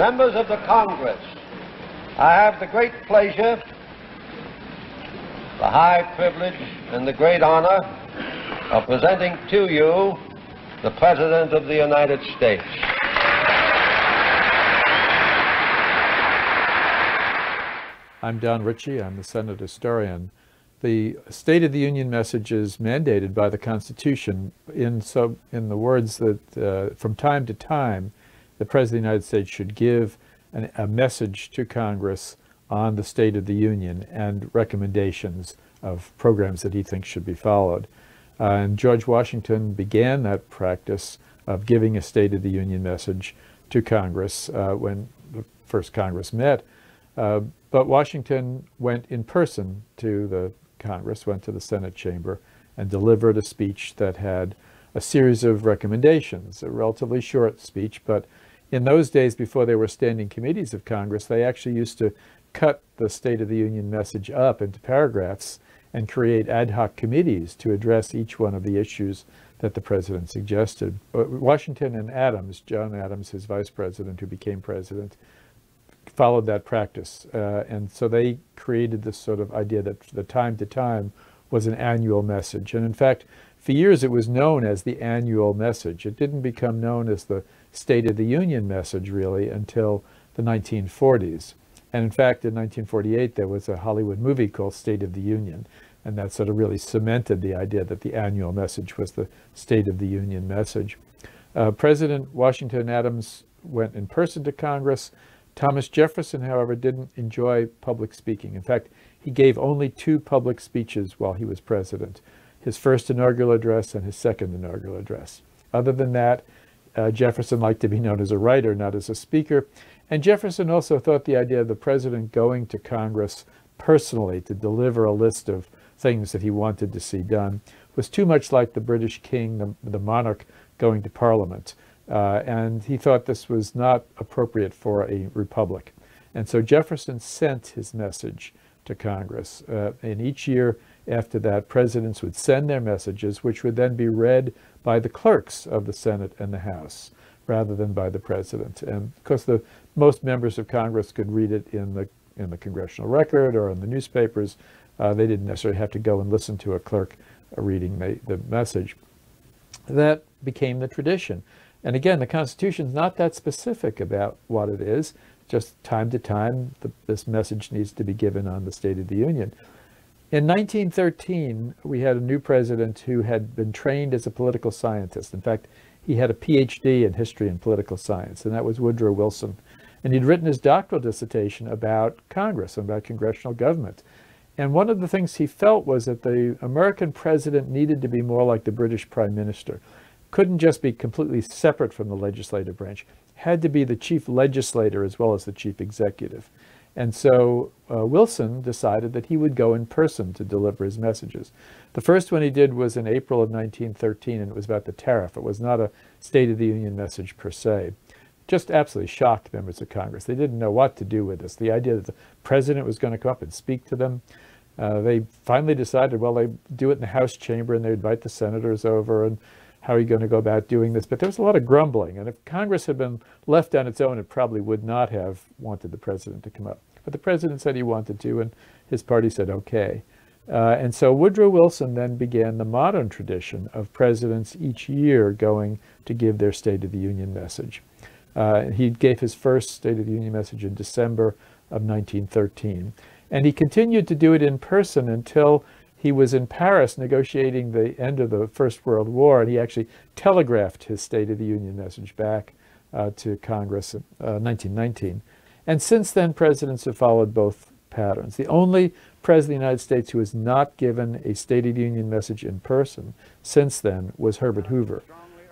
Members of the Congress, I have the great pleasure, the high privilege, and the great honor of presenting to you the President of the United States. I'm Don Ritchie. I'm the Senate historian. The State of the Union message is mandated by the Constitution in the words that from time to time the President of the United States should give a message to Congress on the State of the Union and recommendations of programs that he thinks should be followed. And George Washington began that practice of giving a State of the Union message to Congress when the first Congress met. But Washington went in person to the Congress, went to the Senate chamber, and delivered a speech that had a series of recommendations, a relatively short speech, but in those days before there were standing committees of Congress, they actually used to cut the State of the Union message up into paragraphs and create ad hoc committees to address each one of the issues that the president suggested. Washington and Adams, John Adams, his vice president who became president, followed that practice. And so they created this sort of idea that the time to time was an annual message. And in fact, for years it was known as the annual message. It didn't become known as the State of the Union message really until the 1940s. And in fact, in 1948, there was a Hollywood movie called State of the Union. And that sort of really cemented the idea that the annual message was the State of the Union message. President Washington Adams went in person to Congress. Thomas Jefferson, however, didn't enjoy public speaking. In fact, he gave only 2 public speeches while he was president, his first inaugural address and his second inaugural address. Other than that, Jefferson liked to be known as a writer, not as a speaker. And Jefferson also thought the idea of the president going to Congress personally to deliver a list of things that he wanted to see done was too much like the British king, the monarch, going to Parliament. And he thought this was not appropriate for a republic. And so Jefferson sent his message to Congress. And each year after that, presidents would send their messages, which would then be read by the clerks of the Senate and the House, rather than by the president. And because most members of Congress could read it in the congressional record or in the newspapers, they didn't necessarily have to go and listen to a clerk reading the message. That became the tradition. And again, the Constitution's not that specific about what it is. Just time to time, this message needs to be given on the State of the Union. In 1913, we had a new president who had been trained as a political scientist. In fact, he had a PhD in history and political science, and that was Woodrow Wilson. And he'd written his doctoral dissertation about Congress, about congressional government. And one of the things he felt was that the American president needed to be more like the British prime minister. Couldn't just be completely separate from the legislative branch, had to be the chief legislator as well as the chief executive. And so Wilson decided that he would go in person to deliver his messages. The first one he did was in April of 1913, and it was about the tariff. It was not a State of the Union message per se. Just absolutely shocked members of Congress. They didn't know what to do with this. The idea that the president was going to come up and speak to them. They finally decided, well, they do it in the House chamber and they invite the senators over, and how are you going to go about doing this? But there was a lot of grumbling, and if Congress had been left on its own, it probably would not have wanted the president to come up. But the president said he wanted to, and his party said okay. And so Woodrow Wilson then began the modern tradition of presidents each year going to give their State of the Union message. He gave his first State of the Union message in December of 1913. And he continued to do it in person until he was in Paris negotiating the end of the First World War, and he actually telegraphed his State of the Union message back to Congress in 1919. And since then, presidents have followed both patterns. The only president of the United States who has not given a State of the Union message in person since then was Herbert Hoover,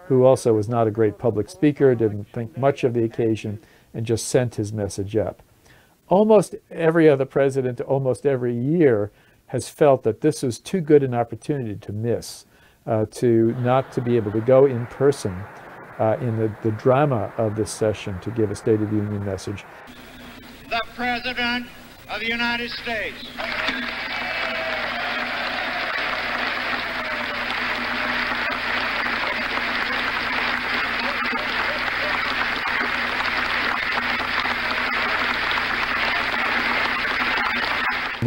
who also was not a great public speaker, didn't think much of the occasion, and just sent his message up. Almost every other president, almost every year, has felt that this was too good an opportunity to miss, not to be able to go in person in the drama of this session to give a State of the Union message. The President of the United States.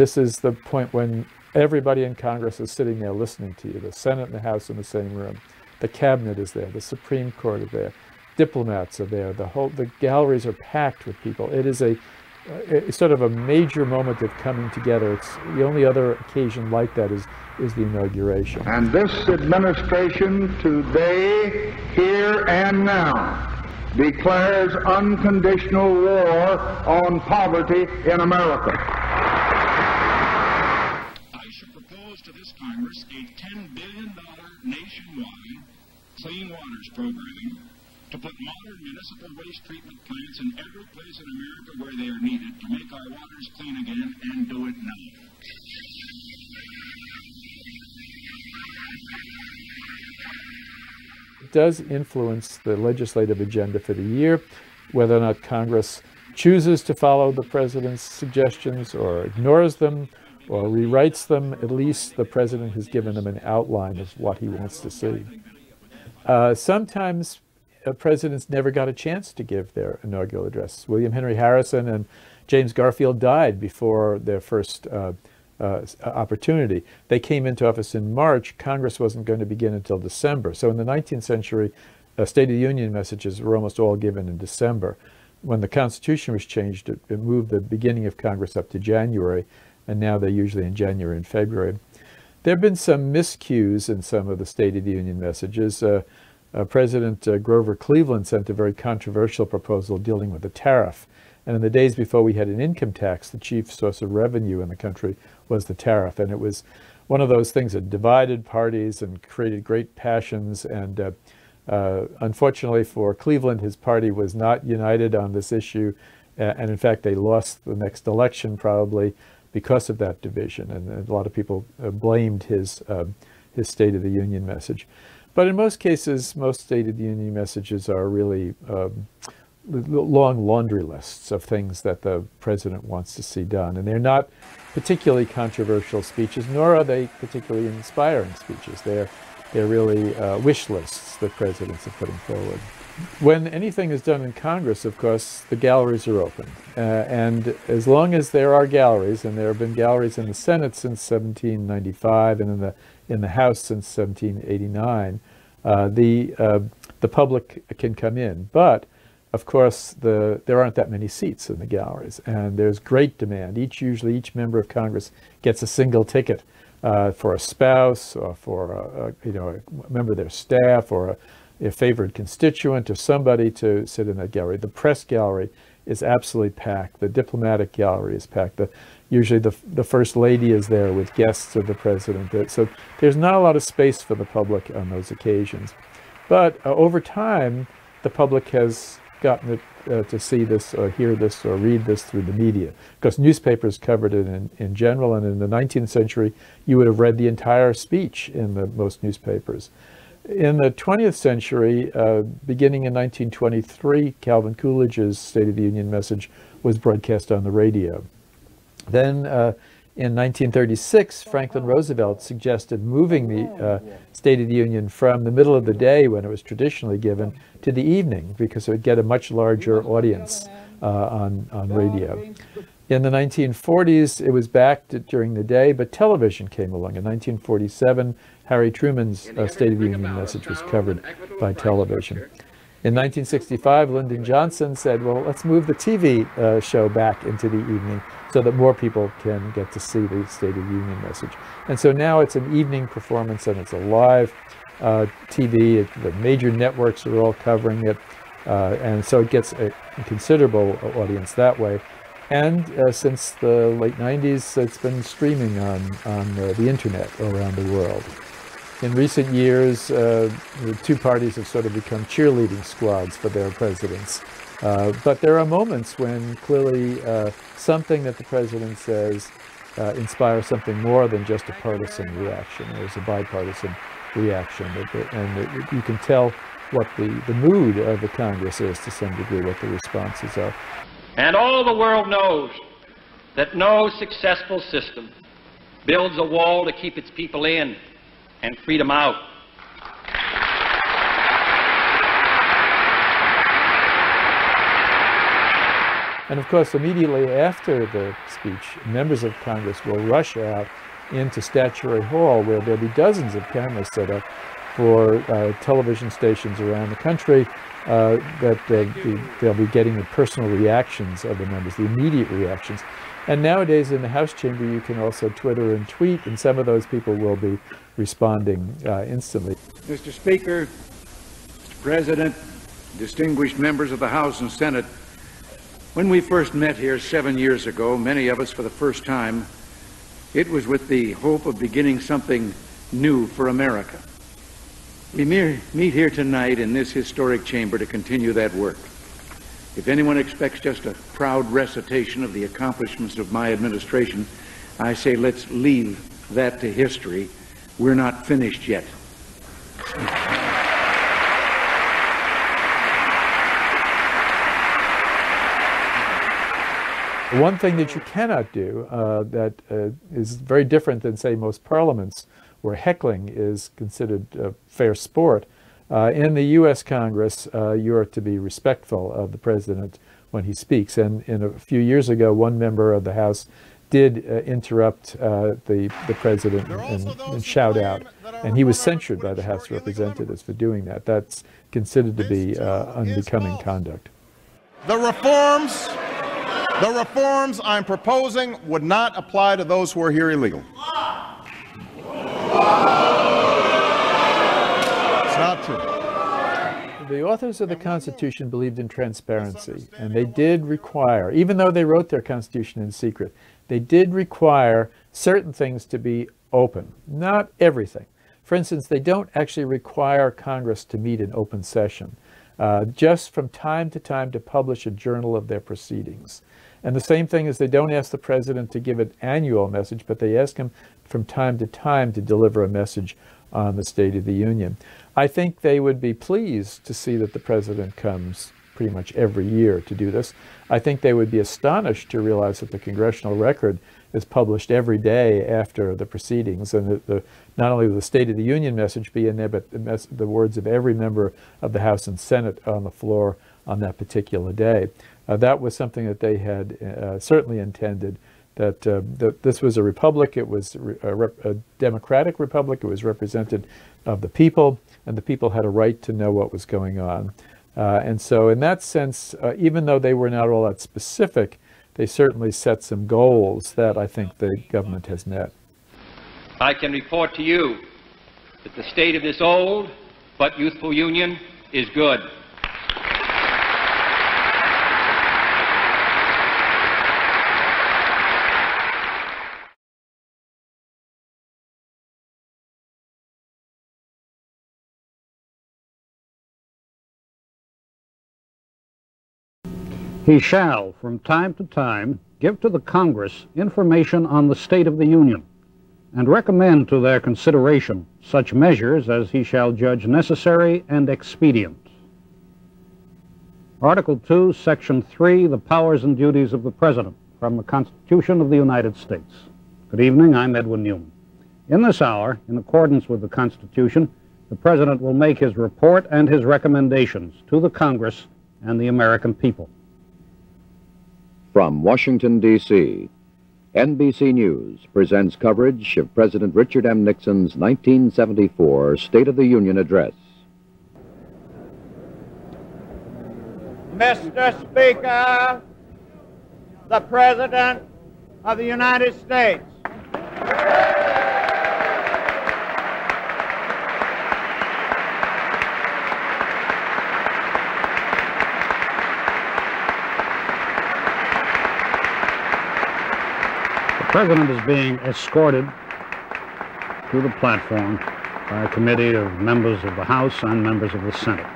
This is the point when everybody in Congress is sitting there listening to you. The Senate and the House in the same room. The cabinet is there. The Supreme Court is there. Diplomats are there. The galleries are packed with people. It is it's sort of a major moment of coming together. It's the only other occasion like that is the inauguration. And this administration today, here and now, declares unconditional war on poverty in America. I should propose to this Congress a $10 billion nationwide clean waters program to put modern municipal waste treatment plants in every place in America where they are needed to make our waters clean again, and do it now. It does influence the legislative agenda for the year, whether or not Congress chooses to follow the president's suggestions or ignores them or rewrites them. At least the president has given them an outline of what he wants to see. Sometimes presidents never got a chance to give their inaugural address. William Henry Harrison and James Garfield died before their first opportunity. They came into office in March. Congress wasn't going to begin until December. So in the 19th century, State of the Union messages were almost all given in December. When the Constitution was changed, it moved the beginning of Congress up to January, and now they're usually in January and February. There have been some miscues in some of the State of the Union messages. President Grover Cleveland sent a very controversial proposal dealing with the tariff. And in the days before we had an income tax, the chief source of revenue in the country was the tariff. And it was one of those things that divided parties and created great passions. And unfortunately for Cleveland, his party was not united on this issue. And in fact, they lost the next election probably because of that division. And a lot of people blamed his State of the Union message. But in most cases, most State of the Union messages are really long laundry lists of things that the president wants to see done. And they're not particularly controversial speeches, nor are they particularly inspiring speeches. They're really wish lists that presidents are putting forward. When anything is done in Congress, of course, the galleries are open. And as long as there are galleries, and there have been galleries in the Senate since 1795 and in the House since 1789, the public can come in. But of course, there aren't that many seats in the galleries, and there's great demand. Usually each member of Congress gets a single ticket for a spouse or for a member of their staff or a favored constituent or somebody to sit in that gallery. The press gallery is absolutely packed. The diplomatic gallery is packed. Usually the First Lady is there with guests of the president. So there's not a lot of space for the public on those occasions. But over time, the public has gotten it to see this or hear this or read this through the media, because newspapers covered it in general. And in the 19th century, you would have read the entire speech in most newspapers. In the 20th century, beginning in 1923, Calvin Coolidge's State of the Union message was broadcast on the radio. Then in 1936, Franklin Roosevelt suggested moving the State of the Union from the middle of the day, when it was traditionally given, to the evening, because it would get a much larger audience on radio. In the 1940s, it was back during the day, but television came along. In 1947, Harry Truman's State of the Union message was covered by television. In 1965, Lyndon Johnson said, well, let's move the TV show back into the evening so that more people can get to see the State of the Union message. And so now it's an evening performance, and it's a live TV. The major networks are all covering it. And so it gets a considerable audience that way. And since the late 90s, it's been streaming on the internet around the world. In recent years, the two parties have sort of become cheerleading squads for their presidents. But there are moments when clearly something that the president says inspires something more than just a partisan reaction. There's a bipartisan reaction. And you can tell what the mood of the Congress is to some degree, what the responses are. And all the world knows that no successful system builds a wall to keep its people in and freedom out. And of course, immediately after the speech, members of Congress will rush out into Statuary Hall, where there'll be dozens of cameras set up for television stations around the country, that they'll be getting the personal reactions of the members, the immediate reactions. And nowadays in the House chamber, you can also Twitter and tweet, and some of those people will be responding instantly. Mr. Speaker, Mr. President, distinguished members of the House and Senate, when we first met here 7 years ago, many of us for the first time, it was with the hope of beginning something new for America. We meet here tonight in this historic chamber to continue that work. If anyone expects just a proud recitation of the accomplishments of my administration, I say let's leave that to history. We're not finished yet. One thing that you cannot do that is very different than, say, most parliaments where heckling is considered fair sport. In the U.S. Congress, you are to be respectful of the president when he speaks. And a few years ago, one member of the House did interrupt the president and shout out. And he was censured by the House of Representatives for doing that. That's considered to be unbecoming conduct. The reforms I'm proposing would not apply to those who are here illegal. It's not true. The authors of the Constitution believed in transparency, and they did require, even though they wrote their Constitution in secret, they did require certain things to be open, not everything. For instance, they don't actually require Congress to meet in open session, just from time to publish a journal of their proceedings. And the same thing is they don't ask the president to give an annual message, but they ask him from time to deliver a message on the State of the Union. I think they would be pleased to see that the president comes pretty much every year to do this. I think they would be astonished to realize that the congressional record is published every day after the proceedings, and that not only will the State of the Union message be in there, but the words of every member of the House and Senate on the floor on that particular day. That was something that they had certainly intended, that this was a republic. It was a democratic republic. It was represented of the people, and the people had a right to know what was going on. And so in that sense, even though they were not all that specific, they certainly set some goals that I think the government has met. I can report to you that the state of this old but youthful union is good. He shall, from time to time, give to the Congress information on the state of the Union, and recommend to their consideration such measures as he shall judge necessary and expedient. Article 2, Section 3, the powers and duties of the President, from the Constitution of the United States. Good evening, I'm Edwin Newman. In this hour, in accordance with the Constitution, the President will make his report and his recommendations to the Congress and the American people. From Washington, D.C., NBC News presents coverage of President Richard M. Nixon's 1974 State of the Union Address. Mr. Speaker, the President of the United States. The President is being escorted to the platform by a committee of members of the House and members of the Senate.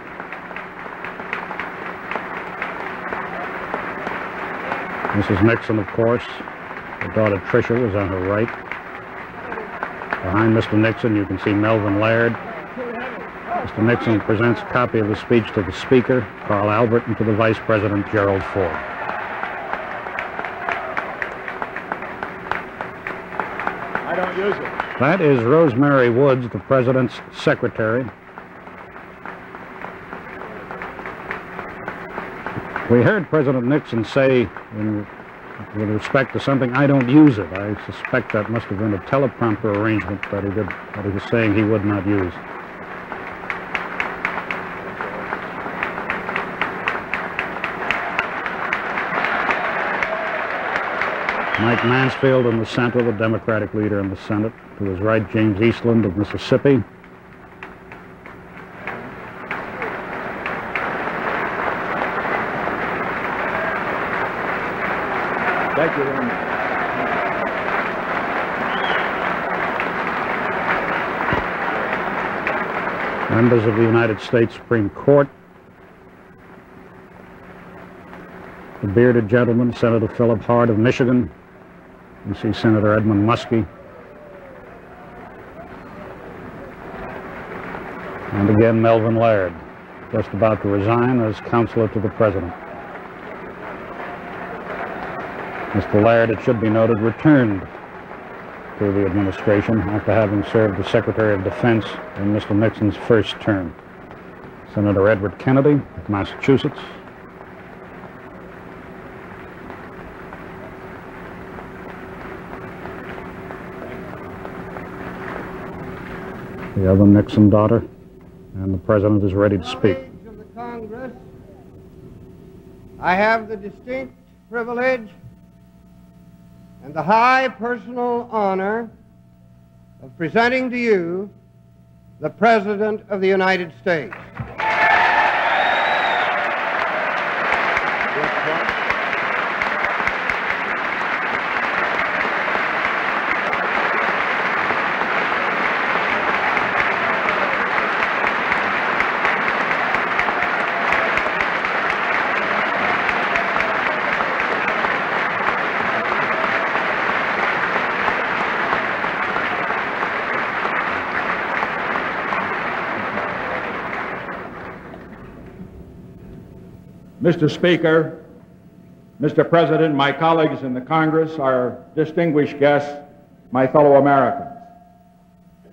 Mrs. Nixon, of course, her daughter Tricia was on her right. Behind Mr. Nixon, you can see Melvin Laird. Mr. Nixon presents a copy of the speech to the Speaker, Carl Albert, and to the Vice President, Gerald Ford. That is Rosemary Woods, the President's secretary. We heard President Nixon say, with respect to something, "I don't use it." I suspect that must have been a teleprompter arrangement that he was saying he would not use. Mike Mansfield in the center, the Democratic leader in the Senate. To his right, James Eastland of Mississippi. Thank you very much. Members of the United States Supreme Court. The bearded gentleman, Senator Philip Hart of Michigan. You see Senator Edmund Muskie. And again, Melvin Laird, just about to resign as counselor to the President. Mr. Laird, it should be noted, returned to the administration after having served as Secretary of Defense in Mr. Nixon's first term. Senator Edward Kennedy of Massachusetts. The other Nixon daughter, and the President is ready to speak. Of the Congress, I have the distinct privilege and the high personal honor of presenting to you the President of the United States. Mr. Speaker, Mr. President, my colleagues in the Congress, our distinguished guests, my fellow Americans.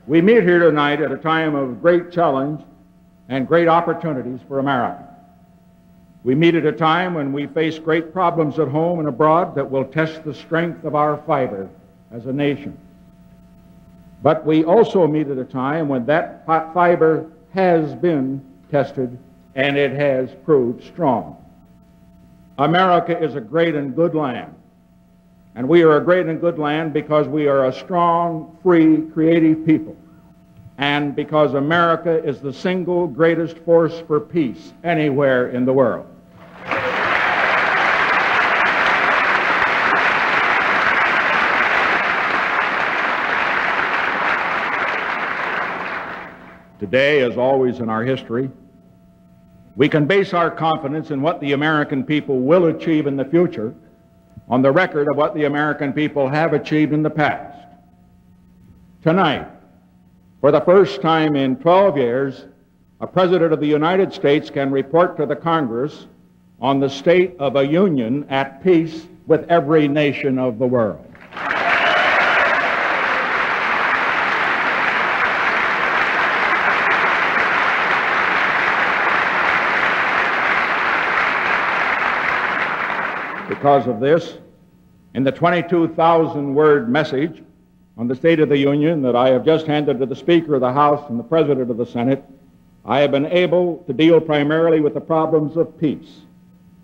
We meet here tonight at a time of great challenge and great opportunities for America. We meet at a time when we face great problems at home and abroad that will test the strength of our fiber as a nation. But we also meet at a time when that fiber has been tested and it has proved strong. America is a great and good land. And we are a great and good land because we are a strong, free, creative people. And because America is the single greatest force for peace anywhere in the world. Today, as always in our history, we can base our confidence in what the American people will achieve in the future on the record of what the American people have achieved in the past. Tonight, for the first time in 12 years, a President of the United States can report to the Congress on the state of a union at peace with every nation of the world. Because of this, in the 22,000-word message on the State of the Union that I have just handed to the Speaker of the House and the President of the Senate, I have been able to deal primarily with the problems of peace,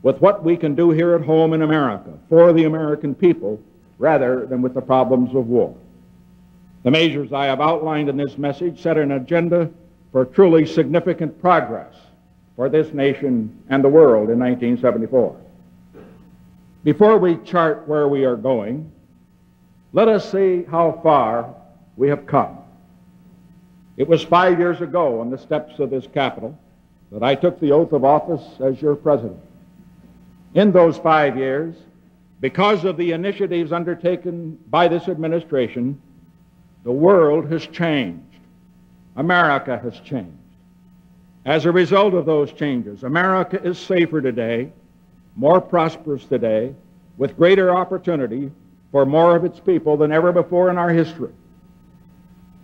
with what we can do here at home in America for the American people, rather than with the problems of war. The measures I have outlined in this message set an agenda for truly significant progress for this nation and the world in 1974. Before we chart where we are going, let us see how far we have come. It was 5 years ago on the steps of this Capitol that I took the oath of office as your president. In those 5 years, because of the initiatives undertaken by this administration, the world has changed. America has changed. As a result of those changes, America is safer today, more prosperous today, with greater opportunity for more of its people than ever before in our history.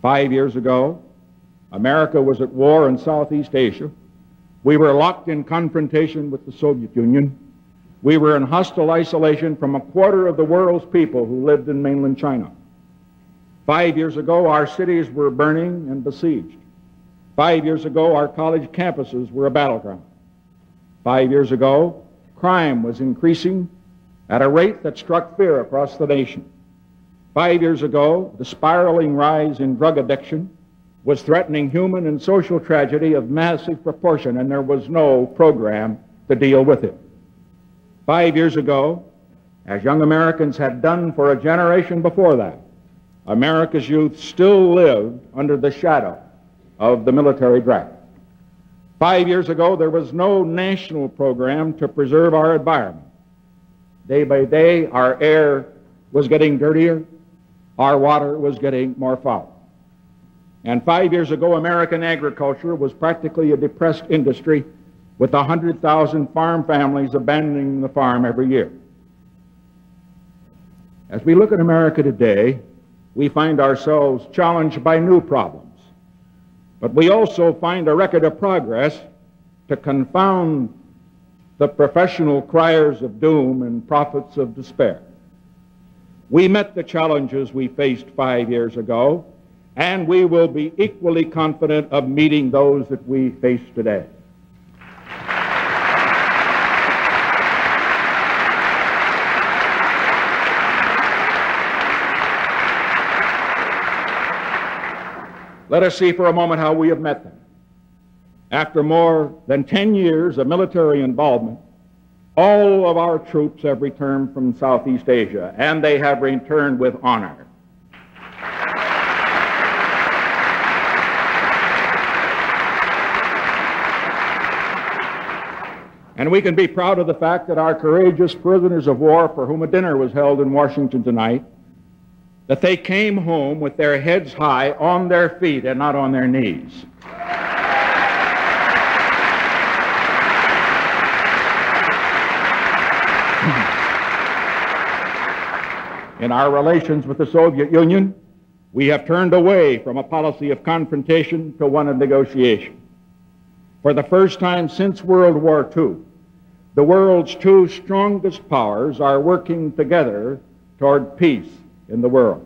5 years ago, America was at war in Southeast Asia. We were locked in confrontation with the Soviet Union. We were in hostile isolation from a quarter of the world's people who lived in mainland China. 5 years ago, our cities were burning and besieged. 5 years ago, our college campuses were a battleground. 5 years ago, crime was increasing at a rate that struck fear across the nation. 5 years ago, the spiraling rise in drug addiction was threatening human and social tragedy of massive proportion, and there was no program to deal with it. 5 years ago, as young Americans had done for a generation before that, America's youth still lived under the shadow of the military draft. 5 years ago, there was no national program to preserve our environment. Day by day, our air was getting dirtier, our water was getting more foul. And 5 years ago, American agriculture was practically a depressed industry with 100,000 farm families abandoning the farm every year. As we look at America today, we find ourselves challenged by new problems. But we also find a record of progress to confound the professional criers of doom and prophets of despair. We met the challenges we faced 5 years ago, and we will be equally confident of meeting those that we face today. Let us see for a moment how we have met them. After more than 10 years of military involvement, all of our troops have returned from Southeast Asia, and they have returned with honor. And we can be proud of the fact that our courageous prisoners of war, for whom a dinner was held in Washington tonight, that they came home with their heads high on their feet and not on their knees. In our relations with the Soviet Union, we have turned away from a policy of confrontation to one of negotiation. For the first time since World War II, the world's two strongest powers are working together toward peace in the world.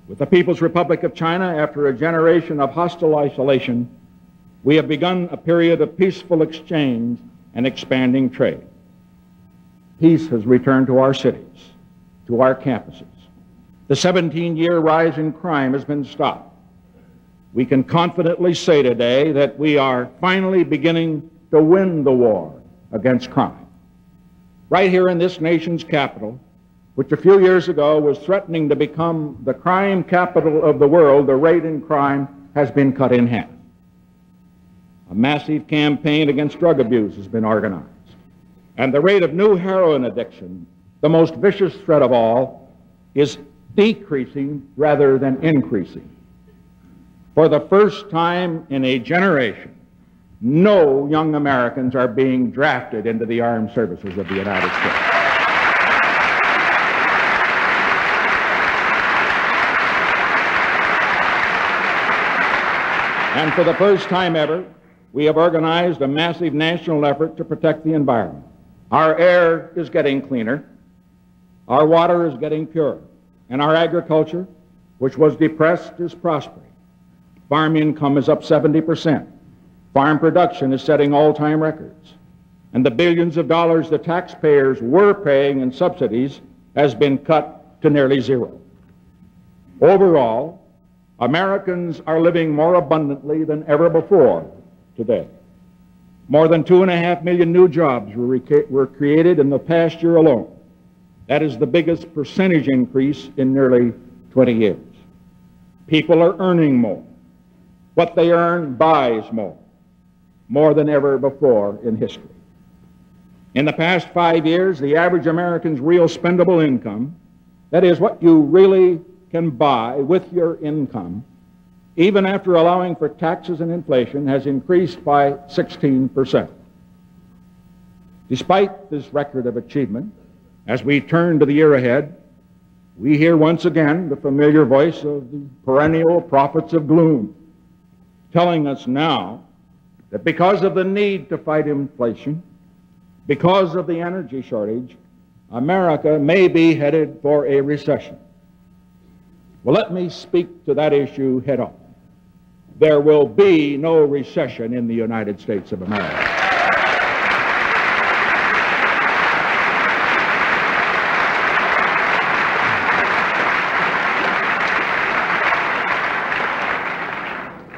With the People's Republic of China, after a generation of hostile isolation, we have begun a period of peaceful exchange and expanding trade. Peace has returned to our cities, to our campuses. The 17-year rise in crime has been stopped. We can confidently say today that we are finally beginning to win the war against crime. Right here in this nation's capital, which a few years ago was threatening to become the crime capital of the world, the rate in crime has been cut in half. A massive campaign against drug abuse has been organized. And the rate of new heroin addiction, the most vicious threat of all, is decreasing rather than increasing. For the first time in a generation, no young Americans are being drafted into the armed services of the United States. And for the first time ever, we have organized a massive national effort to protect the environment. Our air is getting cleaner, our water is getting purer, and our agriculture, which was depressed, is prospering. Farm income is up 70%. Farm production is setting all-time records. And the billions of dollars the taxpayers were paying in subsidies has been cut to nearly zero. Overall, Americans are living more abundantly than ever before today. More than 2.5 million new jobs were created in the past year alone. That is the biggest percentage increase in nearly 20 years. People are earning more. What they earn buys more than ever before in history. In the past 5 years, the average American's real spendable income, that is what you really can buy with your income, even after allowing for taxes and inflation, has increased by 16%. Despite this record of achievement, as we turn to the year ahead, we hear once again the familiar voice of the perennial prophets of gloom, telling us now that because of the need to fight inflation, because of the energy shortage, America may be headed for a recession. Well, let me speak to that issue head on. There will be no recession in the United States of America.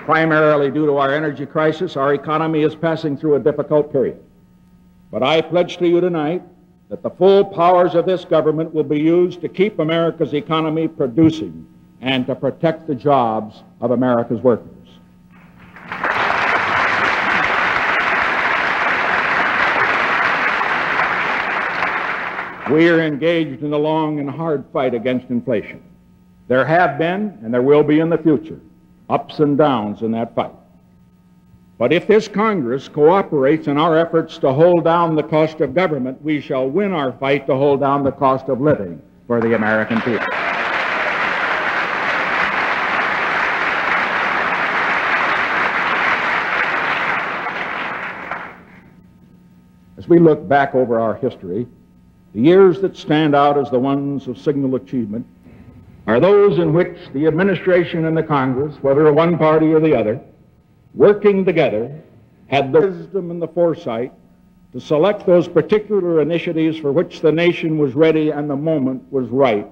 Primarily due to our energy crisis, our economy is passing through a difficult period. But I pledge to you tonight that the full powers of this government will be used to keep America's economy producing and to protect the jobs of America's workers. We are engaged in a long and hard fight against inflation. There have been, and there will be in the future, ups and downs in that fight. But if this Congress cooperates in our efforts to hold down the cost of government, we shall win our fight to hold down the cost of living for the American people. As we look back over our history, the years that stand out as the ones of signal achievement are those in which the administration and the Congress, whether one party or the other, working together, had the wisdom and the foresight to select those particular initiatives for which the nation was ready and the moment was right,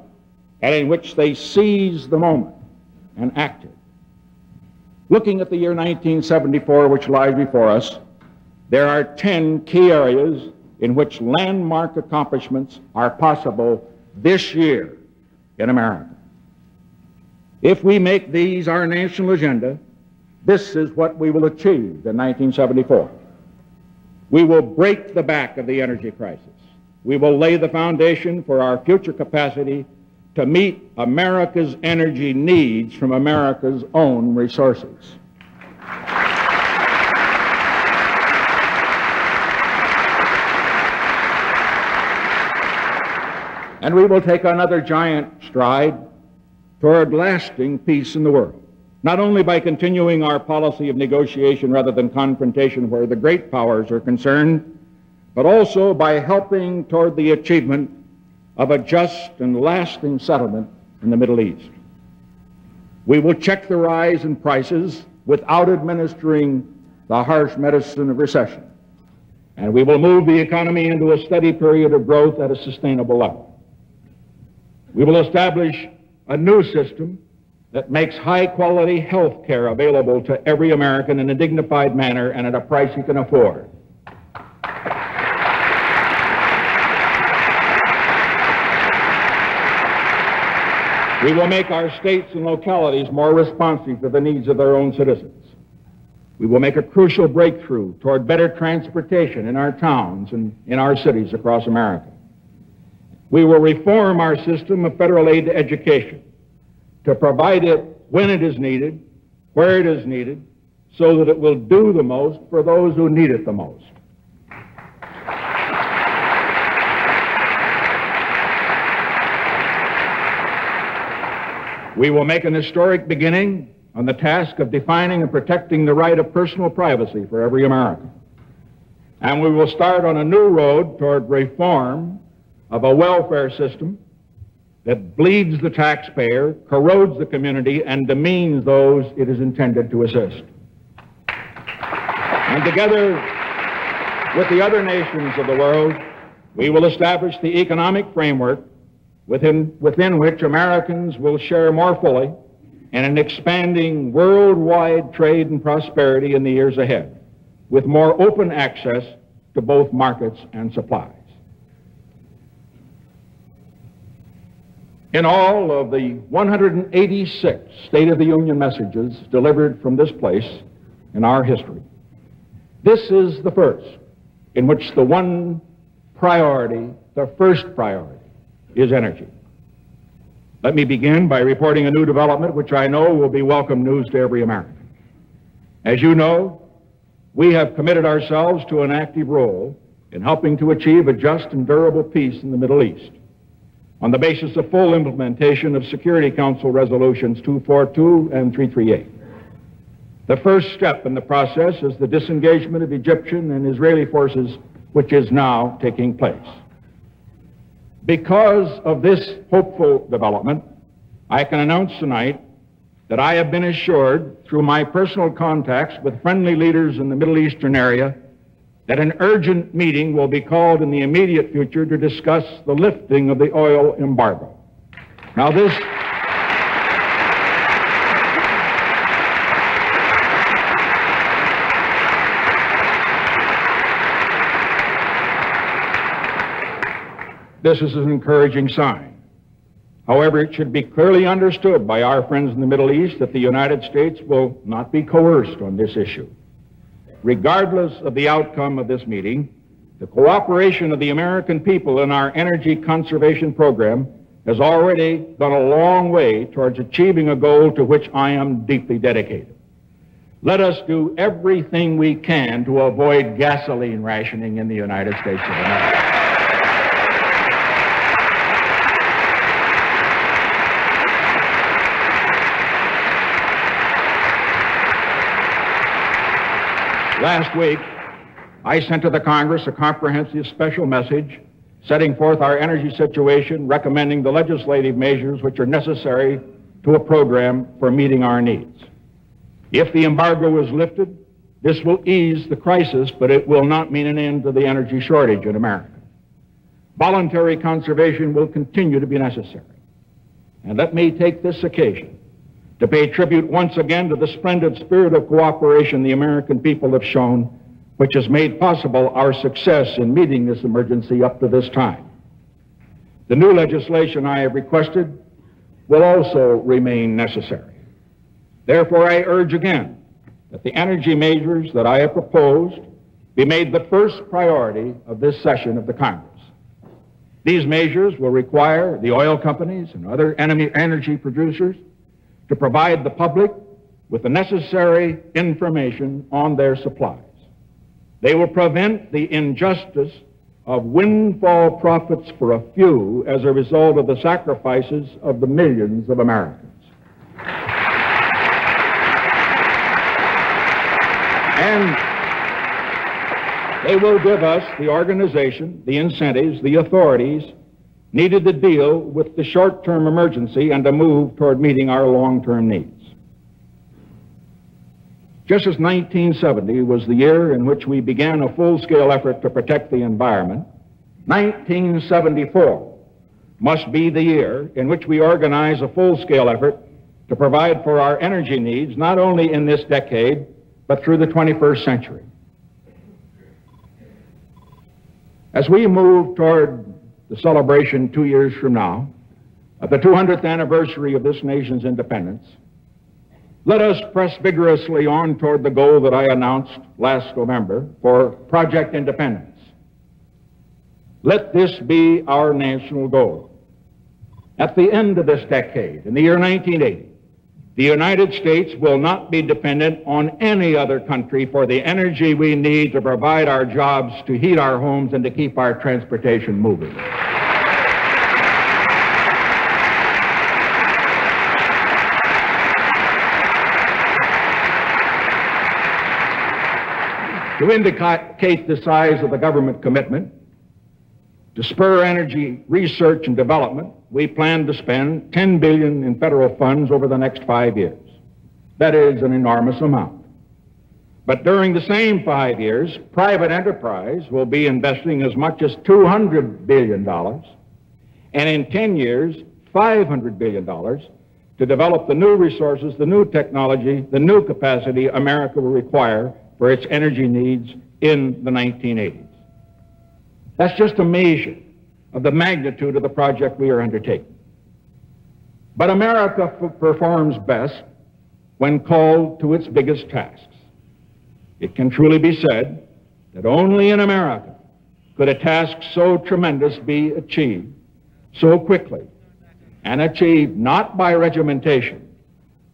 and in which they seized the moment and acted. Looking at the year 1974, which lies before us, there are 10 key areas in which landmark accomplishments are possible this year in America. If we make these our national agenda, this is what we will achieve in 1974. We will break the back of the energy crisis. We will lay the foundation for our future capacity to meet America's energy needs from America's own resources. And we will take another giant stride toward lasting peace in the world, not only by continuing our policy of negotiation rather than confrontation where the great powers are concerned, but also by helping toward the achievement of a just and lasting settlement in the Middle East. We will check the rise in prices without administering the harsh medicine of recession, and we will move the economy into a steady period of growth at a sustainable level. We will establish a new system that makes high-quality health care available to every American in a dignified manner and at a price he can afford. We will make our states and localities more responsive to the needs of their own citizens. We will make a crucial breakthrough toward better transportation in our towns and in our cities across America. We will reform our system of federal aid to education to provide it when it is needed, where it is needed, so that it will do the most for those who need it the most. We will make an historic beginning on the task of defining and protecting the right of personal privacy for every American. And we will start on a new road toward reform of a welfare system that bleeds the taxpayer, corrodes the community, and demeans those it is intended to assist. And together with the other nations of the world, we will establish the economic framework within which Americans will share more fully in an expanding worldwide trade and prosperity in the years ahead, with more open access to both markets and supplies. In all of the 186 State of the Union messages delivered from this place in our history, this is the first in which the one priority, the first priority, is energy. Let me begin by reporting a new development which I know will be welcome news to every American. As you know, we have committed ourselves to an active role in helping to achieve a just and durable peace in the Middle East, on the basis of full implementation of Security Council Resolutions 242 and 338. The first step in the process is the disengagement of Egyptian and Israeli forces which is now taking place. Because of this hopeful development, I can announce tonight that I have been assured through my personal contacts with friendly leaders in the Middle Eastern area that an urgent meeting will be called in the immediate future to discuss the lifting of the oil embargo. Now this is an encouraging sign. However, it should be clearly understood by our friends in the Middle East that the United States will not be coerced on this issue. Regardless of the outcome of this meeting, the cooperation of the American people in our energy conservation program has already gone a long way towards achieving a goal to which I am deeply dedicated. Let us do everything we can to avoid gasoline rationing in the United States of America. Last week, I sent to the Congress a comprehensive special message setting forth our energy situation, recommending the legislative measures which are necessary to a program for meeting our needs. If the embargo is lifted, this will ease the crisis, but it will not mean an end to the energy shortage in America. Voluntary conservation will continue to be necessary. And let me take this occasion to pay tribute once again to the splendid spirit of cooperation the American people have shown, which has made possible our success in meeting this emergency up to this time. The new legislation I have requested will also remain necessary. Therefore, I urge again that the energy measures that I have proposed be made the first priority of this session of the Congress. These measures will require the oil companies and other energy producers to provide the public with the necessary information on their supplies. They will prevent the injustice of windfall profits for a few as a result of the sacrifices of the millions of Americans. And they will give us the organization, the incentives, the authorities needed to deal with the short-term emergency and to move toward meeting our long-term needs. Just as 1970 was the year in which we began a full-scale effort to protect the environment, 1974 must be the year in which we organize a full-scale effort to provide for our energy needs, not only in this decade, but through the 21st century. As we move toward the celebration 2 years from now of the 200th anniversary of this nation's independence, let us press vigorously on toward the goal that I announced last November for Project Independence. Let this be our national goal. At the end of this decade, in the year 1980, the United States will not be dependent on any other country for the energy we need to provide our jobs, to heat our homes, and to keep our transportation moving. To indicate the size of the government commitment, to spur energy research and development, we plan to spend $10 billion in federal funds over the next 5 years. That is an enormous amount. But during the same 5 years, private enterprise will be investing as much as $200 billion, and in 10 years, $500 billion to develop the new resources, the new technology, the new capacity America will require for its energy needs in the 1980s. That's just a measure of the magnitude of the project we are undertaking. But America performs best when called to its biggest tasks. It can truly be said that only in America could a task so tremendous be achieved so quickly, and achieved not by regimentation,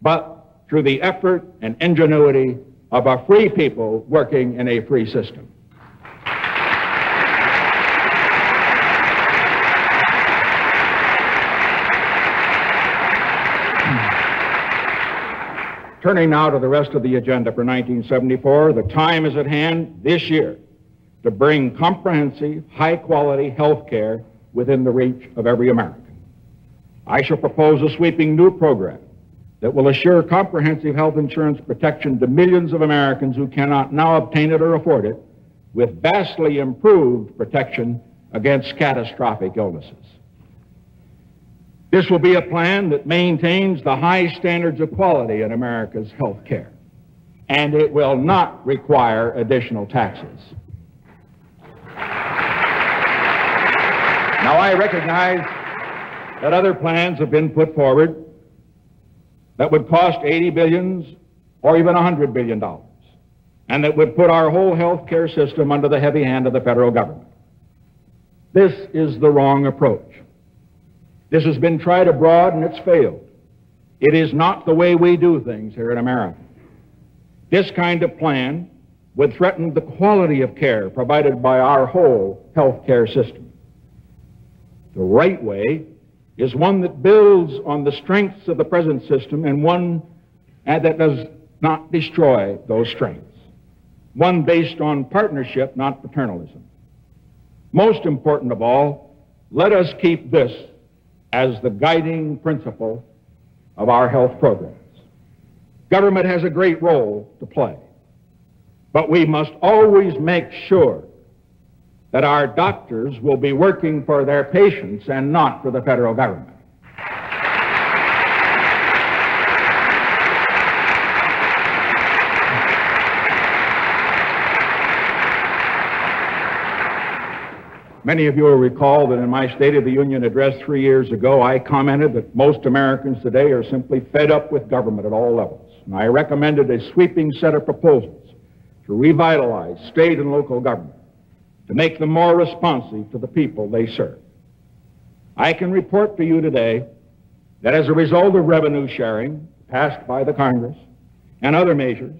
but through the effort and ingenuity of a free people working in a free system. Turning now to the rest of the agenda for 1974, the time is at hand this year to bring comprehensive, high-quality health care within the reach of every American. I shall propose a sweeping new program that will assure comprehensive health insurance protection to millions of Americans who cannot now obtain it or afford it, with vastly improved protection against catastrophic illnesses. This will be a plan that maintains the high standards of quality in America's health care, and it will not require additional taxes. Now, I recognize that other plans have been put forward that would cost $80 billion or even $100 billion, and that would put our whole health care system under the heavy hand of the federal government. This is the wrong approach. This has been tried abroad and it's failed. It is not the way we do things here in America. This kind of plan would threaten the quality of care provided by our whole health care system. The right way is one that builds on the strengths of the present system and one that does not destroy those strengths. One based on partnership, not paternalism. Most important of all, let us keep this as the guiding principle of our health programs. Government has a great role to play, but we must always make sure that our doctors will be working for their patients and not for the federal government. Many of you will recall that in my State of the Union address 3 years ago, I commented that most Americans today are simply fed up with government at all levels. And I recommended a sweeping set of proposals to revitalize state and local government, to make them more responsive to the people they serve. I can report to you today that as a result of revenue sharing passed by the Congress and other measures,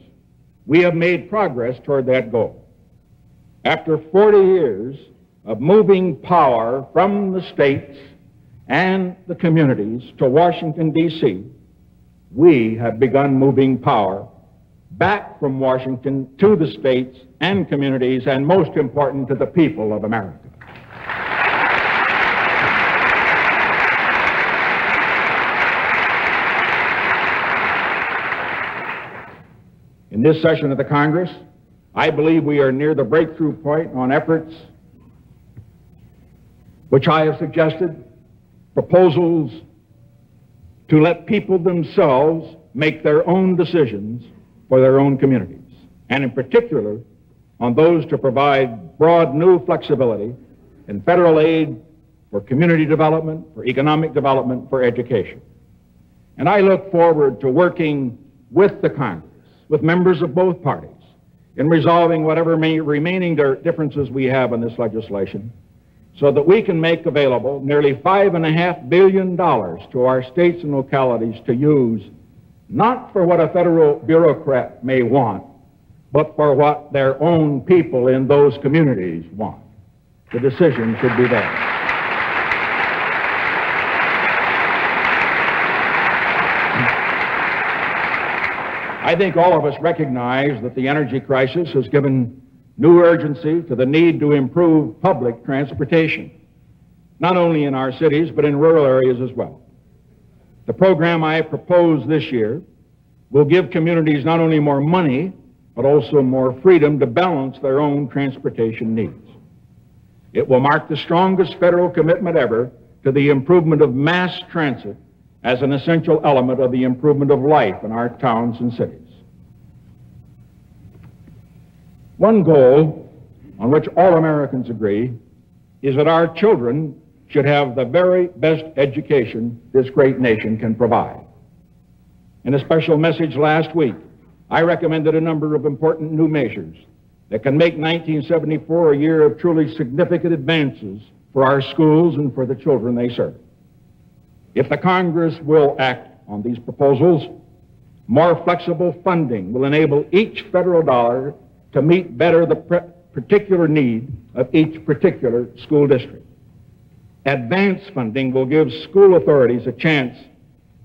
we have made progress toward that goal. After 40 years of moving power from the states and the communities to Washington, D.C., we have begun moving power back from Washington to the states and communities, and most important, to the people of America. In this session of the Congress, I believe we are near the breakthrough point on efforts which I have suggested, proposals to let people themselves make their own decisions for their own communities, and in particular on those to provide broad new flexibility in federal aid for community development, for economic development, for education. And I look forward to working with the Congress, with members of both parties, in resolving whatever remaining differences we have in this legislation, so that we can make available nearly $5.5 billion to our states and localities to use, not for what a federal bureaucrat may want, but for what their own people in those communities want. The decision should be theirs. I think all of us recognize that the energy crisis has given new urgency to the need to improve public transportation, not only in our cities, but in rural areas as well. The program I propose this year will give communities not only more money, but also more freedom to balance their own transportation needs. It will mark the strongest federal commitment ever to the improvement of mass transit as an essential element of the improvement of life in our towns and cities. One goal on which all Americans agree is that our children should have the very best education this great nation can provide. In a special message last week, I recommended a number of important new measures that can make 1974 a year of truly significant advances for our schools and for the children they serve. If the Congress will act on these proposals, more flexible funding will enable each federal dollar to meet better the particular need of each particular school district. Advance funding will give school authorities a chance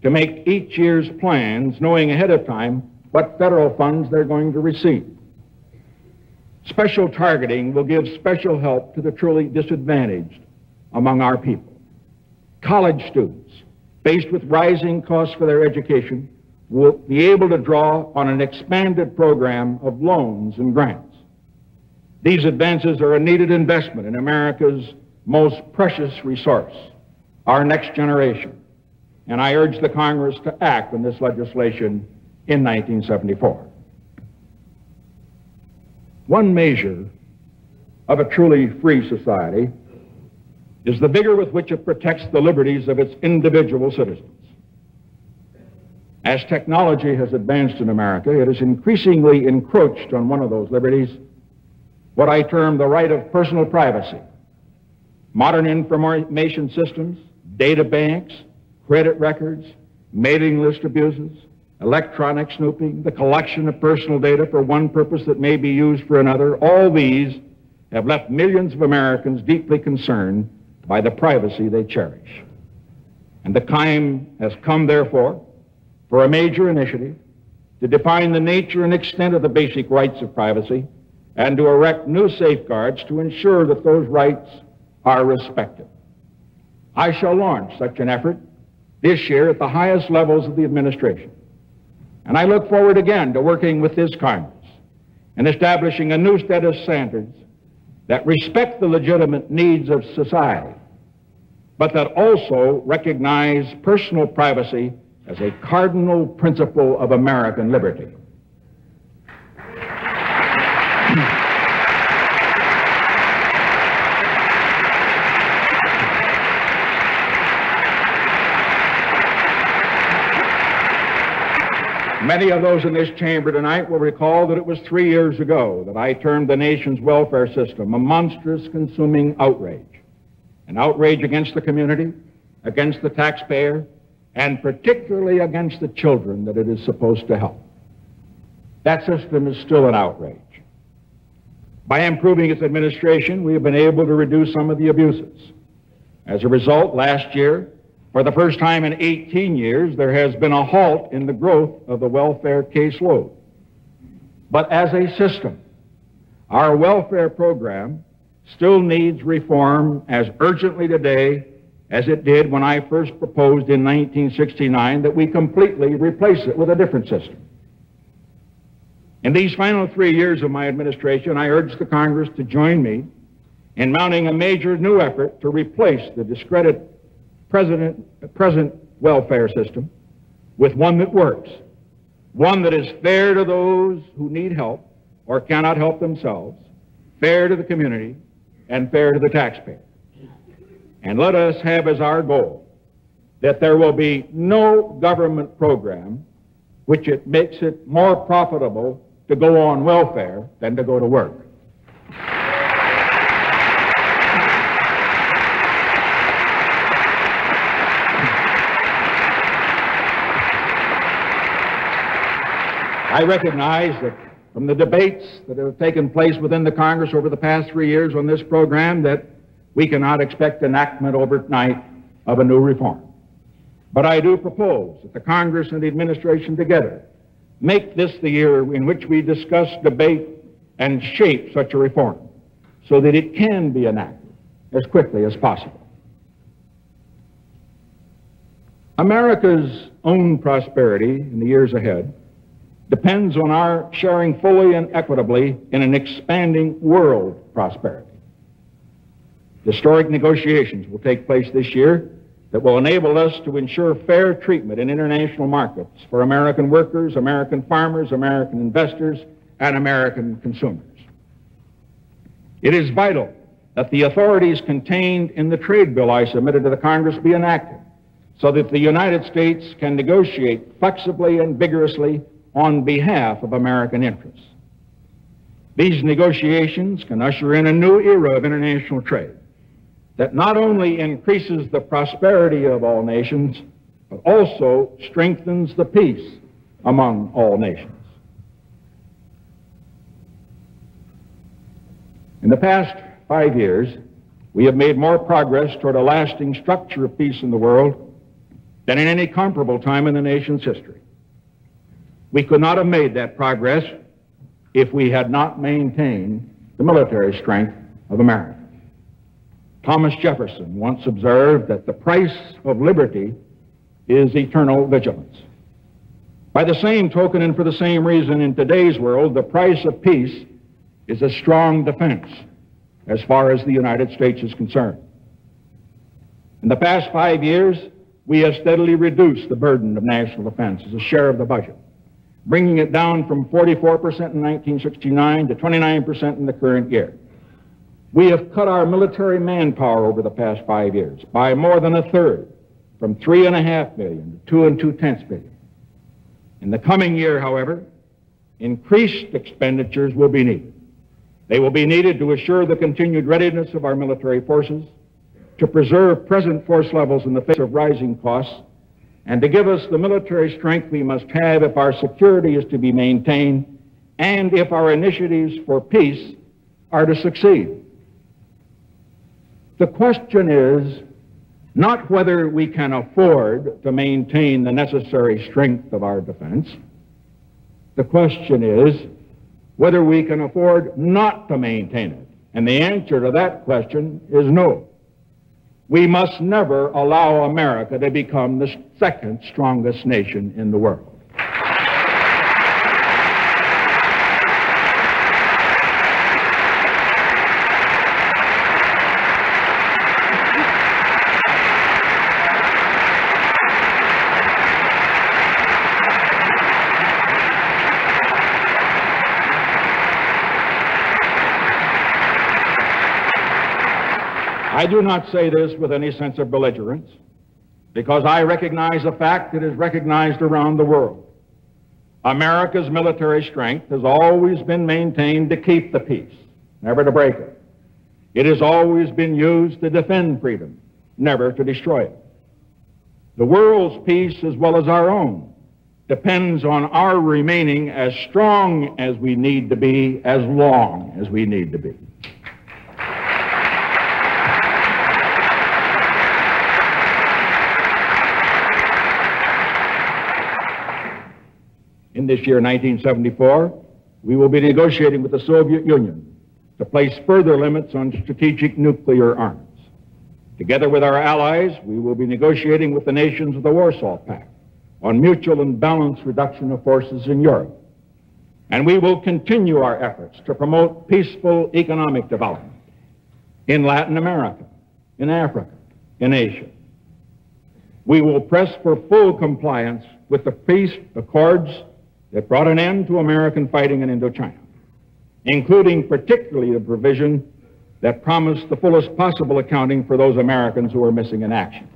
to make each year's plans, knowing ahead of time what federal funds they're going to receive. Special targeting will give special help to the truly disadvantaged among our people. College students, faced with rising costs for their education, will be able to draw on an expanded program of loans and grants. These advances are a needed investment in America's most precious resource, our next generation, and I urge the Congress to act on this legislation in 1974. One measure of a truly free society is the vigor with which it protects the liberties of its individual citizens. As technology has advanced in America, it has increasingly encroached on one of those liberties, what I term the right of personal privacy. Modern information systems, data banks, credit records, mailing list abuses, electronic snooping, the collection of personal data for one purpose that may be used for another, all these have left millions of Americans deeply concerned by the privacy they cherish. And the time has come, therefore, for a major initiative to define the nature and extent of the basic rights of privacy and to erect new safeguards to ensure that those rights are respected. I shall launch such an effort this year at the highest levels of the administration. And I look forward again to working with this Congress and establishing a new set of standards that respect the legitimate needs of society, but that also recognize personal privacy as a cardinal principle of American liberty. Many of those in this chamber tonight will recall that it was 3 years ago that I termed the nation's welfare system a monstrous, consuming outrage. An outrage against the community, against the taxpayer, and particularly against the children that it is supposed to help. That system is still an outrage. By improving its administration, we have been able to reduce some of the abuses. As a result, last year, for the first time in 18 years, there has been a halt in the growth of the welfare caseload. But as a system, our welfare program still needs reform as urgently today as it did when I first proposed in 1969 that we completely replace it with a different system. In these final 3 years of my administration, I urge the Congress to join me in mounting a major new effort to replace the discredited present welfare system with one that works, one that is fair to those who need help or cannot help themselves, fair to the community, and fair to the taxpayer. And let us have as our goal that there will be no government program which it makes it more profitable to go on welfare than to go to work. I recognize that from the debates that have taken place within the Congress over the past 3 years on this program that we cannot expect enactment overnight of a new reform. But I do propose that the Congress and the administration together make this the year in which we discuss, debate, and shape such a reform so that it can be enacted as quickly as possible. America's own prosperity in the years ahead depends on our sharing fully and equitably in an expanding world prosperity. Historic negotiations will take place this year that will enable us to ensure fair treatment in international markets for American workers, American farmers, American investors, and American consumers. It is vital that the authorities contained in the trade bill I submitted to the Congress be enacted so that the United States can negotiate flexibly and vigorously on behalf of American interests. These negotiations can usher in a new era of international trade that not only increases the prosperity of all nations, but also strengthens the peace among all nations. In the past 5 years, we have made more progress toward a lasting structure of peace in the world than in any comparable time in the nation's history. We could not have made that progress if we had not maintained the military strength of America. Thomas Jefferson once observed that the price of liberty is eternal vigilance. By the same token and for the same reason, in today's world, the price of peace is a strong defense as far as the United States is concerned. In the past 5 years, we have steadily reduced the burden of national defense as a share of the budget, bringing it down from 44% in 1969 to 29% in the current year. We have cut our military manpower over the past 5 years by more than a third, from 3.5 million to 2.2 million. In the coming year, however, increased expenditures will be needed. They will be needed to assure the continued readiness of our military forces, to preserve present force levels in the face of rising costs, and to give us the military strength we must have if our security is to be maintained and if our initiatives for peace are to succeed. The question is not whether we can afford to maintain the necessary strength of our defense. The question is whether we can afford not to maintain it. And the answer to that question is no. We must never allow America to become the second strongest nation in the world. I do not say this with any sense of belligerence, because I recognize a fact that is recognized around the world. America's military strength has always been maintained to keep the peace, never to break it. It has always been used to defend freedom, never to destroy it. The world's peace, as well as our own, depends on our remaining as strong as we need to be, as long as we need to be. In this year, 1974, we will be negotiating with the Soviet Union to place further limits on strategic nuclear arms. Together with our allies, we will be negotiating with the nations of the Warsaw Pact on mutual and balanced reduction of forces in Europe. And we will continue our efforts to promote peaceful economic development in Latin America, in Africa, in Asia. We will press for full compliance with the peace accords that brought an end to American fighting in Indochina, including particularly the provision that promised the fullest possible accounting for those Americans who are missing in action.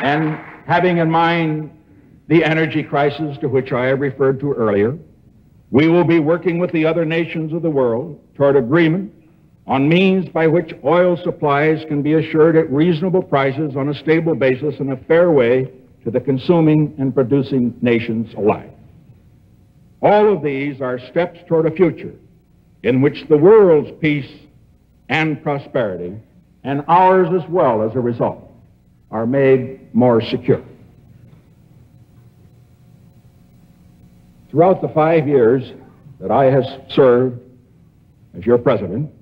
And having in mind the energy crisis to which I have referred to earlier, we will be working with the other nations of the world toward agreement on means by which oil supplies can be assured at reasonable prices on a stable basis in a fair way to the consuming and producing nations alike. All of these are steps toward a future in which the world's peace and prosperity, and ours as well as a result, are made more secure. Throughout the 5 years that I have served as your president,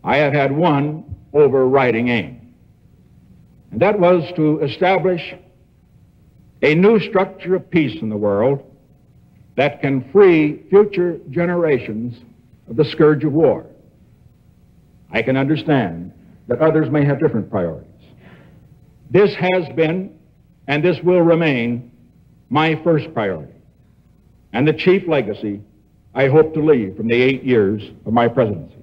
I have had one overriding aim, and that was to establish a new structure of peace in the world that can free future generations of the scourge of war. I can understand that others may have different priorities. This has been, and this will remain, my first priority, and the chief legacy I hope to leave from the 8 years of my presidency.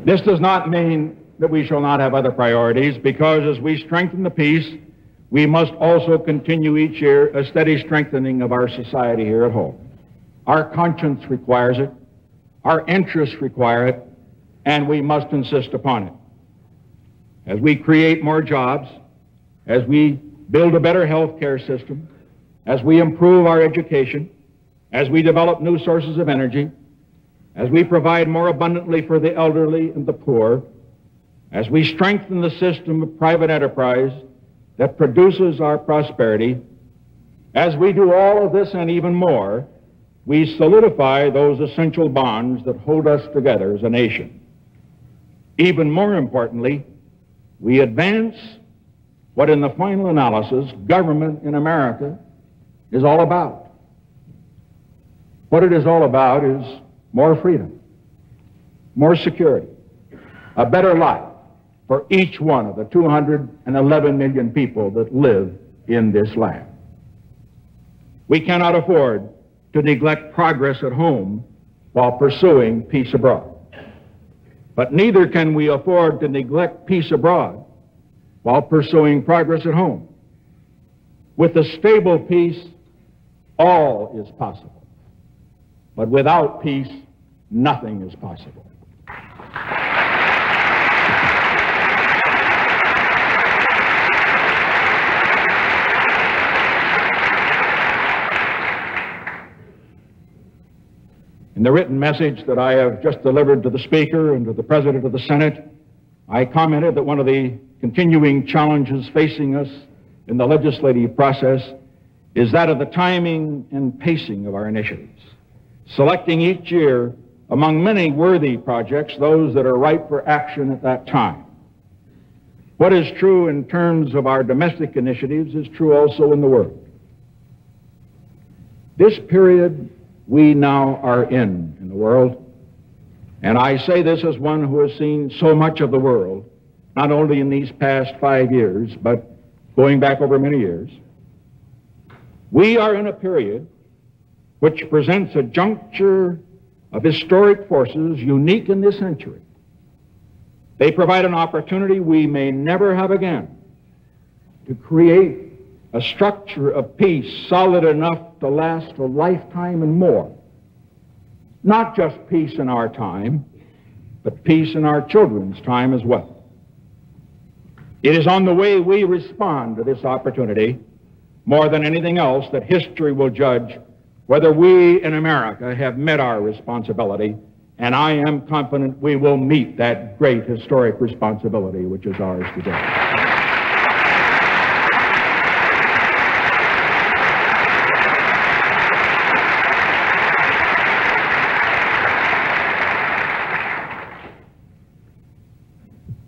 This does not mean that we shall not have other priorities, because as we strengthen the peace, we must also continue each year a steady strengthening of our society here at home. Our conscience requires it, our interests require it, and we must insist upon it. As we create more jobs, as we build a better health care system, as we improve our education, as we develop new sources of energy, as we provide more abundantly for the elderly and the poor, as we strengthen the system of private enterprise that produces our prosperity, as we do all of this and even more, we solidify those essential bonds that hold us together as a nation. Even more importantly, we advance what in the final analysis government in America is all about. What it is all about is more freedom, more security, a better life for each one of the 211 million people that live in this land. We cannot afford to neglect progress at home while pursuing peace abroad. But neither can we afford to neglect peace abroad while pursuing progress at home. With a stable peace, all is possible. But without peace, nothing is possible. In the written message that I have just delivered to the Speaker and to the President of the Senate, I commented that one of the continuing challenges facing us in the legislative process is that of the timing and pacing of our initiatives, selecting each year among many worthy projects those that are ripe for action at that time. What is true in terms of our domestic initiatives is true also in the world. This period we now are in the world, and I say this as one who has seen so much of the world, not only in these past 5 years, but going back over many years. We are in a period which presents a juncture of historic forces unique in this century. They provide an opportunity we may never have again to create a structure of peace solid enough to last a lifetime and more. Not just peace in our time, but peace in our children's time as well. It is on the way we respond to this opportunity, more than anything else, that history will judge whether we in America have met our responsibility, and I am confident we will meet that great historic responsibility which is ours today.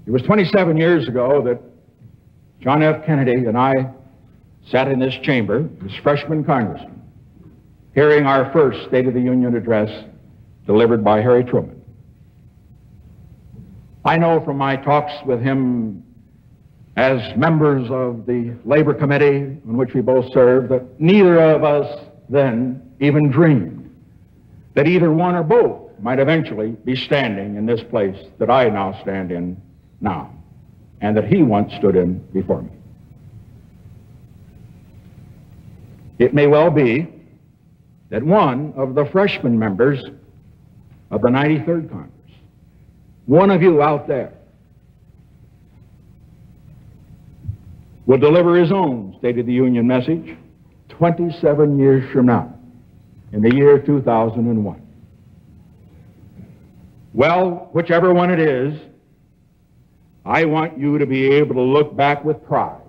It was 27 years ago that John F. Kennedy and I sat in this chamber as freshman congressmen, hearing our first State of the Union address delivered by Harry Truman. I know from my talks with him as members of the Labor Committee on which we both served that neither of us then even dreamed that either one or both might eventually be standing in this place that I now stand in now, and that he once stood in before me. It may well be that one of the freshman members of the 93rd Congress, one of you out there, will deliver his own State of the Union message 27 years from now, in the year 2001. Well, whichever one it is, I want you to be able to look back with pride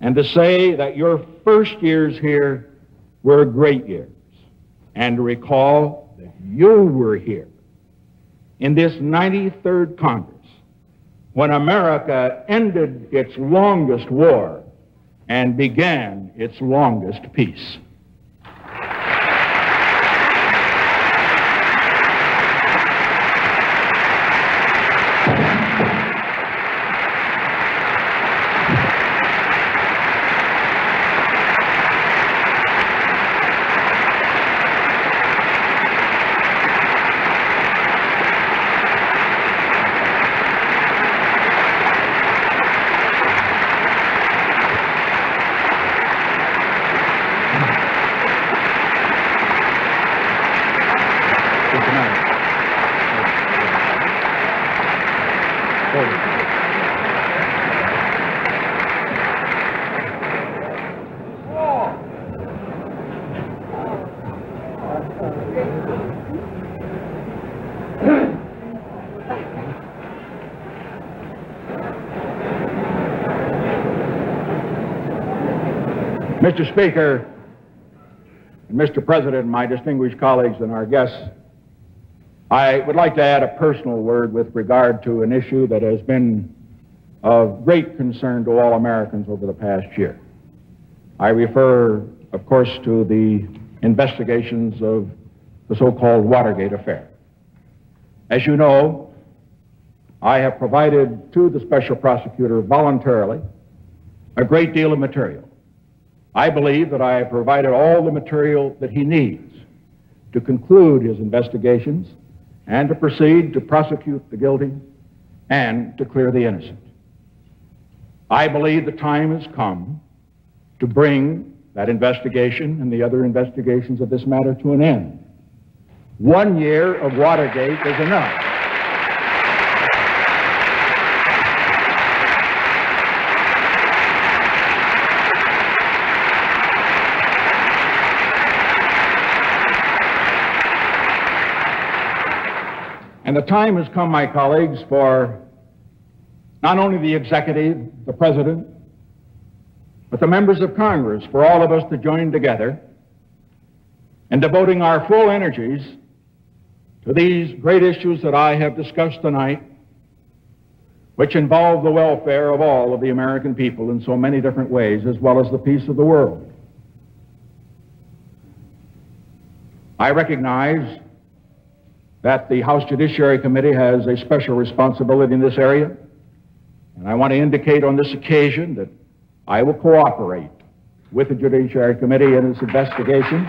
and to say that your first years here were great years, and to recall that you were here in this 93rd Congress when America ended its longest war and began its longest peace. Mr. Speaker, and Mr. President, my distinguished colleagues and our guests, I would like to add a personal word with regard to an issue that has been of great concern to all Americans over the past year. I refer, of course, to the investigations of the so-called Watergate affair. As you know, I have provided to the special prosecutor voluntarily a great deal of material. I believe that I have provided all the material that he needs to conclude his investigations and to proceed to prosecute the guilty and to clear the innocent. I believe the time has come to bring that investigation and the other investigations of this matter to an end. 1 year of Watergate is enough. And the time has come, my colleagues, for not only the executive, the president, but the members of Congress, for all of us to join together in devoting our full energies to these great issues that I have discussed tonight, which involve the welfare of all of the American people in so many different ways, as well as the peace of the world. I recognize that the House Judiciary Committee has a special responsibility in this area, and I want to indicate on this occasion that I will cooperate with the Judiciary Committee in its investigation.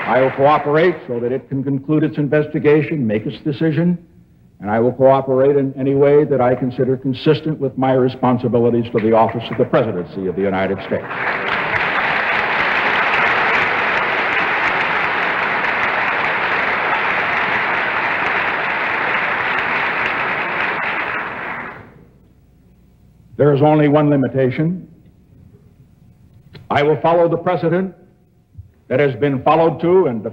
I will cooperate so that it can conclude its investigation, make its decision, and I will cooperate in any way that I consider consistent with my responsibilities to the office of the Presidency of the United States. There is only one limitation. I will follow the precedent that has been followed to and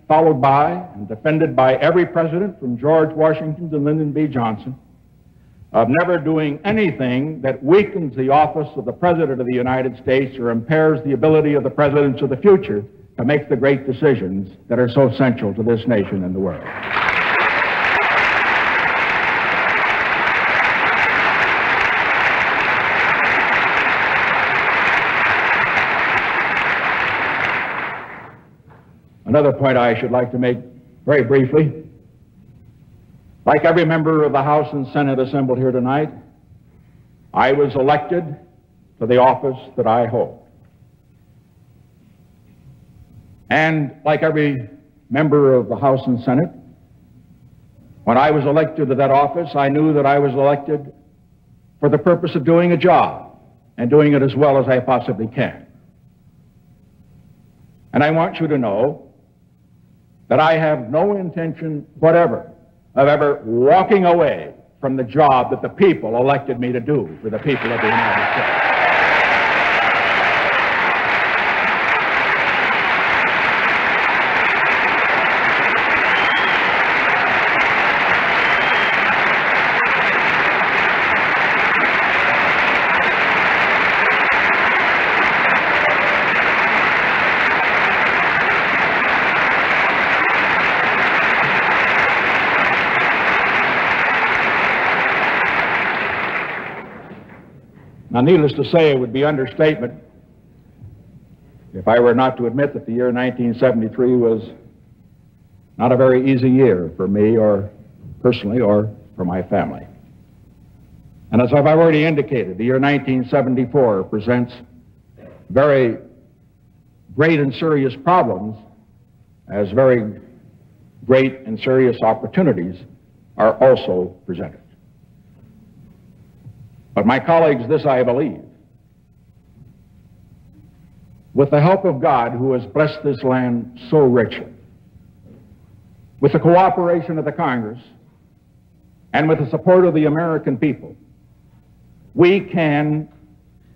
followed by and defended by every president from George Washington to Lyndon B. Johnson, of never doing anything that weakens the office of the President of the United States or impairs the ability of the presidents of the future to make the great decisions that are so essential to this nation and the world. Another point I should like to make very briefly. Like every member of the House and Senate assembled here tonight, I was elected to the office that I hold. And like every member of the House and Senate, when I was elected to that office, I knew that I was elected for the purpose of doing a job and doing it as well as I possibly can. And I want you to know that I have no intention whatever of ever walking away from the job that the people elected me to do for the people of the United States. Now, needless to say, it would be understatement if I were not to admit that the year 1973 was not a very easy year for me, or personally, or for my family. And as I've already indicated, the year 1974 presents very great and serious problems, as very great and serious opportunities are also presented. But my colleagues, this I believe. With the help of God, who has blessed this land so richly, with the cooperation of the Congress, and with the support of the American people, we can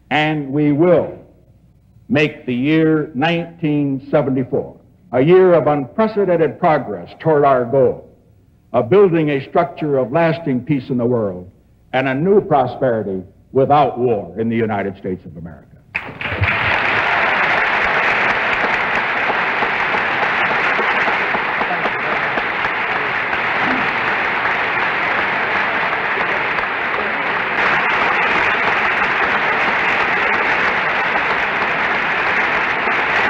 and we will make the year 1974 a year of unprecedented progress toward our goal of building a structure of lasting peace in the world and a new prosperity without war in the United States of America.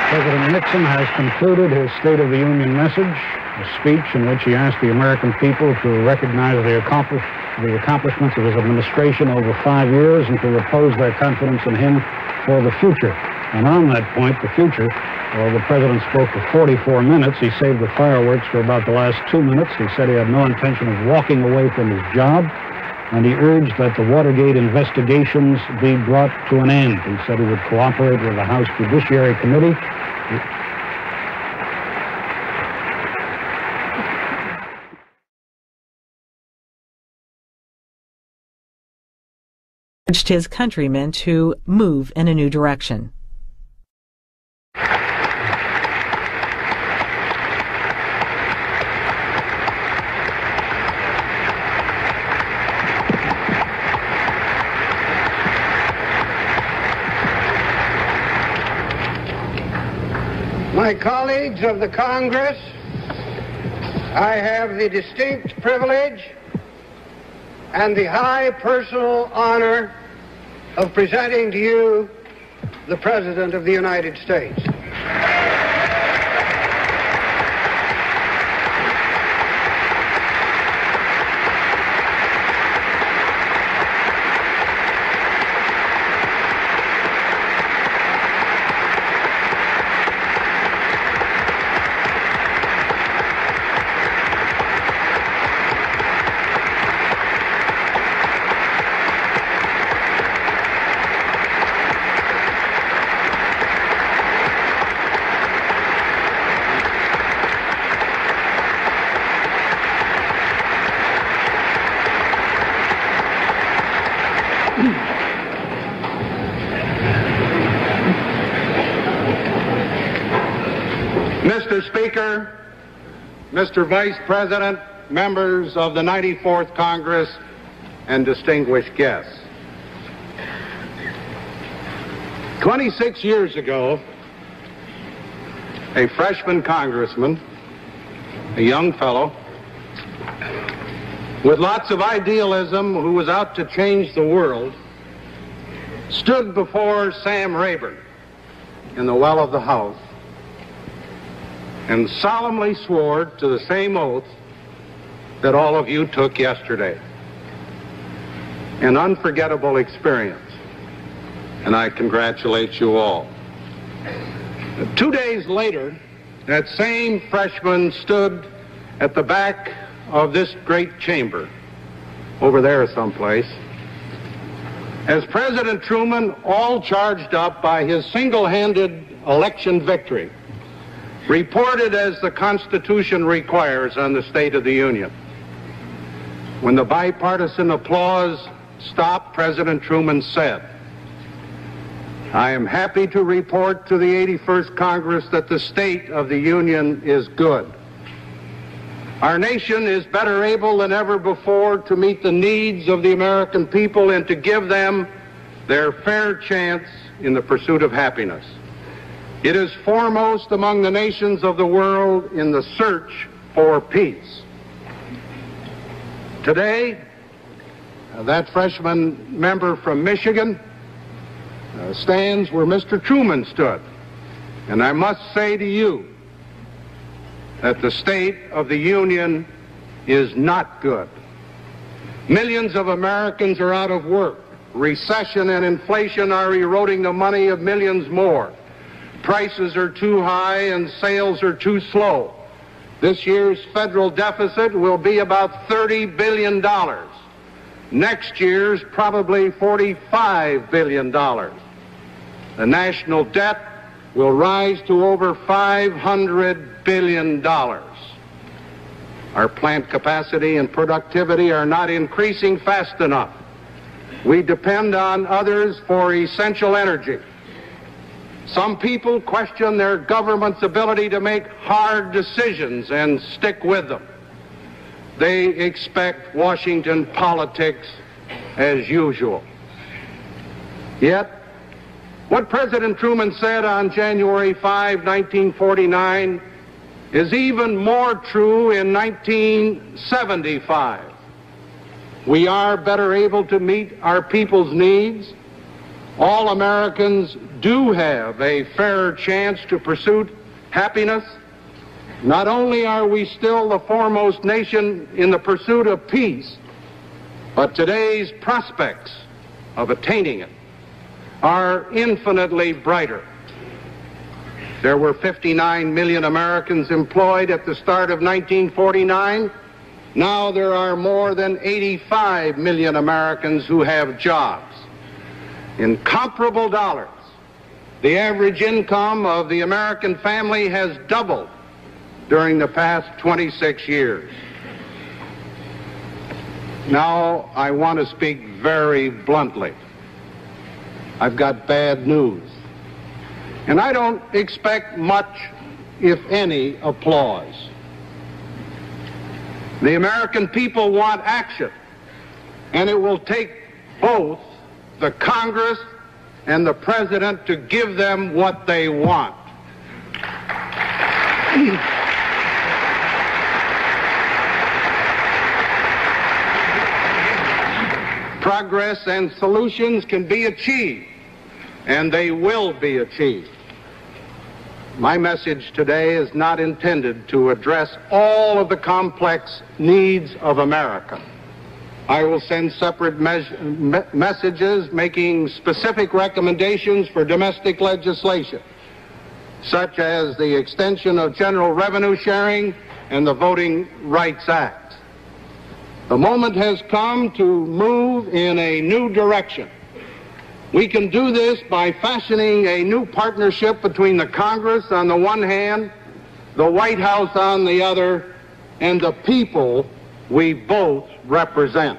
President Nixon has concluded his State of the Union message, a speech in which he asked the American people to recognize the accomplishments of his administration over 5 years and to repose their confidence in him for the future. And on that point, the future, well, the President spoke for 44 minutes. He saved the fireworks for about the last 2 minutes. He said he had no intention of walking away from his job, and he urged that the Watergate investigations be brought to an end. He said he would cooperate with the House Judiciary Committee. Urged his countrymen to move in a new direction. My colleagues of the Congress, I have the distinct privilege and the high personal honor of presenting to you the President of the United States. Mr. Speaker, Mr. Vice President, members of the 94th Congress, and distinguished guests. 26 years ago, a freshman congressman, a young fellow, with lots of idealism who was out to change the world, stood before Sam Rayburn in the well of the House and solemnly swore to the same oath that all of you took yesterday. An unforgettable experience, and I congratulate you all. 2 days later, that same freshman stood at the back of this great chamber, over there someplace, as President Truman, all charged up by his single-handed election victory, reported as the Constitution requires on the State of the Union. When the bipartisan applause stopped, President Truman said, "I am happy to report to the 81st Congress that the State of the Union is good. Our nation is better able than ever before to meet the needs of the American people and to give them their fair chance in the pursuit of happiness. It is foremost among the nations of the world in the search for peace." Today, that freshman member from Michigan stands where Mr. Truman stood. And I must say to you that the State of the Union is not good. Millions of Americans are out of work. Recession and inflation are eroding the money of millions more. Prices are too high and sales are too slow. This year's federal deficit will be about $30 billion. Next year's probably $45 billion. The national debt will rise to over $500 billion. Our plant capacity and productivity are not increasing fast enough. We depend on others for essential energy. Some people question their government's ability to make hard decisions and stick with them. They expect Washington politics as usual. Yet, what President Truman said on January 5, 1949 is even more true in 1975. We are better able to meet our people's needs. All Americans do have a fair chance to pursue happiness. Not only are we still the foremost nation in the pursuit of peace, but today's prospects of attaining it are infinitely brighter. There were 59 million Americans employed at the start of 1949. Now there are more than 85 million Americans who have jobs. In comparable dollars, the average income of the American family has doubled during the past 26 years. Now, I want to speak very bluntly. I've got bad news. And I don't expect much, if any, applause. The American people want action, and it will take both the Congress and the President to give them what they want. Progress and solutions can be achieved, and they will be achieved. My message today is not intended to address all of the complex needs of America. I will send separate messages making specific recommendations for domestic legislation, such as the extension of general revenue sharing and the Voting Rights Act. The moment has come to move in a new direction. We can do this by fashioning a new partnership between the Congress on the one hand, the White House on the other, and the people we both represent.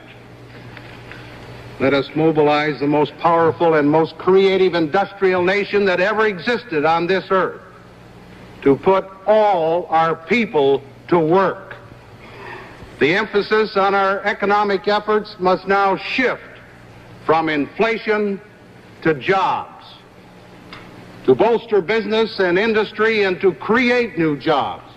Let us mobilize the most powerful and most creative industrial nation that ever existed on this earth to put all our people to work. The emphasis on our economic efforts must now shift from inflation to jobs, to bolster business and industry and to create new jobs.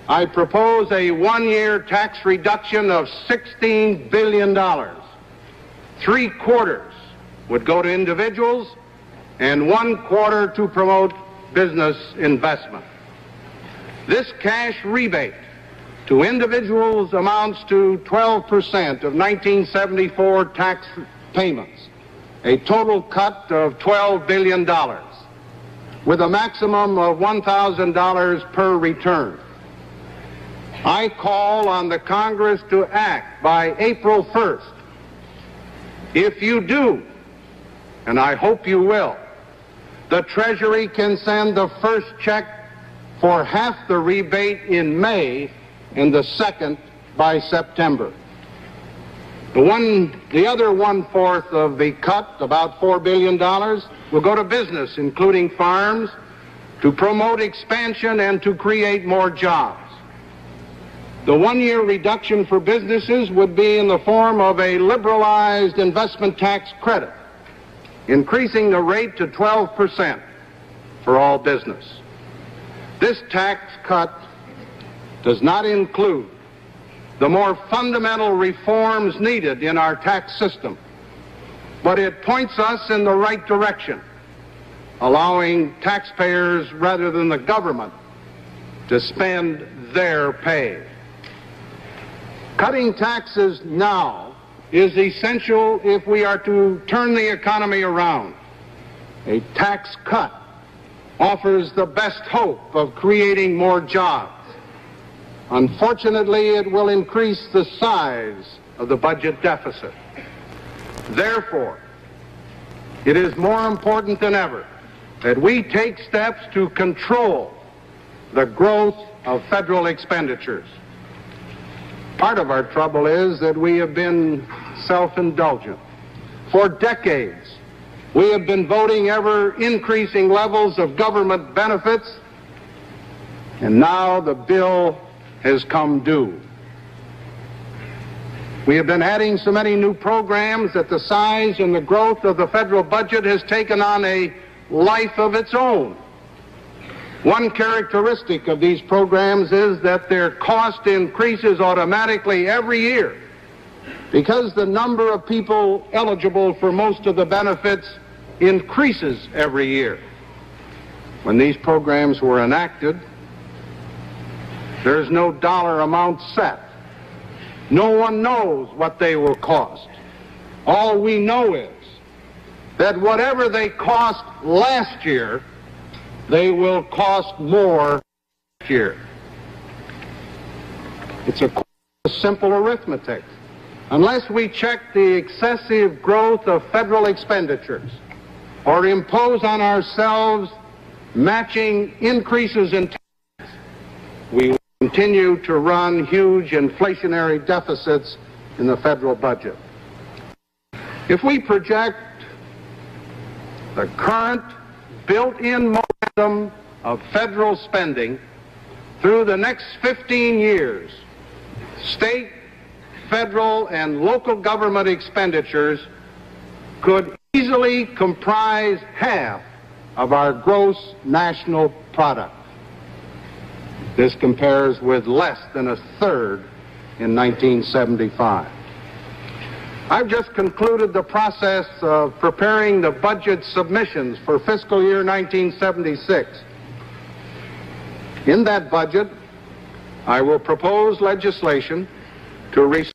I propose a one-year tax reduction of $16 billion. 3/4 would go to individuals and 1/4 to promote business investment. This cash rebate to individuals amounts to 12% of 1974 tax payments, a total cut of $12 billion, with a maximum of $1,000 per return. I call on the Congress to act by April 1st. If you do, and I hope you will, the Treasury can send the first check for half the rebate in May and the second by September. The other 1/4 of the cut, about $4 billion, will go to business, including farms, to promote expansion and to create more jobs. The one-year reduction for businesses would be in the form of a liberalized investment tax credit, increasing the rate to 12% for all business. This tax cut does not include the more fundamental reforms needed in our tax system, but it points us in the right direction, allowing taxpayers rather than the government to spend their pay. Cutting taxes now is essential if we are to turn the economy around. A tax cut offers the best hope of creating more jobs. Unfortunately, it will increase the size of the budget deficit. Therefore, it is more important than ever that we take steps to control the growth of federal expenditures. Part of our trouble is that we have been self-indulgent. For decades, we have been voting ever increasing levels of government benefits, and now the bill has come due. We have been adding so many new programs that the size and the growth of the federal budget has taken on a life of its own. One characteristic of these programs is that their cost increases automatically every year because the number of people eligible for most of the benefits increases every year. When these programs were enacted, there's no dollar amount set. No one knows what they will cost. All we know is that whatever they cost last year, they will cost more next year. It's a simple arithmetic. Unless we check the excessive growth of federal expenditures or impose on ourselves matching increases in taxes, we will continue to run huge inflationary deficits in the federal budget. If we project the current built-in momentum of federal spending through the next 15 years, state, federal, and local government expenditures could easily comprise half of our gross national product. This compares with less than a third in 1975. I've just concluded the process of preparing the budget submissions for fiscal year 1976. In that budget, I will propose legislation to restore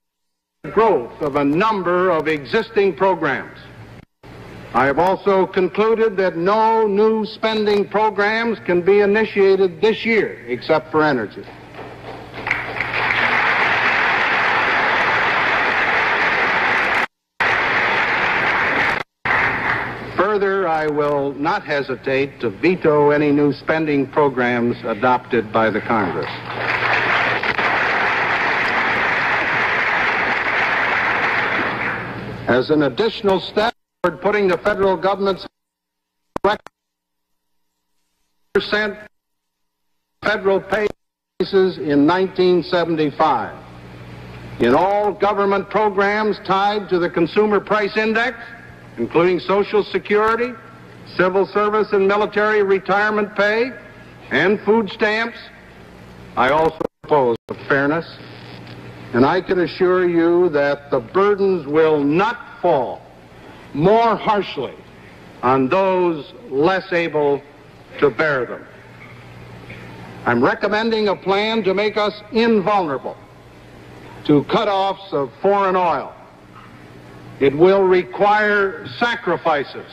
the growth of a number of existing programs. I have also concluded that no new spending programs can be initiated this year except for energy. Further, I will not hesitate to veto any new spending programs adopted by the Congress. As an additional step toward putting the federal government's percent federal pay increases in 1975. In all government programs tied to the Consumer Price Index, including Social Security, civil service and military retirement pay, and food stamps, I also propose fairness, and I can assure you that the burdens will not fall more harshly on those less able to bear them. I'm recommending a plan to make us invulnerable to cutoffs of foreign oil. It will require sacrifices,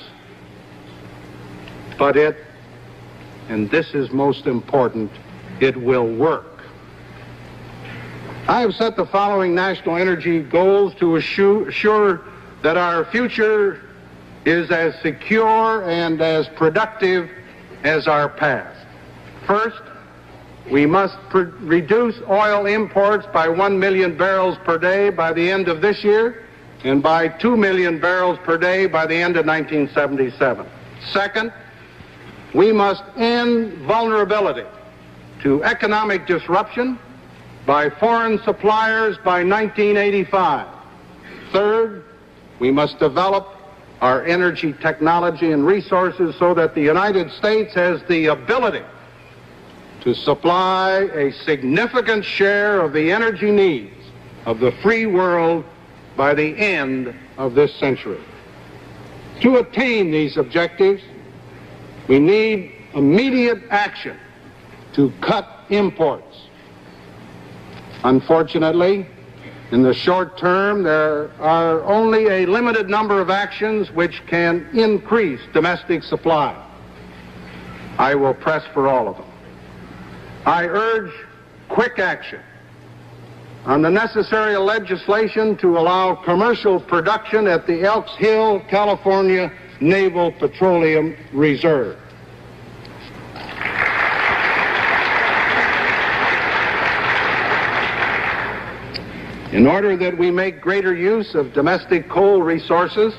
but it, and this is most important, it will work. I have set the following national energy goals to assure that our future is as secure and as productive as our past. First, we must reduce oil imports by 1 million barrels per day by the end of this year and by 2 million barrels per day by the end of 1977. Second, we must end vulnerability to economic disruption by foreign suppliers by 1985. Third, we must develop our energy technology and resources so that the United States has the ability to supply a significant share of the energy needs of the free world by the end of this century. To attain these objectives, we need immediate action to cut imports. Unfortunately, in the short term, there are only a limited number of actions which can increase domestic supply. I will press for all of them. I urge quick action on the necessary legislation to allow commercial production at the Elks Hill, California Naval Petroleum Reserve. In order that we make greater use of domestic coal resources,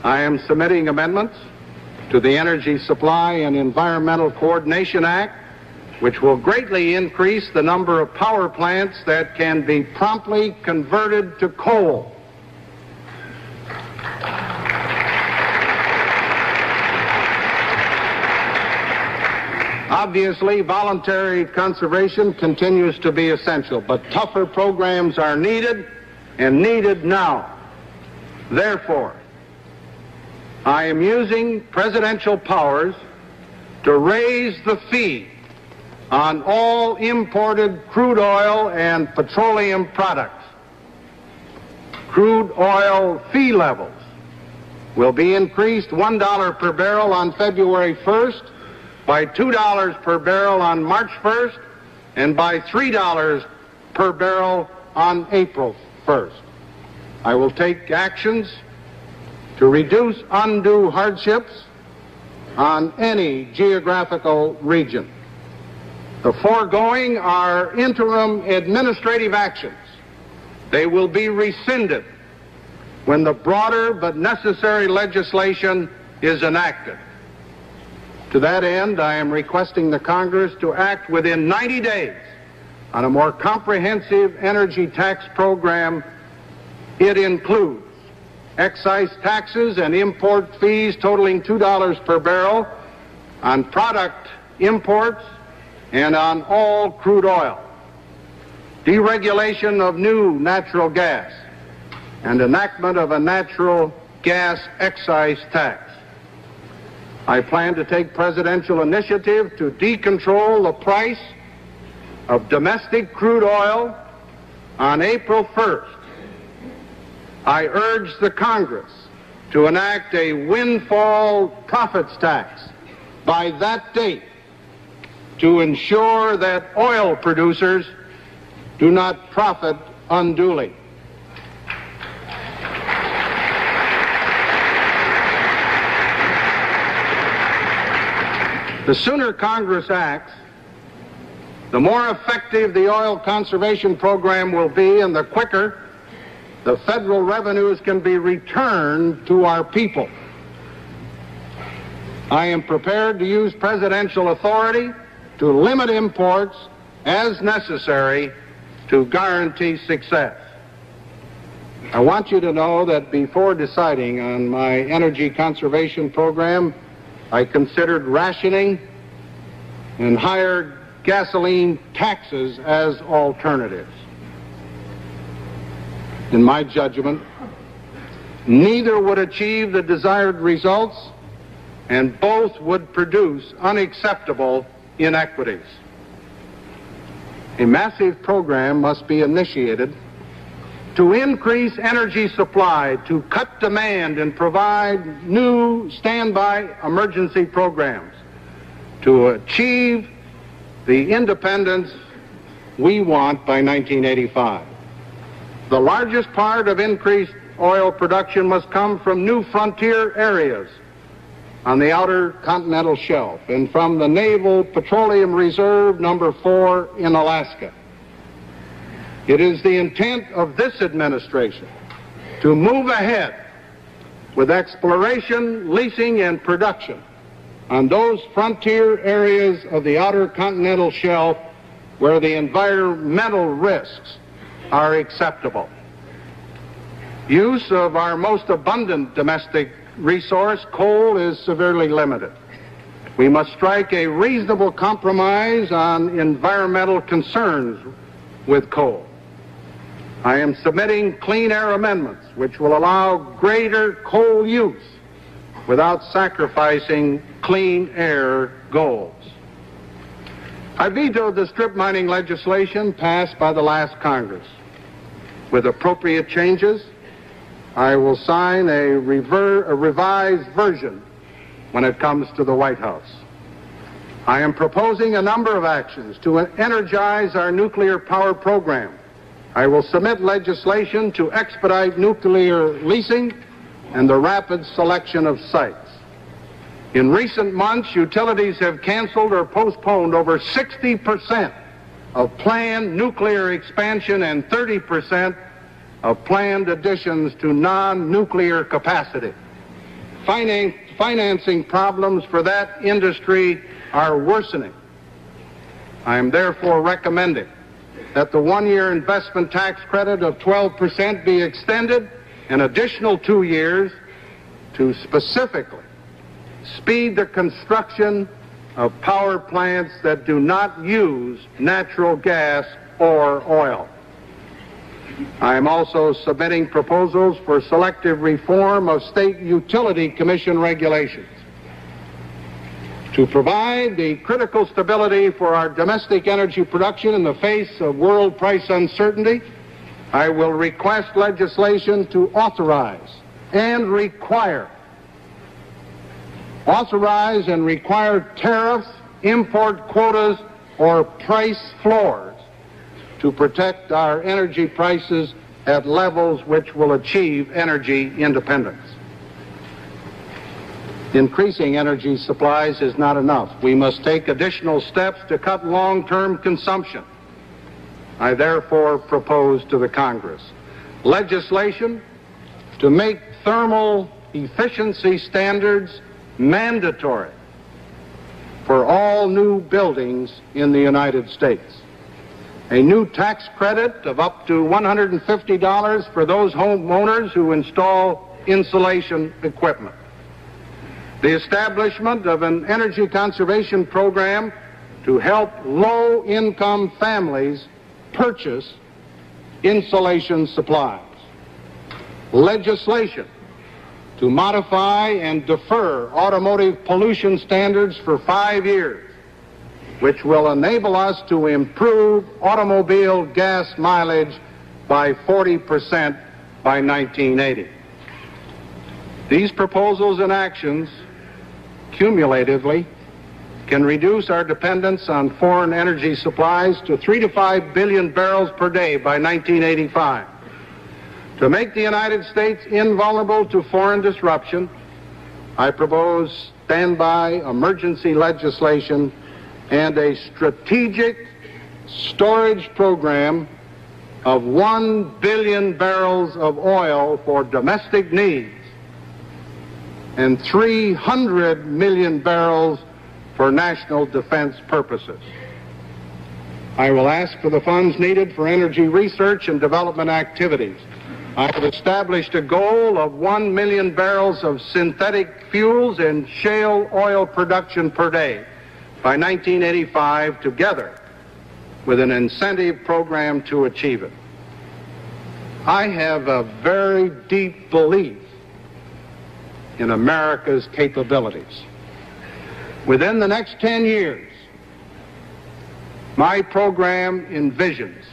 I am submitting amendments to the Energy Supply and Environmental Coordination Act which will greatly increase the number of power plants that can be promptly converted to coal. Obviously, voluntary conservation continues to be essential, but tougher programs are needed, and needed now. Therefore, I am using presidential powers to raise the fee on all imported crude oil and petroleum products. Crude oil fee levels will be increased $1 per barrel on February 1st, by $2 per barrel on March 1st, and by $3 per barrel on April 1st. I will take actions to reduce undue hardships on any geographical region. The foregoing are interim administrative actions. They will be rescinded when the broader but necessary legislation is enacted. To that end, I am requesting the Congress to act within 90 days on a more comprehensive energy tax program. It includes excise taxes and import fees totaling $2 per barrel on product imports and on all crude oil, deregulation of new natural gas, and enactment of a natural gas excise tax. I plan to take presidential initiative to decontrol the price of domestic crude oil on April 1st. I urge the Congress to enact a windfall profits tax by that date to ensure that oil producers do not profit unduly. The sooner Congress acts, the more effective the oil conservation program will be, and the quicker the federal revenues can be returned to our people. I am prepared to use presidential authority to limit imports as necessary to guarantee success. I want you to know that before deciding on my energy conservation program, I considered rationing and higher gasoline taxes as alternatives. In my judgment, neither would achieve the desired results, and both would produce unacceptable inequities. A massive program must be initiated to increase energy supply, to cut demand, and provide new standby emergency programs to achieve the independence we want by 1985. The largest part of increased oil production must come from new frontier areas on the outer continental shelf and from the Naval Petroleum Reserve number 4 in Alaska. It is the intent of this administration to move ahead with exploration, leasing, and production on those frontier areas of the outer continental shelf where the environmental risks are acceptable. Use of our most abundant domestic resource, coal, is severely limited. We must strike a reasonable compromise on environmental concerns with coal. I am submitting clean air amendments which will allow greater coal use without sacrificing clean air goals. I vetoed the strip mining legislation passed by the last Congress. With appropriate changes, I will sign a revised version when it comes to the White House. I am proposing a number of actions to energize our nuclear power program. I will submit legislation to expedite nuclear leasing and the rapid selection of sites. In recent months, utilities have canceled or postponed over 60% of planned nuclear expansion and 30% of planned additions to non-nuclear capacity. Financing problems for that industry are worsening. I am therefore recommending that the one-year investment tax credit of 12% be extended an additional 2 years to specifically speed the construction of power plants that do not use natural gas or oil. I am also submitting proposals for selective reform of state utility commission regulations. To provide the critical stability for our domestic energy production in the face of world price uncertainty, I will request legislation to authorize and require tariffs, import quotas, or price floors to protect our energy prices at levels which will achieve energy independence. Increasing energy supplies is not enough. We must take additional steps to cut long-term consumption. I therefore propose to the Congress legislation to make thermal efficiency standards mandatory for all new buildings in the United States. A new tax credit of up to $150 for those homeowners who install insulation equipment. The establishment of an energy conservation program to help low-income families purchase insulation supplies. Legislation to modify and defer automotive pollution standards for 5 years, which will enable us to improve automobile gas mileage by 40% by 1980. These proposals and actions cumulatively can reduce our dependence on foreign energy supplies to 3 to 5 billion barrels per day by 1985. To make the United States invulnerable to foreign disruption, I propose standby emergency legislation and a strategic storage program of 1 billion barrels of oil for domestic needs and 300 million barrels for national defense purposes. I will ask for the funds needed for energy research and development activities. I have established a goal of 1 million barrels of synthetic fuels and shale oil production per day by 1985, together with an incentive program to achieve it. I have a very deep belief in America's capabilities. Within the next 10 years, my program envisions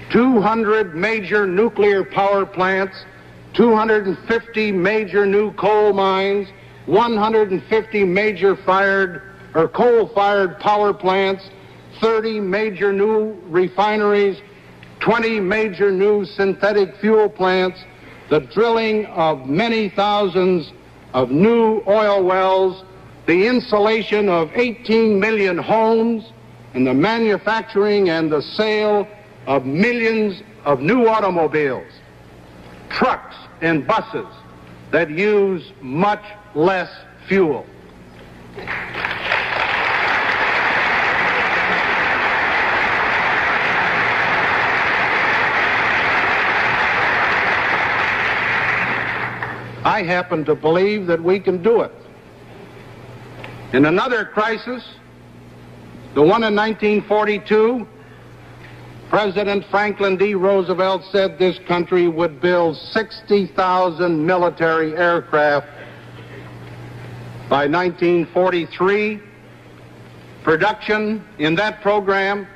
200 major nuclear power plants, 250 major new coal mines, 150 major coal-fired power plants, 30 major new refineries, 20 major new synthetic fuel plants, the drilling of many thousands of new oil wells, the insulation of 18 million homes, and the manufacturing and the sale of millions of new automobiles, trucks and buses that use much less fuel. I happen to believe that we can do it. In another crisis, the one in 1942, President Franklin D. Roosevelt said this country would build 60,000 military aircraft. By 1943, production in that program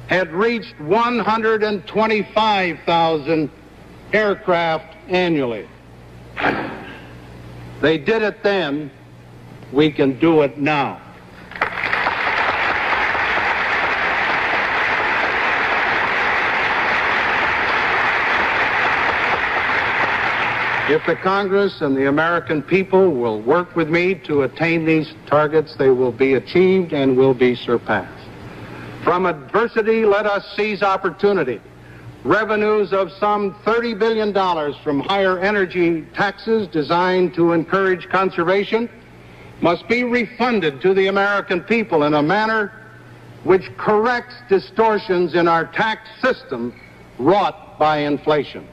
had reached 125,000 aircraft annually. They did it then. We can do it now. If the Congress and the American people will work with me to attain these targets, they will be achieved and will be surpassed. From adversity, let us seize opportunity. Revenues of some $30 billion from higher energy taxes designed to encourage conservation must be refunded to the American people in a manner which corrects distortions in our tax system wrought by inflation.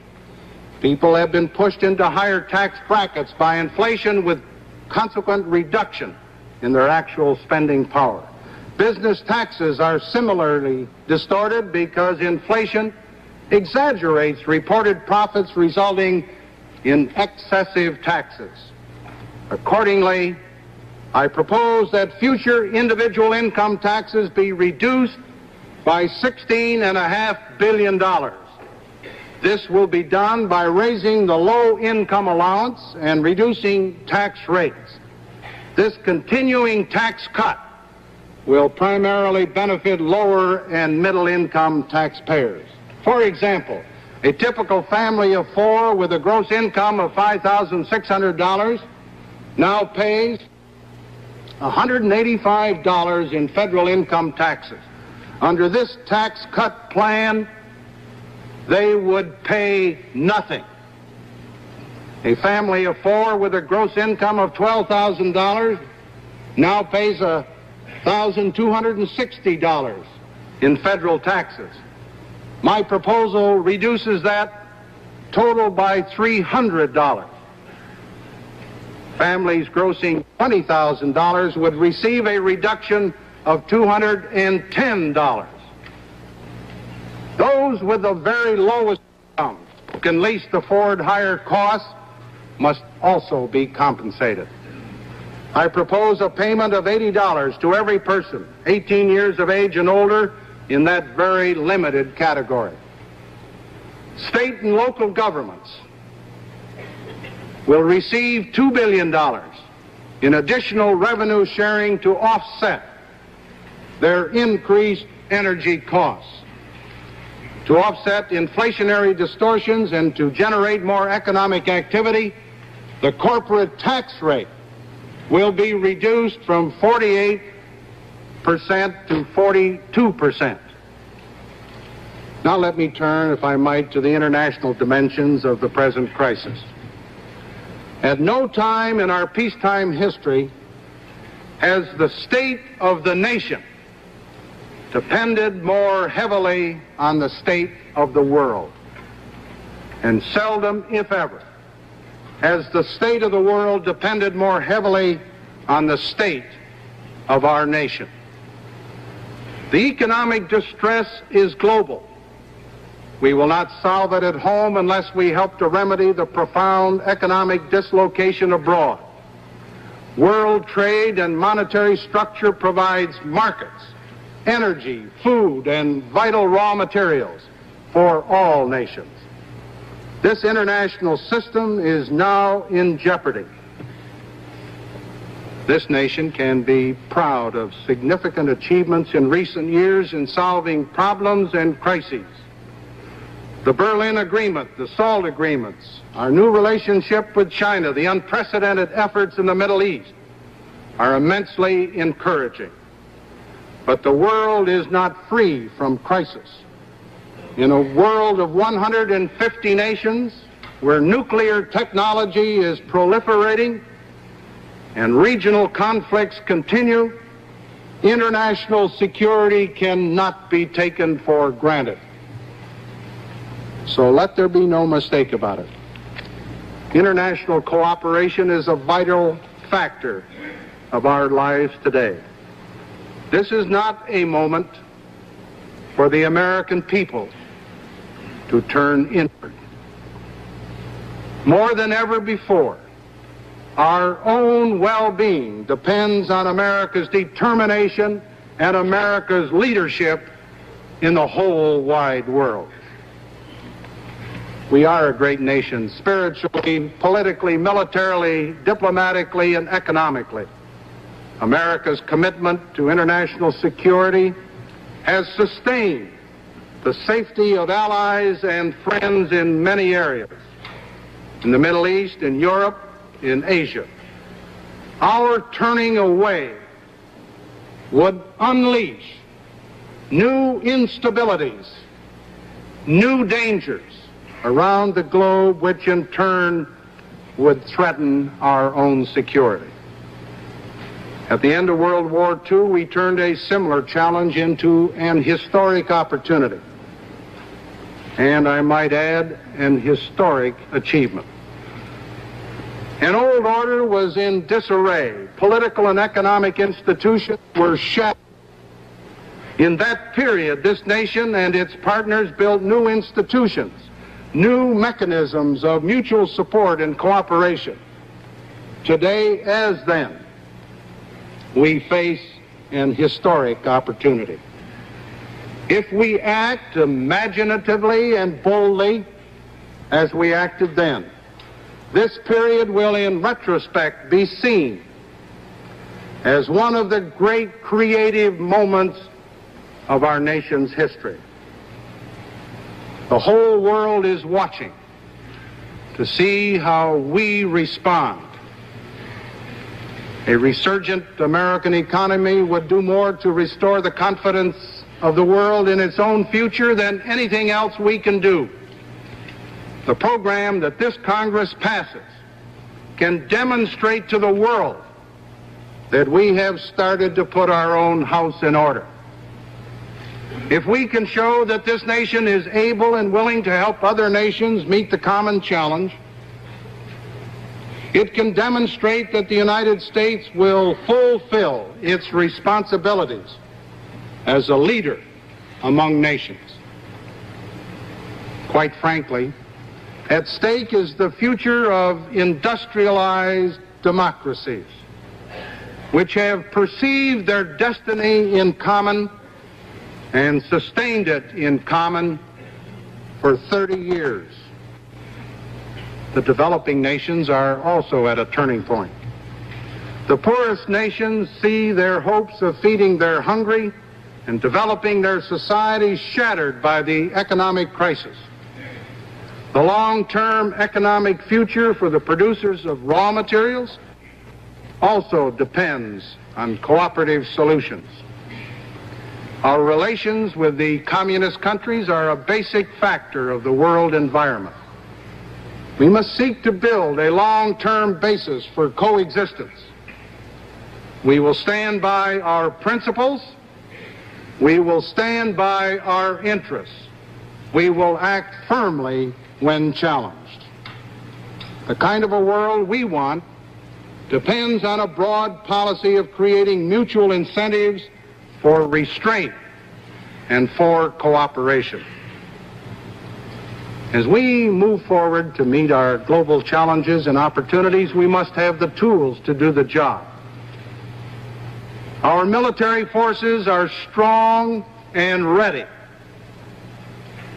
People have been pushed into higher tax brackets by inflation with consequent reduction in their actual spending power. Business taxes are similarly distorted because inflation exaggerates reported profits, resulting in excessive taxes. Accordingly, I propose that future individual income taxes be reduced by $16.5 billion. This will be done by raising the low income allowance and reducing tax rates. This continuing tax cut will primarily benefit lower and middle income taxpayers. For example, a typical family of four with a gross income of $5,600 now pays $185 in federal income taxes. Under this tax cut plan, they would pay nothing. A family of four with a gross income of $12,000 now pays $1,260 in federal taxes. My proposal reduces that total by $300. Families grossing $20,000 would receive a reduction of $210. Those with the very lowest income who can least afford higher costs must also be compensated. I propose a payment of $80 to every person 18 years of age and older in that very limited category. State and local governments will receive $2 billion in additional revenue sharing to offset their increased energy costs. To offset inflationary distortions and to generate more economic activity, the corporate tax rate will be reduced from 48% to 42%. Now let me turn, if I might, to the international dimensions of the present crisis. At no time in our peacetime history has the state of the nation depended more heavily on the state of the world. And seldom, if ever, has the state of the world depended more heavily on the state of our nation. The economic distress is global. We will not solve it at home unless we help to remedy the profound economic dislocation abroad. World trade and monetary structure provides markets, energy, food, and vital raw materials for all nations. This international system is now in jeopardy. This nation can be proud of significant achievements in recent years in solving problems and crises. The Berlin Agreement, the SALT agreements, our new relationship with China, the unprecedented efforts in the Middle East are immensely encouraging. But the world is not free from crisis. In a world of 150 nations where nuclear technology is proliferating and regional conflicts continue, international security cannot be taken for granted. So let there be no mistake about it. International cooperation is a vital factor of our lives today. This is not a moment for the American people to turn inward. More than ever before, our own well-being depends on America's determination and America's leadership in the whole wide world. We are a great nation, spiritually, politically, militarily, diplomatically, and economically. America's commitment to international security has sustained the safety of allies and friends in many areas, in the Middle East, in Europe, in Asia. Our turning away would unleash new instabilities, new dangers around the globe, which in turn would threaten our own security. At the end of World War II, we turned a similar challenge into an historic opportunity. And I might add, an historic achievement. An old order was in disarray. Political and economic institutions were shattered. In that period, this nation and its partners built new institutions, new mechanisms of mutual support and cooperation. Today, as then, we face an historic opportunity. If we act imaginatively and boldly as we acted then, this period will in retrospect be seen as one of the great creative moments of our nation's history. The whole world is watching to see how we respond. A resurgent American economy would do more to restore the confidence of the world in its own future than anything else we can do. The program that this Congress passes can demonstrate to the world that we have started to put our own house in order. If we can show that this nation is able and willing to help other nations meet the common challenge, it can demonstrate that the United States will fulfill its responsibilities as a leader among nations. Quite frankly, at stake is the future of industrialized democracies, which have perceived their destiny in common and sustained it in common for 30 years. The developing nations are also at a turning point. The poorest nations see their hopes of feeding their hungry and developing their societies shattered by the economic crisis. The long-term economic future for the producers of raw materials also depends on cooperative solutions. Our relations with the communist countries are a basic factor of the world environment. We must seek to build a long-term basis for coexistence. We will stand by our principles. We will stand by our interests. We will act firmly when challenged. The kind of a world we want depends on a broad policy of creating mutual incentives for restraint and for cooperation. As we move forward to meet our global challenges and opportunities, we must have the tools to do the job. Our military forces are strong and ready.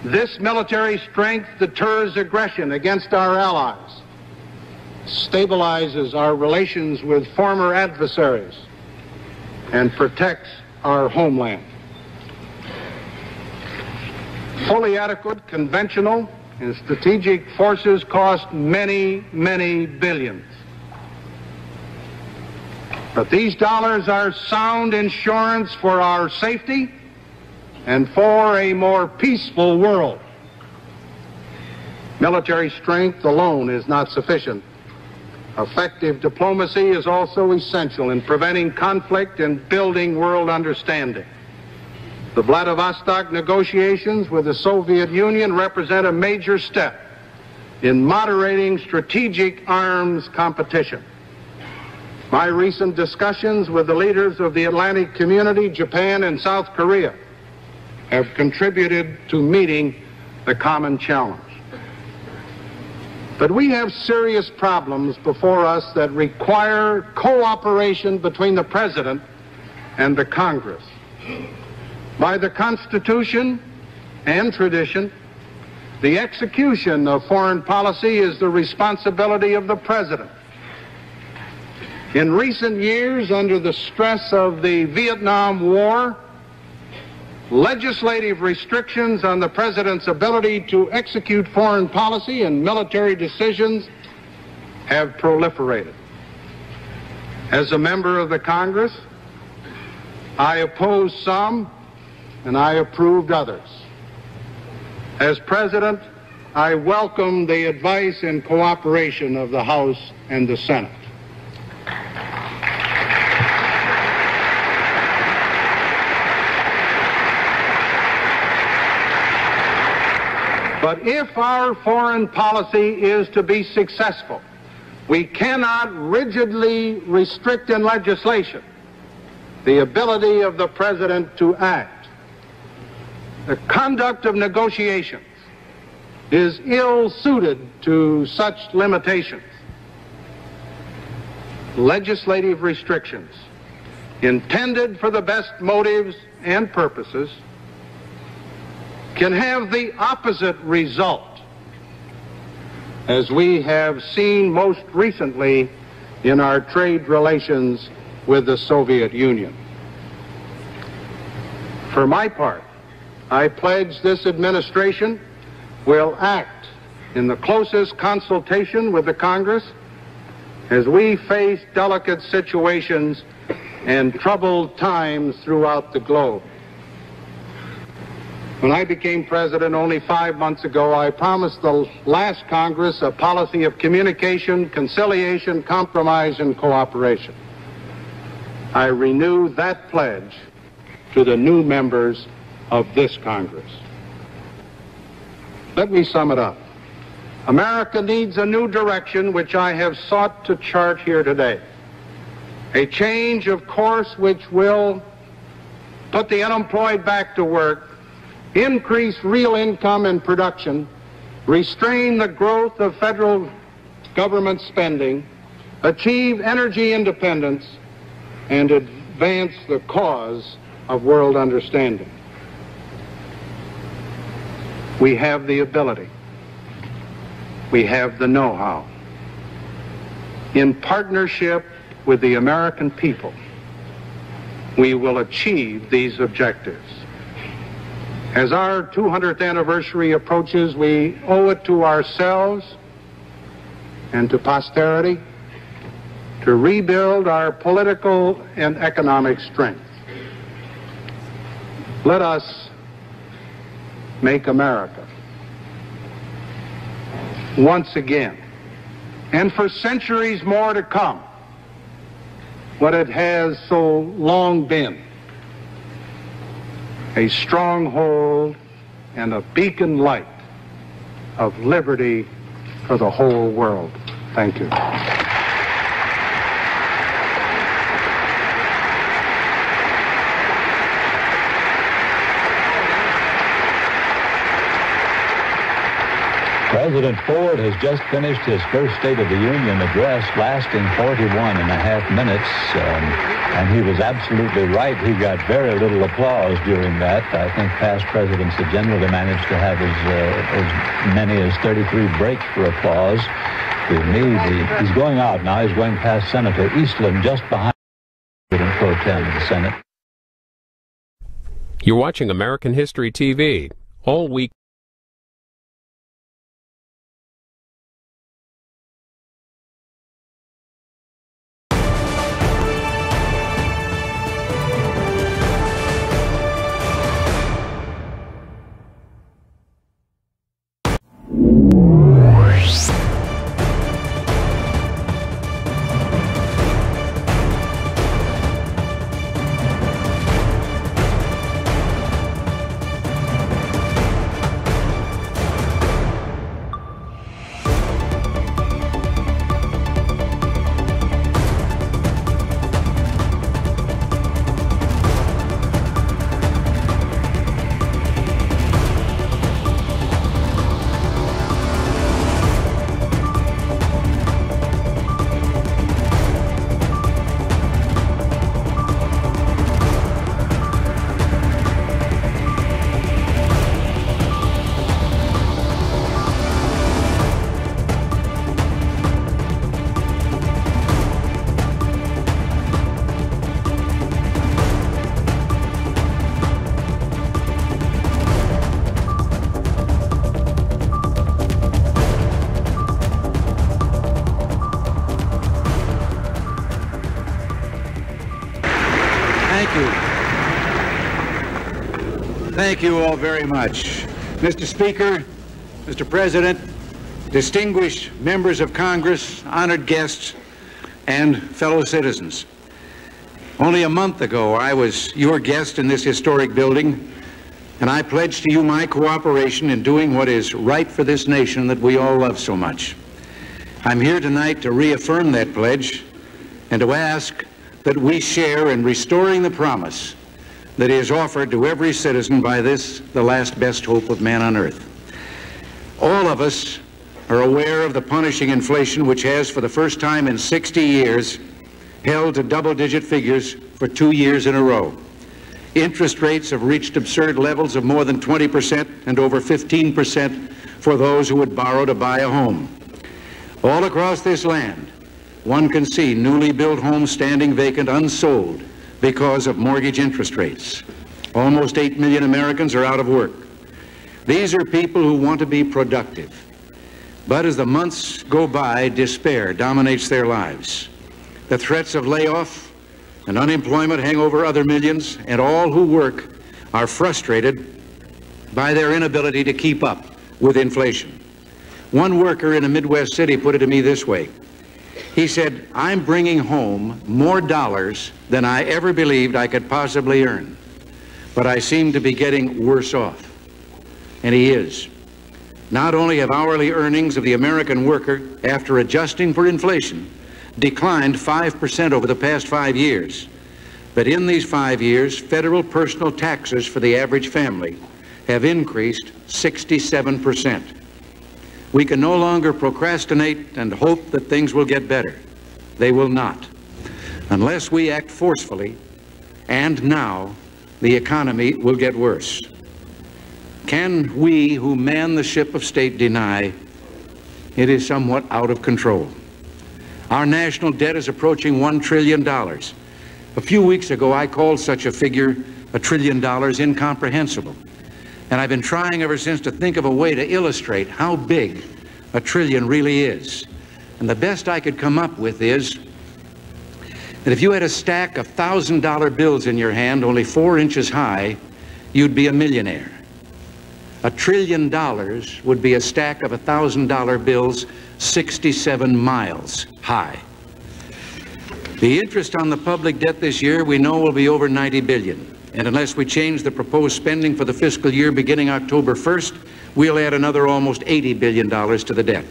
This military strength deters aggression against our allies, stabilizes our relations with former adversaries, and protects our homeland. Fully adequate conventional and strategic forces cost many, many billions. But these dollars are sound insurance for our safety and for a more peaceful world. Military strength alone is not sufficient. Effective diplomacy is also essential in preventing conflict and building world understanding. The Vladivostok negotiations with the Soviet Union represent a major step in moderating strategic arms competition. My recent discussions with the leaders of the Atlantic community, Japan, and South Korea have contributed to meeting the common challenge. But we have serious problems before us that require cooperation between the President and the Congress. By the Constitution and tradition, the execution of foreign policy is the responsibility of the President. In recent years, under the stress of the Vietnam War, legislative restrictions on the President's ability to execute foreign policy and military decisions have proliferated. As a member of the Congress, I opposed some and I approved others. As President, I welcome the advice and cooperation of the House and the Senate. But if our foreign policy is to be successful, we cannot rigidly restrict in legislation the ability of the President to act. The conduct of negotiations is ill-suited to such limitations. Legislative restrictions intended for the best motives and purposes can have the opposite result, as we have seen most recently in our trade relations with the Soviet Union. For my part, I pledge this administration will act in the closest consultation with the Congress as we face delicate situations and troubled times throughout the globe. When I became president only 5 months ago, I promised the last Congress a policy of communication, conciliation, compromise, and cooperation. I renew that pledge to the new members of this Congress. Let me sum it up. America needs a new direction, which I have sought to chart here today. A change of course which will put the unemployed back to work, increase real income and production, restrain the growth of federal government spending, achieve energy independence, and advance the cause of world understanding. We have the ability. We have the know-how. In partnership with the American people, we will achieve these objectives. As our 200th anniversary approaches, we owe it to ourselves and to posterity to rebuild our political and economic strength. Let us make America once again, and for centuries more to come, what it has so long been: a stronghold and a beacon light of liberty for the whole world. Thank you. President Ford has just finished his first State of the Union address, lasting 41.5 minutes, and he was absolutely right. He got very little applause during that. I think past presidents have generally managed to have as many as 33 breaks for applause. He's going out now. He's going past Senator Eastland, just behind President Pro Tem of the Senate. You're watching American History TV all week. Thank you all very much. Mr. Speaker, Mr. President, distinguished members of Congress, honored guests, and fellow citizens. Only a month ago, I was your guest in this historic building, And I pledge to you my cooperation in doing what is right for this nation that we all love so much. I'm here tonight to reaffirm that pledge and to ask that we share in restoring the promise that is offered to every citizen by this, the last best hope of man on earth. All of us are aware of the punishing inflation which has, for the first time in 60 years, held to double-digit figures for 2 years in a row. Interest rates have reached absurd levels of more than 20% and over 15% for those who would borrow to buy a home. All across this land, one can see newly built homes standing vacant, unsold, because of mortgage interest rates. Almost 8 million Americans are out of work. These are people who want to be productive. But as the months go by, despair dominates their lives. The threats of layoff and unemployment hang over other millions, and all who work are frustrated by their inability to keep up with inflation. One worker in a Midwest city put it to me this way. He said, "I'm bringing home more dollars than I ever believed I could possibly earn, but I seem to be getting worse off." And he is. Not only have hourly earnings of the American worker, after adjusting for inflation, declined 5% over the past 5 years, but in these 5 years, federal personal taxes for the average family have increased 67%. We can no longer procrastinate and hope that things will get better. They will not. Unless we act forcefully, and now, the economy will get worse. Can we who man the ship of state deny it is somewhat out of control? Our national debt is approaching $1 trillion. A few weeks ago, I called such a figure, $1 trillion, incomprehensible. And I've been trying ever since to think of a way to illustrate how big $1 trillion really is. And the best I could come up with is that if you had a stack of $1,000 bills in your hand, only 4 inches high, you'd be a millionaire. $1 trillion would be a stack of $1,000 bills 67 miles high. The interest on the public debt this year, we know, will be over $90 billion. And unless we change the proposed spending for the fiscal year beginning October 1st, we'll add another almost $80 billion to the debt.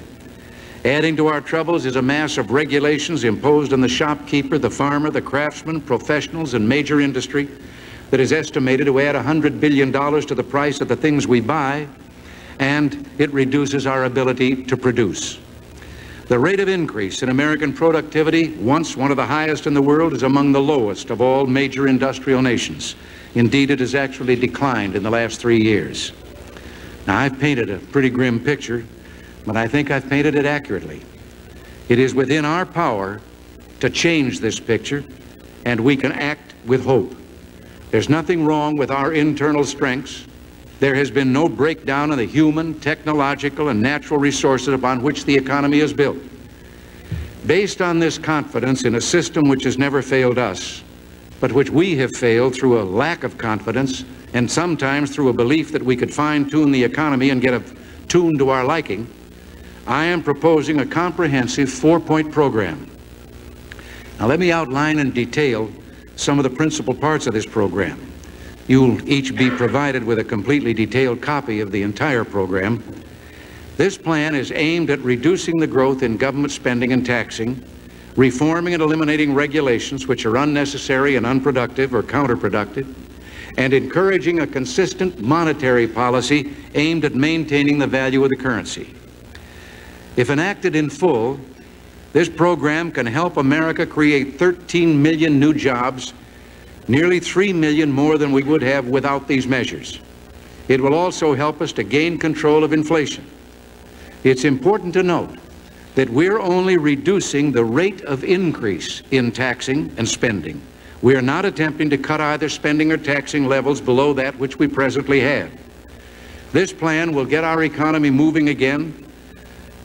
Adding to our troubles is a mass of regulations imposed on the shopkeeper, the farmer, the craftsman, professionals, and major industry that is estimated to add $100 billion to the price of the things we buy, and it reduces our ability to produce. The rate of increase in American productivity, once one of the highest in the world, is among the lowest of all major industrial nations. Indeed, it has actually declined in the last 3 years. Now, I've painted a pretty grim picture, but I think I've painted it accurately. It is within our power to change this picture, and we can act with hope. There's nothing wrong with our internal strengths. There has been no breakdown in the human, technological, and natural resources upon which the economy is built. Based on this confidence in a system which has never failed us, but which we have failed through a lack of confidence and sometimes through a belief that we could fine-tune the economy and get a tune to our liking, I am proposing a comprehensive 4-point program. Now let me outline in detail some of the principal parts of this program. You'll each be provided with a completely detailed copy of the entire program. This plan is aimed at reducing the growth in government spending and taxing, reforming and eliminating regulations which are unnecessary and unproductive or counterproductive, and encouraging a consistent monetary policy aimed at maintaining the value of the currency. If enacted in full, this program can help America create 13 million new jobs, nearly 3 million more than we would have without these measures. It will also help us to gain control of inflation. It's important to note that we're only reducing the rate of increase in taxing and spending. We are not attempting to cut either spending or taxing levels below that which we presently have. This plan will get our economy moving again,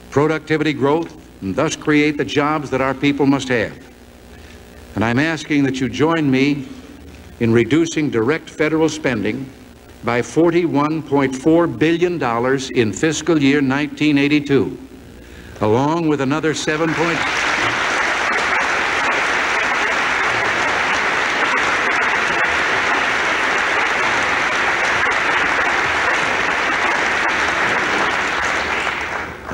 productivity growth, and thus create the jobs that our people must have. And I'm asking that you join me in reducing direct federal spending by $41.4 billion in fiscal year 1982, along with another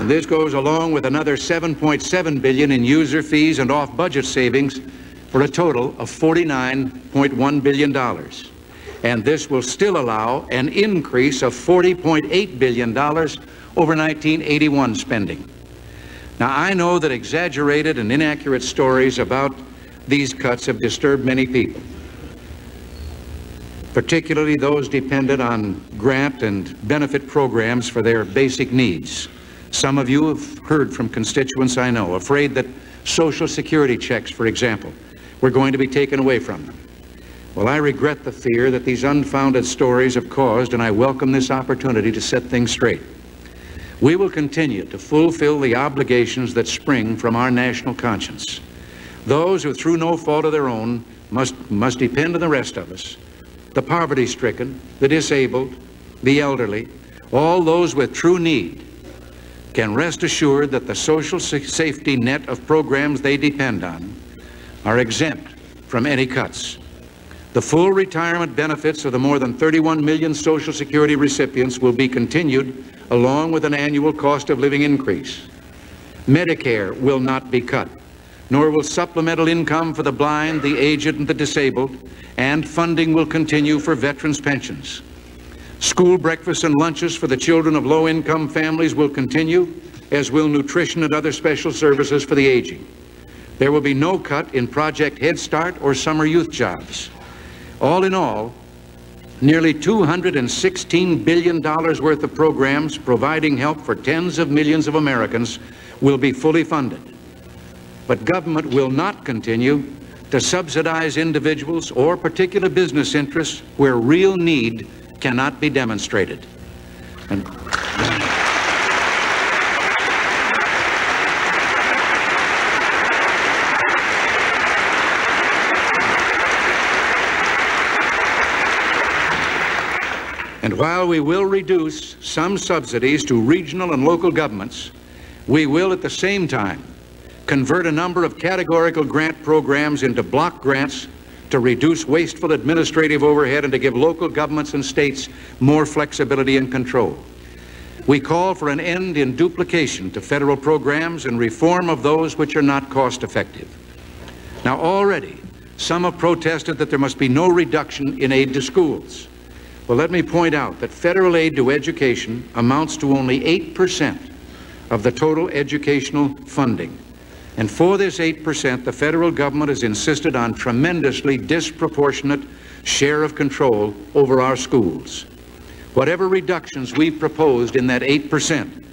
This goes along with another $7.7 billion in user fees and off-budget savings for a total of $49.1 billion. And this will still allow an increase of $40.8 billion over 1981 spending. Now, I know that exaggerated and inaccurate stories about these cuts have disturbed many people, particularly those dependent on grant and benefit programs for their basic needs. Some of you have heard from constituents I know, afraid that Social Security checks, for example, were going to be taken away from them. Well, I regret the fear that these unfounded stories have caused, and I welcome this opportunity to set things straight. We will continue to fulfill the obligations that spring from our national conscience. Those who, through no fault of their own, must depend on the rest of us, the poverty-stricken, the disabled, the elderly, all those with true need, can rest assured that the social safety net of programs they depend on are exempt from any cuts. The full retirement benefits of the more than 31 million Social Security recipients will be continued along with an annual cost of living increase. Medicare will not be cut, nor will supplemental income for the blind, the aged, and the disabled, and funding will continue for veterans' pensions. School breakfasts and lunches for the children of low-income families will continue, as will nutrition and other special services for the aging. There will be no cut in Project Head Start or summer youth jobs. All in all, nearly $216 billion worth of programs providing help for tens of millions of Americans will be fully funded. But government will not continue to subsidize individuals or particular business interests where real need cannot be demonstrated. And while we will reduce some subsidies to regional and local governments, we will at the same time convert a number of categorical grant programs into block grants to reduce wasteful administrative overhead and to give local governments and states more flexibility and control. We call for an end in duplication to federal programs and reform of those which are not cost effective. Now, already some have protested that there must be no reduction in aid to schools. Well, let me point out that federal aid to education amounts to only 8% of the total educational funding. And for this 8%, the federal government has insisted on tremendously disproportionate share of control over our schools. Whatever reductions we've proposed in that 8%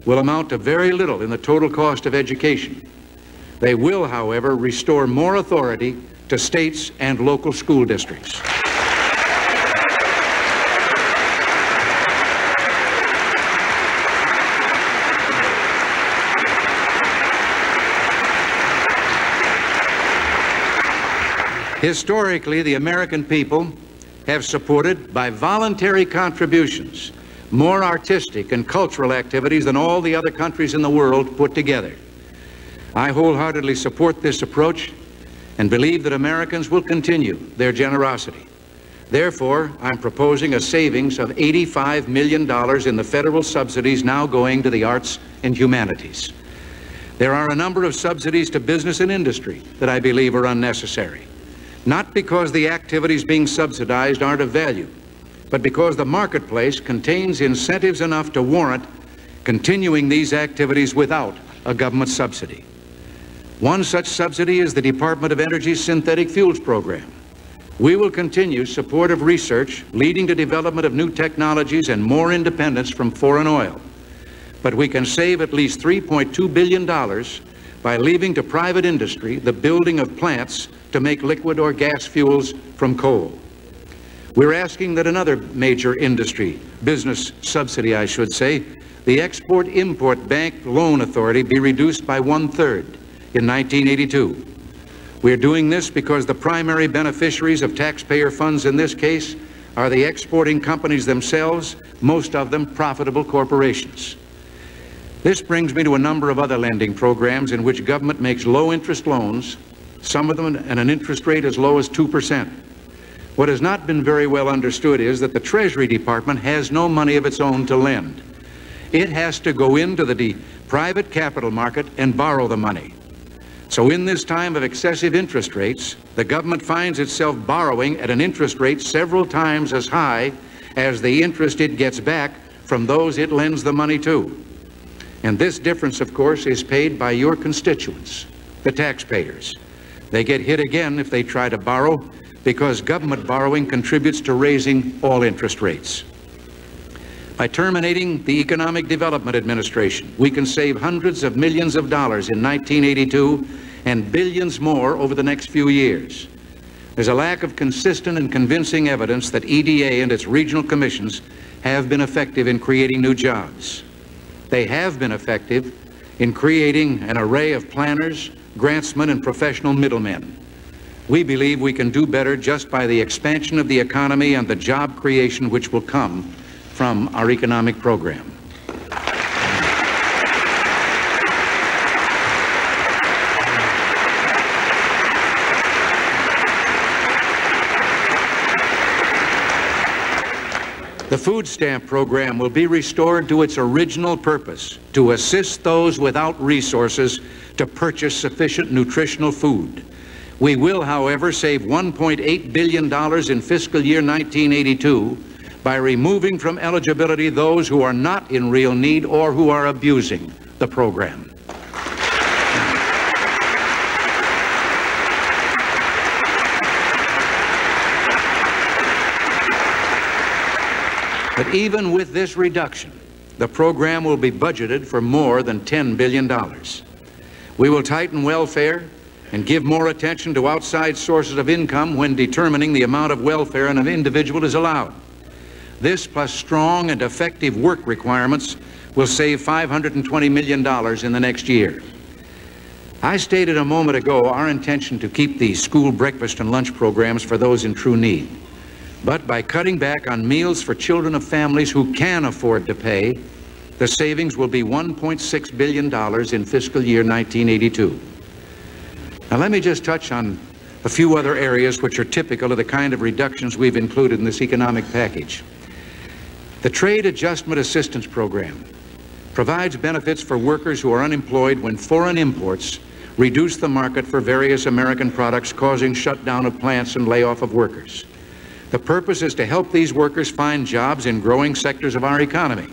will amount to very little in the total cost of education. They will, however, restore more authority to states and local school districts. Historically, the American people have supported, by voluntary contributions, more artistic and cultural activities than all the other countries in the world put together. I wholeheartedly support this approach and believe that Americans will continue their generosity. Therefore, I'm proposing a savings of $85 million in the federal subsidies now going to the arts and humanities. There are a number of subsidies to business and industry that I believe are unnecessary. Not because the activities being subsidized aren't of value, but because the marketplace contains incentives enough to warrant continuing these activities without a government subsidy. One such subsidy is the Department of Energy's Synthetic Fuels Program. We will continue support of research leading to development of new technologies and more independence from foreign oil. But we can save at least $3.2 billion by leaving to private industry the building of plants to make liquid or gas fuels from coal. We're asking that another major industry, business subsidy I should say, the Export-Import Bank Loan Authority be reduced by 1/3 in 1982. We're doing this because the primary beneficiaries of taxpayer funds in this case are the exporting companies themselves, most of them profitable corporations. This brings me to a number of other lending programs in which government makes low-interest loans, some of them at an interest rate as low as 2%. What has not been very well understood is that the Treasury Department has no money of its own to lend. It has to go into the private capital market and borrow the money. So in this time of excessive interest rates, the government finds itself borrowing at an interest rate several times as high as the interest it gets back from those it lends the money to. And this difference, of course, is paid by your constituents, the taxpayers. They get hit again if they try to borrow, because government borrowing contributes to raising all interest rates. By terminating the Economic Development Administration, we can save hundreds of millions of dollars in 1982 and billions more over the next few years. There's a lack of consistent and convincing evidence that EDA and its regional commissions have been effective in creating new jobs. They have been effective in creating an array of planners, grantsmen, and professional middlemen. We believe we can do better just by the expansion of the economy and the job creation which will come from our economic program. The food stamp program will be restored to its original purpose, to assist those without resources to purchase sufficient nutritional food. We will, however, save $1.8 billion in fiscal year 1982 by removing from eligibility those who are not in real need or who are abusing the program. But even with this reduction, the program will be budgeted for more than $10 billion. We will tighten welfare and give more attention to outside sources of income when determining the amount of welfare an individual is allowed. This, plus strong and effective work requirements, will save $520 million in the next year. I stated a moment ago our intention to keep the school breakfast and lunch programs for those in true need. But by cutting back on meals for children of families who can afford to pay, the savings will be $1.6 billion in fiscal year 1982. Now let me just touch on a few other areas which are typical of the kind of reductions we've included in this economic package. The Trade Adjustment Assistance Program provides benefits for workers who are unemployed when foreign imports reduce the market for various American products, causing shutdown of plants and layoff of workers. The purpose is to help these workers find jobs in growing sectors of our economy.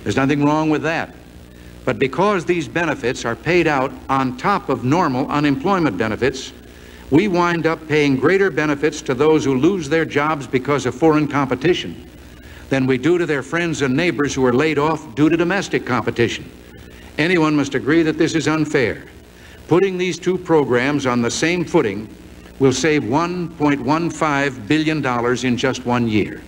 There's nothing wrong with that. But because these benefits are paid out on top of normal unemployment benefits, we wind up paying greater benefits to those who lose their jobs because of foreign competition than we do to their friends and neighbors who are laid off due to domestic competition. Anyone must agree that this is unfair. Putting these two programs on the same footing will save $1.15 billion in just 1 year.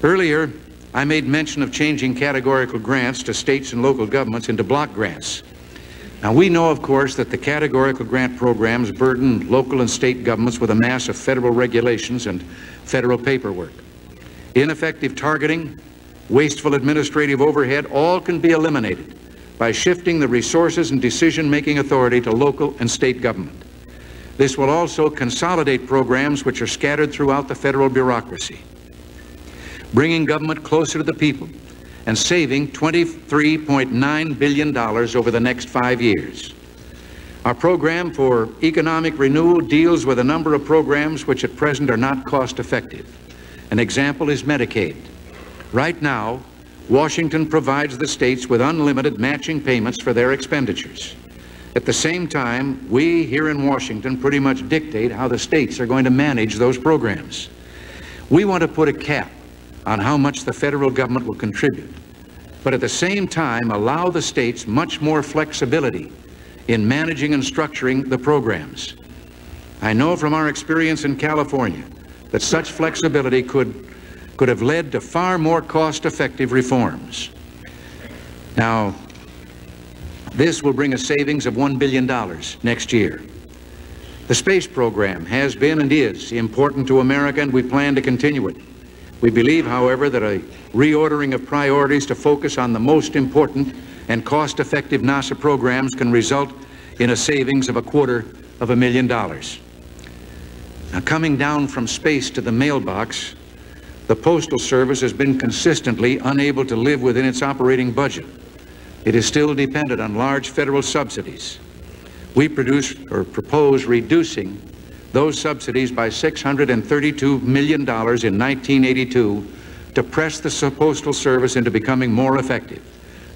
Earlier, I made mention of changing categorical grants to states and local governments into block grants. Now, we know, of course, that the categorical grant programs burden local and state governments with a mass of federal regulations and federal paperwork. Ineffective targeting, wasteful administrative overhead, all can be eliminated by shifting the resources and decision-making authority to local and state government. This will also consolidate programs which are scattered throughout the federal bureaucracy, bringing government closer to the people and saving $23.9 billion over the next 5 years. Our program for economic renewal deals with a number of programs which at present are not cost-effective. An example is Medicaid. Right now, Washington provides the states with unlimited matching payments for their expenditures. At the same time, we here in Washington pretty much dictate how the states are going to manage those programs. We want to put a cap on how much the federal government will contribute, but at the same time allow the states much more flexibility in managing and structuring the programs. I know from our experience in California that such flexibility could have led to far more cost-effective reforms. Now, this will bring a savings of $1 billion next year. The space program has been and is important to America, and we plan to continue it. We believe, however, that a reordering of priorities to focus on the most important and cost-effective NASA programs can result in a savings of $250,000. Now, coming down from space to the mailbox, the Postal Service has been consistently unable to live within its operating budget. It is still dependent on large federal subsidies. We propose reducing those subsidies by $632 million in 1982 to press the Postal Service into becoming more effective.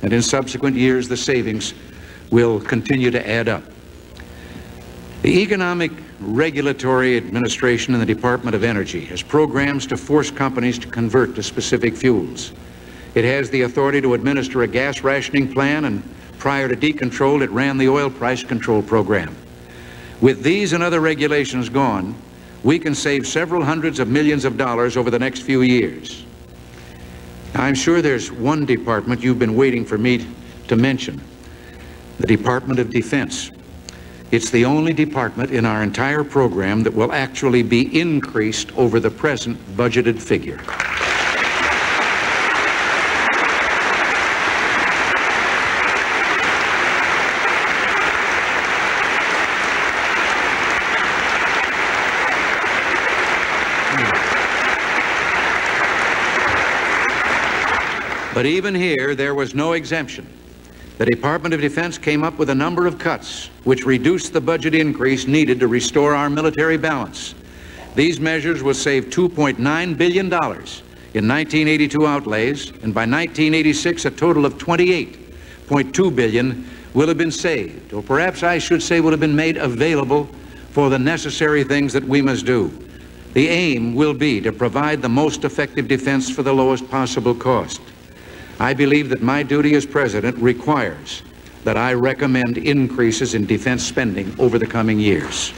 And in subsequent years, the savings will continue to add up. The Economic Regulatory Administration in the Department of Energy has programs to force companies to convert to specific fuels. It has the authority to administer a gas rationing plan, and prior to decontrol, it ran the oil price control program. With these and other regulations gone, we can save several hundreds of millions of dollars over the next few years. I'm sure there's one department you've been waiting for me to mention, the Department of Defense. It's the only department in our entire program that will actually be increased over the present budgeted figure. But even here, there was no exemption. The Department of Defense came up with a number of cuts which reduced the budget increase needed to restore our military balance. These measures will save $2.9 billion in 1982 outlays, and by 1986 a total of $28.2 billion will have been saved, or perhaps I should say will have been made available for the necessary things that we must do. The aim will be to provide the most effective defense for the lowest possible cost. I believe that my duty as president requires that I recommend increases in defense spending over the coming years.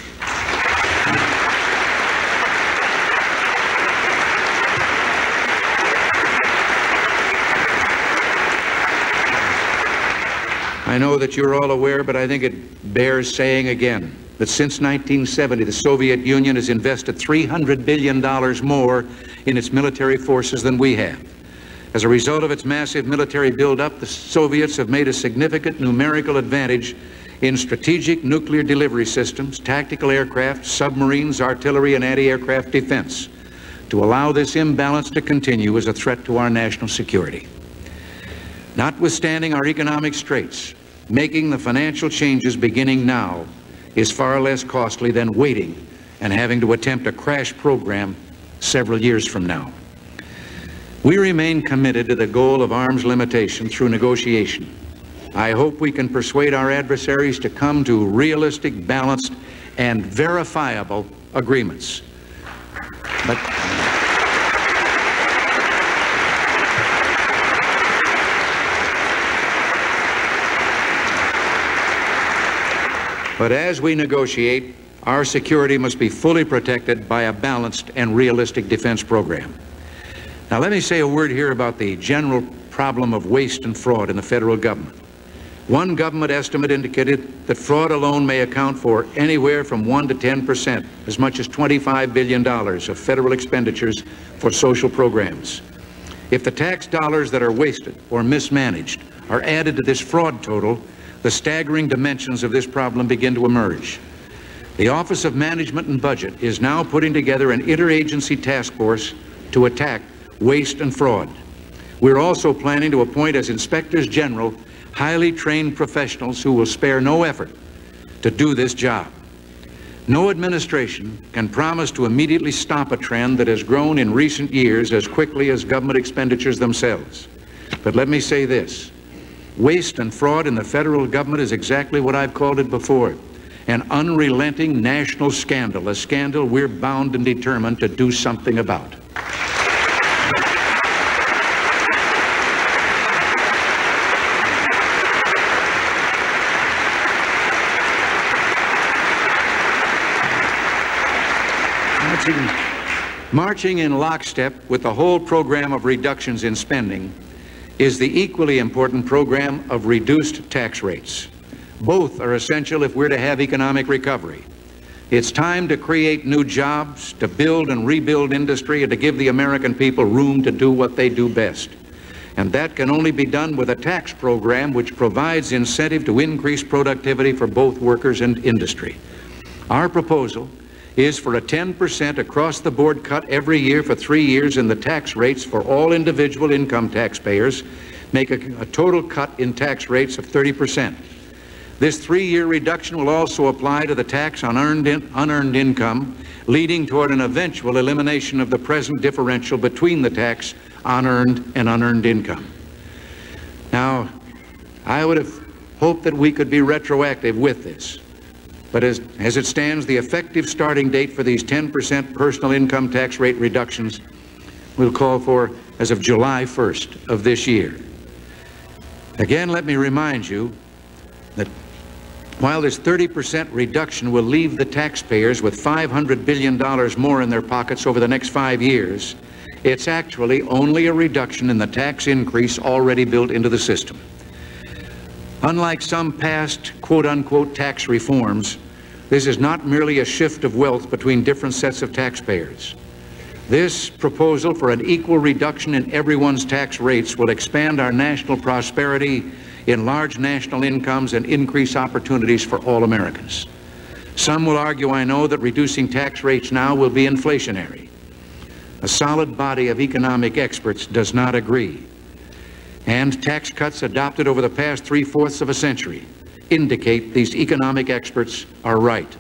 I know that you're all aware, but I think it bears saying again that since 1970, the Soviet Union has invested $300 billion more in its military forces than we have. As a result of its massive military buildup, the Soviets have made a significant numerical advantage in strategic nuclear delivery systems, tactical aircraft, submarines, artillery, and anti-aircraft defense. To allow this imbalance to continue is a threat to our national security. Notwithstanding our economic straits, making the financial changes beginning now is far less costly than waiting and having to attempt a crash program several years from now. We remain committed to the goal of arms limitation through negotiation. I hope we can persuade our adversaries to come to realistic, balanced, and verifiable agreements. But as we negotiate, our security must be fully protected by a balanced and realistic defense program. Now, let me say a word here about the general problem of waste and fraud in the federal government. One government estimate indicated that fraud alone may account for anywhere from 1% to 10%, as much as $25 billion of federal expenditures for social programs. If the tax dollars that are wasted or mismanaged are added to this fraud total, the staggering dimensions of this problem begin to emerge. The Office of Management and Budget is now putting together an interagency task force to attack waste and fraud. We're also planning to appoint as inspectors general highly trained professionals who will spare no effort to do this job. No administration can promise to immediately stop a trend that has grown in recent years as quickly as government expenditures themselves. But let me say this: waste and fraud in the federal government is exactly what I've called it before: an unrelenting national scandal, a scandal we're bound and determined to do something about. Marching in lockstep with the whole program of reductions in spending is the equally important program of reduced tax rates. Both are essential if we're to have economic recovery. It's time to create new jobs, to build and rebuild industry, and to give the American people room to do what they do best. And that can only be done with a tax program which provides incentive to increase productivity for both workers and industry. Our proposal is for a 10% across-the-board cut every year for 3 years in the tax rates for all individual income taxpayers, make a total cut in tax rates of 30%. This 3-year reduction will also apply to the tax on unearned income, leading toward an eventual elimination of the present differential between the tax on earned and unearned income. Now, I would have hoped that we could be retroactive with this, but as it stands, the effective starting date for these 10% personal income tax rate reductions will call for as of July 1st of this year. Again, let me remind you that while this 30% reduction will leave the taxpayers with $500 billion more in their pockets over the next 5 years, it's actually only a reduction in the tax increase already built into the system. Unlike some past quote-unquote tax reforms, this is not merely a shift of wealth between different sets of taxpayers. This proposal for an equal reduction in everyone's tax rates will expand our national prosperity, enlarge national incomes, and increase opportunities for all Americans. Some will argue, I know, that reducing tax rates now will be inflationary. A solid body of economic experts does not agree. And tax cuts adopted over the past 3/4 of a century indicate these economic experts are right.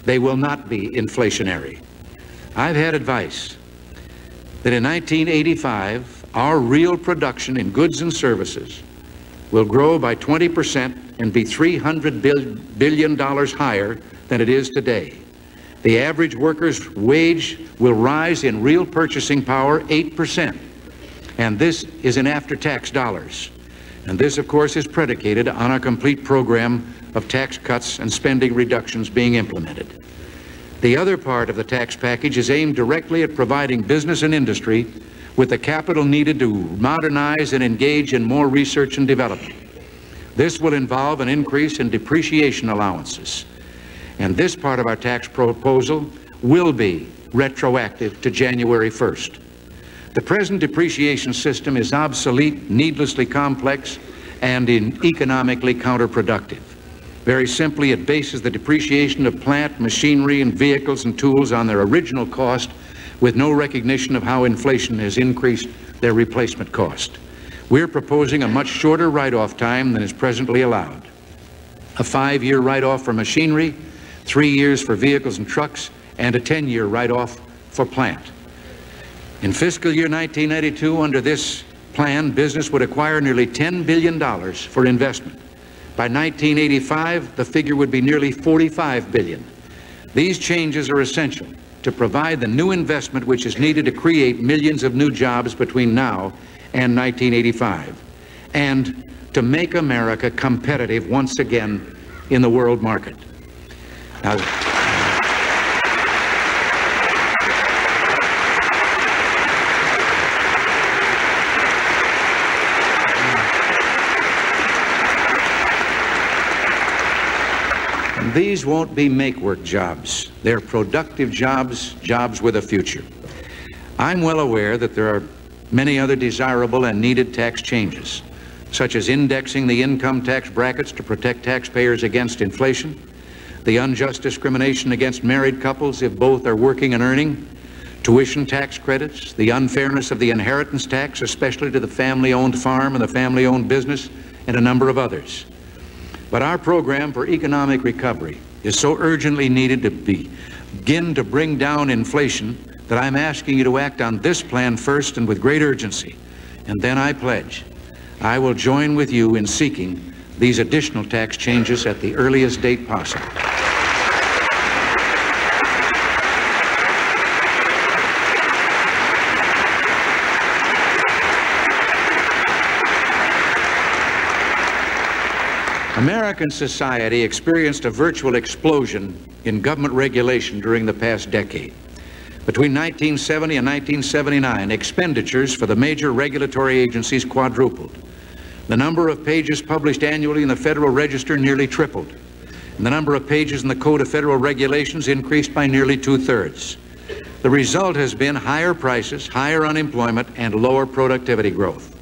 They will not be inflationary. I've had advice that in 1985, our real production in goods and services will grow by 20% and be $300 billion higher than it is today. The average worker's wage will rise in real purchasing power 8%. And this is in after-tax dollars. And this, of course, is predicated on a complete program of tax cuts and spending reductions being implemented. The other part of the tax package is aimed directly at providing business and industry with the capital needed to modernize and engage in more research and development. This will involve an increase in depreciation allowances. And this part of our tax proposal will be retroactive to January 1st. The present depreciation system is obsolete, needlessly complex, and economically counterproductive. Very simply, it bases the depreciation of plant, machinery, and vehicles and tools on their original cost with no recognition of how inflation has increased their replacement cost. We're proposing a much shorter write-off time than is presently allowed. A 5-year write-off for machinery, 3 years for vehicles and trucks, and a 10-year write-off for plant. In fiscal year 1992, under this plan, business would acquire nearly $10 billion for investment. By 1985, the figure would be nearly $45 billion. These changes are essential to provide the new investment which is needed to create millions of new jobs between now and 1985, and to make America competitive once again in the world market. Now, these won't be make-work jobs. They're productive jobs, jobs with a future. I'm well aware that there are many other desirable and needed tax changes, such as indexing the income tax brackets to protect taxpayers against inflation, the unjust discrimination against married couples if both are working and earning, tuition tax credits, the unfairness of the inheritance tax, especially to the family-owned farm and the family-owned business, and a number of others. But our program for economic recovery is so urgently needed to begin to bring down inflation that I'm asking you to act on this plan first and with great urgency. And then I pledge I will join with you in seeking these additional tax changes at the earliest date possible. American society experienced a virtual explosion in government regulation during the past decade. Between 1970 and 1979, expenditures for the major regulatory agencies quadrupled. The number of pages published annually in the Federal Register nearly tripled. And the number of pages in the Code of Federal Regulations increased by nearly 2/3. The result has been higher prices, higher unemployment, and lower productivity growth.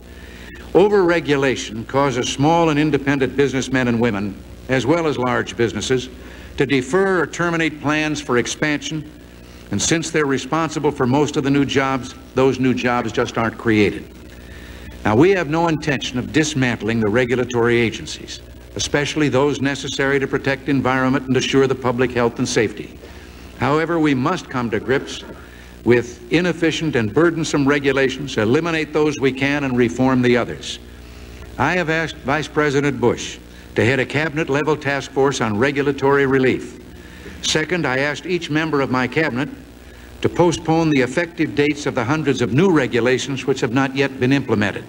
Overregulation causes small and independent businessmen and women, as well as large businesses, to defer or terminate plans for expansion, and since they're responsible for most of the new jobs, those new jobs just aren't created. Now, we have no intention of dismantling the regulatory agencies, especially those necessary to protect the environment and assure the public health and safety. However, we must come to grips with inefficient and burdensome regulations, eliminate those we can, and reform the others. I have asked Vice President Bush to head a cabinet-level task force on regulatory relief. Second, I asked each member of my cabinet to postpone the effective dates of the hundreds of new regulations which have not yet been implemented.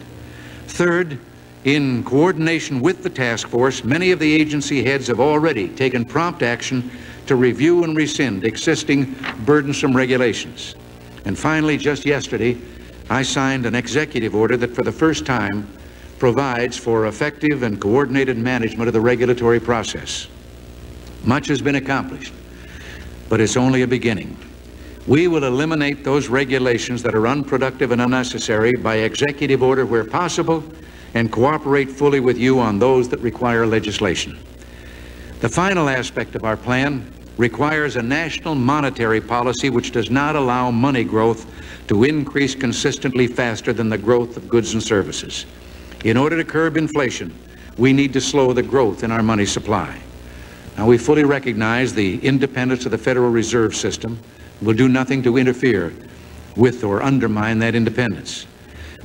Third, in coordination with the task force, many of the agency heads have already taken prompt action to review and rescind existing burdensome regulations. And finally, just yesterday, I signed an executive order that for the first time provides for effective and coordinated management of the regulatory process. Much has been accomplished, but it's only a beginning. We will eliminate those regulations that are unproductive and unnecessary by executive order where possible, and cooperate fully with you on those that require legislation. The final aspect of our plan requires a national monetary policy which does not allow money growth to increase consistently faster than the growth of goods and services. In order to curb inflation, we need to slow the growth in our money supply. Now, we fully recognize the independence of the Federal Reserve System. We'll do nothing to interfere with or undermine that independence.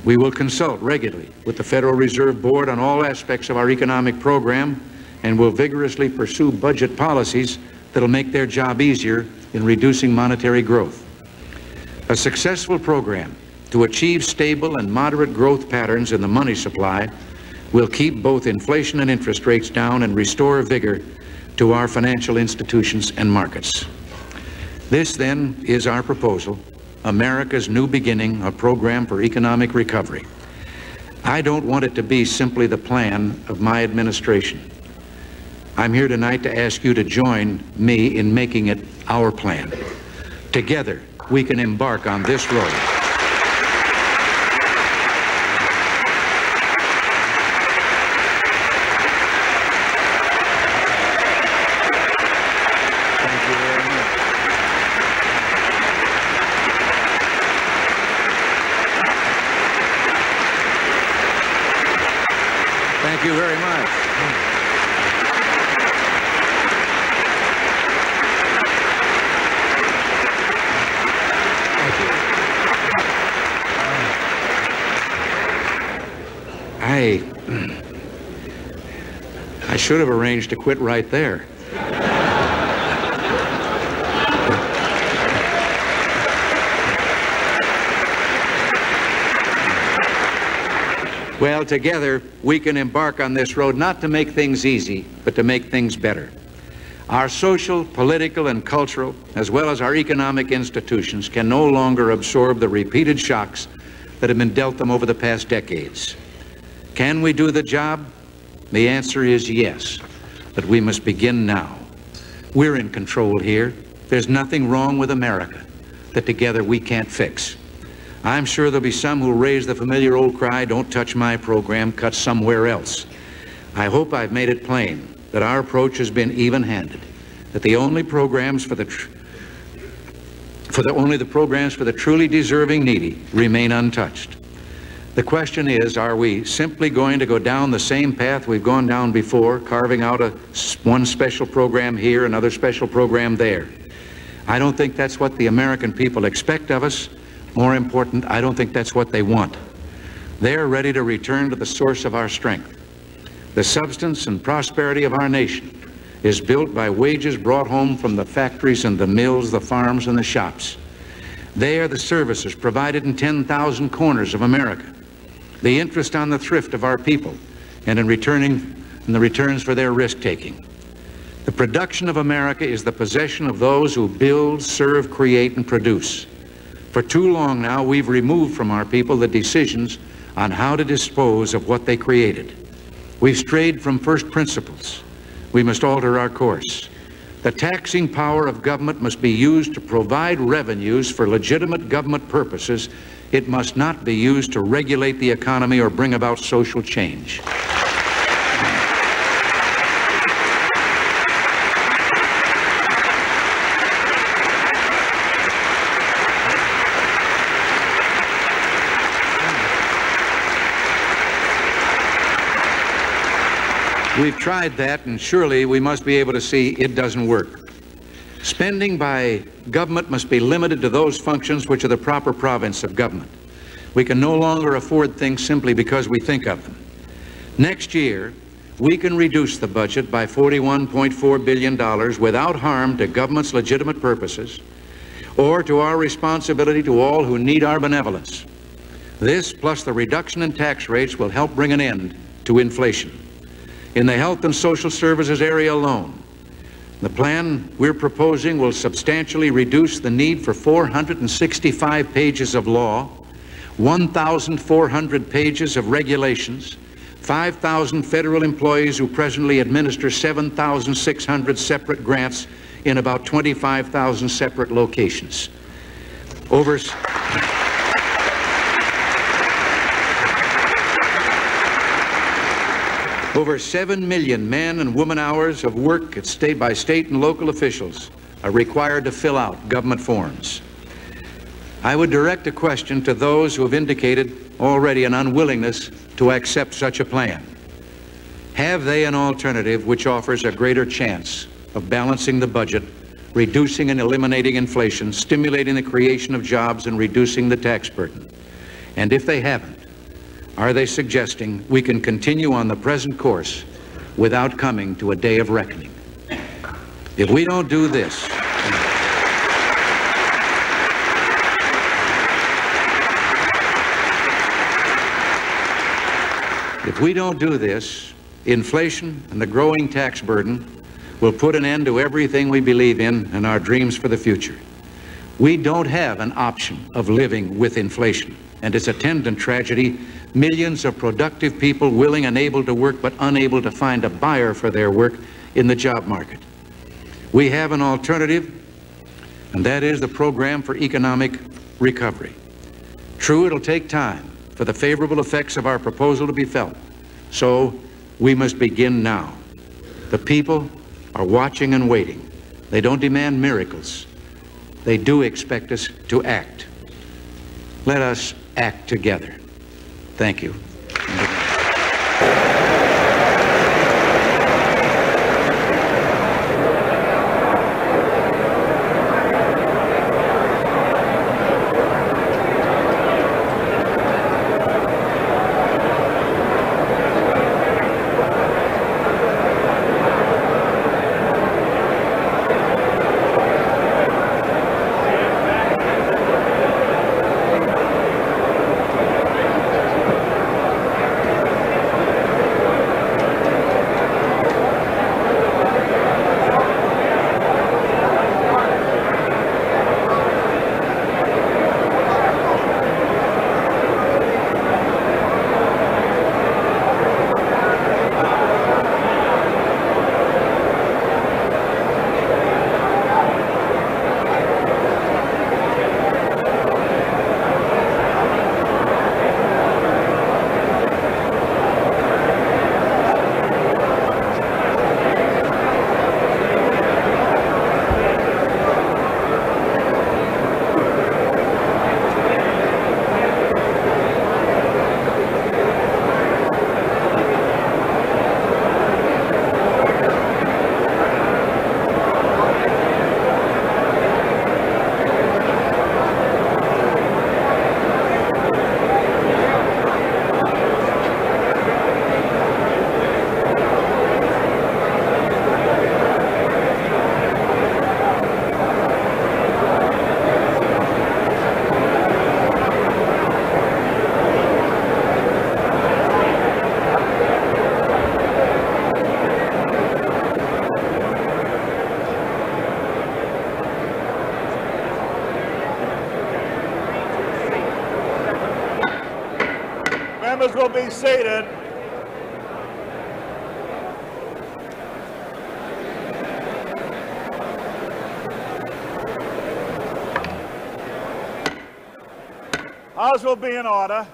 We will consult regularly with the Federal Reserve Board on all aspects of our economic program, and will vigorously pursue budget policies that'll make their job easier in reducing monetary growth. A successful program to achieve stable and moderate growth patterns in the money supply will keep both inflation and interest rates down and restore vigor to our financial institutions and markets. This, then, is our proposal, America's New Beginning, a program for economic recovery. I don't want it to be simply the plan of my administration. I'm here tonight to ask you to join me in making it our plan. Together, we can embark on this road. Thank you very much. I should have arranged to quit right there. Well, together, we can embark on this road not to make things easy, but to make things better. Our social, political, and cultural, as well as our economic institutions, can no longer absorb the repeated shocks that have been dealt them over the past decades. Can we do the job? The answer is yes, but we must begin now. We're in control here. There's nothing wrong with America that together we can't fix. I'm sure there'll be some who'll raise the familiar old cry, "Don't touch my program, cut somewhere else." I hope I've made it plain that our approach has been even-handed, that the only programs for the programs for the truly deserving needy remain untouched. The question is, are we simply going to go down the same path we've gone down before, carving out one special program here, another special program there? I don't think that's what the American people expect of us. More important, I don't think that's what they want. They're ready to return to the source of our strength. The substance and prosperity of our nation is built by wages brought home from the factories and the mills, the farms and the shops. They are the services provided in 10,000 corners of America, the interest on the thrift of our people, and in the returns for their risk-taking. The production of America is the possession of those who build, serve, create, and produce. For too long now, we've removed from our people the decisions on how to dispose of what they created. We've strayed from first principles. We must alter our course. The taxing power of government must be used to provide revenues for legitimate government purposes. It must not be used to regulate the economy or bring about social change. We've tried that, and surely we must be able to see it doesn't work. Spending by government must be limited to those functions which are the proper province of government. We can no longer afford things simply because we think of them. Next year, we can reduce the budget by $41.4 billion without harm to government's legitimate purposes or to our responsibility to all who need our benevolence. This, plus the reduction in tax rates, will help bring an end to inflation. In the health and social services area alone, the plan we're proposing will substantially reduce the need for 465 pages of law, 1,400 pages of regulations, 5,000 federal employees who presently administer 7,600 separate grants in about 25,000 separate locations. Over 7 million man and woman hours of work by state and local officials are required to fill out government forms. I would direct a question to those who have indicated already an unwillingness to accept such a plan. Have they an alternative which offers a greater chance of balancing the budget, reducing and eliminating inflation, stimulating the creation of jobs, and reducing the tax burden? And if they haven't, are they suggesting we can continue on the present course without coming to a day of reckoning? If we don't do this, inflation and the growing tax burden will put an end to everything we believe in and our dreams for the future. We don't have an option of living with inflation and its attendant tragedy, millions of productive people willing and able to work but unable to find a buyer for their work in the job market. We have an alternative, and that is the program for economic recovery. True, it'll take time for the favorable effects of our proposal to be felt. So we must begin now. The people are watching and waiting. They don't demand miracles. They do expect us to act. Let us act together. Thank you. Members will be seated. House will be in order.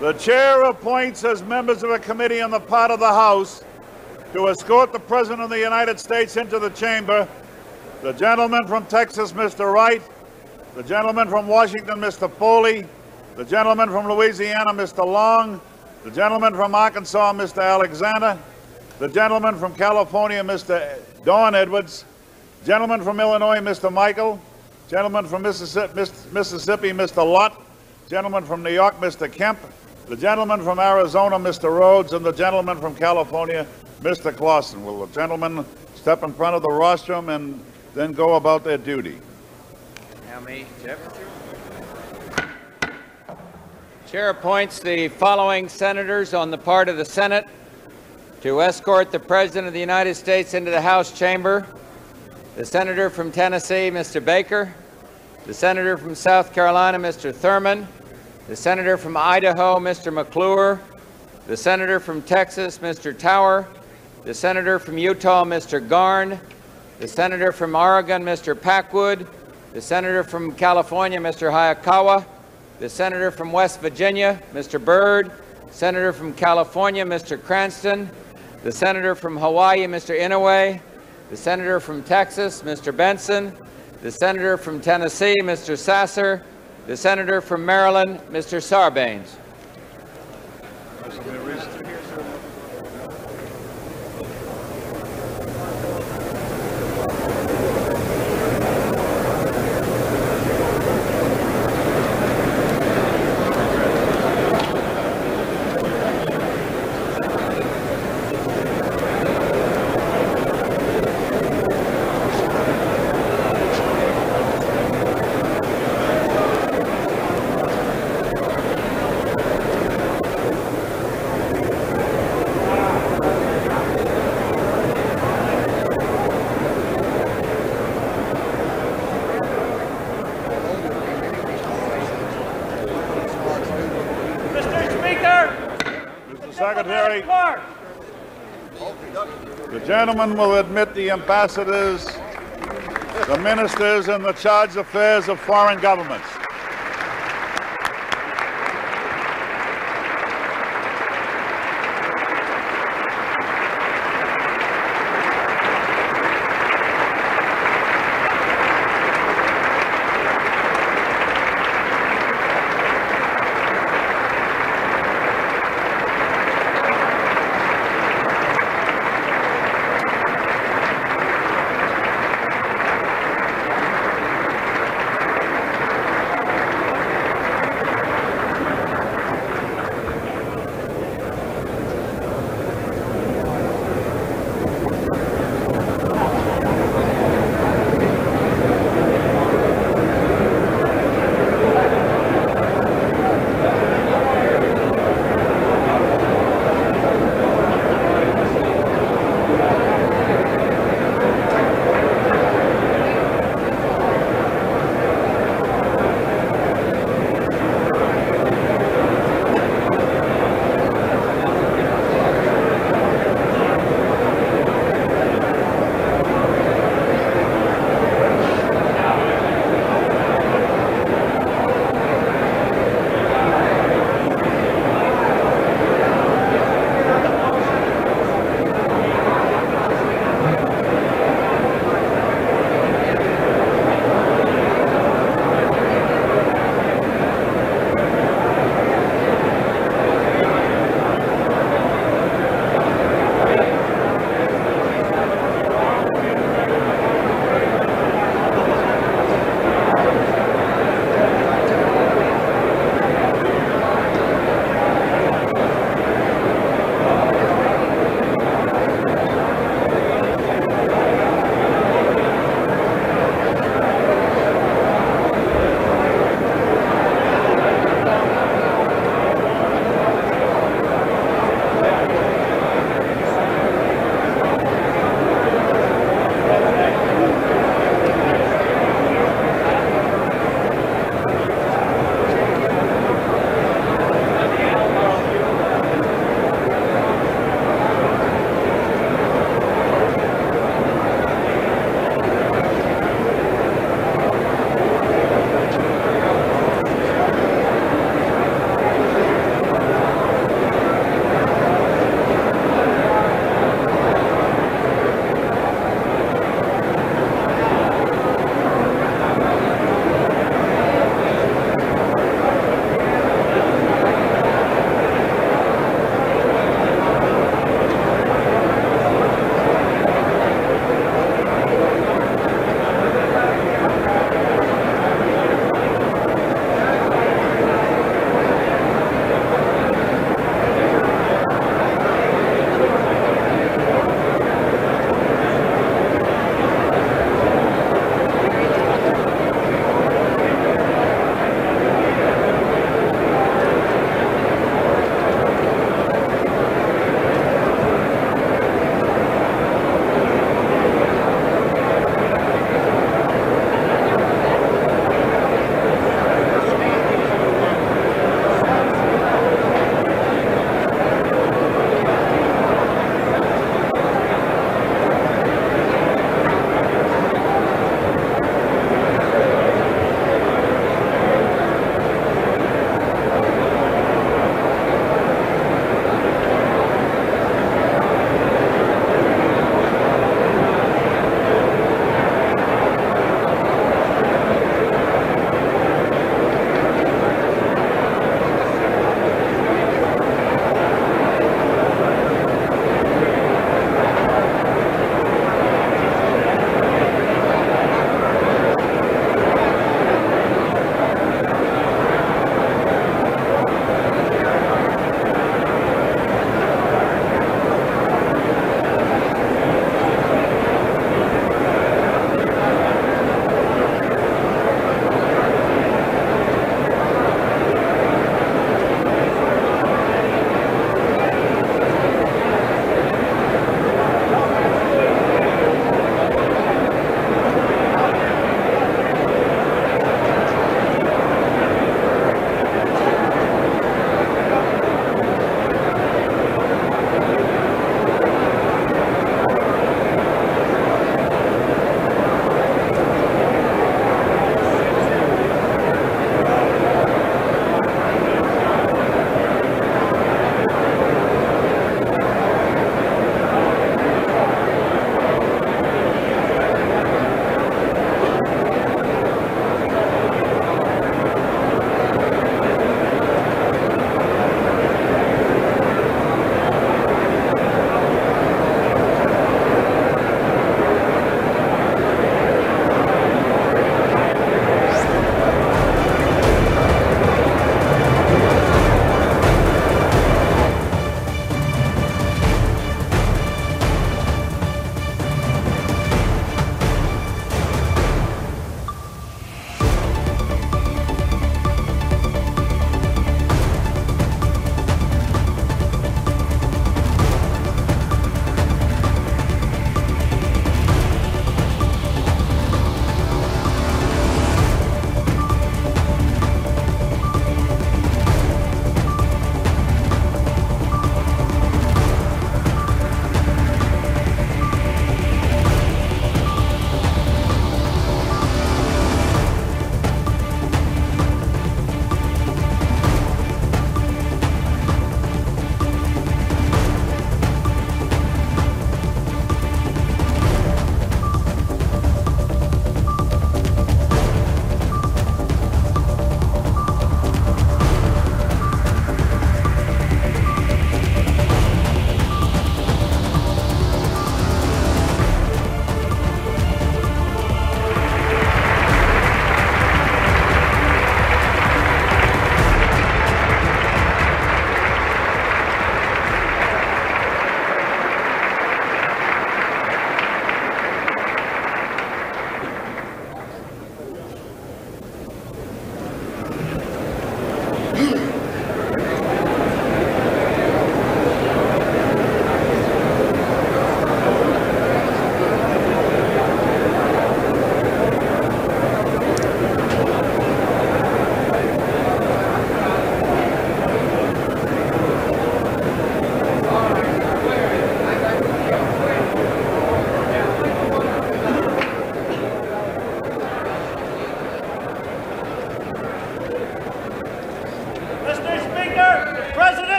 The chair appoints as members of a committee on the part of the House to escort the President of the United States into the chamber the gentleman from Texas, Mr. Wright, the gentleman from Washington, Mr. Foley, the gentleman from Louisiana, Mr. Long, the gentleman from Arkansas, Mr. Alexander, the gentleman from California, Mr. Don Edwards, gentleman from Illinois, Mr. Michael, gentleman from Mississippi, Mr. Lott, gentleman from New York, Mr. Kemp, the gentleman from Arizona, Mr. Rhodes, and the gentleman from California, Mr. Clausen. Will the gentlemen step in front of the rostrum and then go about their duty? Now me, Jeff. Chair appoints the following senators on the part of the Senate to escort the President of the United States into the House chamber. The Senator from Tennessee, Mr. Baker. The Senator from South Carolina, Mr. Thurman. The Senator from Idaho, Mr. McClure. The Senator from Texas, Mr. Tower. The Senator from Utah, Mr. Garn. The Senator from Oregon, Mr. Packwood. The Senator from California, Mr. Hayakawa. The Senator from West Virginia, Mr. Byrd. Senator from California, Mr. Cranston. The Senator from Hawaii, Mr. Inouye. The Senator from Texas, Mr. Benson. The Senator from Tennessee, Mr. Sasser. The Senator from Maryland, Mr. Sarbanes. Secretary, the gentleman will admit the ambassadors, the ministers, and the chargé d'affaires of foreign governments.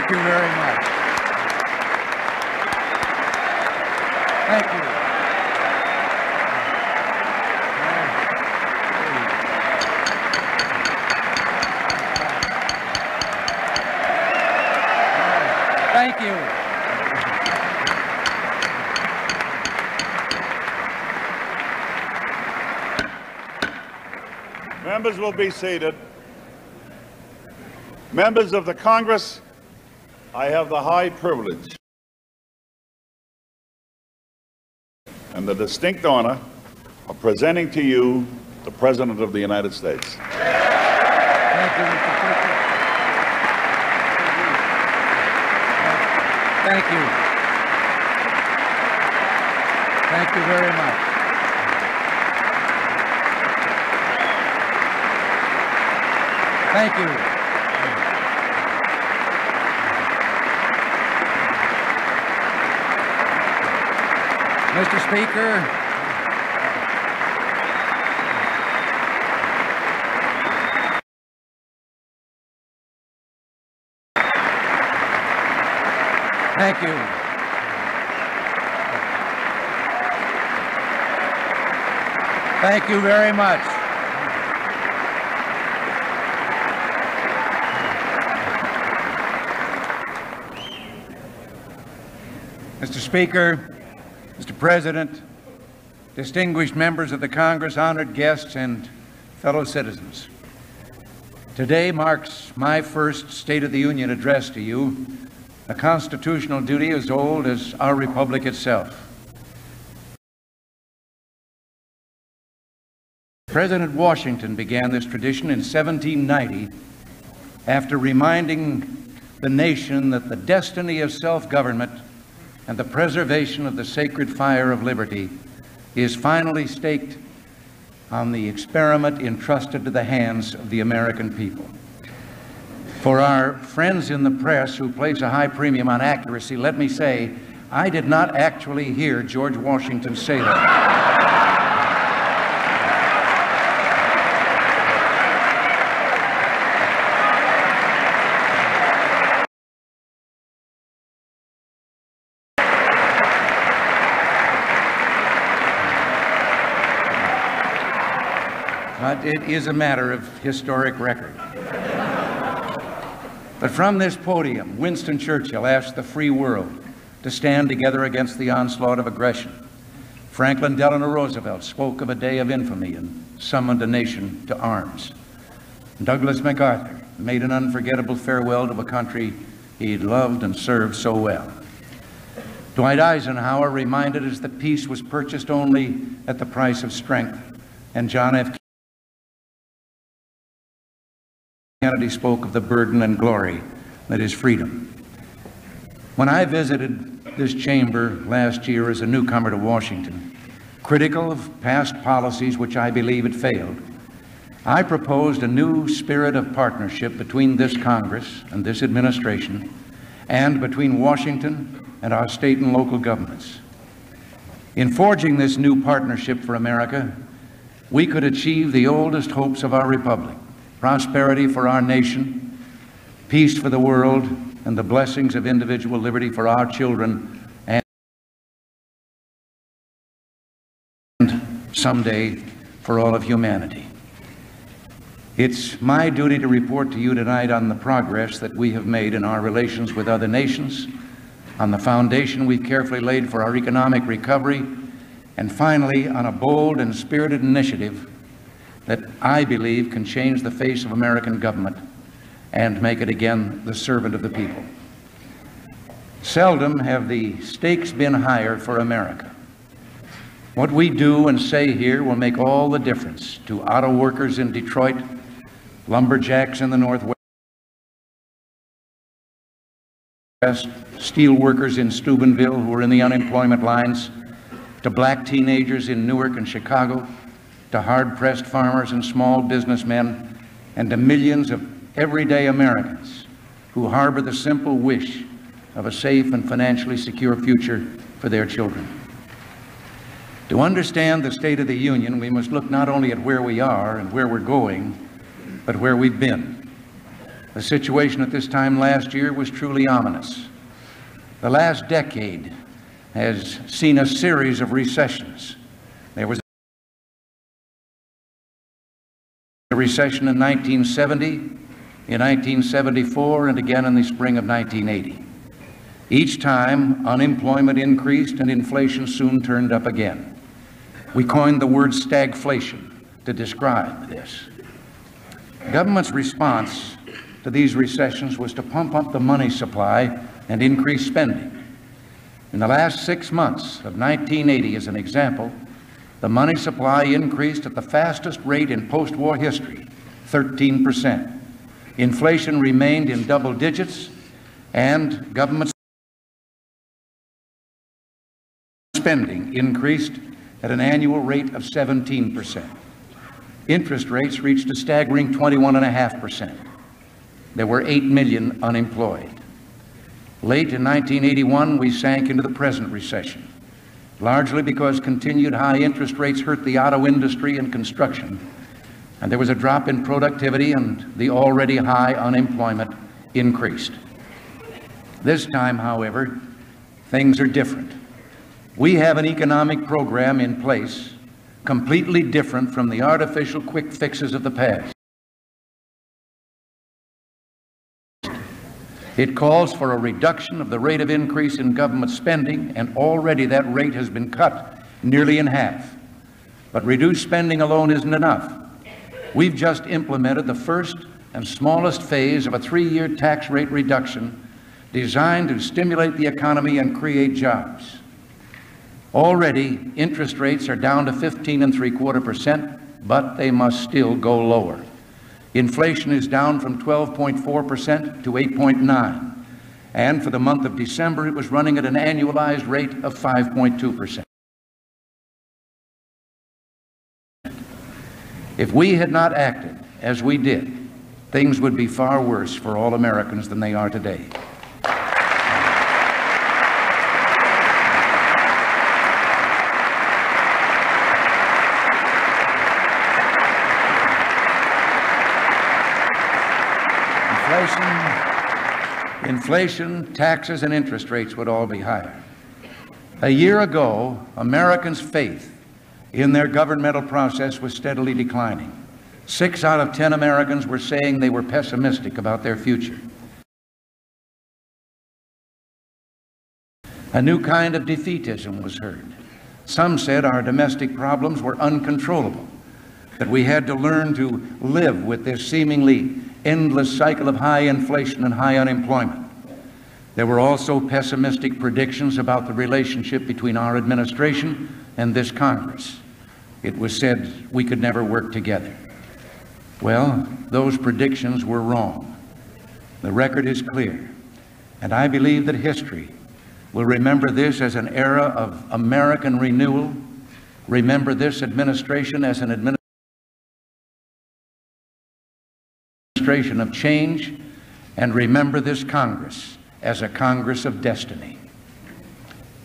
Thank you very much. Thank you. Thank you. Members will be seated. Members of the Congress, I have the high privilege and the distinct honor of presenting to you the President of the United States. Thank you, Mr. Speaker. Thank you. Thank you very much. Thank you. Mr. Speaker, thank you. Thank you very much. Mr. Speaker, Mr. President, distinguished members of the Congress, honored guests, and fellow citizens. Today marks my first State of the Union address to you, a constitutional duty as old as our republic itself. President Washington began this tradition in 1790 after reminding the nation that the destiny of self-government and the preservation of the sacred fire of liberty is finally staked on the experiment entrusted to the hands of the American people. For our friends in the press who place a high premium on accuracy, let me say, I did not actually hear George Washington say that. But it is a matter of historic record. But from this podium, Winston Churchill asked the free world to stand together against the onslaught of aggression. Franklin Delano Roosevelt spoke of a day of infamy and summoned a nation to arms. Douglas MacArthur made an unforgettable farewell to a country he'd loved and served so well. Dwight Eisenhower reminded us that peace was purchased only at the price of strength, and John F. Kennedy spoke of the burden and glory that is freedom. When I visited this chamber last year as a newcomer to Washington, critical of past policies which I believe had failed, I proposed a new spirit of partnership between this Congress and this administration, and between Washington and our state and local governments. In forging this new partnership for America, we could achieve the oldest hopes of our republic: prosperity for our nation, peace for the world, and the blessings of individual liberty for our children, and someday for all of humanity. It's my duty to report to you tonight on the progress that we have made in our relations with other nations, on the foundation we've carefully laid for our economic recovery, and finally on a bold and spirited initiative that I believe can change the face of American government and make it again the servant of the people. Seldom have the stakes been higher for America. What we do and say here will make all the difference to auto workers in Detroit, lumberjacks in the Northwest, steel workers in Steubenville who are in the unemployment lines, to black teenagers in Newark and Chicago, to hard-pressed farmers and small businessmen, and to millions of everyday Americans who harbor the simple wish of a safe and financially secure future for their children. To understand the State of the Union, we must look not only at where we are and where we're going, but where we've been. The situation at this time last year was truly ominous. The last decade has seen a series of recessions. There was a recession in 1970, in 1974, and again in the spring of 1980. Each time, unemployment increased and inflation soon turned up again. We coined the word stagflation to describe this. Government's response to these recessions was to pump up the money supply and increase spending. In the last 6 months of 1980, as an example, the money supply increased at the fastest rate in post-war history, 13%. Inflation remained in double digits, and government spending increased at an annual rate of 17%. Interest rates reached a staggering 21.5%. There were 8 million unemployed. Late in 1981, we sank into the present recession, largely because continued high interest rates hurt the auto industry and construction, and there was a drop in productivity and the already high unemployment increased. This time, however, things are different. We have an economic program in place completely different from the artificial quick fixes of the past. It calls for a reduction of the rate of increase in government spending, and already that rate has been cut nearly in half. But reduced spending alone isn't enough. We've just implemented the first and smallest phase of a 3-year tax rate reduction designed to stimulate the economy and create jobs. Already, interest rates are down to 15.75%, but they must still go lower. Inflation is down from 12.4% to 8.9%, and for the month of December, it was running at an annualized rate of 5.2%. If we had not acted as we did, things would be far worse for all Americans than they are today. Inflation, taxes, and interest rates would all be higher. A year ago, Americans' faith in their governmental process was steadily declining. 6 out of 10 Americans were saying they were pessimistic about their future. A new kind of defeatism was heard. Some said our domestic problems were uncontrollable, that we had to learn to live with this seemingly endless cycle of high inflation and high unemployment. There were also pessimistic predictions about the relationship between our administration and this Congress. It was said we could never work together. Well, those predictions were wrong. The record is clear, and I believe that history will remember this as an era of American renewal, remember this administration as an administration of change, and remember this Congress as a Congress of destiny.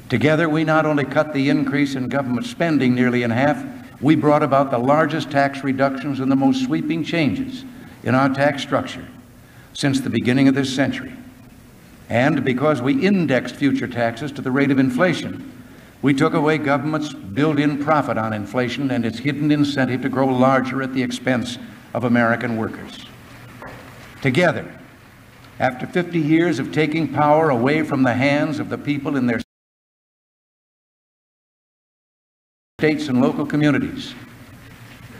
Together, we not only cut the increase in government spending nearly in half, we brought about the largest tax reductions and the most sweeping changes in our tax structure since the beginning of this century. And because we indexed future taxes to the rate of inflation, we took away government's built-in profit on inflation and its hidden incentive to grow larger at the expense of American workers. Together, after 50 years of taking power away from the hands of the people in their states and local communities,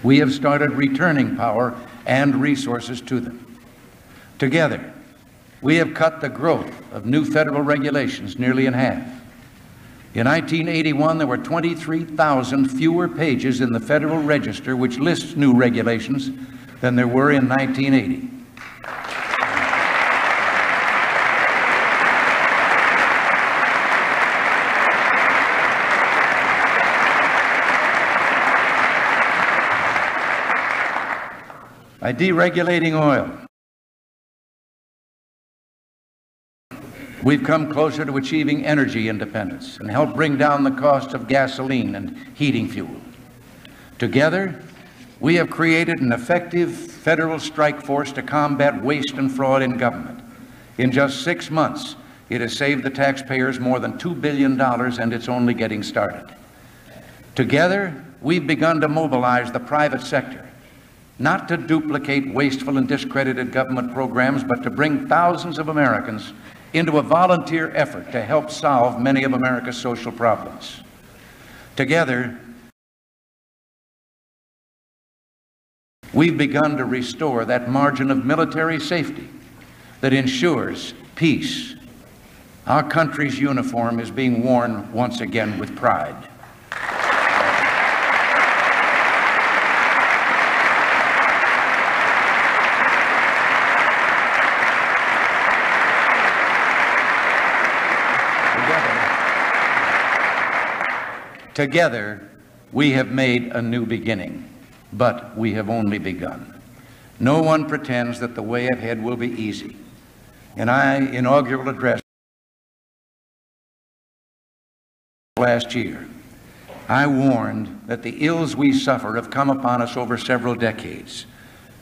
we have started returning power and resources to them. Together, we have cut the growth of new federal regulations nearly in half. In 1981, there were 23,000 fewer pages in the Federal Register which lists new regulations than there were in 1980. By deregulating oil, we've come closer to achieving energy independence and helped bring down the cost of gasoline and heating fuel. Together, We have created an effective federal strike force to combat waste and fraud in government. In just 6 months, it has saved the taxpayers more than $2 billion, and it's only getting started. Together, we've begun to mobilize the private sector, not to duplicate wasteful and discredited government programs, but to bring thousands of Americans into a volunteer effort to help solve many of America's social problems. Together, we've begun to restore that margin of military safety that ensures peace. Our country's uniform is being worn once again with pride. Together, we have made a new beginning, but we have only begun. No one pretends that the way ahead will be easy. In my inaugural address last year, I warned that the ills we suffer have come upon us over several decades.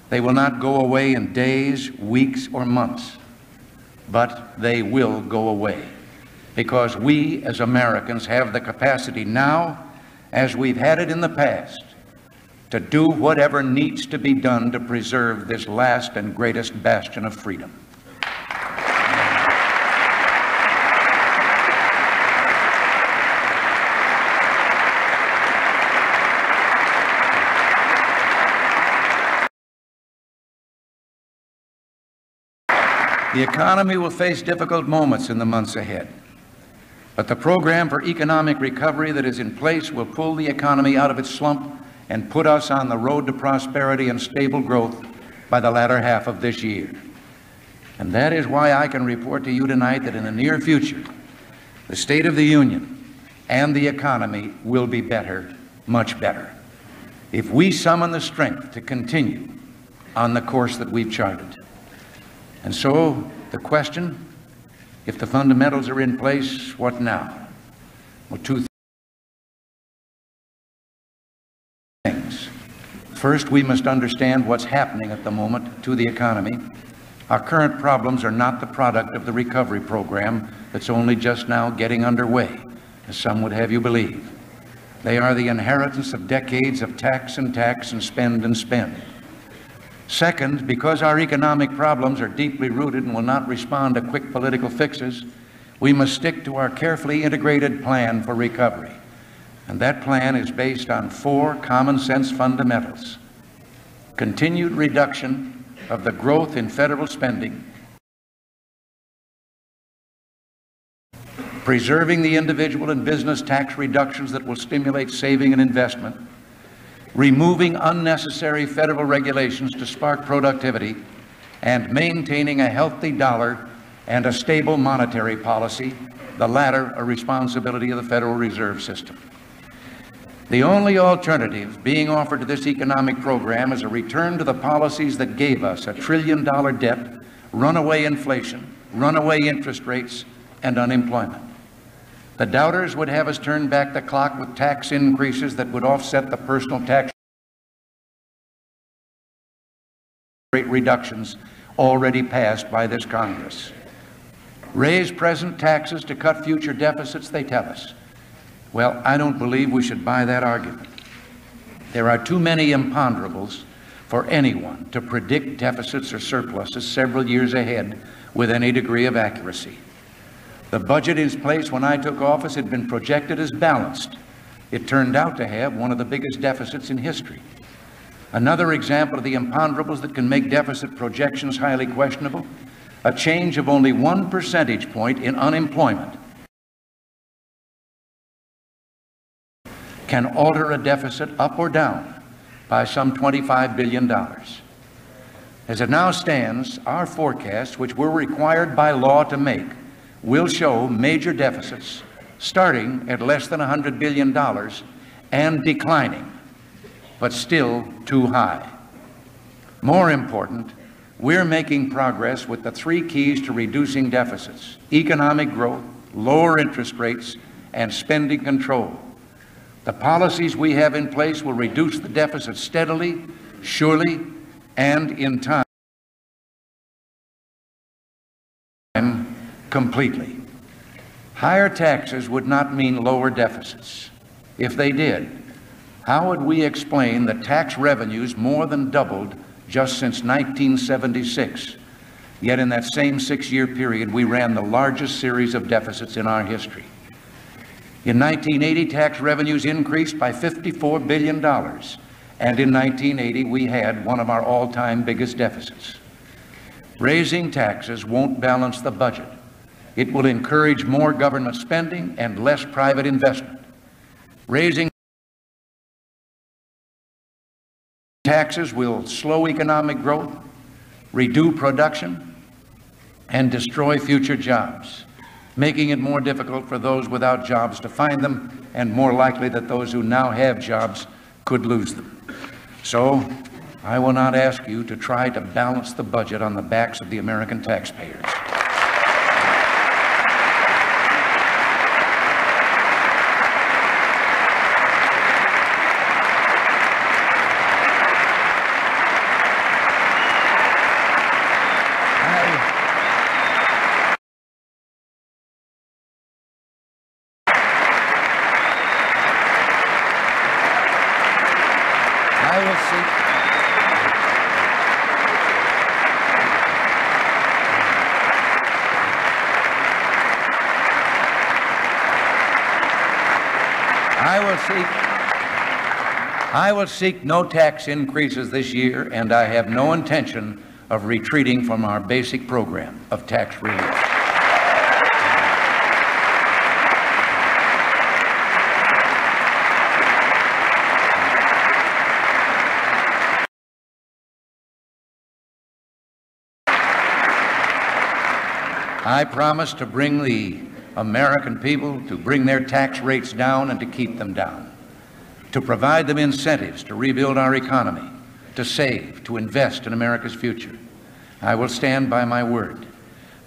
They will not go away in days, weeks, or months, but they will go away, because we as Americans have the capacity now, as we've had it in the past, to do whatever needs to be done to preserve this last and greatest bastion of freedom. The economy will face difficult moments in the months ahead, but the program for economic recovery that is in place will pull the economy out of its slump and put us on the road to prosperity and stable growth by the latter half of this year. And that is why I can report to you tonight that in the near future, the State of the Union and the economy will be better, much better, if we summon the strength to continue on the course that we've charted. And so the question, if the fundamentals are in place, what now? Well, two things. First, we must understand what's happening at the moment to the economy. Our current problems are not the product of the recovery program that's only just now getting underway, as some would have you believe. They are the inheritance of decades of tax and spend and spend. Second, because our economic problems are deeply rooted and will not respond to quick political fixes, we must stick to our carefully integrated plan for recovery. And that plan is based on 4 common sense fundamentals: continued reduction of the growth in federal spending, preserving the individual and business tax reductions that will stimulate saving and investment, removing unnecessary federal regulations to spark productivity, and maintaining a healthy dollar and a stable monetary policy, the latter a responsibility of the Federal Reserve System. The only alternative being offered to this economic program is a return to the policies that gave us a $1 trillion debt, runaway inflation, runaway interest rates, and unemployment. The doubters would have us turn back the clock with tax increases that would offset the personal tax rate reductions already passed by this Congress. Raise present taxes to cut future deficits, they tell us. Well, I don't believe we should buy that argument. There are too many imponderables for anyone to predict deficits or surpluses several years ahead with any degree of accuracy. The budget in place when I took office had been projected as balanced. It turned out to have one of the biggest deficits in history. Another example of the imponderables that can make deficit projections highly questionable: a change of only 1 percentage point in unemployment can alter a deficit up or down by some $25 billion. As it now stands, our forecasts, which we're required by law to make, will show major deficits starting at less than $100 billion and declining, but still too high. More important, we're making progress with the 3 keys to reducing deficits: economic growth, lower interest rates, and spending control. The policies we have in place will reduce the deficit steadily, surely, and in time, completely. Higher taxes would not mean lower deficits. If they did, how would we explain that tax revenues more than doubled just since 1976? Yet in that same 6-year period, we ran the largest series of deficits in our history. In 1980, tax revenues increased by $54 billion, and in 1980, we had one of our all-time biggest deficits. Raising taxes won't balance the budget. It will encourage more government spending and less private investment. Raising taxes will slow economic growth, reduce production, and destroy future jobs, making it more difficult for those without jobs to find them, and more likely that those who now have jobs could lose them. So, I will not ask you to try to balance the budget on the backs of the American taxpayers. I will seek no tax increases this year, and I have no intention of retreating from our basic program of tax relief. I promise to bring the American people, to bring their tax rates down and to keep them down, to provide them incentives to rebuild our economy, to save, to invest in America's future. I will stand by my word.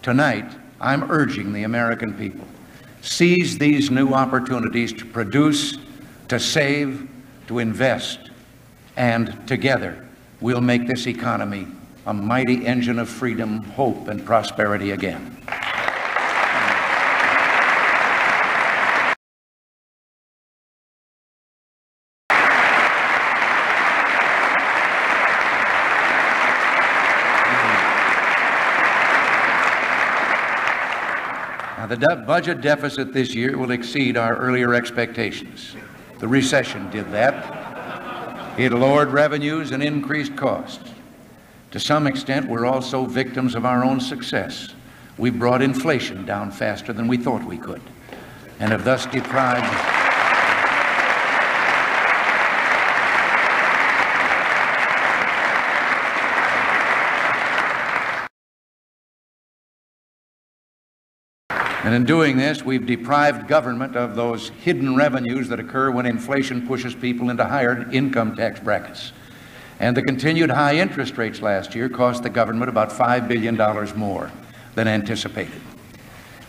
Tonight, I'm urging the American people, seize these new opportunities to produce, to save, to invest, and together we'll make this economy a mighty engine of freedom, hope, and prosperity again. The budget deficit this year will exceed our earlier expectations. The recession did that. It lowered revenues and increased costs. To some extent, we're also victims of our own success. We brought inflation down faster than we thought we could, and have thus deprived And in doing this, we've deprived government of those hidden revenues that occur when inflation pushes people into higher income tax brackets. And the continued high interest rates last year cost the government about $5 billion more than anticipated.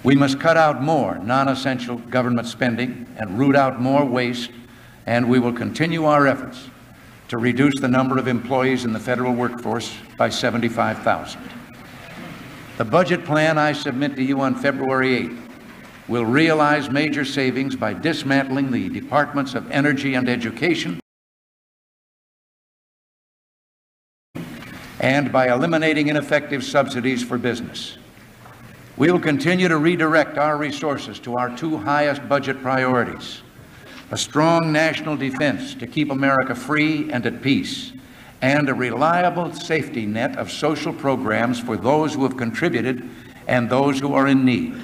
We must cut out more non-essential government spending and root out more waste, and we will continue our efforts to reduce the number of employees in the federal workforce by 75,000. The budget plan I submit to you on February 8th will realize major savings by dismantling the Departments of Energy and Education and by eliminating ineffective subsidies for business. We will continue to redirect our resources to our two highest budget priorities: a strong national defense to keep America free and at peace, and a reliable safety net of social programs for those who have contributed and those who are in need.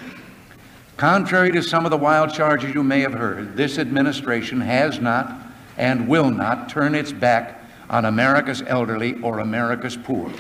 Contrary to some of the wild charges you may have heard, this administration has not and will not turn its back on America's elderly or America's poor.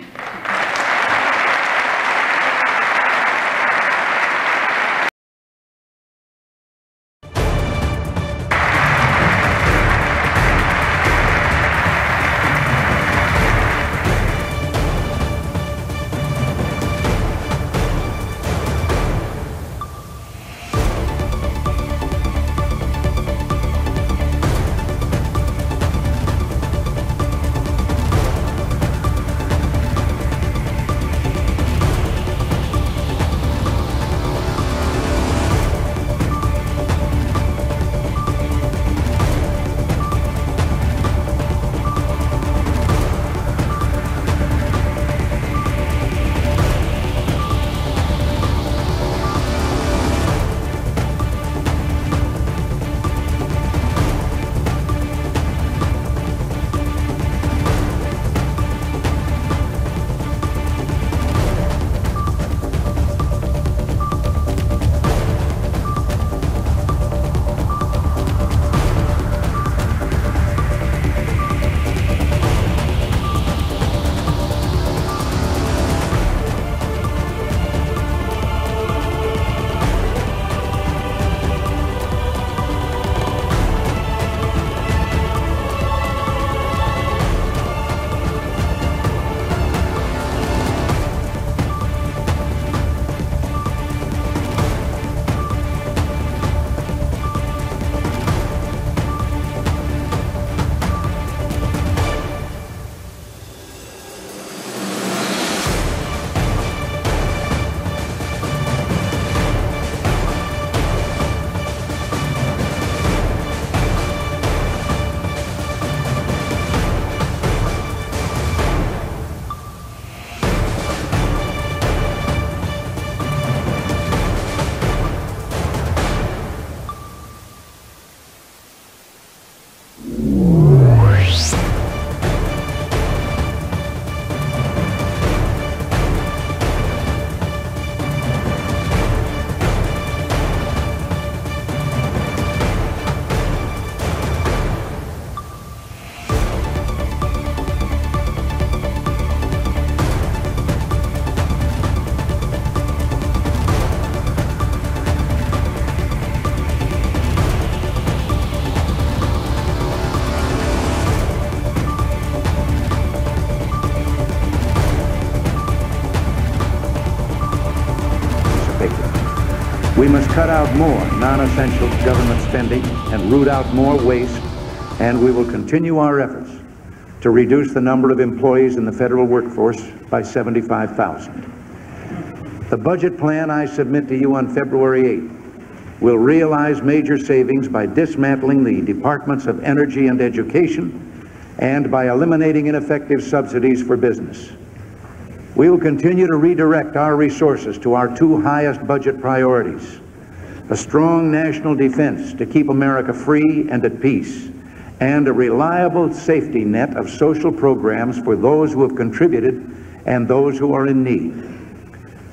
We must cut out more non-essential government spending and root out more waste, and we will continue our efforts to reduce the number of employees in the federal workforce by 75,000. The budget plan I submit to you on February 8th will realize major savings by dismantling the departments of energy and education and by eliminating ineffective subsidies for business. We will continue to redirect our resources to our two highest budget priorities: a strong national defense to keep America free and at peace, and a reliable safety net of social programs for those who have contributed and those who are in need.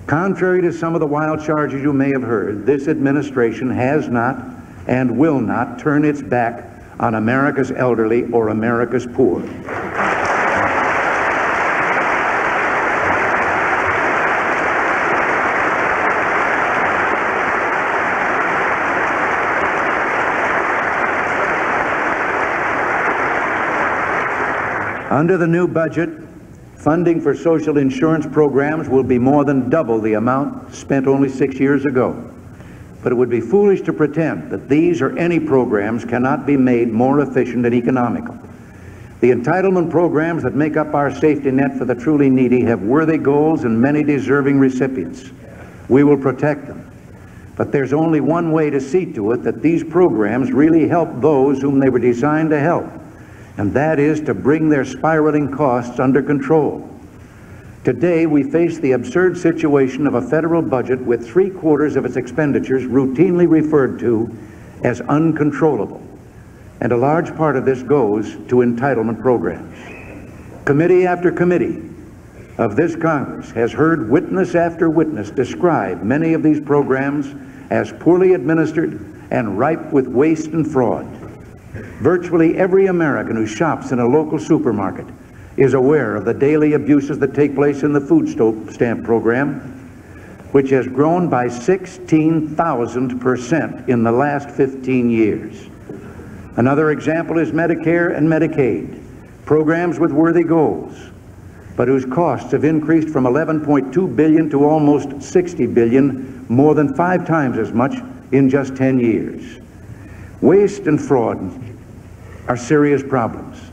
Contrary to some of the wild charges you may have heard, this administration has not and will not turn its back on America's elderly or America's poor. Under the new budget, funding for social insurance programs will be more than double the amount spent only 6 years ago. But it would be foolish to pretend that these or any programs cannot be made more efficient and economical. The entitlement programs that make up our safety net for the truly needy have worthy goals and many deserving recipients. We will protect them. But there's only one way to see to it that these programs really help those whom they were designed to help, and that is to bring their spiraling costs under control. Today, we face the absurd situation of a federal budget with 3/4 of its expenditures routinely referred to as uncontrollable, and a large part of this goes to entitlement programs. Committee after committee of this Congress has heard witness after witness describe many of these programs as poorly administered and ripe with waste and fraud. Virtually every American who shops in a local supermarket is aware of the daily abuses that take place in the food stamp program, which has grown by 16,000% in the last 15 years. Another example is Medicare and Medicaid, programs with worthy goals, but whose costs have increased from $11.2 billion to almost $60 billion, more than 5 times as much in just 10 years. Waste and fraud are serious problems.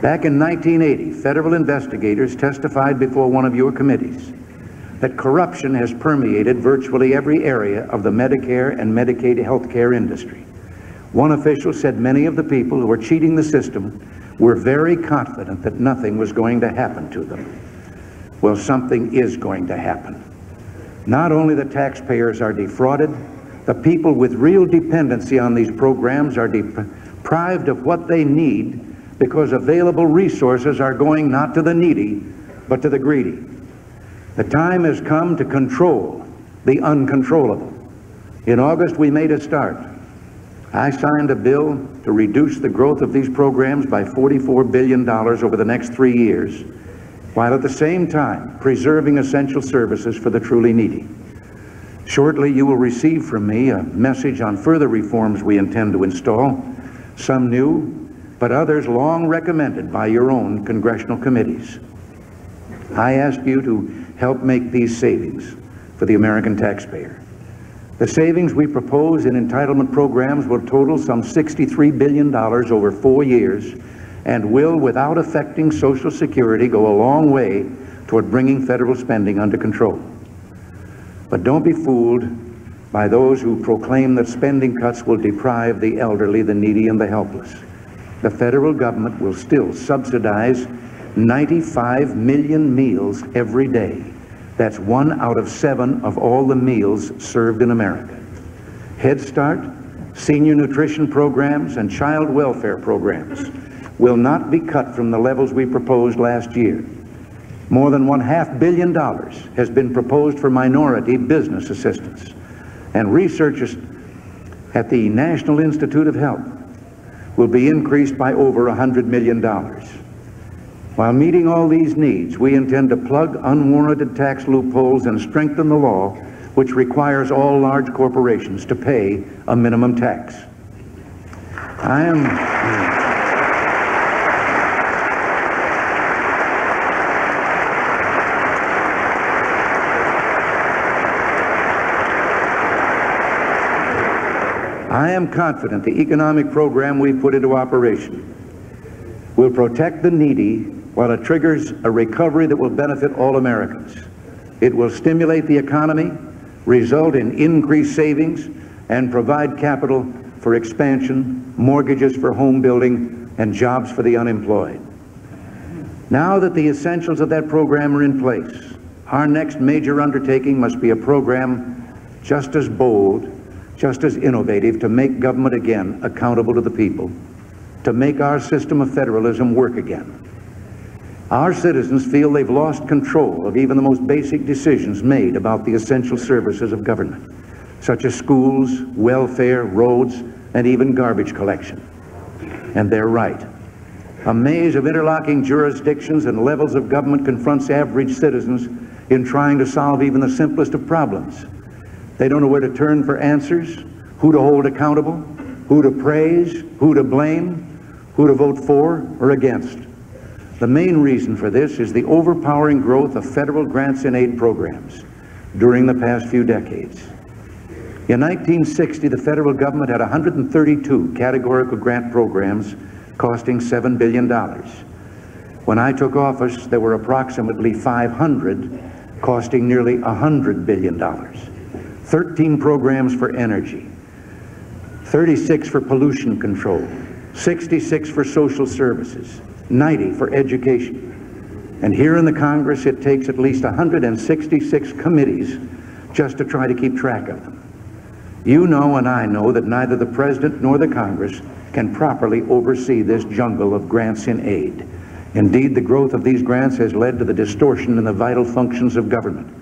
Back in 1980, federal investigators testified before one of your committees that corruption has permeated virtually every area of the Medicare and Medicaid health care industry. One official said many of the people who were cheating the system were very confident that nothing was going to happen to them. Well, something is going to happen. Not only the taxpayers are defrauded, the people with real dependency on these programs are deprived of what they need because available resources are going not to the needy, but to the greedy. The time has come to control the uncontrollable. In August, we made a start. I signed a bill to reduce the growth of these programs by $44 billion over the next 3 years, while at the same time preserving essential services for the truly needy. Shortly, you will receive from me a message on further reforms we intend to install, some new, but others long recommended by your own congressional committees. I ask you to help make these savings for the American taxpayer. The savings we propose in entitlement programs will total some $63 billion over 4 years and will, without affecting Social Security, go a long way toward bringing federal spending under control. But don't be fooled by those who proclaim that spending cuts will deprive the elderly, the needy, and the helpless. The federal government will still subsidize 95 million meals every day. That's 1 out of 7 of all the meals served in America. Head Start, senior nutrition programs, and child welfare programs will not be cut from the levels we proposed last year. More than $500 million has been proposed for minority business assistance, and researchers at the National Institute of Health will be increased by over $100 million. While meeting all these needs, we intend to plug unwarranted tax loopholes and strengthen the law which requires all large corporations to pay a minimum tax. I am confident the economic program we've put into operation will protect the needy while it triggers a recovery that will benefit all Americans. It will stimulate the economy, result in increased savings, and provide capital for expansion, mortgages for home building, and jobs for the unemployed. Now that the essentials of that program are in place, our next major undertaking must be a program just as bold, just as innovative to make government again accountable to the people, to make our system of federalism work again. Our citizens feel they've lost control of even the most basic decisions made about the essential services of government, such as schools, welfare, roads, and even garbage collection. And they're right. A maze of interlocking jurisdictions and levels of government confronts average citizens in trying to solve even the simplest of problems. They don't know where to turn for answers, who to hold accountable, who to praise, who to blame, who to vote for or against. The main reason for this is the overpowering growth of federal grants and aid programs during the past few decades. In 1960, the federal government had 132 categorical grant programs costing $7 billion. When I took office, there were approximately 500 costing nearly $100 billion. 13 programs for energy, 36 for pollution control, 66 for social services, 90 for education. And here in the Congress, it takes at least 166 committees just to try to keep track of them. You know and I know that neither the President nor the Congress can properly oversee this jungle of grants in aid. Indeed, the growth of these grants has led to the distortion in the vital functions of government.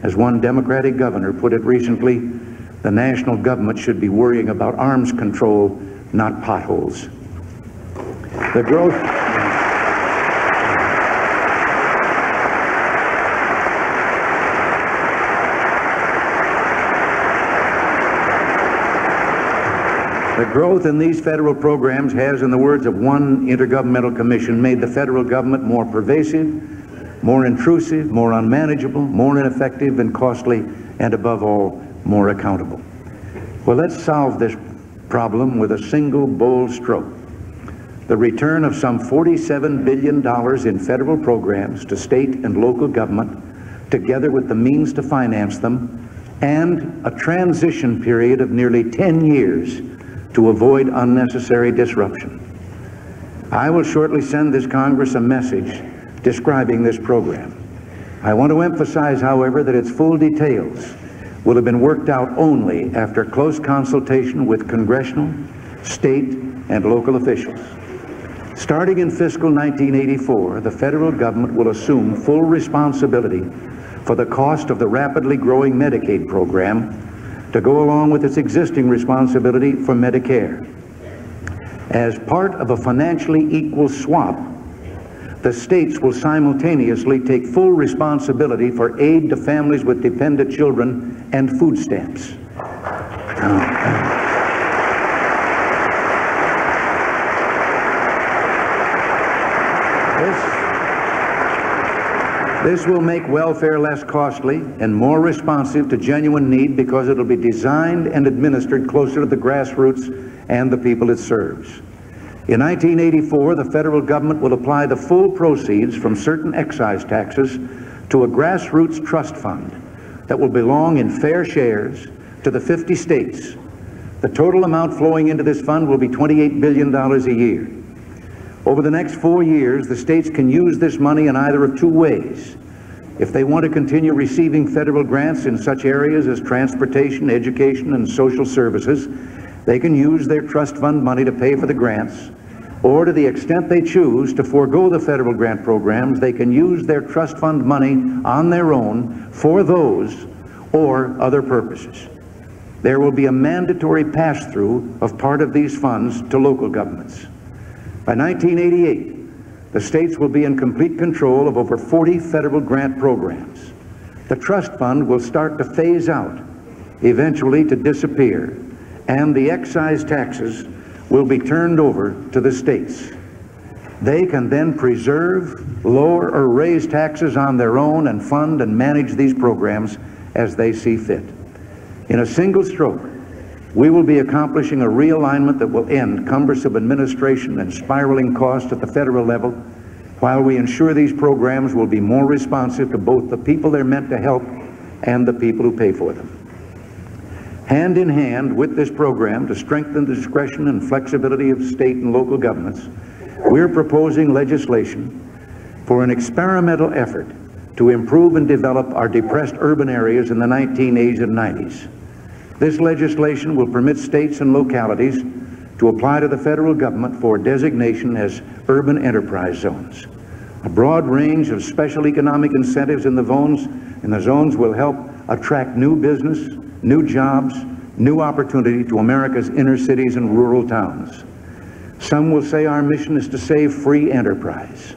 As one Democratic governor put it recently, the national government should be worrying about arms control, not potholes. The growth in these federal programs has, in the words of one Intergovernmental Commission, made the federal government more pervasive, more intrusive, more unmanageable, more ineffective and costly, and above all, more accountable. Well, let's solve this problem with a single bold stroke. The return of some $47 billion in federal programs to state and local government, together with the means to finance them, and a transition period of nearly 10 years to avoid unnecessary disruption. I will shortly send this Congress a message describing this program. I want to emphasize, however, that its full details will have been worked out only after close consultation with congressional, state, and local officials. Starting in fiscal 1984, the federal government will assume full responsibility for the cost of the rapidly growing Medicaid program to go along with its existing responsibility for Medicare. As part of a financially equal swap, the states will simultaneously take full responsibility for aid to families with dependent children and food stamps. This will make welfare less costly and more responsive to genuine need because it will be designed and administered closer to the grassroots and the people it serves. In 1984, the federal government will apply the full proceeds from certain excise taxes to a grassroots trust fund that will belong in fair shares to the 50 states. The total amount flowing into this fund will be $28 billion a year. Over the next 4 years, the states can use this money in either of two ways. If they want to continue receiving federal grants in such areas as transportation, education, and social services, they can use their trust fund money to pay for the grants, or to the extent they choose to forego the federal grant programs, they can use their trust fund money on their own for those or other purposes. There will be a mandatory pass-through of part of these funds to local governments. By 1988, the states will be in complete control of over 40 federal grant programs. The trust fund will start to phase out, eventually to disappear, and the excise taxes will be turned over to the states. They can then preserve, lower, or raise taxes on their own and fund and manage these programs as they see fit. In a single stroke, We will be accomplishing a realignment that will end cumbersome administration and spiraling costs at the federal level, while we ensure these programs will be more responsive to both the people they're meant to help and the people who pay for them. Hand in hand with this program to strengthen the discretion and flexibility of state and local governments, we're proposing legislation for an experimental effort to improve and develop our depressed urban areas in the 1980s and 90s. This legislation will permit states and localities to apply to the federal government for designation as urban enterprise zones. A broad range of special economic incentives in the zones will help attract new business, new jobs, new opportunity to America's inner cities and rural towns. Some will say our mission is to save free enterprise.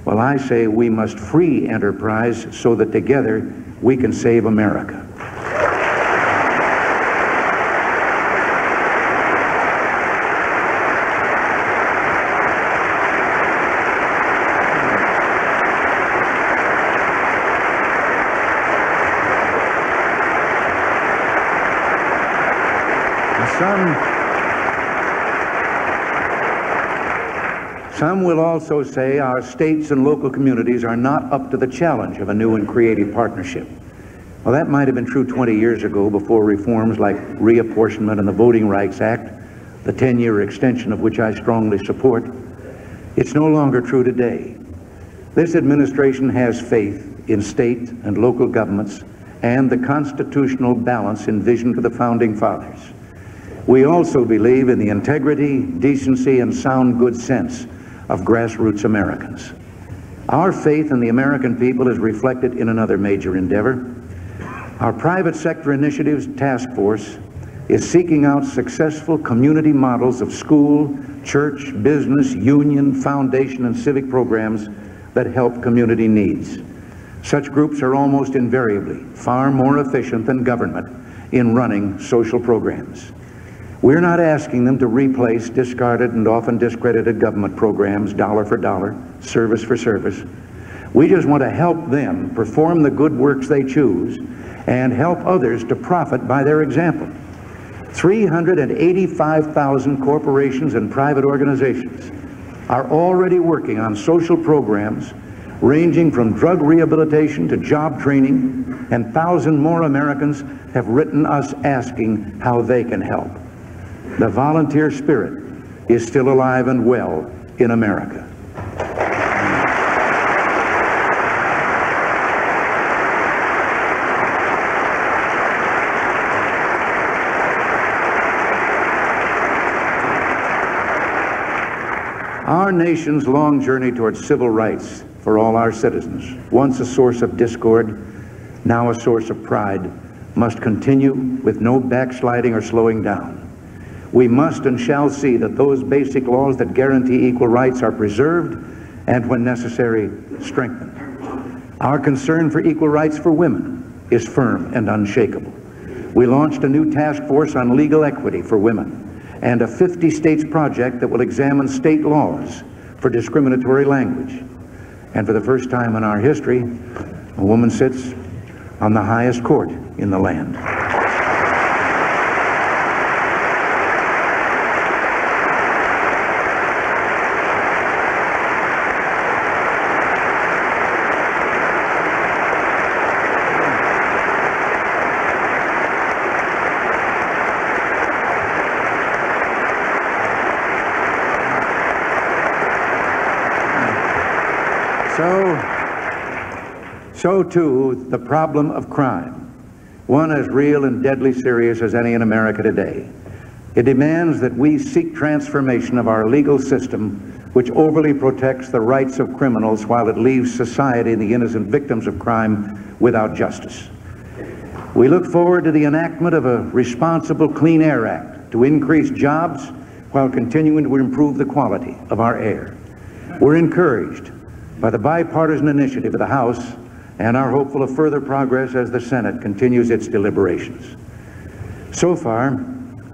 Well, I say we must free enterprise so that together we can save America. Some will also say our states and local communities are not up to the challenge of a new and creative partnership. Well, that might have been true 20 years ago before reforms like reapportionment and the Voting Rights Act, the 10-year extension of which I strongly support. It's no longer true today. This administration has faith in state and local governments and the constitutional balance envisioned for the Founding Fathers. We also believe in the integrity, decency, and sound good sense of grassroots Americans. Our faith in the American people is reflected in another major endeavor. Our private sector initiatives task force is seeking out successful community models of school, church, business, union, foundation, and civic programs that help community needs. Such groups are almost invariably far more efficient than government in running social programs. We're not asking them to replace discarded and often discredited government programs dollar for dollar, service for service. We just want to help them perform the good works they choose and help others to profit by their example. 385,000 corporations and private organizations are already working on social programs ranging from drug rehabilitation to job training, and 1,000 more Americans have written us asking how they can help. The volunteer spirit is still alive and well in America. Our nation's long journey towards civil rights for all our citizens, once a source of discord, now a source of pride, must continue with no backsliding or slowing down. We must and shall see that those basic laws that guarantee equal rights are preserved and, when necessary, strengthened. Our concern for equal rights for women is firm and unshakable. We launched a new task force on legal equity for women and a 50 states project that will examine state laws for discriminatory language. And for the first time in our history, a woman sits on the highest court in the land. So too, the problem of crime, one as real and deadly serious as any in America today. It demands that we seek transformation of our legal system, which overly protects the rights of criminals while it leaves society and the innocent victims of crime without justice. We look forward to the enactment of a responsible Clean Air Act to increase jobs while continuing to improve the quality of our air. We're encouraged by the bipartisan initiative of the House and are hopeful of further progress as the Senate continues its deliberations. So far,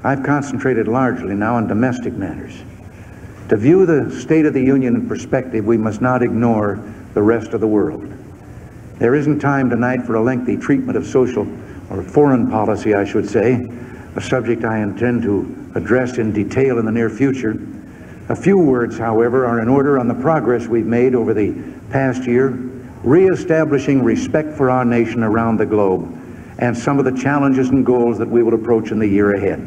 I've concentrated largely now on domestic matters. To view the State of the Union in perspective, we must not ignore the rest of the world. There isn't time tonight for a lengthy treatment of social or foreign policy, I should say, a subject I intend to address in detail in the near future. A few words, however, are in order on the progress we've made over the past year, reestablishing respect for our nation around the globe, and some of the challenges and goals that we will approach in the year ahead.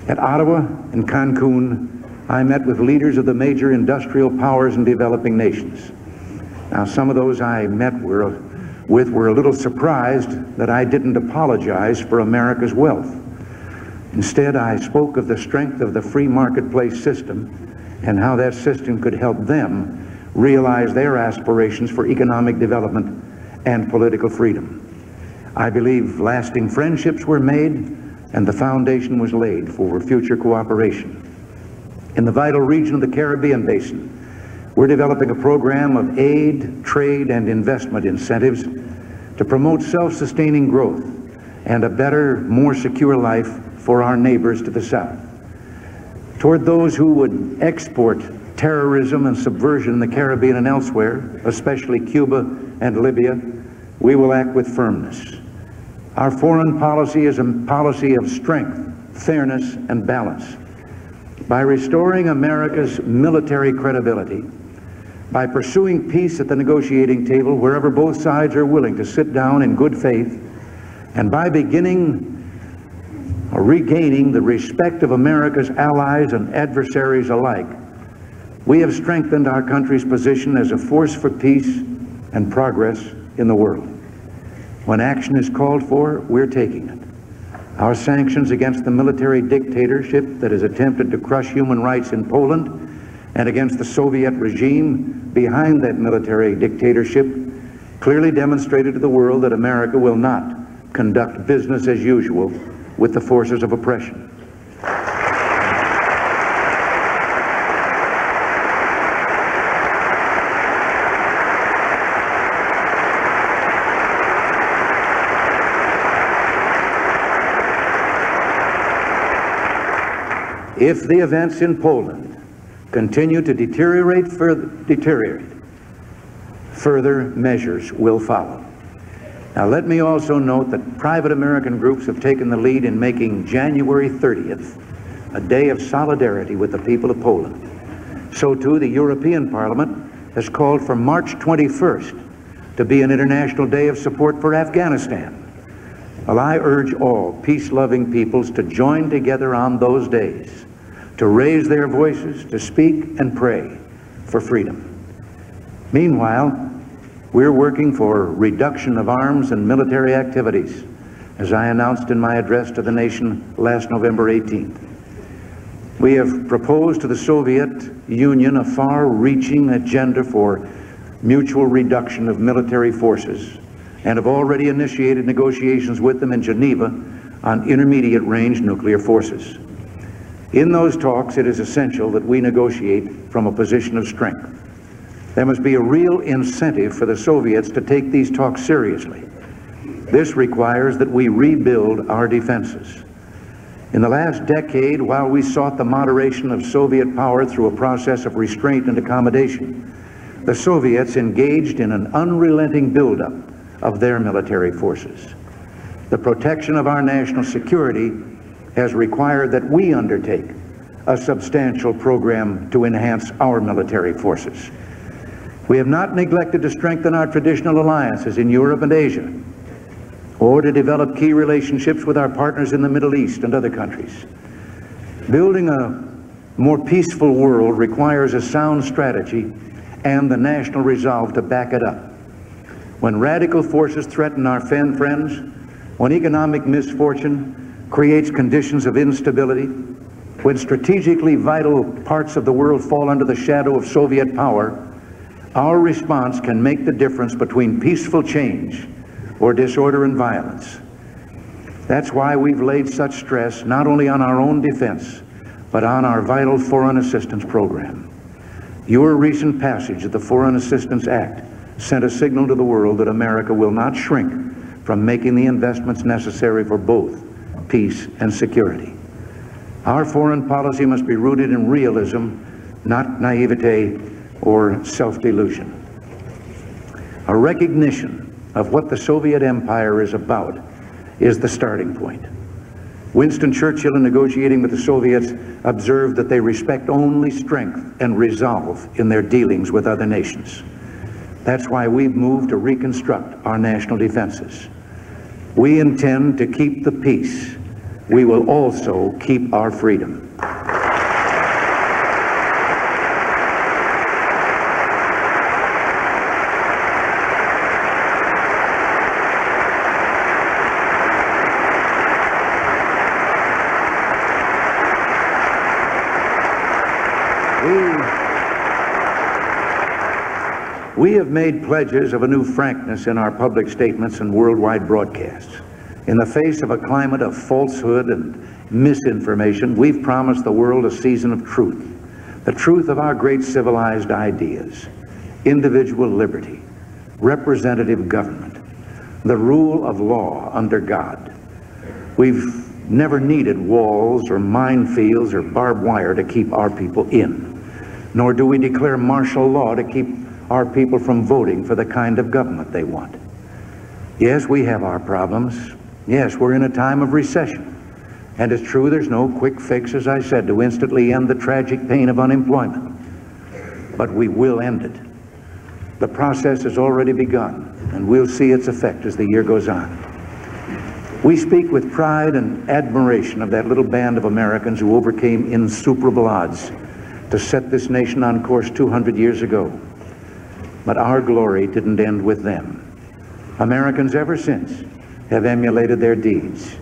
At Ottawa and Cancun, I met with leaders of the major industrial powers and developing nations. Now, some of those I met with were a little surprised that I didn't apologize for America's wealth. Instead, I spoke of the strength of the free marketplace system and how that system could help them realize their aspirations for economic development and political freedom. I believe lasting friendships were made and the foundation was laid for future cooperation. In the vital region of the Caribbean Basin, we're developing a program of aid, trade, and investment incentives to promote self-sustaining growth and a better, more secure life for our neighbors to the south. Toward those who would export terrorism and subversion in the Caribbean and elsewhere, especially Cuba and Libya, we will act with firmness. Our foreign policy is a policy of strength, fairness, and balance. By restoring America's military credibility, by pursuing peace at the negotiating table wherever both sides are willing to sit down in good faith, and by beginning or regaining the respect of America's allies and adversaries alike, we have strengthened our country's position as a force for peace and progress in the world. When action is called for, we're taking it. Our sanctions against the military dictatorship that has attempted to crush human rights in Poland and against the Soviet regime behind that military dictatorship clearly demonstrated to the world that America will not conduct business as usual with the forces of oppression. If the events in Poland continue to deteriorate, further measures will follow. Now, let me also note that private American groups have taken the lead in making January 30th a day of solidarity with the people of Poland. So too, the European Parliament has called for March 21st to be an International Day of Support for Afghanistan. Well, I urge all peace-loving peoples to join together on those days, to raise their voices, to speak and pray for freedom. Meanwhile, we're working for reduction of arms and military activities, as I announced in my address to the nation last November 18th. We have proposed to the Soviet Union a far-reaching agenda for mutual reduction of military forces and have already initiated negotiations with them in Geneva on intermediate-range nuclear forces. In those talks, it is essential that we negotiate from a position of strength. There must be a real incentive for the Soviets to take these talks seriously. This requires that we rebuild our defenses. In the last decade, while we sought the moderation of Soviet power through a process of restraint and accommodation, the Soviets engaged in an unrelenting buildup of their military forces. The protection of our national security has required that we undertake a substantial program to enhance our military forces. We have not neglected to strengthen our traditional alliances in Europe and Asia, or to develop key relationships with our partners in the Middle East and other countries. Building a more peaceful world requires a sound strategy and the national resolve to back it up. When radical forces threaten our friends, when economic misfortune creates conditions of instability, when strategically vital parts of the world fall under the shadow of Soviet power, our response can make the difference between peaceful change or disorder and violence. That's why we've laid such stress not only on our own defense, but on our vital foreign assistance program. Your recent passage of the Foreign Assistance Act sent a signal to the world that America will not shrink from making the investments necessary for both peace and security. Our foreign policy must be rooted in realism, not naivete or self-delusion. A recognition of what the Soviet Empire is about is the starting point. Winston Churchill, in negotiating with the Soviets, observed that they respect only strength and resolve in their dealings with other nations. That's why we've moved to reconstruct our national defenses. We intend to keep the peace. We will also keep our freedom. We have made pledges of a new frankness in our public statements and worldwide broadcasts. In the face of a climate of falsehood and misinformation, we've promised the world a season of truth, the truth of our great civilized ideas, individual liberty, representative government, the rule of law under God. We've never needed walls or minefields or barbed wire to keep our people in, nor do we declare martial law to keep our people from voting for the kind of government they want. Yes, we have our problems. Yes, we're in a time of recession. And it's true there's no quick fix, as I said, to instantly end the tragic pain of unemployment. But we will end it. The process has already begun, and we'll see its effect as the year goes on. We speak with pride and admiration of that little band of Americans who overcame insuperable odds to set this nation on course 200 years ago. But our glory didn't end with them. Americans ever since have emulated their deeds.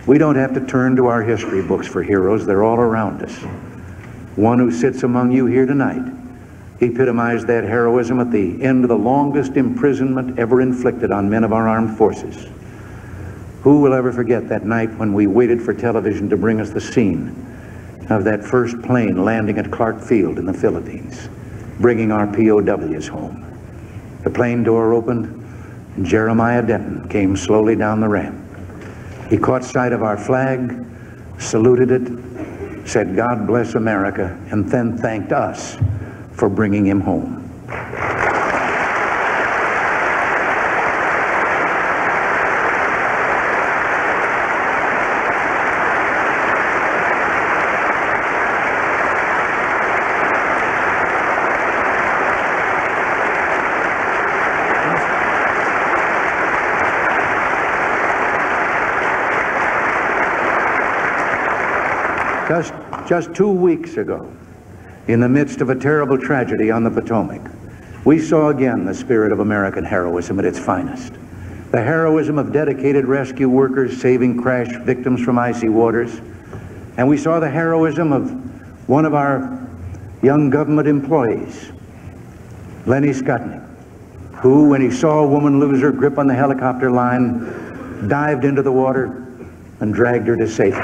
We don't have to turn to our history books for heroes. They're all around us. One who sits among you here tonight epitomized that heroism at the end of the longest imprisonment ever inflicted on men of our armed forces. Who will ever forget that night when we waited for television to bring us the scene of that first plane landing at Clark Field in the Philippines, bringing our POWs home? The plane door opened, and Jeremiah Denton came slowly down the ramp. He caught sight of our flag, saluted it, said, "God bless America," and then thanked us for bringing him home. Just 2 weeks ago, in the midst of a terrible tragedy on the Potomac, we saw again the spirit of American heroism at its finest. The heroism of dedicated rescue workers saving crash victims from icy waters. And we saw the heroism of one of our young government employees, Lenny Skutnik, who, when he saw a woman lose her grip on the helicopter line, dived into the water and dragged her to safety.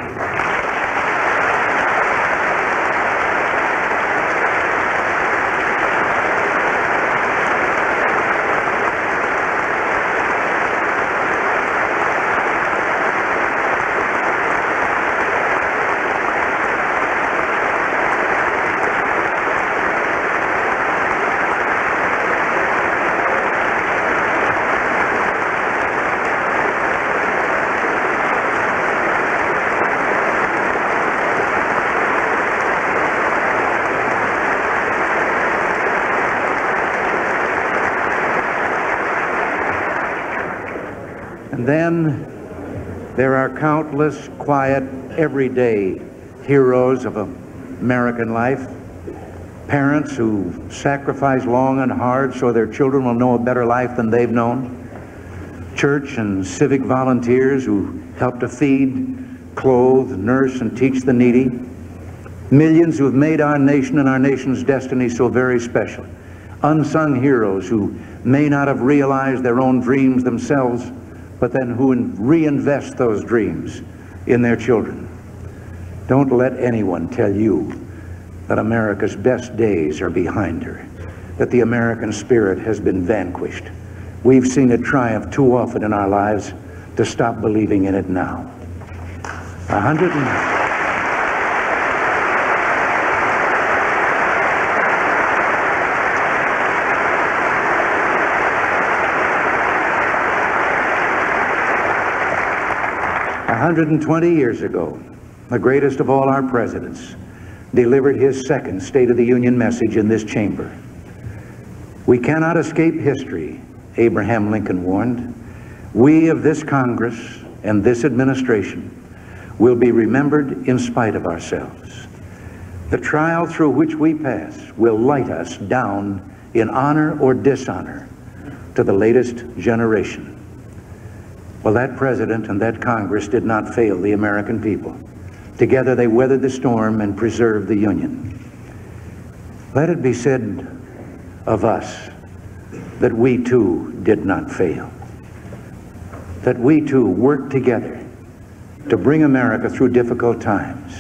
Then there are countless quiet, everyday heroes of American life. Parents who sacrifice long and hard so their children will know a better life than they've known. Church and civic volunteers who help to feed, clothe, nurse, and teach the needy. Millions who have made our nation and our nation's destiny so very special. Unsung heroes who may not have realized their own dreams themselves, but then who reinvest those dreams in their children. Don't let anyone tell you that America's best days are behind her, that the American spirit has been vanquished. We've seen it triumph too often in our lives to stop believing in it now. 100 120 years ago, the greatest of all our presidents delivered his second State of the Union message in this chamber. We cannot escape history, Abraham Lincoln warned. We of this Congress and this administration will be remembered in spite of ourselves. The trial through which we pass will light us down in honor or dishonor to the latest generation. Well, that president and that Congress did not fail the American people. Together they weathered the storm and preserved the Union. Let it be said of us that we too did not fail. That we too worked together to bring America through difficult times.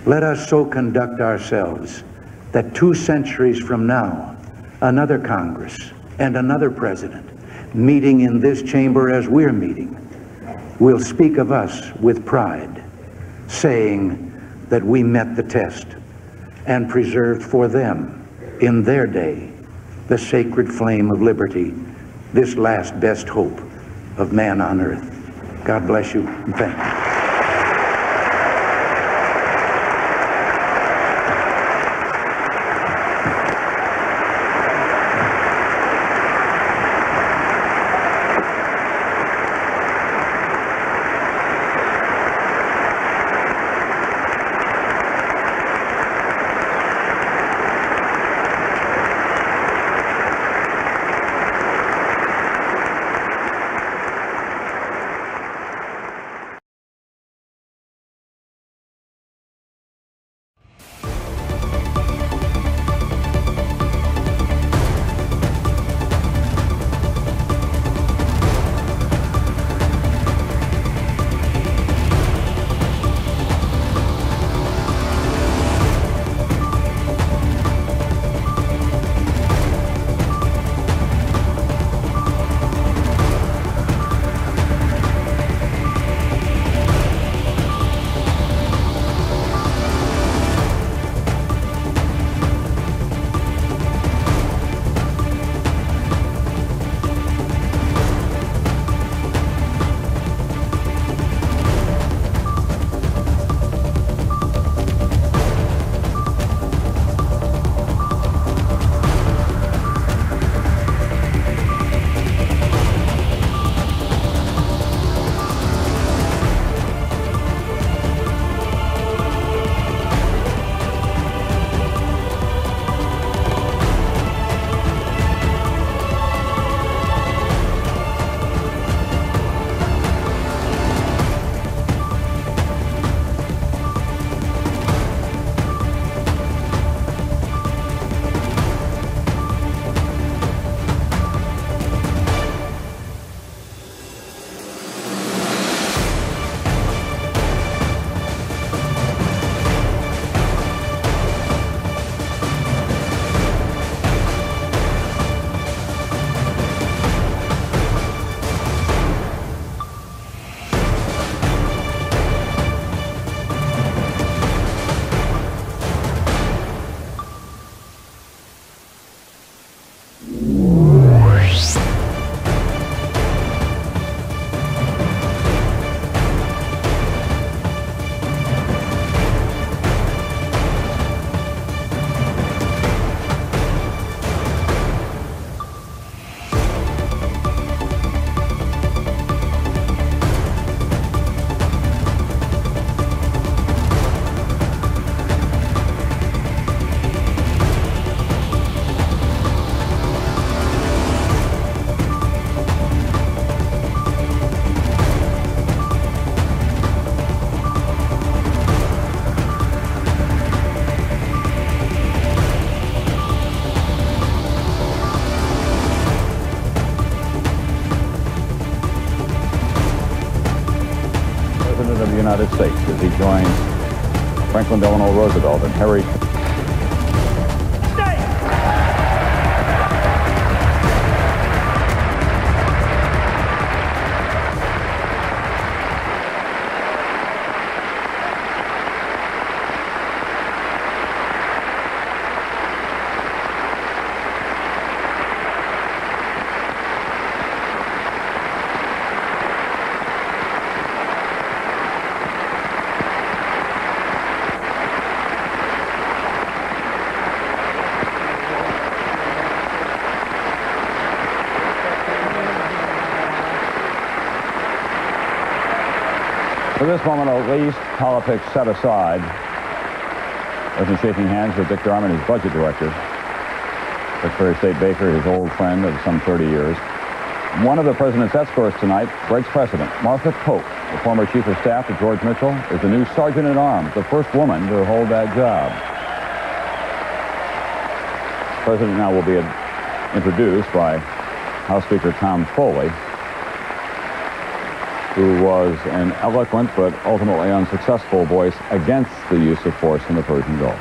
Let us so conduct ourselves that 2 centuries from now, another Congress and another president meeting in this chamber as we're meeting will speak of us with pride, saying that we met the test and preserved for them in their day the sacred flame of liberty, this last best hope of man on earth. God bless you and thank you. United States as he joins Franklin Delano Roosevelt and Harry. For this moment, at least, politics set aside. Wasn't shaking hands with Dick Darman, his budget director. Secretary of State Baker, his old friend of some 30 years. One of the president's escorts tonight breaks precedent. Martha Pope, the former chief of staff to George Mitchell, is the new sergeant-at-arms, the first woman to hold that job. The president now will be introduced by House Speaker Tom Foley, who was an eloquent but ultimately unsuccessful voice against the use of force in the Persian Gulf.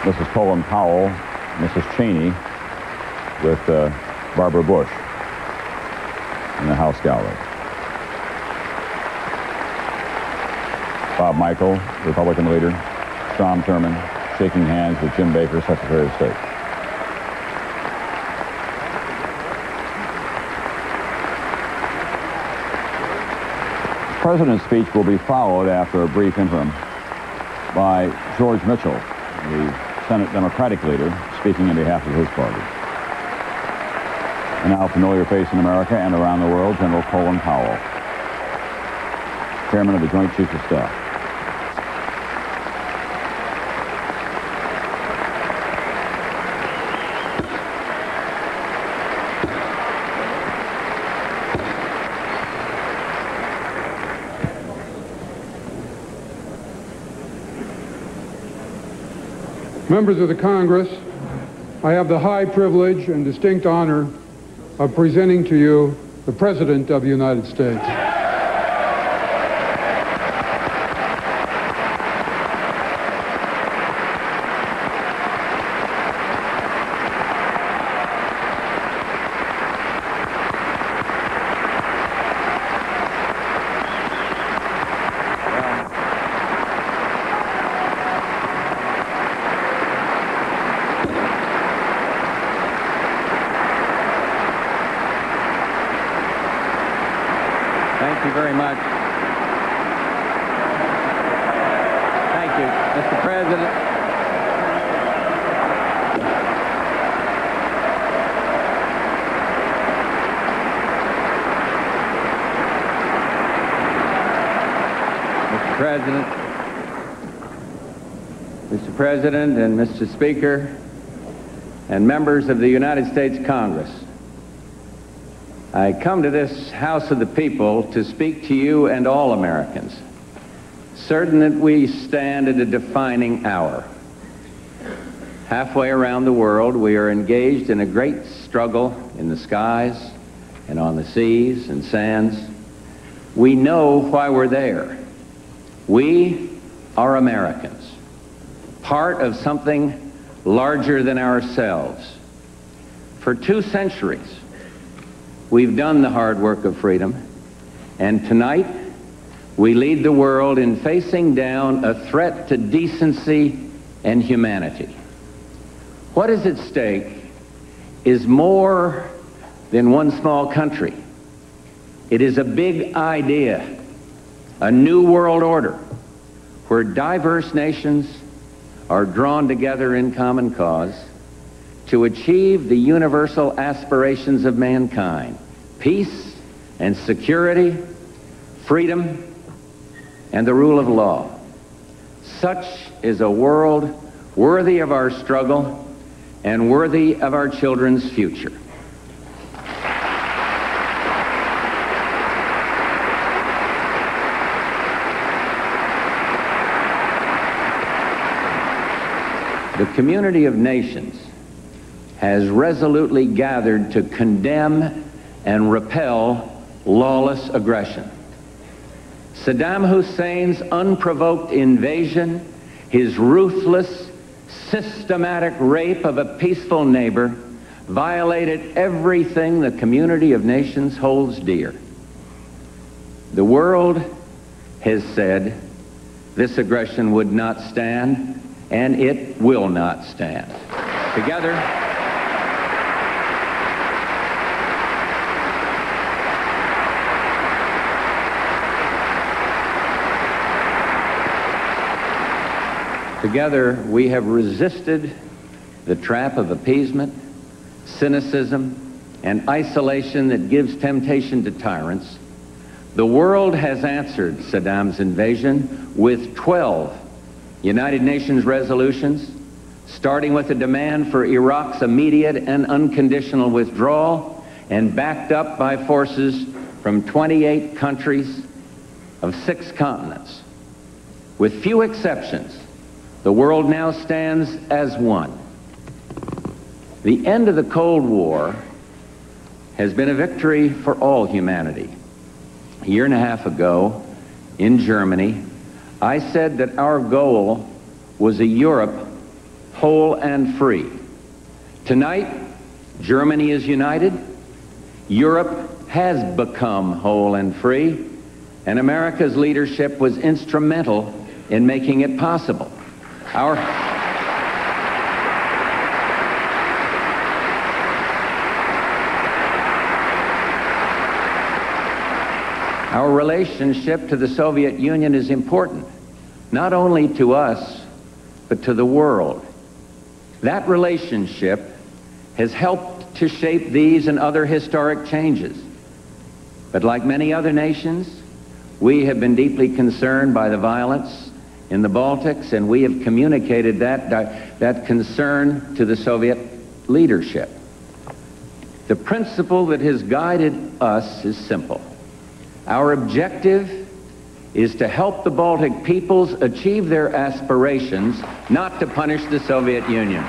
Mrs. Colin Powell, Mrs. Cheney, with Barbara Bush in the House gallery. Bob Michel, Republican leader, Strom Thurmond, shaking hands with Jim Baker, Secretary of State. The President's speech will be followed after a brief interim by George Mitchell, the Senate Democratic leader, speaking on behalf of his party. A now familiar face in America and around the world, General Colin Powell, Chairman of the Joint Chiefs of Staff. Members of the Congress, I have the high privilege and distinct honor of presenting to you the President of the United States. Thank you very much. Thank you, Mr. President. Mr. President and Mr. Speaker and members of the United States Congress, I come to this House of the People to speak to you and all Americans, certain that we stand at a defining hour. Halfway around the world, we are engaged in a great struggle in the skies and on the seas and sands. We know why we're there. We are Americans, part of something larger than ourselves. For 2 centuries, we've done the hard work of freedom, and tonight we lead the world in facing down a threat to decency and humanity. What is at stake is more than one small country. It is a big idea, a new world order, where diverse nations are drawn together in common cause to achieve the universal aspirations of mankind: peace and security, freedom, and the rule of law. Such is a world worthy of our struggle and worthy of our children's future. The community of nations has resolutely gathered to condemn and repel lawless aggression. Saddam Hussein's unprovoked invasion, his ruthless, systematic rape of a peaceful neighbor, violated everything the community of nations holds dear. The world has said this aggression would not stand, and it will not stand. Together, we have resisted the trap of appeasement, cynicism, and isolation that gives temptation to tyrants, the world has answered Saddam's invasion with 12 United Nations resolutions, starting with a demand for Iraq's immediate and unconditional withdrawal, and backed up by forces from 28 countries of 6 continents. With few exceptions, the world now stands as one. The end of the Cold War has been a victory for all humanity. A year and a half ago, in Germany, I said that our goal was a Europe whole and free. Tonight, Germany is united, Europe has become whole and free, and America's leadership was instrumental in making it possible. Our relationship to the Soviet Union is important, not only to us, but to the world. That relationship has helped to shape these and other historic changes. But like many other nations, we have been deeply concerned by the violence in the Baltics, and we have communicated that concern to the Soviet leadership. The principle that has guided us is simple. Our objective is to help the Baltic peoples achieve their aspirations, not to punish the Soviet Union.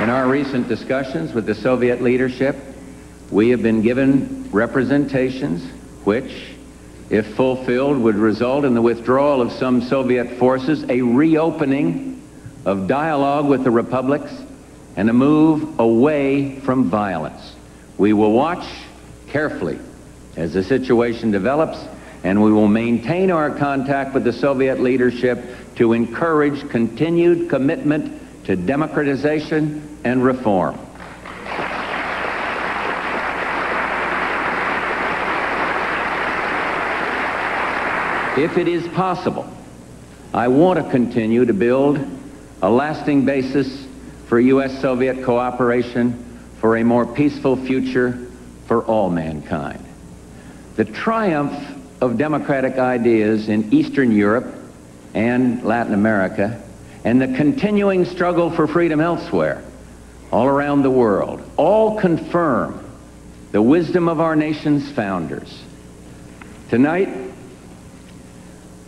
In our recent discussions with the Soviet leadership, we have been given representations which, if fulfilled, would result in the withdrawal of some Soviet forces, a reopening of dialogue with the republics, and a move away from violence. We will watch carefully as the situation develops, and we will maintain our contact with the Soviet leadership to encourage continued commitment to democratization and reform. If it is possible, I want to continue to build a lasting basis for U.S.-Soviet cooperation for a more peaceful future for all mankind. The triumph of democratic ideas in Eastern Europe and Latin America, and the continuing struggle for freedom elsewhere, all around the world, all confirm the wisdom of our nation's founders. Tonight,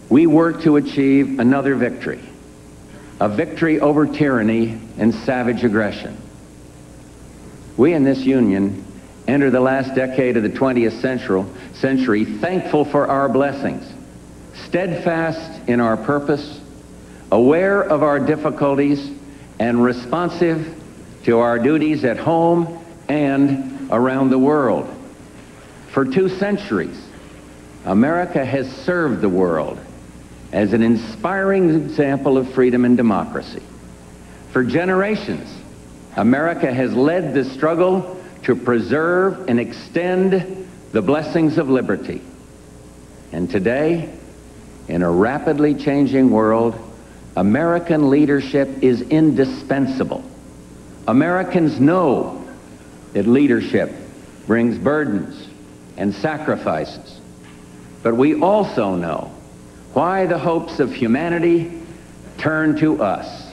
we work to achieve another victory, a victory over tyranny and savage aggression. We in this union enter the last decade of the 20th century thankful for our blessings, steadfast in our purpose, aware of our difficulties, and responsive to our duties at home and around the world. For 2 centuries, America has served the world as an inspiring example of freedom and democracy. For generations, America has led the struggle to preserve and extend the blessings of liberty. And today, in a rapidly changing world, American leadership is indispensable. Americans know that leadership brings burdens and sacrifices, but we also know why the hopes of humanity turn to us.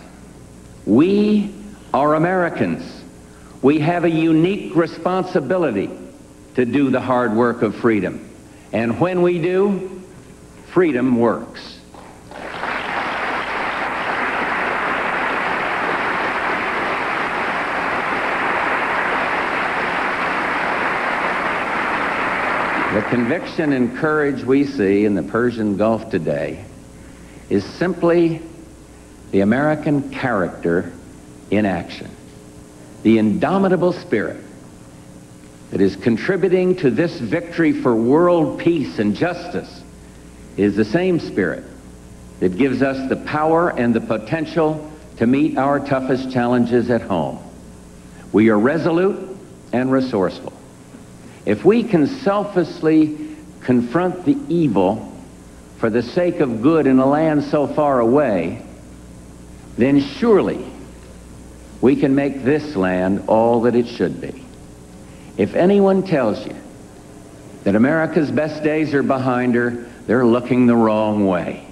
We are Americans. We have a unique responsibility to do the hard work of freedom. And when we do, freedom works. The conviction and courage we see in the Persian Gulf today is simply the American character in action. The indomitable spirit that is contributing to this victory for world peace and justice is the same spirit that gives us the power and the potential to meet our toughest challenges at home. We are resolute and resourceful. If we can selflessly confront the evil for the sake of good in a land so far away, then surely we can make this land all that it should be. If anyone tells you that America's best days are behind her, they're looking the wrong way.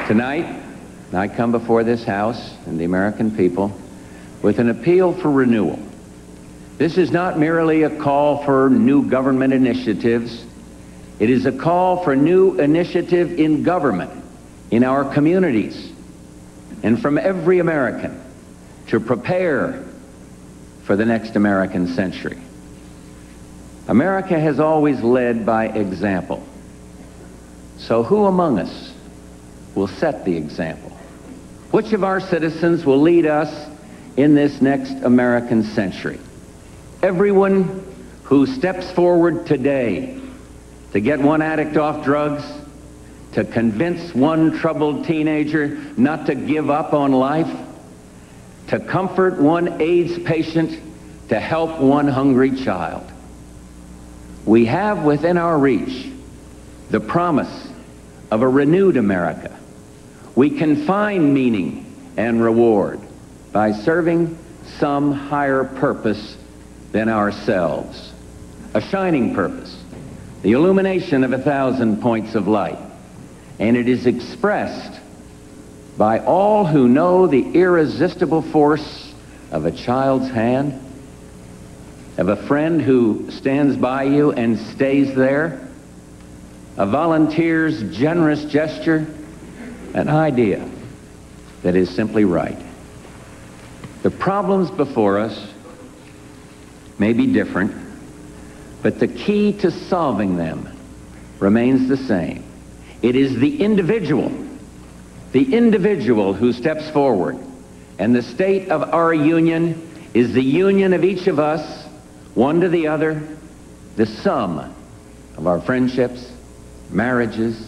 Tonight, I come before this House and the American people with an appeal for renewal. This is not merely a call for new government initiatives. It is a call for new initiative in government, in our communities, and from every American to prepare for the next American century. America has always led by example. So who among us will set the example? Which of our citizens will lead us in this next American century? Everyone who steps forward today to get one addict off drugs, to convince one troubled teenager not to give up on life, to comfort one AIDS patient, to help one hungry child. We have within our reach the promise of a renewed America. We can find meaning and reward by serving some higher purpose than ourselves. A shining purpose, the illumination of 1,000 points of light. And it is expressed by all who know the irresistible force of a child's hand, of a friend who stands by you and stays there, a volunteer's generous gesture, an idea that is simply right. The problems before us may be different, but the key to solving them remains the same. It is the individual who steps forward, and the state of our union is the union of each of us, one to the other, the sum of our friendships, marriages,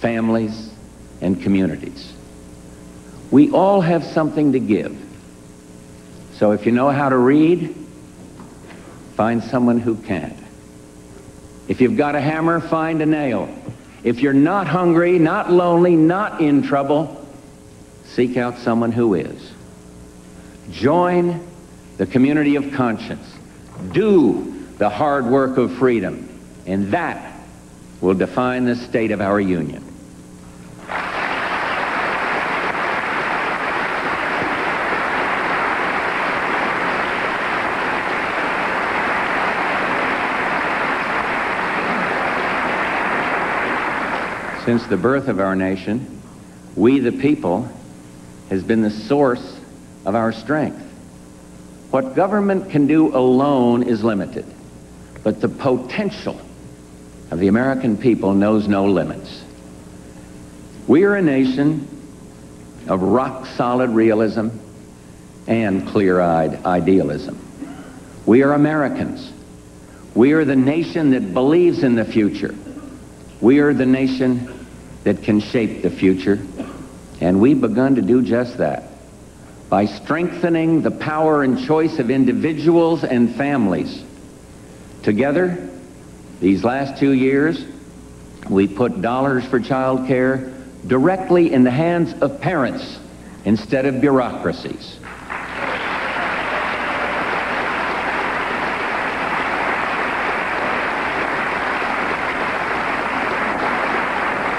families, and communities. We all have something to give. So if you know how to read, find someone who can't. If you've got a hammer, find a nail. If you're not hungry, not lonely, not in trouble, seek out someone who is. Join the community of conscience. Do the hard work of freedom, and that will define the state of our union. Since the birth of our nation, we the people has been the source of our strength. What government can do alone is limited, but the potential of the American people knows no limits. We are a nation of rock-solid realism and clear-eyed idealism. We are Americans. We are the nation that believes in the future. We are the nation that can shape the future, and we've begun to do just that by strengthening the power and choice of individuals and families. Together, these last 2 years, we put dollars for child care directly in the hands of parents instead of bureaucracies.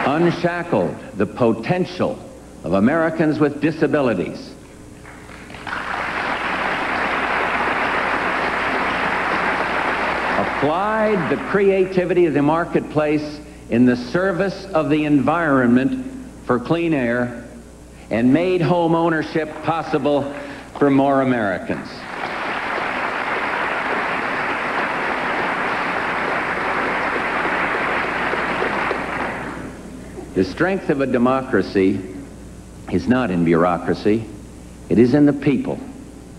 Unshackled the potential of Americans with disabilities. Applied the creativity of the marketplace in the service of the environment for clean air, and made home ownership possible for more Americans. The strength of a democracy is not in bureaucracy. It is in the people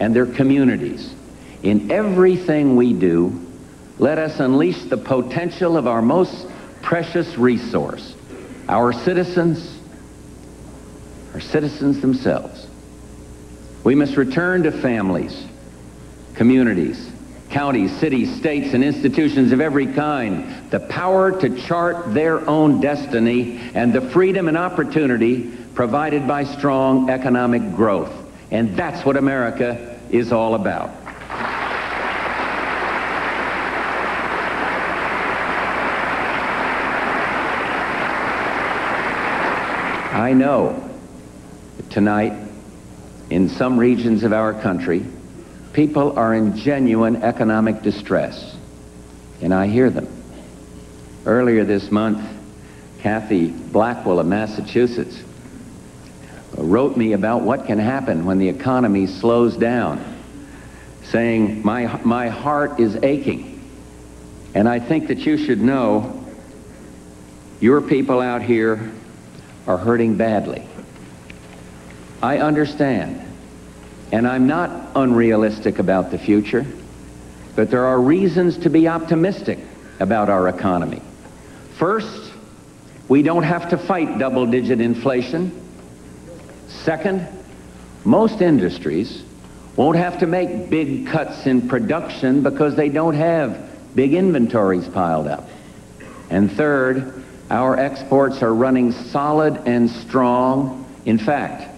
and their communities. In everything we do, let us unleash the potential of our most precious resource, our citizens themselves. We must return to families, communities, counties, cities, states, and institutions of every kind the power to chart their own destiny and the freedom and opportunity provided by strong economic growth. And that's what America is all about. I know that tonight, in some regions of our country, people are in genuine economic distress, and I hear them. Earlier this month, Kathy Blackwell of Massachusetts wrote me about what can happen when the economy slows down, saying, my heart is aching. And I think that you should know your people out here are hurting badly. I understand, and I'm not unrealistic about the future, but there are reasons to be optimistic about our economy. First, we don't have to fight double-digit inflation. Second, most industries won't have to make big cuts in production because they don't have big inventories piled up. And third, our exports are running solid and strong. In fact,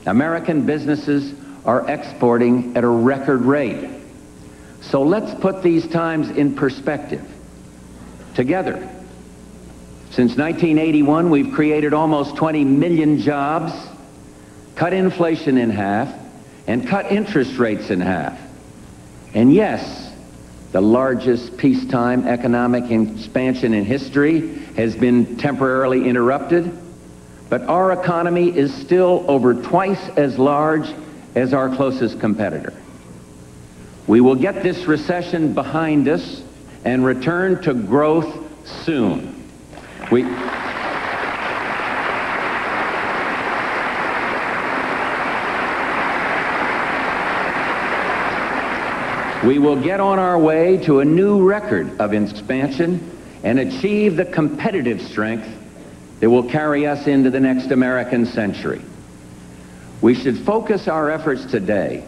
American businesses are exporting at a record rate. So let's put these times in perspective. Together, since 1981, we've created almost 20 million jobs, cut inflation in half, and cut interest rates in half. And yes, the largest peacetime economic expansion in history has been temporarily interrupted, but our economy is still over twice as large as our closest competitor. We will get this recession behind us and return to growth soon. We will get on our way to a new record of expansion and achieve the competitive strength that will carry us into the next American century. We should focus our efforts today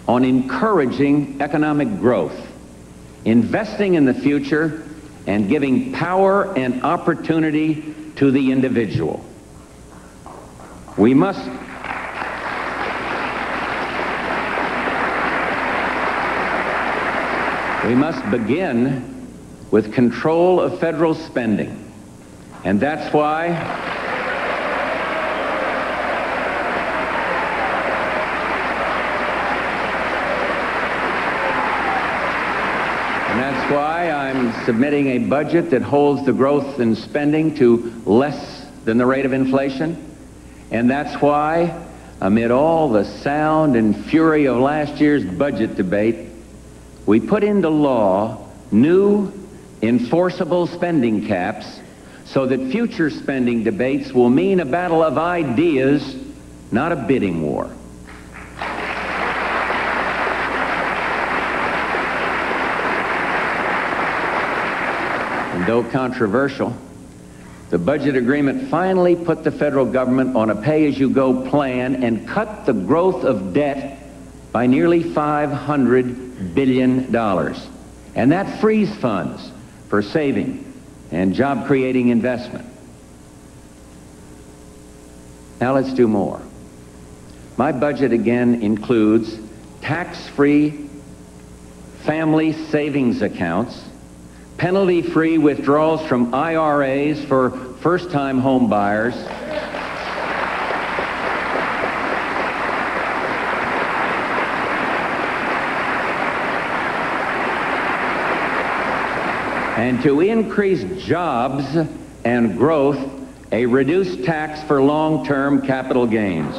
on encouraging economic growth, investing in the future, and giving power and opportunity to the individual. We must begin with control of federal spending. And that's why I'm submitting a budget that holds the growth in spending to less than the rate of inflation. And that's why, amid all the sound and fury of last year's budget debate, we put into law new enforceable spending caps so that future spending debates will mean a battle of ideas, not a bidding war. And though controversial, the budget agreement finally put the federal government on a pay-as-you-go plan and cut the growth of debt by nearly $500 billion. And that frees funds for saving and job-creating investment. Now let's do more. My budget again includes tax-free family savings accounts, penalty-free withdrawals from IRAs for first-time home buyers, and to increase jobs and growth, a reduced tax for long-term capital gains.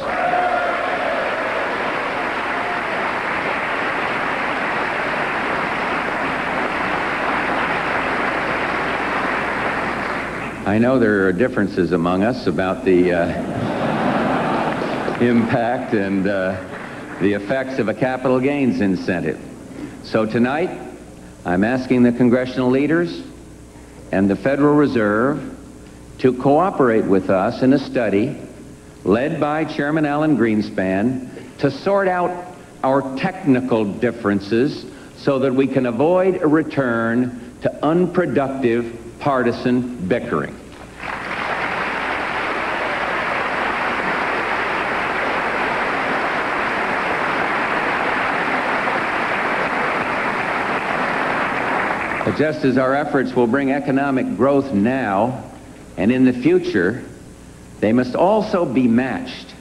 I know there are differences among us about the impact and the effects of a capital gains incentive. So tonight, I'm asking the congressional leaders and the Federal Reserve to cooperate with us in a study led by Chairman Alan Greenspan to sort out our technical differences so that we can avoid a return to unproductive partisan bickering. But just as our efforts will bring economic growth now and in the future, they must also be matched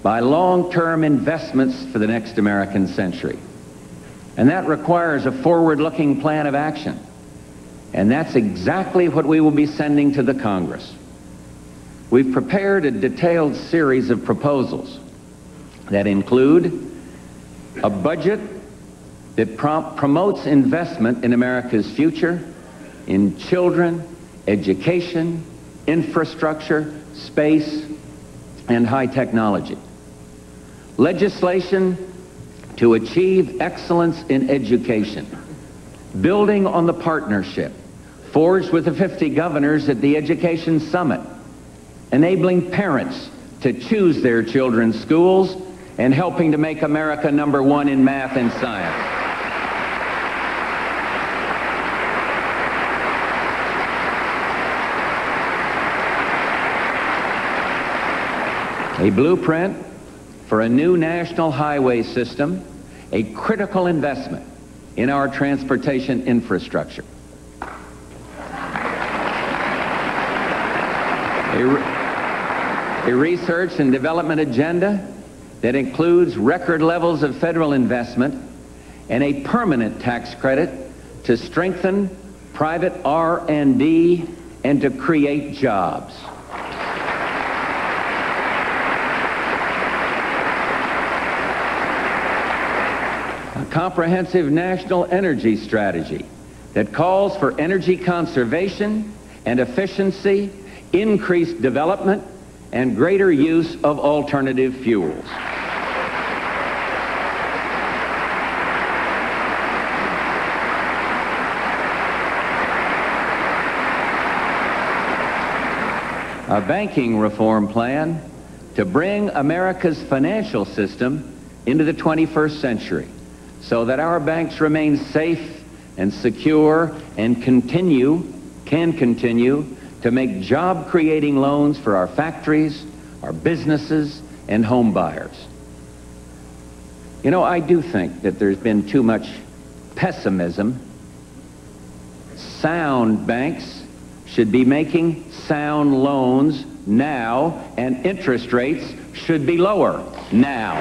by long-term investments for the next American century. And that requires a forward-looking plan of action. And that's exactly what we will be sending to the Congress. We've prepared a detailed series of proposals that include a budget that promotes investment in America's future, in children, education, infrastructure, space, and high technology. Legislation to achieve excellence in education, building on the partnership forged with the 50 governors at the Education Summit, enabling parents to choose their children's schools and helping to make America #1 in math and science. A blueprint for a new national highway system, a critical investment in our transportation infrastructure. A research and development agenda that includes record levels of federal investment and a permanent tax credit to strengthen private R&D and to create jobs. A comprehensive national energy strategy that calls for energy conservation and efficiency, increased development, and greater use of alternative fuels. A banking reform plan to bring America's financial system into the 21st century so that our banks remain safe and secure and can continue to make job-creating loans for our factories, our businesses, and home buyers. You know, I do think that there's been too much pessimism. Sound banks should be making sound loans now, and interest rates should be lower now.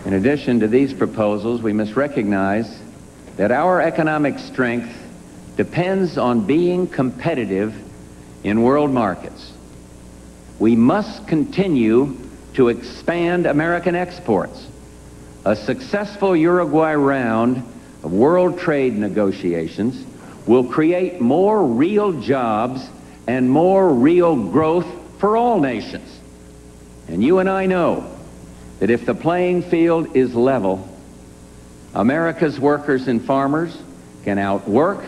In addition to these proposals, we must recognize that our economic strength depends on being competitive in world markets. We must continue to expand American exports. A successful Uruguay round of world trade negotiations will create more real jobs and more real growth for all nations. And you and I know that if the playing field is level, America's workers and farmers can outwork,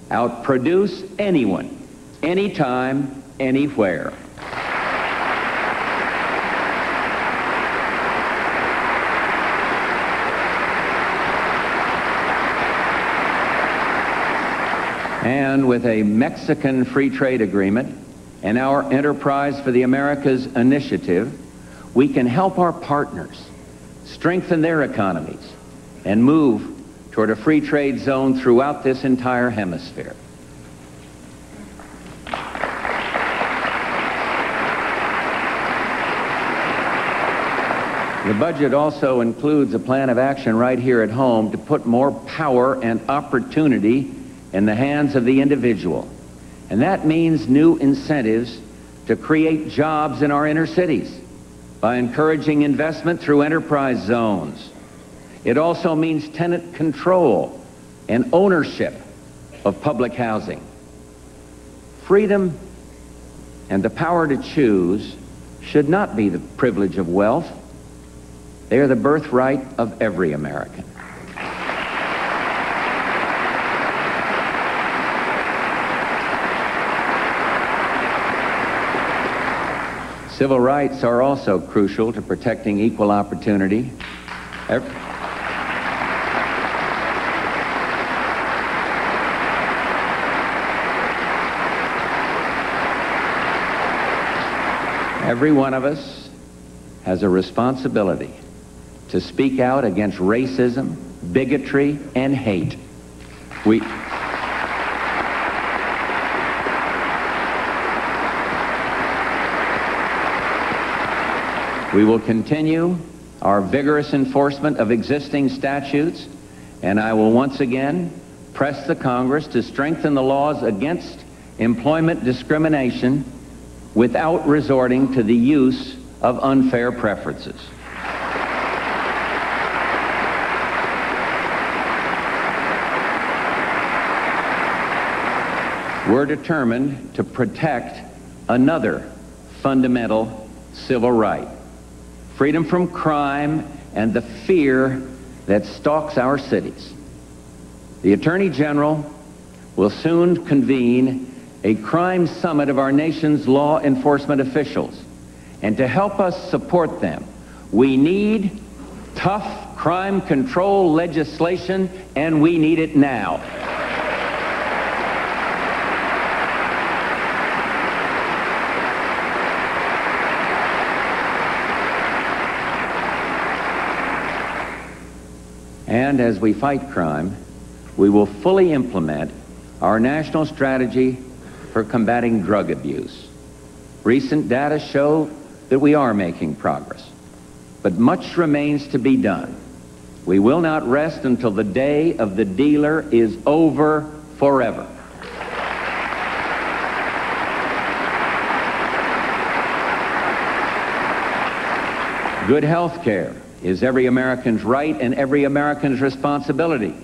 outproduce anyone, anytime, anywhere. And with a Mexican free trade agreement and our Enterprise for the Americas initiative, we can help our partners strengthen their economies and move toward a free trade zone throughout this entire hemisphere. The budget also includes a plan of action right here at home to put more power and opportunity in the hands of the individual. And that means new incentives to create jobs in our inner cities by encouraging investment through enterprise zones. It also means tenant control and ownership of public housing. Freedom and the power to choose should not be the privilege of wealth. They are the birthright of every American. Civil rights are also crucial to protecting equal opportunity. Every one of us has a responsibility to speak out against racism, bigotry, and hate. We will continue our vigorous enforcement of existing statutes, and I will once again press the Congress to strengthen the laws against employment discrimination without resorting to the use of unfair preferences. We're determined to protect another fundamental civil right: freedom from crime and the fear that stalks our cities. The Attorney General will soon convene a crime summit of our nation's law enforcement officials. And to help us support them, we need tough crime control legislation, and we need it now. And as we fight crime, we will fully implement our national strategy for combating drug abuse. Recent data show that we are making progress, but much remains to be done. We will not rest until the day of the dealer is over forever. Good health care is every American's right and every American's responsibility.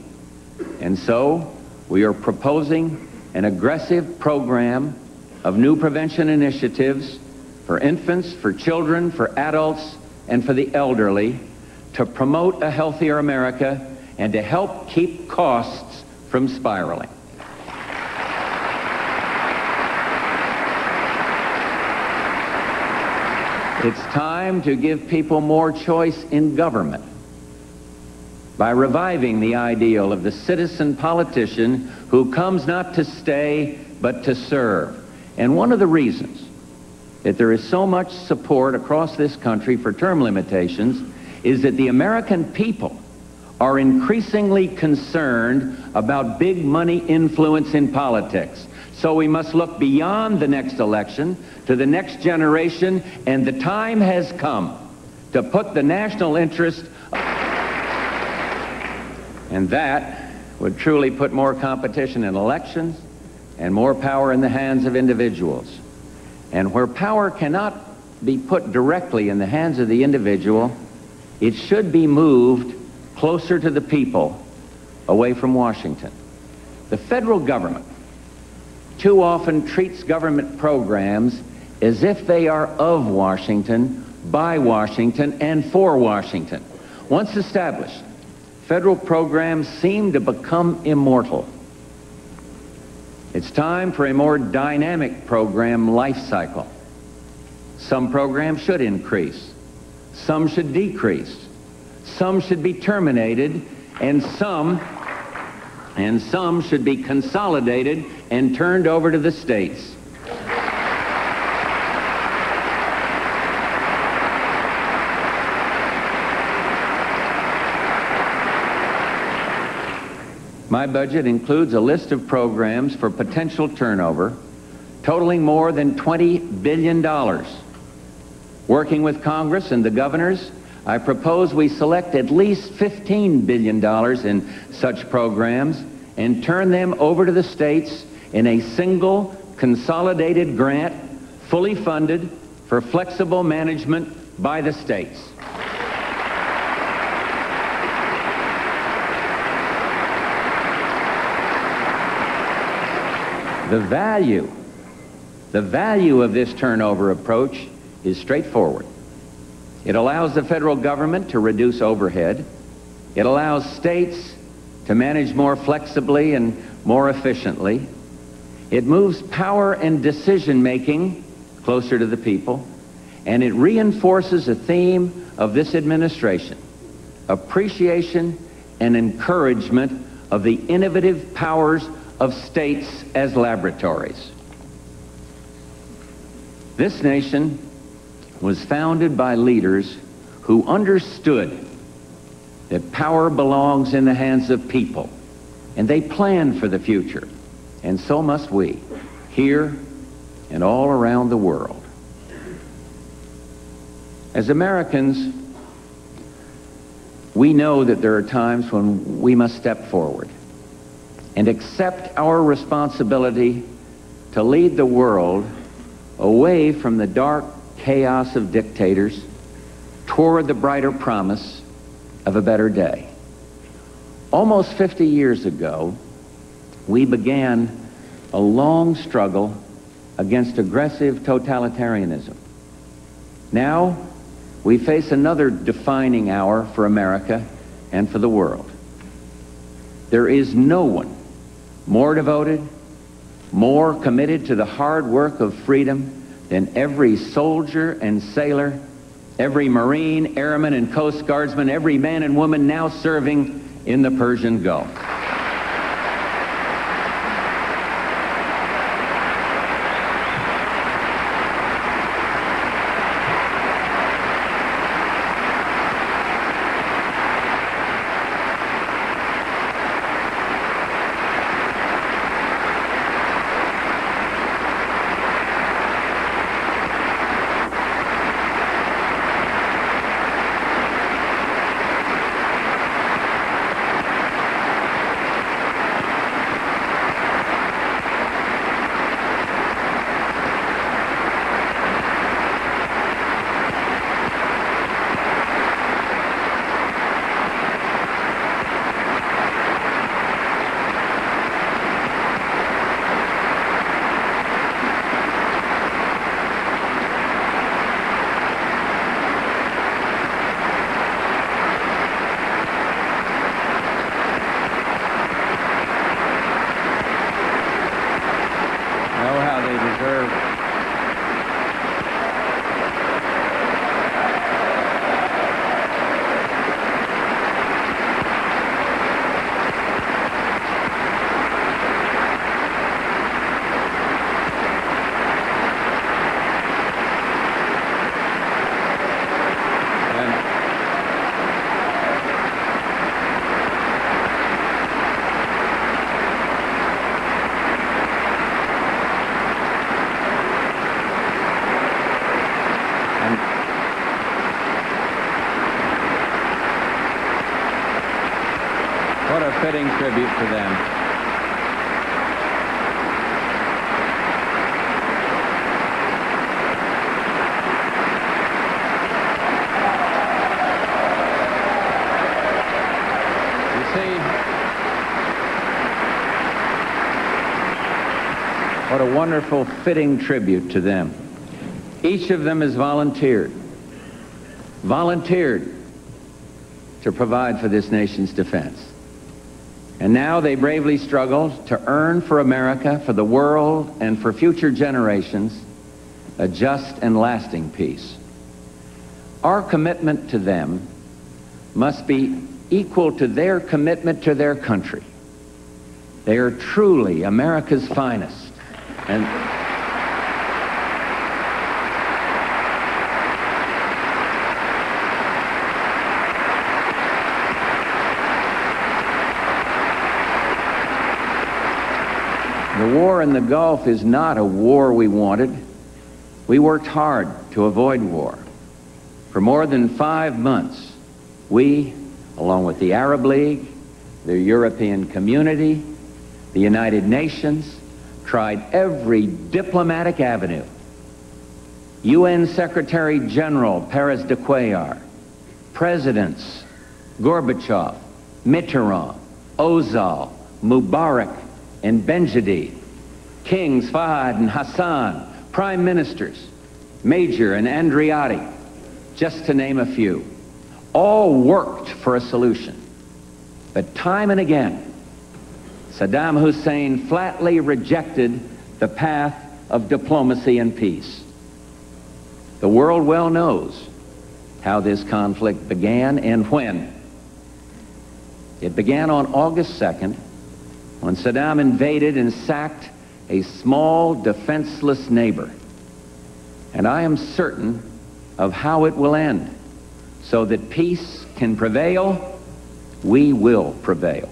And so, we are proposing an aggressive program of new prevention initiatives for infants, for children, for adults, and for the elderly to promote a healthier America and to help keep costs from spiraling. It's time to give people more choice in government by reviving the ideal of the citizen politician who comes not to stay but to serve. And one of the reasons that there is so much support across this country for term limitations is that the American people are increasingly concerned about big money influence in politics. So we must look beyond the next election to the next generation, and the time has come to put the national interest, and that would truly put more competition in elections and more power in the hands of individuals. And where power cannot be put directly in the hands of the individual, it should be moved closer to the people, away from Washington. The federal government too often treats government programs as if they are of Washington, by Washington, and for Washington. Once established, federal programs seem to become immortal. It's time for a more dynamic program life cycle. Some programs should increase, some should decrease, some should be terminated, and some should be consolidated and turned over to the states. My budget includes a list of programs for potential turnover totaling more than $20 billion. Working with Congress and the governors, I propose we select at least $15 billion in such programs and turn them over to the states in a single consolidated grant, fully funded for flexible management by the states. The value of this turnover approach is straightforward. It allows the federal government to reduce overhead. It allows states to manage more flexibly and more efficiently. It moves power and decision-making closer to the people. and it reinforces a theme of this administration: appreciation and encouragement of the innovative powers of states as laboratories. This nation was founded by leaders who understood that power belongs in the hands of people, and they planned for the future, and so must we, here and all around the world. As Americans, we know that there are times when we must step forward and accept our responsibility to lead the world away from the dark chaos of dictators toward the brighter promise of a better day. Almost 50 years ago, we began a long struggle against aggressive totalitarianism. Now, we face another defining hour for America and for the world. There is no one more devoted, more committed to the hard work of freedom than every soldier and sailor, every Marine, airman, and Coast Guardsman, every man and woman now serving in the Persian Gulf. What a fitting tribute to them. You see, what a wonderful, fitting tribute to them. Each of them has volunteered to provide for this nation's defense. And now they bravely struggle to earn for America, for the world, and for future generations a just and lasting peace. Our commitment to them must be equal to their commitment to their country. They are truly America's finest. And the war in the Gulf is not a war we wanted. We worked hard to avoid war. For more than 5 months, we, along with the Arab League, the European Community, the United Nations, tried every diplomatic avenue. UN Secretary General Perez de Cuellar, Presidents Gorbachev, Mitterrand, Ozal, Mubarak, and Benjedid, Kings Fahd and Hassan, Prime Ministers Major and Andreotti, just to name a few, all worked for a solution. But time and again, Saddam Hussein flatly rejected the path of diplomacy and peace. The world well knows how this conflict began and when. It began on August 2nd, when Saddam invaded and sacked a small, defenseless neighbor. And I am certain of how it will end. So that peace can prevail, we will prevail.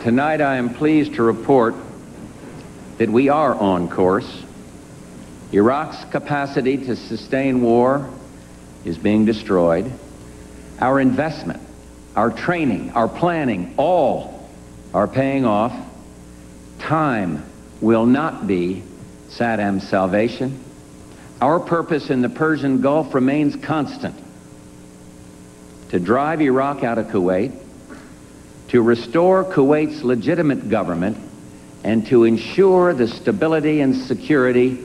Tonight I am pleased to report that we are on course. Iraq's capacity to sustain war is being destroyed. Our investment, our training, our planning, all are paying off. Time will not be Saddam's salvation. Our purpose in the Persian Gulf remains constant: to drive Iraq out of Kuwait, to restore Kuwait's legitimate government, and to ensure the stability and security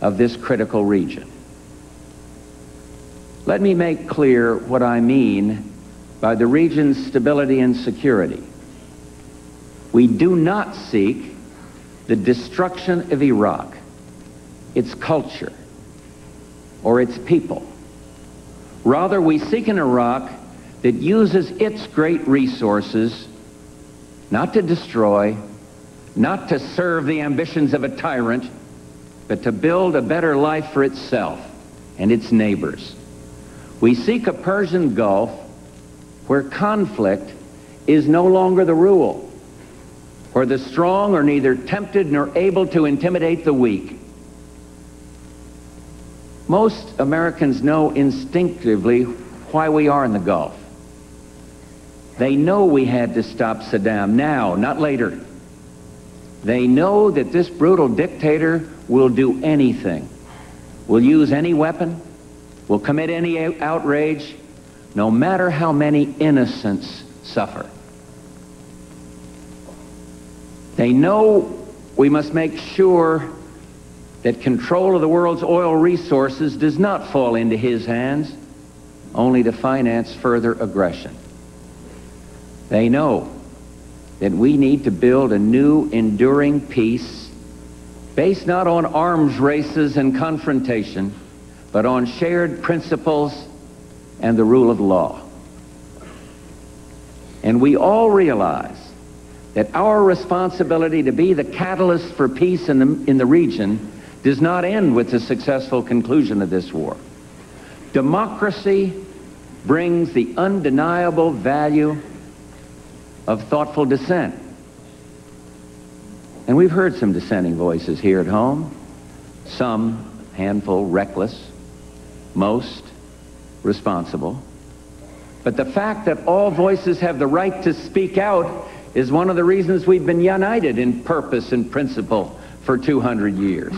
of this critical region. Let me make clear what I mean by the region's stability and security. We do not seek the destruction of Iraq, its culture, or its people. Rather, we seek an Iraq that uses its great resources not to destroy, not to serve the ambitions of a tyrant, but to build a better life for itself and its neighbors. We seek a Persian Gulf where conflict is no longer the rule, where the strong are neither tempted nor able to intimidate the weak. Most Americans know instinctively why we are in the Gulf. They know we had to stop Saddam now, not later. They know that this brutal dictator will do anything, will use any weapon, will commit any outrage, no matter how many innocents suffer. They know we must make sure that control of the world's oil resources does not fall into his hands, only to finance further aggression. They know that we need to build a new, enduring peace based not on arms races and confrontation, but on shared principles and the rule of law. And we all realize that our responsibility to be the catalyst for peace in the region does not end with the successful conclusion of this war. Democracy brings the undeniable value of thoughtful dissent. And we've heard some dissenting voices here at home, some handful reckless, most responsible. But the fact that all voices have the right to speak out is one of the reasons we've been united in purpose and principle for 200 years.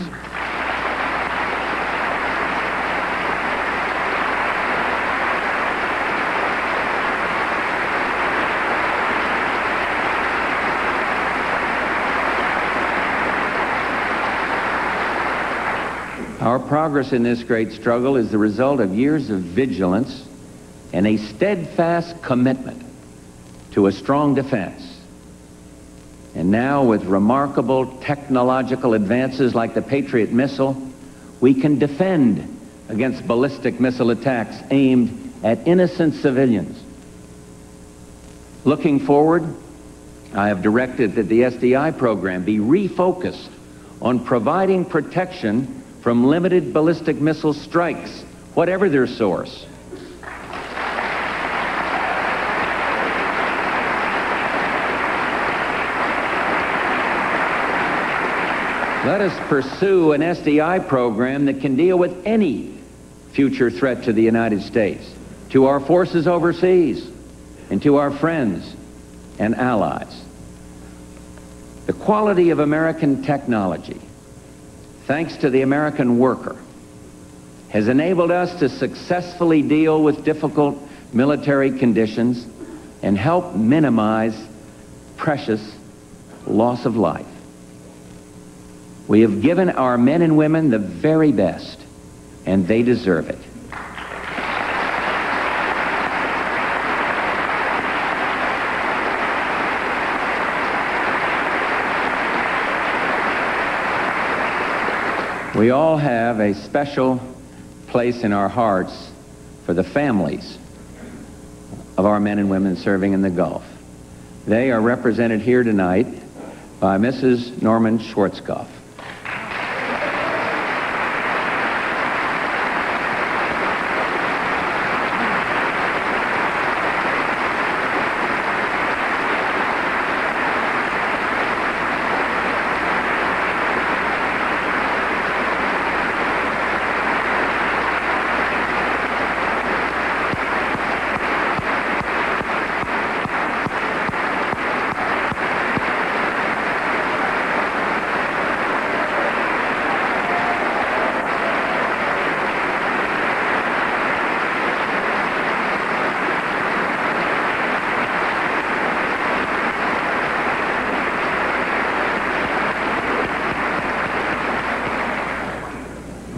Our progress in this great struggle is the result of years of vigilance and a steadfast commitment to a strong defense. And now, with remarkable technological advances like the Patriot missile, we can defend against ballistic missile attacks aimed at innocent civilians. Looking forward, I have directed that the SDI program be refocused on providing protection from limited ballistic missile strikes, whatever their source. Let us pursue an SDI program that can deal with any future threat to the United States, to our forces overseas, and to our friends and allies. The quality of American technology, thanks to the American worker, has enabled us to successfully deal with difficult military conditions and help minimize precious loss of life. We have given our men and women the very best, and they deserve it. We all have a special place in our hearts for the families of our men and women serving in the Gulf. They are represented here tonight by Mrs. Norman Schwarzkopf.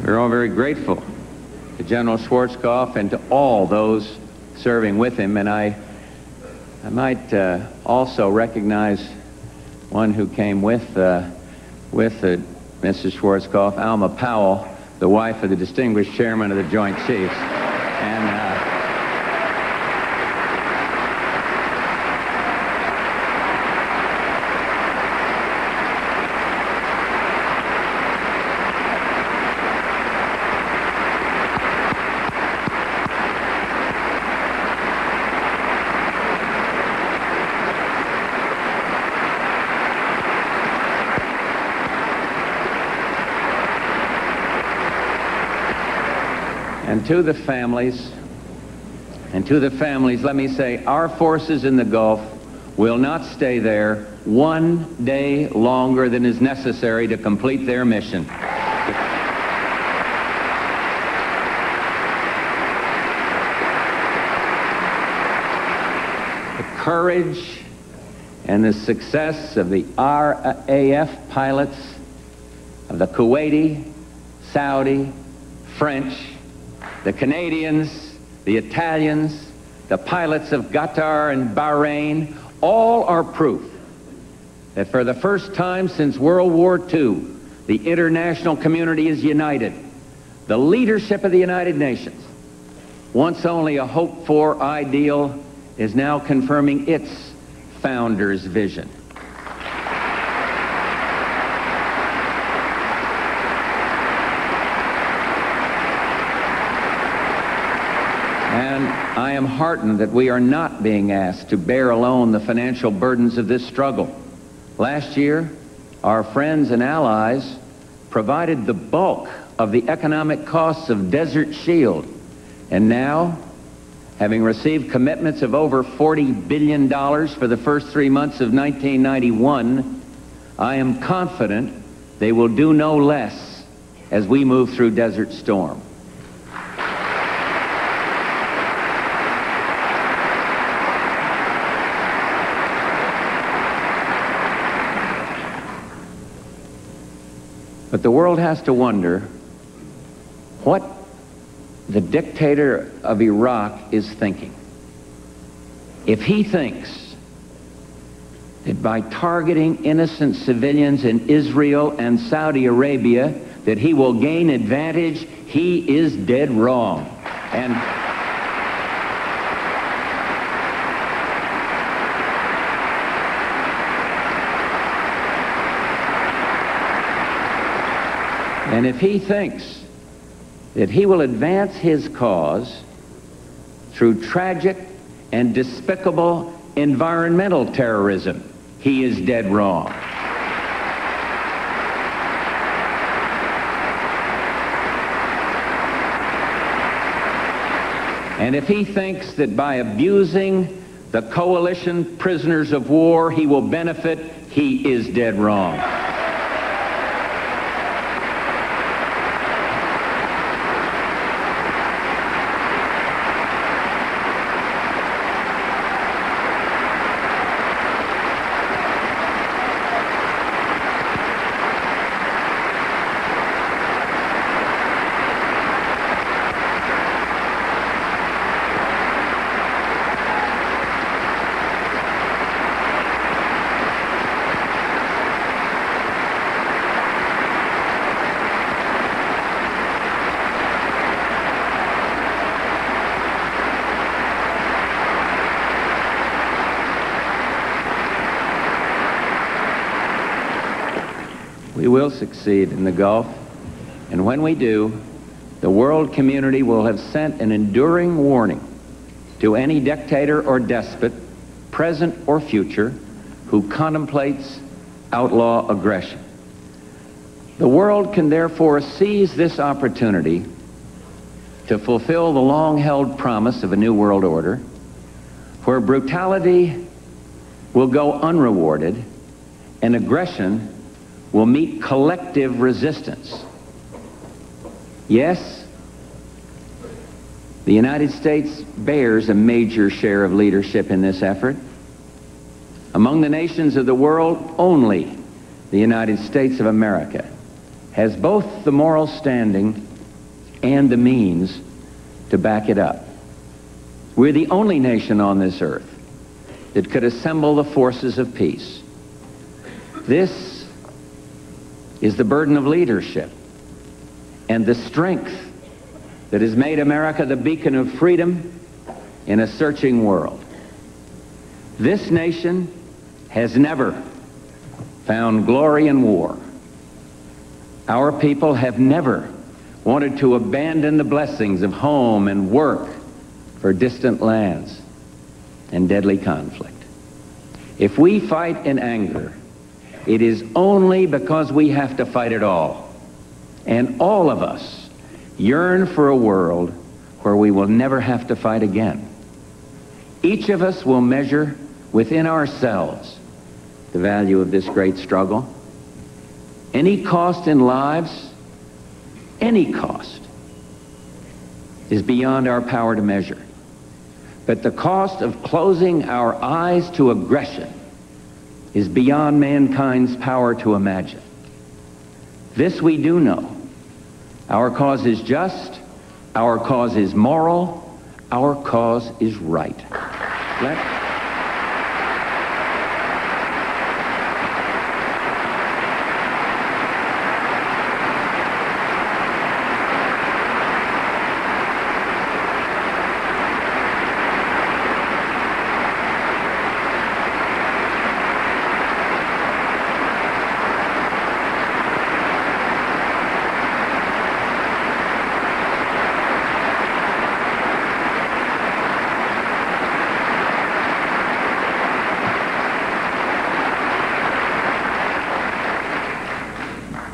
We're all very grateful to General Schwarzkopf and to all those serving with him. And I might also recognize one who came with Mrs. Schwarzkopf, Alma Powell, the wife of the distinguished chairman of the Joint Chiefs. And to the families, let me say, our forces in the Gulf will not stay there one day longer than is necessary to complete their mission. The courage and the success of the RAF pilots, of the Kuwaiti, Saudi, French, the Canadians, the Italians, the pilots of Qatar and Bahrain, all are proof that for the first time since World War II, the international community is united. The leadership of the United Nations, once only a hoped-for ideal, is now confirming its founder's vision. And I am heartened that we are not being asked to bear alone the financial burdens of this struggle. Last year, our friends and allies provided the bulk of the economic costs of Desert Shield. And now, having received commitments of over $40 billion for the first 3 months of 1991, I am confident they will do no less as we move through Desert Storm. But the world has to wonder what the dictator of Iraq is thinking. If he thinks that by targeting innocent civilians in Israel and Saudi Arabia that he will gain advantage, he is dead wrong. And if he thinks that he will advance his cause through tragic and despicable environmental terrorism, he is dead wrong. And if he thinks that by abusing the coalition prisoners of war he will benefit, he is dead wrong. We will succeed in the Gulf, and when we do, the world community will have sent an enduring warning to any dictator or despot, present or future, who contemplates outlaw aggression. The world can therefore seize this opportunity to fulfill the long-held promise of a new world order, where brutality will go unrewarded and aggression will meet collective resistance. Yes, the United States bears a major share of leadership in this effort. Among the nations of the world, only the United States of America has both the moral standing and the means to back it up. We're the only nation on this earth that could assemble the forces of peace. This is the burden of leadership and the strength that has made America the beacon of freedom in a searching world. This nation has never found glory in war. Our people have never wanted to abandon the blessings of home and work for distant lands and deadly conflict. If we fight in anger, it is only because we have to fight it all. And all of us yearn for a world where we will never have to fight again. Each of us will measure within ourselves the value of this great struggle. Any cost in lives, any cost, is beyond our power to measure. But the cost of closing our eyes to aggression is beyond mankind's power to imagine. This we do know. Our cause is just, our cause is moral, our cause is right.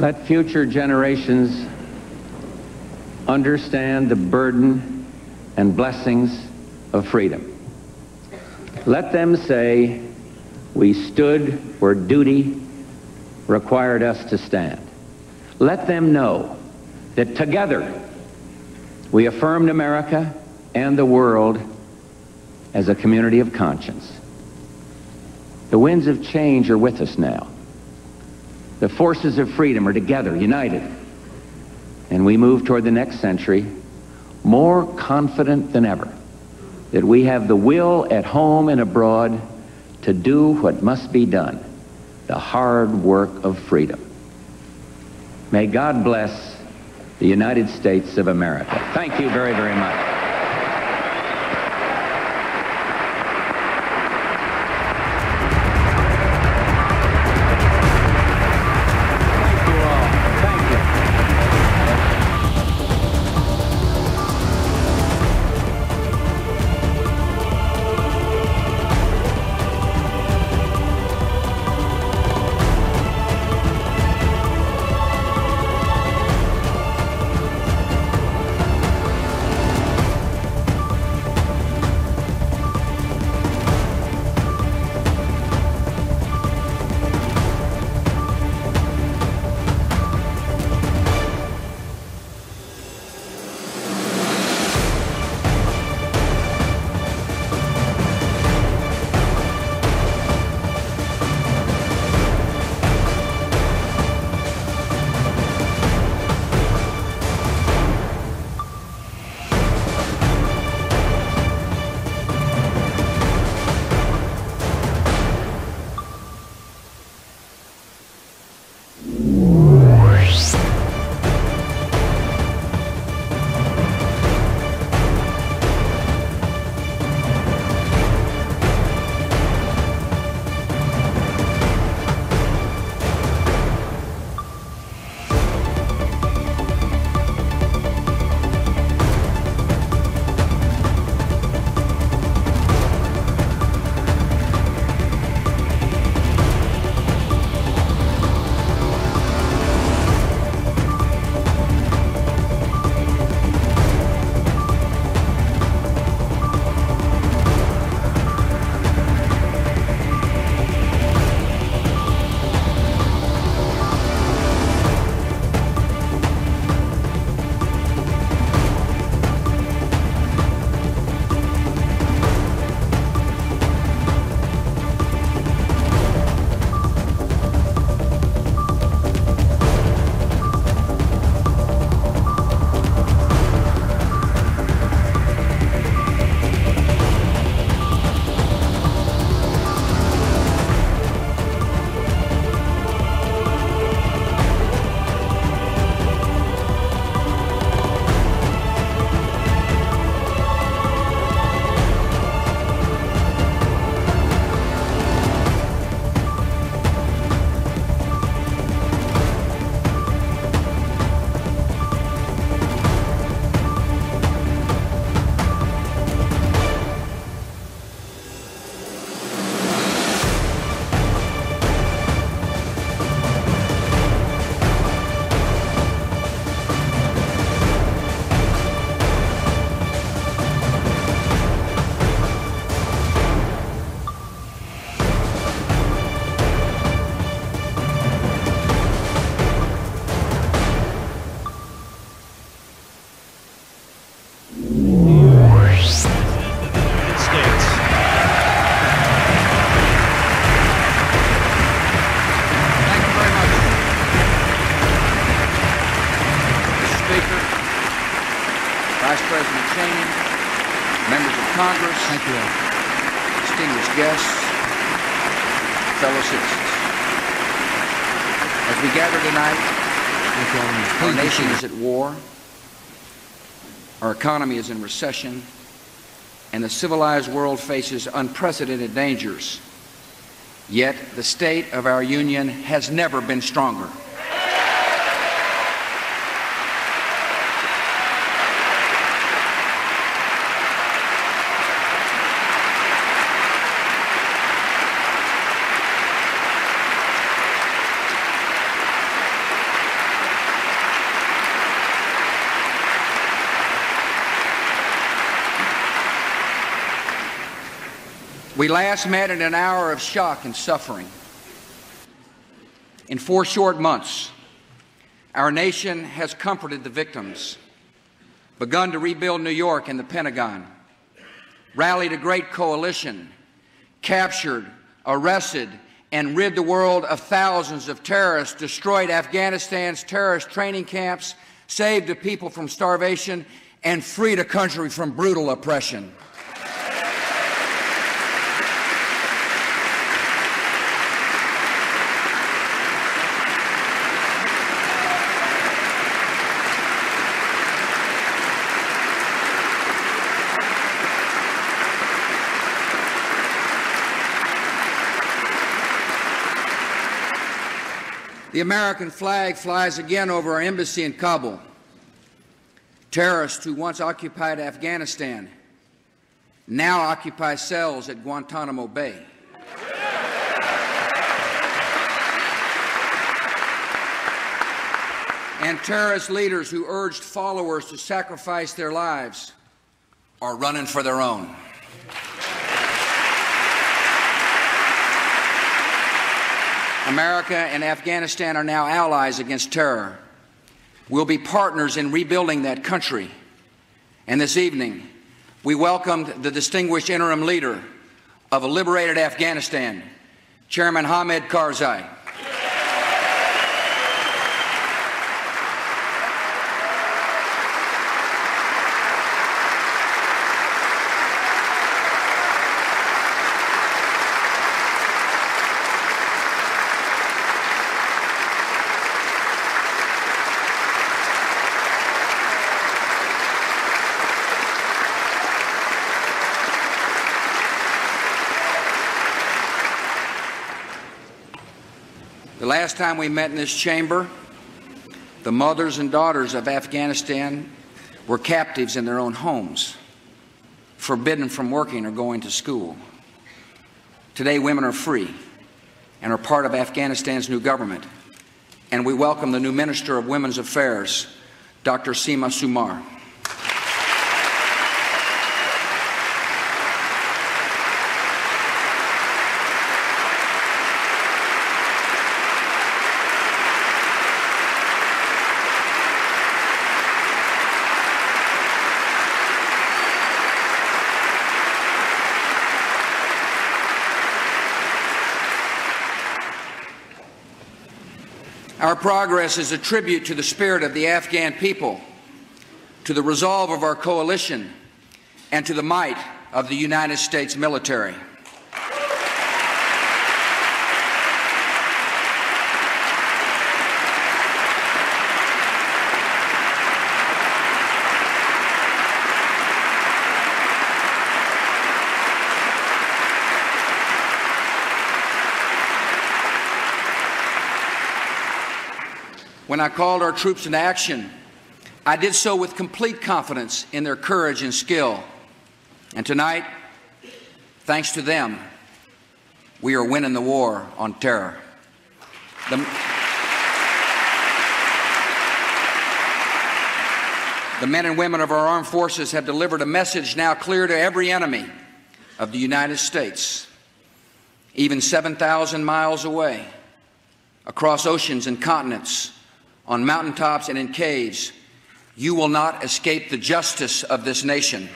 Let future generations understand the burden and blessings of freedom. Let them say, we stood where duty required us to stand. Let them know that together we affirmed America and the world as a community of conscience. The winds of change are with us now. The forces of freedom are together, united. And we move toward the next century more confident than ever that we have the will at home and abroad to do what must be done, the hard work of freedom. May God bless the United States of America. Thank you very, very much. President Cheney, members of Congress, thank you all, distinguished guests, fellow citizens. As we gather tonight, our nation is at war, our economy is in recession, and the civilized world faces unprecedented dangers. Yet the state of our union has never been stronger. We last met in an hour of shock and suffering. In 4 short months, our nation has comforted the victims, begun to rebuild New York and the Pentagon, rallied a great coalition, captured, arrested, and rid the world of thousands of terrorists, destroyed Afghanistan's terrorist training camps, saved the people from starvation, and freed a country from brutal oppression. The American flag flies again over our embassy in Kabul. Terrorists who once occupied Afghanistan now occupy cells at Guantanamo Bay. And terrorist leaders who urged followers to sacrifice their lives are running for their own. America and Afghanistan are now allies against terror. We'll be partners in rebuilding that country. And this evening, we welcomed the distinguished interim leader of a liberated Afghanistan, Chairman Hamid Karzai. The last time we met in this chamber, the mothers and daughters of Afghanistan were captives in their own homes, forbidden from working or going to school. Today, women are free and are part of Afghanistan's new government, and we welcome the new Minister of Women's Affairs, Dr. Seema Sumar. Our progress is a tribute to the spirit of the Afghan people, to the resolve of our coalition, and to the might of the United States military. When I called our troops into action, I did so with complete confidence in their courage and skill. And tonight, thanks to them, we are winning the war on terror. The men and women of our armed forces have delivered a message now clear to every enemy of the United States, even 7,000 miles away, across oceans and continents, on mountaintops and in caves. You will not escape the justice of this nation.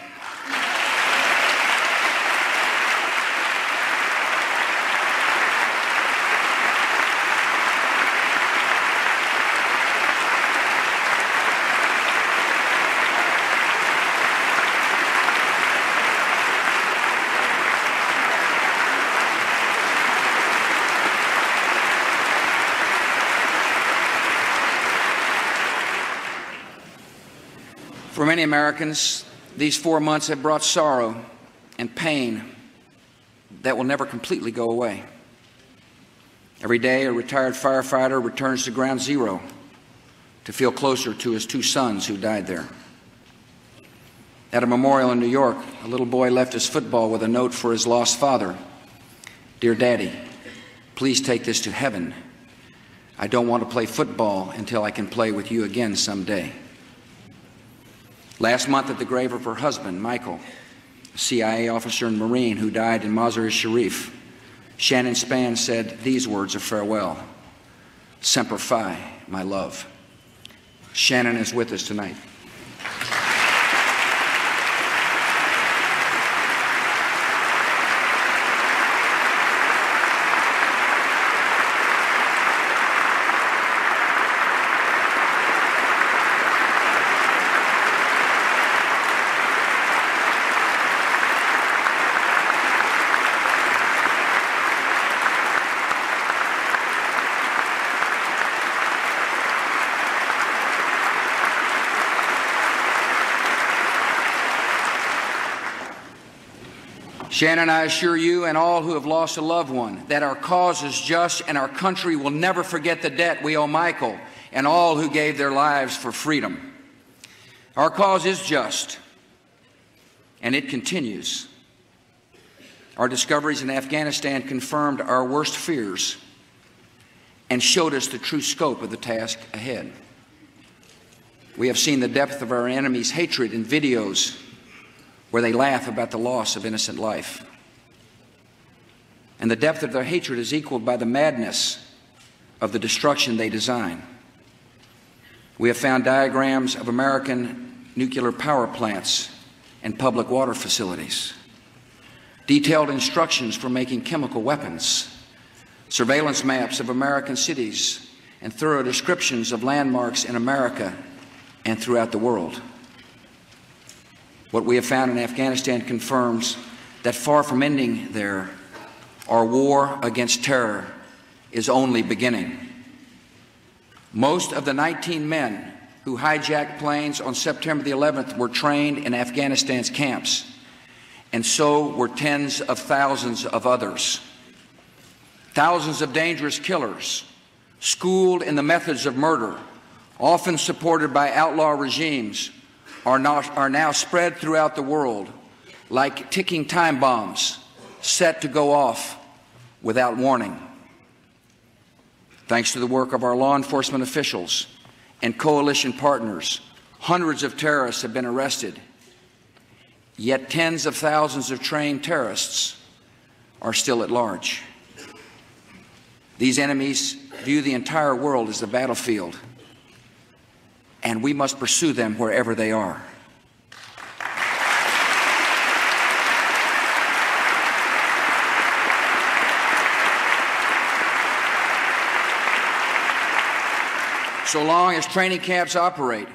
For many Americans, these 4 months have brought sorrow and pain that will never completely go away. Every day, a retired firefighter returns to ground zero to feel closer to his 2 sons who died there. At a memorial in New York, a little boy left his football with a note for his lost father. "Dear Daddy, please take this to heaven. I don't want to play football until I can play with you again someday." Last month at the grave of her husband, Michael, a CIA officer and Marine who died in Mazar-e-Sharif, Shannon Spann said these words of farewell: "Semper Fi, my love." Shannon is with us tonight. Shannon, I assure you and all who have lost a loved one that our cause is just and our country will never forget the debt we owe Michael and all who gave their lives for freedom. Our cause is just, and it continues. Our discoveries in Afghanistan confirmed our worst fears and showed us the true scope of the task ahead. We have seen the depth of our enemies' hatred in videos where they laugh about the loss of innocent life. And the depth of their hatred is equaled by the madness of the destruction they design. We have found diagrams of American nuclear power plants and public water facilities, detailed instructions for making chemical weapons, surveillance maps of American cities, and thorough descriptions of landmarks in America and throughout the world. What we have found in Afghanistan confirms that far from ending there, our war against terror is only beginning. Most of the 19 men who hijacked planes on September the 11th were trained in Afghanistan's camps, and so were tens of thousands of others. Thousands of dangerous killers, schooled in the methods of murder, often supported by outlaw regimes, are now spread throughout the world like ticking time bombs set to go off without warning. Thanks to the work of our law enforcement officials and coalition partners, hundreds of terrorists have been arrested, yet tens of thousands of trained terrorists are still at large. These enemies view the entire world as a battlefield, and we must pursue them wherever they are. So long as training camps operate,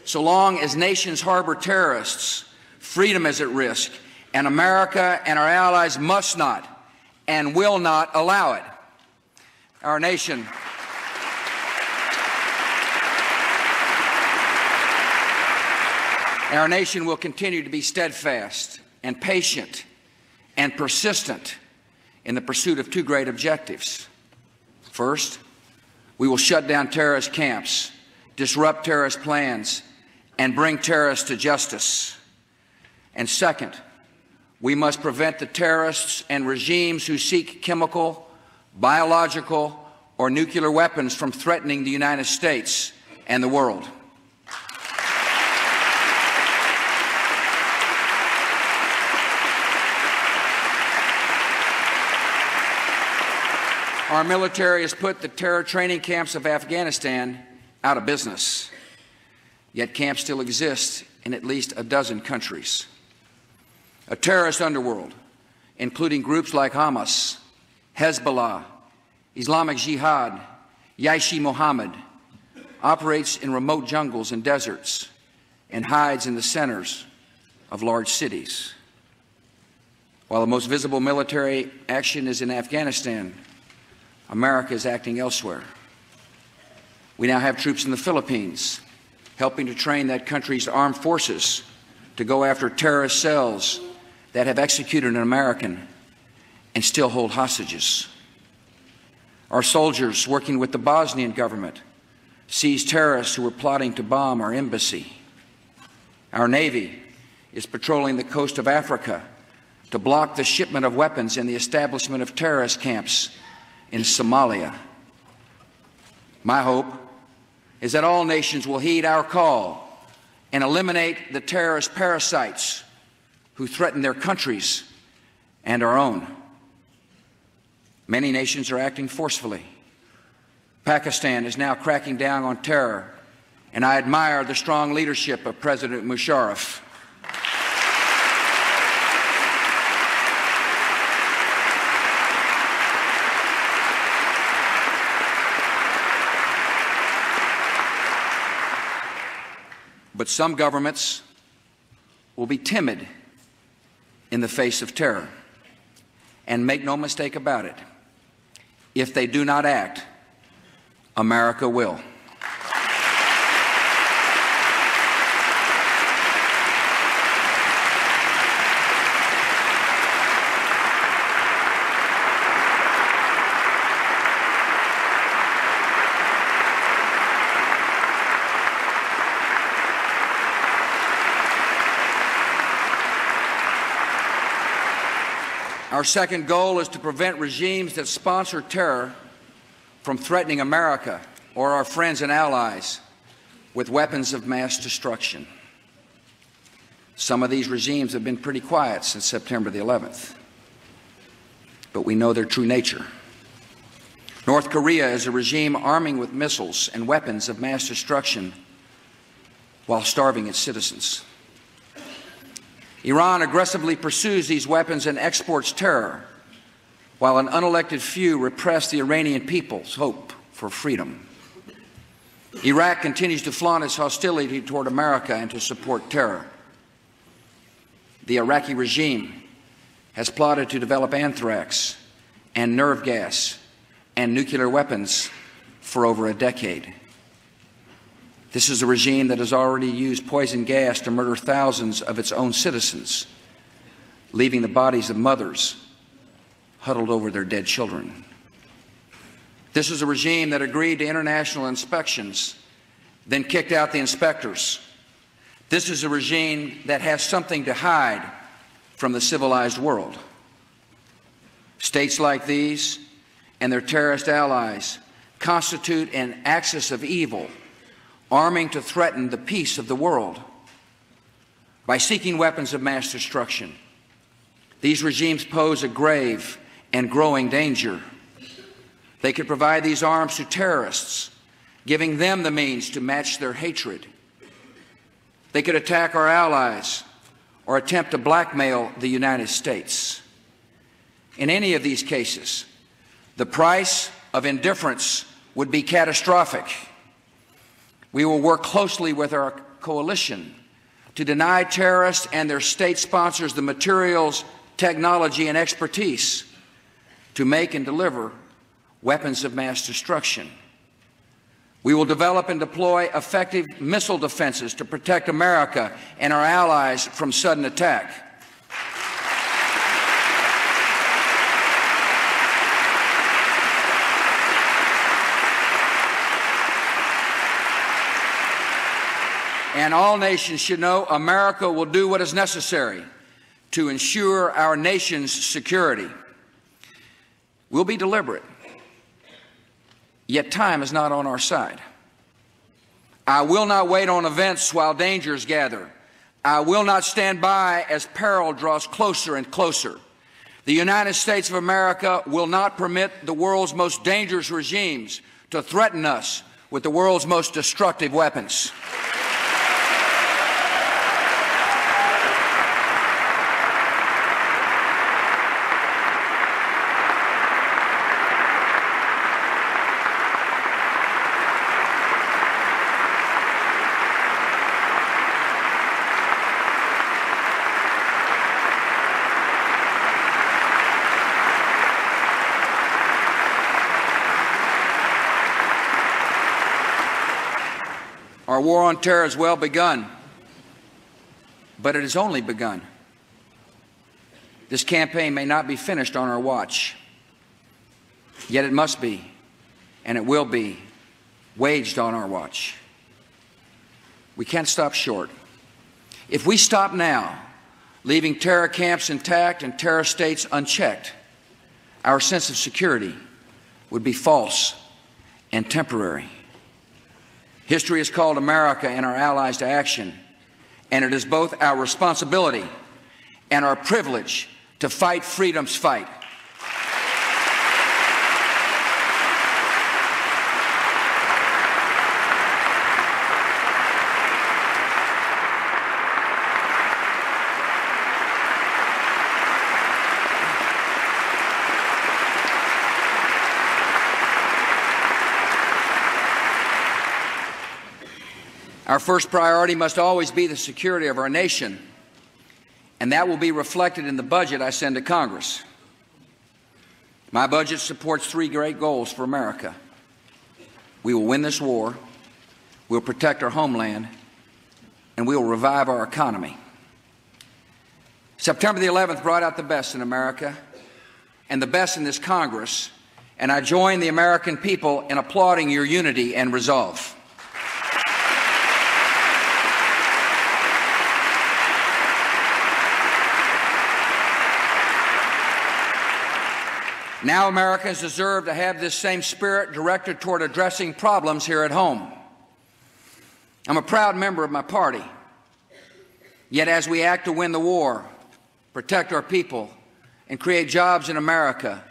so long as nations harbor terrorists, freedom is at risk, and America and our allies must not and will not allow it. Our nation will continue to be steadfast and patient and persistent in the pursuit of 2 great objectives. First, we will shut down terrorist camps, disrupt terrorist plans, and bring terrorists to justice. And second, we must prevent the terrorists and regimes who seek chemical, biological, or nuclear weapons from threatening the United States and the world. Our military has put the terror training camps of Afghanistan out of business, yet camps still exist in at least a dozen countries. A terrorist underworld, including groups like Hamas, Hezbollah, Islamic Jihad, Jaish-e-Mohammed, operates in remote jungles and deserts and hides in the centers of large cities. While the most visible military action is in Afghanistan, America is acting elsewhere. We now have troops in the Philippines, helping to train that country's armed forces to go after terrorist cells that have executed an American and still hold hostages. Our soldiers, working with the Bosnian government, seized terrorists who were plotting to bomb our embassy. Our Navy is patrolling the coast of Africa to block the shipment of weapons and the establishment of terrorist camps in Somalia. My hope is that all nations will heed our call and eliminate the terrorist parasites who threaten their countries and our own. Many nations are acting forcefully. Pakistan is now cracking down on terror, and I admire the strong leadership of President Musharraf. But some governments will be timid in the face of terror. And make no mistake about it, if they do not act, America will. Our second goal is to prevent regimes that sponsor terror from threatening America or our friends and allies with weapons of mass destruction. Some of these regimes have been pretty quiet since September the 11th, but we know their true nature. North Korea is a regime arming with missiles and weapons of mass destruction while starving its citizens. Iran aggressively pursues these weapons and exports terror, while an unelected few repress the Iranian people's hope for freedom. Iraq continues to flaunt its hostility toward America and to support terror. The Iraqi regime has plotted to develop anthrax and nerve gas and nuclear weapons for over a decade. This is a regime that has already used poison gas to murder thousands of its own citizens, leaving the bodies of mothers huddled over their dead children. This is a regime that agreed to international inspections, then kicked out the inspectors. This is a regime that has something to hide from the civilized world. States like these and their terrorist allies constitute an axis of evil, arming to threaten the peace of the world. By seeking weapons of mass destruction, these regimes pose a grave and growing danger. They could provide these arms to terrorists, giving them the means to match their hatred. They could attack our allies or attempt to blackmail the United States. In any of these cases, the price of indifference would be catastrophic. We will work closely with our coalition to deny terrorists and their state sponsors the materials, technology, and expertise to make and deliver weapons of mass destruction. We will develop and deploy effective missile defenses to protect America and our allies from sudden attack. And all nations should know America will do what is necessary to ensure our nation's security. We'll be deliberate, yet time is not on our side. I will not wait on events while dangers gather. I will not stand by as peril draws closer and closer. The United States of America will not permit the world's most dangerous regimes to threaten us with the world's most destructive weapons. Our war on terror has well begun, but it has only begun. This campaign may not be finished on our watch, yet it must be, and it will be, waged on our watch. We can't stop short. If we stop now, leaving terror camps intact and terror states unchecked, our sense of security would be false and temporary. History has called America and our allies to action, and it is both our responsibility and our privilege to fight freedom's fight. Our first priority must always be the security of our nation, and that will be reflected in the budget I send to Congress. My budget supports three great goals for America. We will win this war, we'll protect our homeland, and we will revive our economy. September the 11th brought out the best in America and the best in this Congress, and I join the American people in applauding your unity and resolve. Now Americans deserve to have this same spirit directed toward addressing problems here at home. I'm a proud member of my party. Yet as we act to win the war, protect our people, and create jobs in America,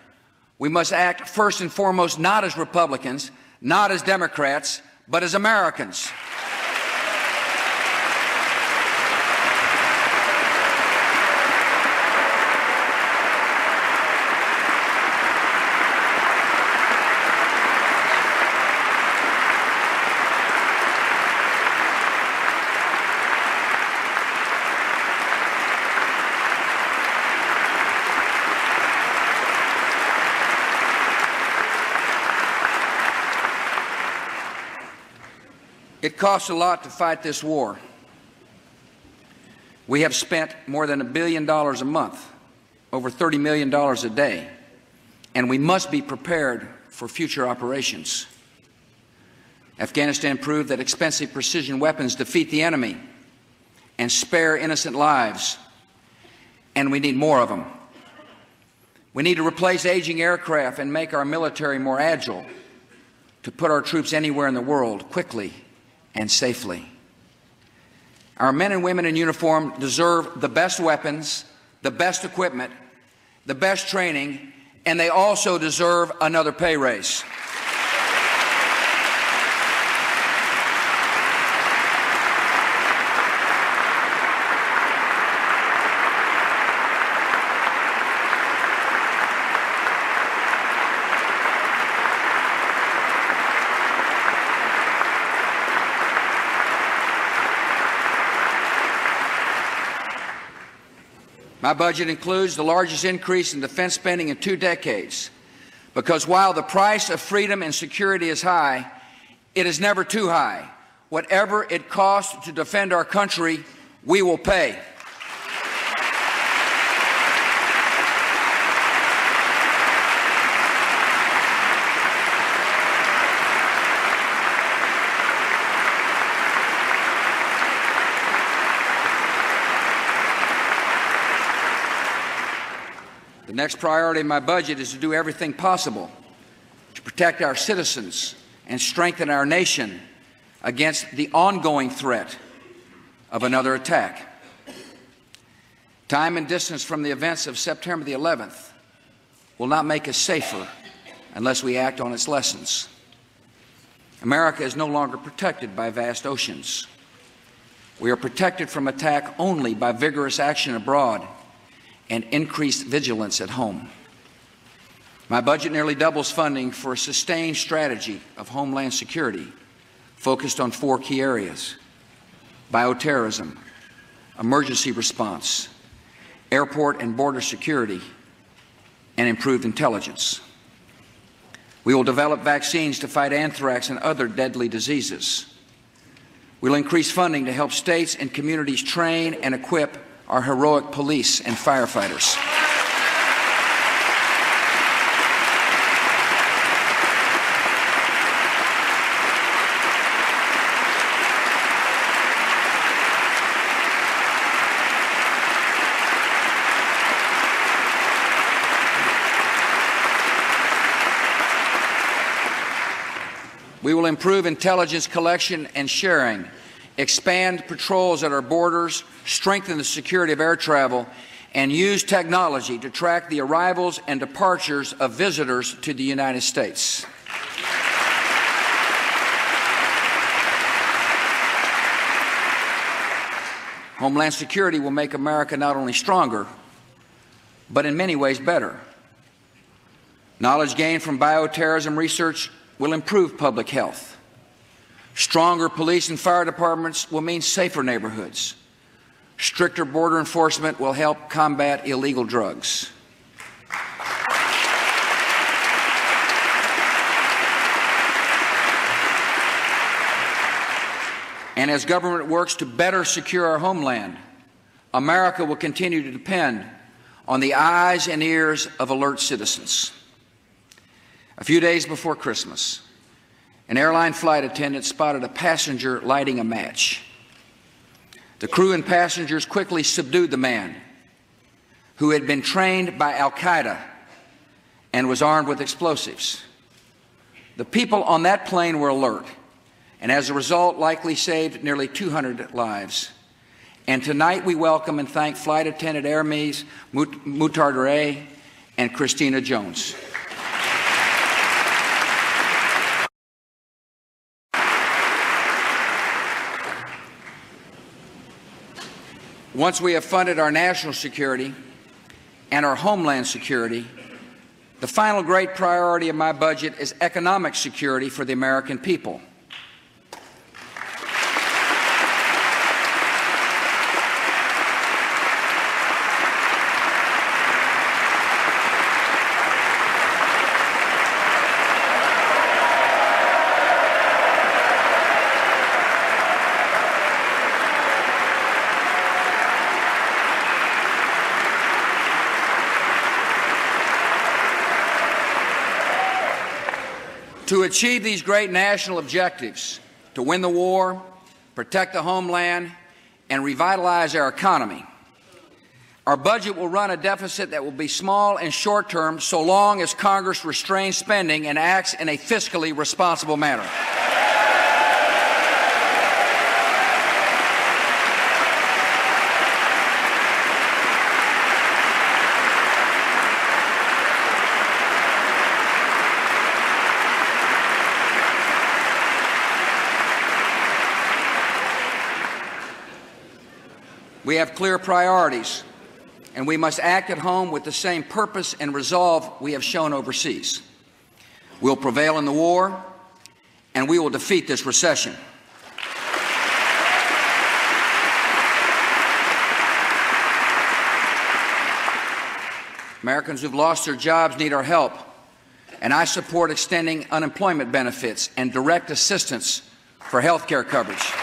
we must act first and foremost not as Republicans, not as Democrats, but as Americans. It costs a lot to fight this war. We have spent more than $1 billion a month, over $30 million a day, and we must be prepared for future operations. Afghanistan proved that expensive precision weapons defeat the enemy and spare innocent lives, and we need more of them. We need to replace aging aircraft and make our military more agile to put our troops anywhere in the world quickly and safely. Our men and women in uniform deserve the best weapons, the best equipment, the best training, and they also deserve another pay raise. My budget includes the largest increase in defense spending in 2 decades, because while the price of freedom and security is high, it is never too high. Whatever it costs to defend our country, we will pay. The next priority in my budget is to do everything possible to protect our citizens and strengthen our nation against the ongoing threat of another attack. Time and distance from the events of September the 11th will not make us safer unless we act on its lessons. America is no longer protected by vast oceans. We are protected from attack only by vigorous action abroad and increased vigilance at home. My budget nearly doubles funding for a sustained strategy of homeland security focused on 4 key areas: bioterrorism, emergency response, airport and border security, and improved intelligence. We will develop vaccines to fight anthrax and other deadly diseases. We'll increase funding to help states and communities train and equip our heroic police and firefighters. We will improve intelligence collection and sharing, expand patrols at our borders, strengthen the security of air travel, and use technology to track the arrivals and departures of visitors to the United States. Homeland Security will make America not only stronger, but in many ways better. Knowledge gained from bioterrorism research will improve public health. Stronger police and fire departments will mean safer neighborhoods. Stricter border enforcement will help combat illegal drugs. And as government works to better secure our homeland, America will continue to depend on the eyes and ears of alert citizens. A few days before Christmas, an airline flight attendant spotted a passenger lighting a match. The crew and passengers quickly subdued the man, who had been trained by Al-Qaeda and was armed with explosives. The people on that plane were alert, and as a result likely saved nearly 200 lives. And tonight we welcome and thank Flight Attendant Hermes Moutardere and Christina Jones. Once we have funded our national security and our homeland security, the final great priority of my budget is economic security for the American people. To achieve these great national objectives, to win the war, protect the homeland, and revitalize our economy, our budget will run a deficit that will be small and short-term so long as Congress restrains spending and acts in a fiscally responsible manner. We have clear priorities, and we must act at home with the same purpose and resolve we have shown overseas. We'll prevail in the war, and we will defeat this recession. Americans who've lost their jobs need our help, and I support extending unemployment benefits and direct assistance for health care coverage.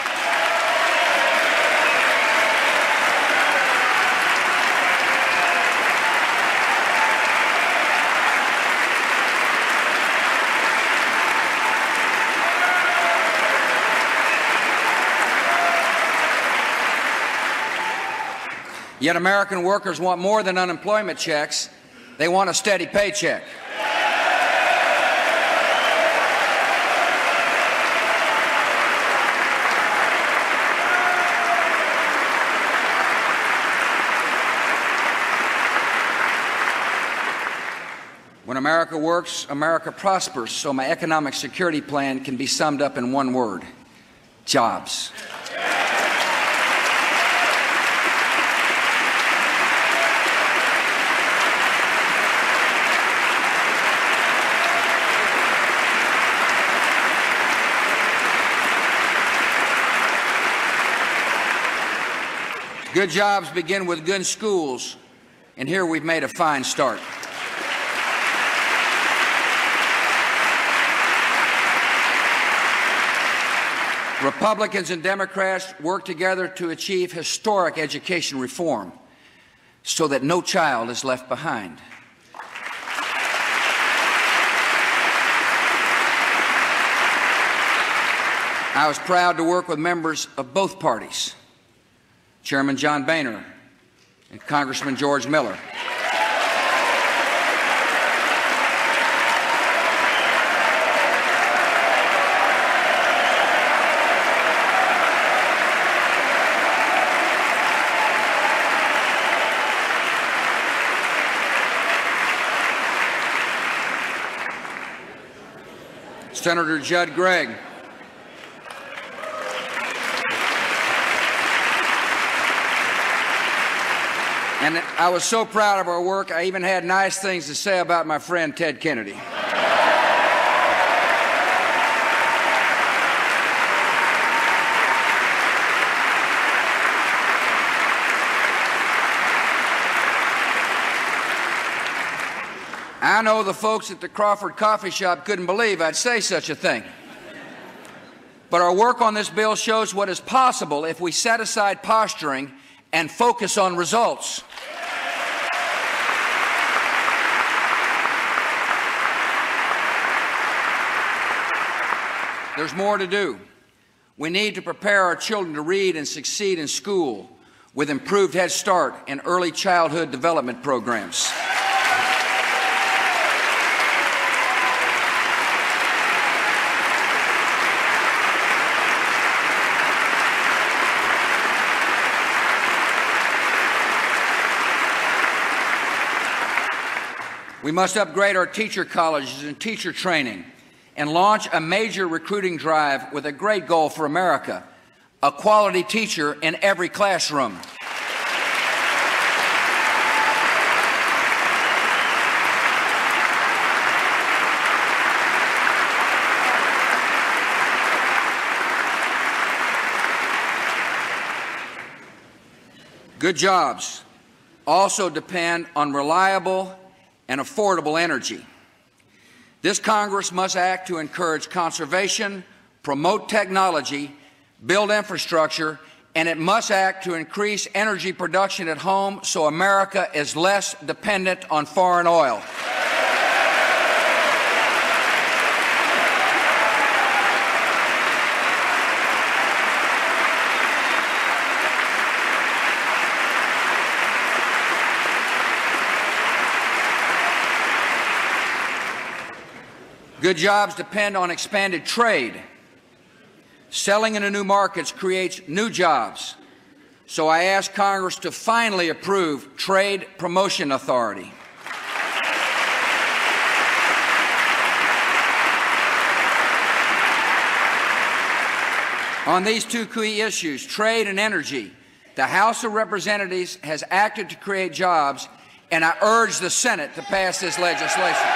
Yet American workers want more than unemployment checks. They want a steady paycheck. When America works, America prospers, so my economic security plan can be summed up in one word: jobs. Good jobs begin with good schools, and here we've made a fine start. Republicans and Democrats worked together to achieve historic education reform so that no child is left behind. I was proud to work with members of both parties, Chairman John Boehner and Congressman George Miller. Senator Judd Gregg. And I was so proud of our work, I even had nice things to say about my friend Ted Kennedy. I know the folks at the Crawford Coffee Shop couldn't believe I'd say such a thing. But our work on this bill shows what is possible if we set aside posturing and focus on results. There's more to do. We need to prepare our children to read and succeed in school with improved Head Start and early childhood development programs. We must upgrade our teacher colleges and teacher training and launch a major recruiting drive with a great goal for America: a quality teacher in every classroom. Good jobs also depend on reliable and affordable energy. This Congress must act to encourage conservation, promote technology, build infrastructure, and it must act to increase energy production at home so America is less dependent on foreign oil. Good jobs depend on expanded trade. Selling into new markets creates new jobs. So I ask Congress to finally approve Trade Promotion Authority. On these two key issues, trade and energy, the House of Representatives has acted to create jobs, and I urge the Senate to pass this legislation.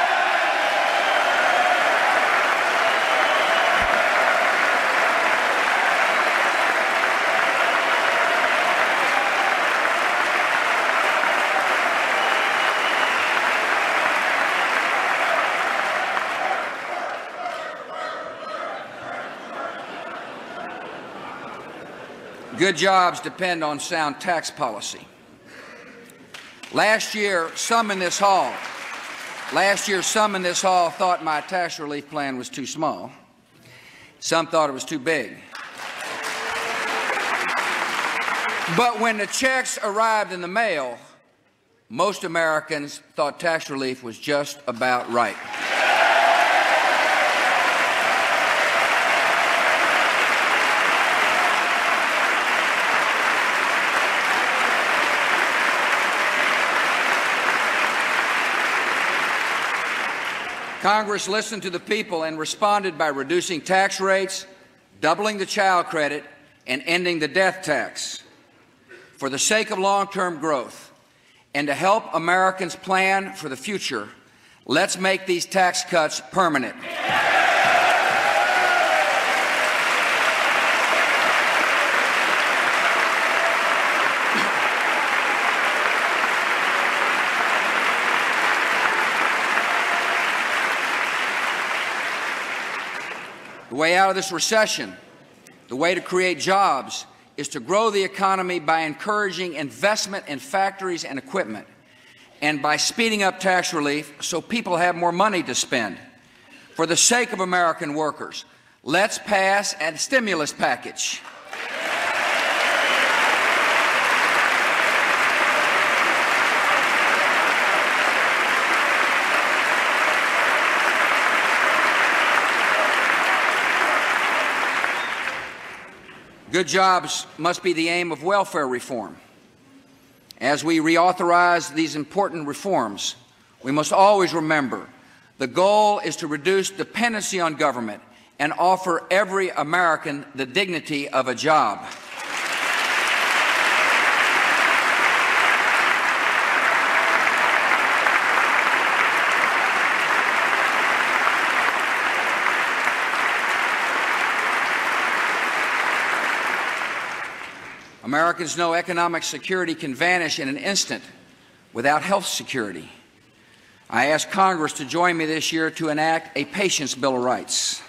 Good jobs depend on sound tax policy. Last year, some in this hall thought my tax relief plan was too small. Some thought it was too big. But when the checks arrived in the mail, most Americans thought tax relief was just about right. Congress listened to the people and responded by reducing tax rates, doubling the child credit, and ending the death tax. For the sake of long-term growth and to help Americans plan for the future, let's make these tax cuts permanent. The way out of this recession The way to create jobs is to grow the economy by encouraging investment in factories and equipment, and by speeding up tax relief so people have more money to spend. For the sake of American workers, let's pass a stimulus package. Good jobs must be the aim of welfare reform. As we reauthorize these important reforms, we must always remember the goal is to reduce dependency on government and offer every American the dignity of a job. Americans know economic security can vanish in an instant without health security. I ask Congress to join me this year to enact a Patients' Bill of Rights.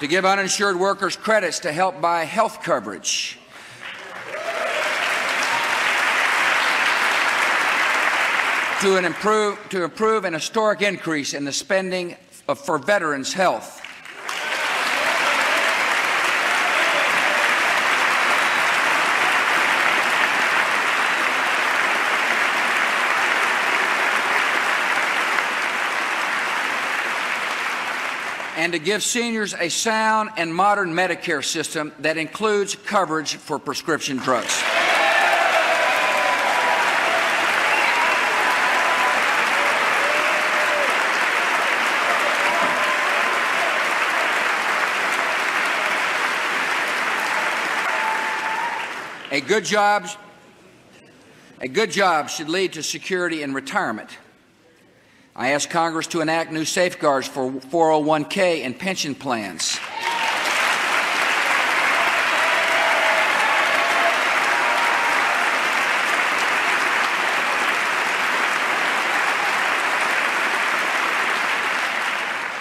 To give uninsured workers credits to help buy health coverage. To improve an historic increase in the spending for veterans' health. And to give seniors a sound and modern Medicare system that includes coverage for prescription drugs. A good job should lead to security in retirement. I ask Congress to enact new safeguards for 401k and pension plans.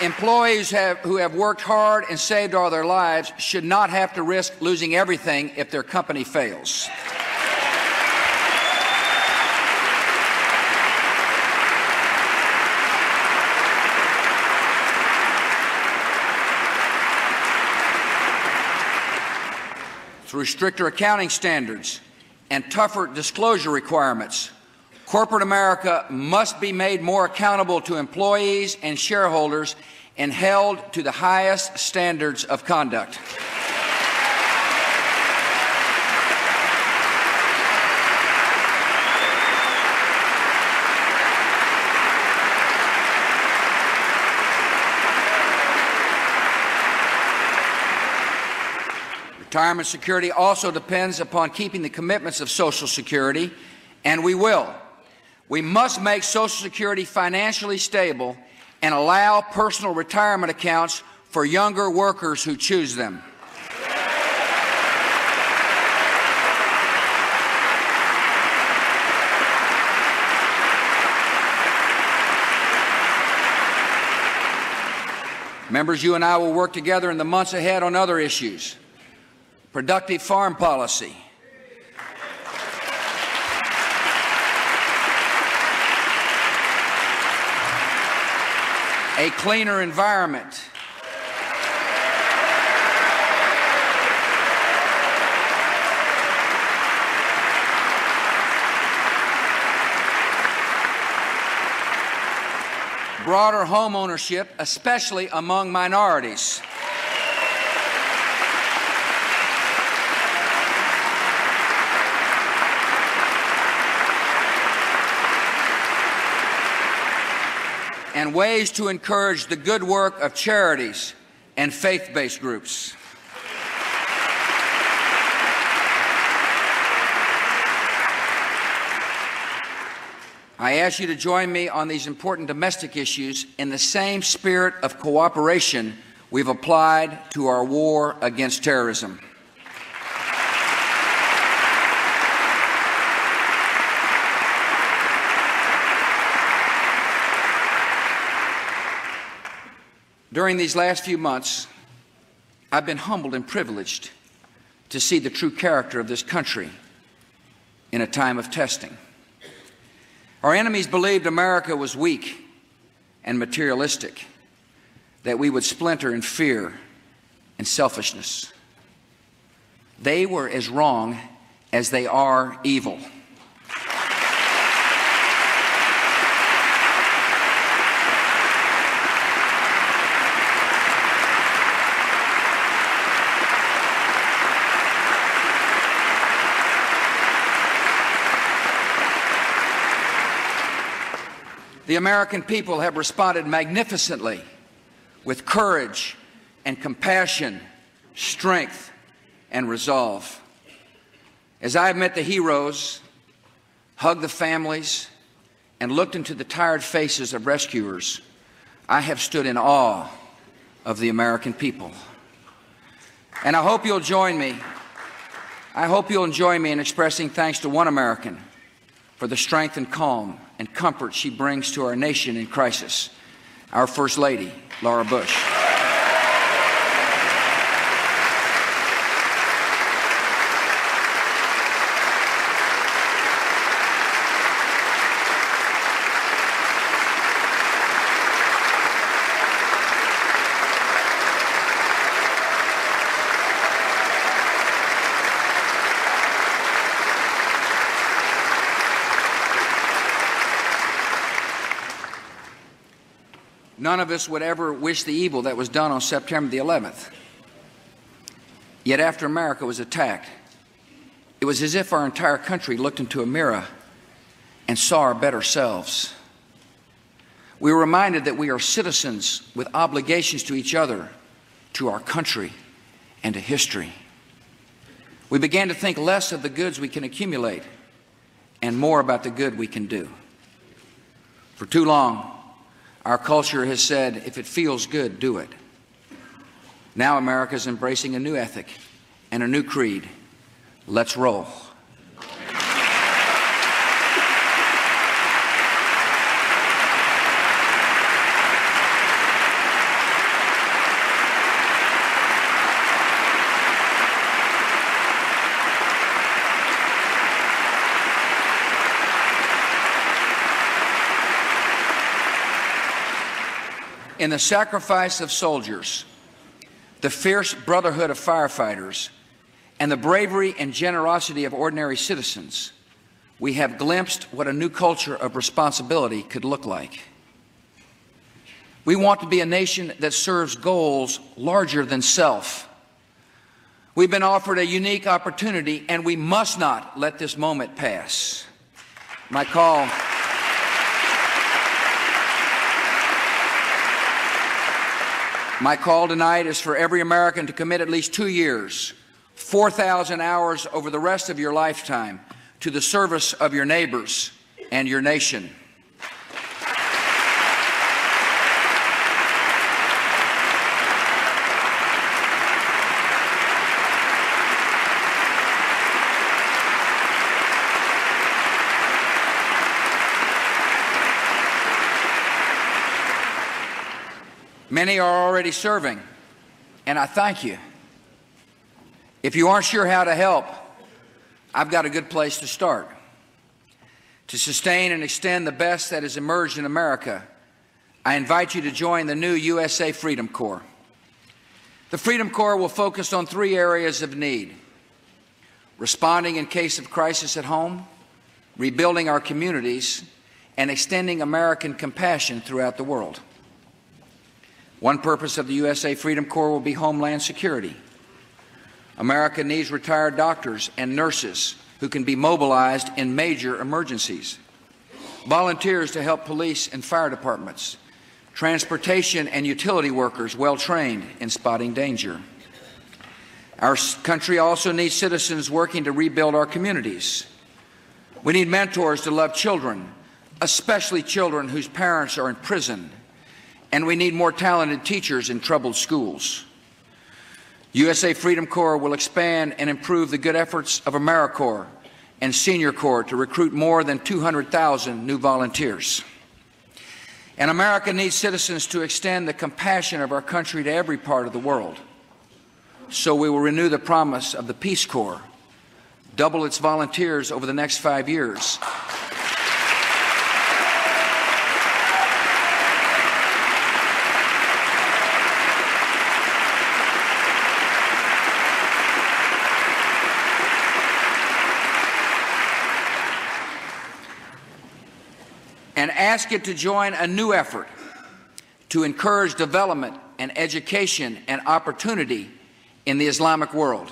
Employees who have worked hard and saved all their lives should not have to risk losing everything if their company fails. Through stricter accounting standards and tougher disclosure requirements, corporate America must be made more accountable to employees and shareholders and held to the highest standards of conduct. Retirement security also depends upon keeping the commitments of Social Security, and we will. We must make Social Security financially stable and allow personal retirement accounts for younger workers who choose them. Members, you and I will work together in the months ahead on other issues. Productive farm policy. A cleaner environment. Broader home ownership, especially among minorities. And ways to encourage the good work of charities and faith-based groups. I ask you to join me on these important domestic issues in the same spirit of cooperation we've applied to our war against terrorism. During these last few months, I've been humbled and privileged to see the true character of this country in a time of testing. Our enemies believed America was weak and materialistic, that we would splinter in fear and selfishness. They were as wrong as they are evil. The American people have responded magnificently with courage and compassion, strength and resolve. As I have met the heroes, hugged the families, and looked into the tired faces of rescuers, I have stood in awe of the American people. And I hope you'll join me. I hope you'll join me in expressing thanks to one American for the strength and calm and comfort she brings to our nation in crisis, our First Lady, Laura Bush. None of us would ever wish the evil that was done on September the 11th. Yet after America was attacked, it was as if our entire country looked into a mirror and saw our better selves. We were reminded that we are citizens with obligations to each other, to our country, and to history. We began to think less of the goods we can accumulate and more about the good we can do. For too long, our culture has said, if it feels good, do it. Now America is embracing a new ethic and a new creed. Let's roll. In the sacrifice of soldiers, the fierce brotherhood of firefighters, and the bravery and generosity of ordinary citizens, we have glimpsed what a new culture of responsibility could look like. We want to be a nation that serves goals larger than self. We've been offered a unique opportunity, and we must not let this moment pass. My call tonight is for every American to commit at least 2 years, 4,000 hours over the rest of your lifetime, to the service of your neighbors and your nation. Many are already serving, and I thank you. If you aren't sure how to help, I've got a good place to start. To sustain and extend the best that has emerged in America, I invite you to join the new USA Freedom Corps. The Freedom Corps will focus on 3 areas of need: responding in case of crisis at home, rebuilding our communities, and extending American compassion throughout the world. One purpose of the USA Freedom Corps will be homeland security. America needs retired doctors and nurses who can be mobilized in major emergencies, volunteers to help police and fire departments, transportation and utility workers well trained in spotting danger. Our country also needs citizens working to rebuild our communities. We need mentors to love children, especially children whose parents are in prison. And we need more talented teachers in troubled schools. USA Freedom Corps will expand and improve the good efforts of AmeriCorps and Senior Corps to recruit more than 200,000 new volunteers. And America needs citizens to extend the compassion of our country to every part of the world. So we will renew the promise of the Peace Corps, double its volunteers over the next 5 years. And ask it to join a new effort to encourage development and education and opportunity in the Islamic world.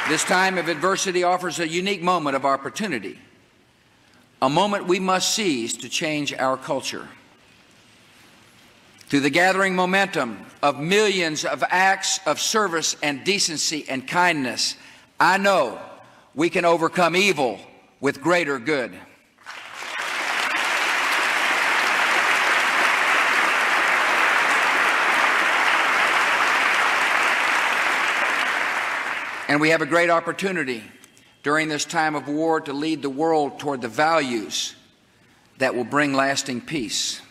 This time of adversity offers a unique moment of opportunity, a moment we must seize to change our culture. Through the gathering momentum of millions of acts of service and decency and kindness, I know we can overcome evil with greater good. And we have a great opportunity during this time of war to lead the world toward the values that will bring lasting peace.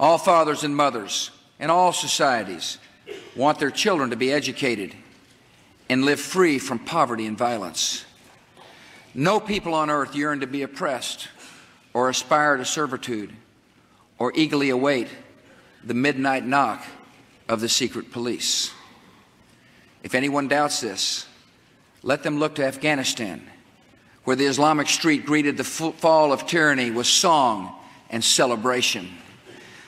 All fathers and mothers in all societies want their children to be educated and live free from poverty and violence. No people on earth yearn to be oppressed or aspire to servitude or eagerly await the midnight knock of the secret police. If anyone doubts this, let them look to Afghanistan, where the Islamic street greeted the fall of tyranny with song and celebration.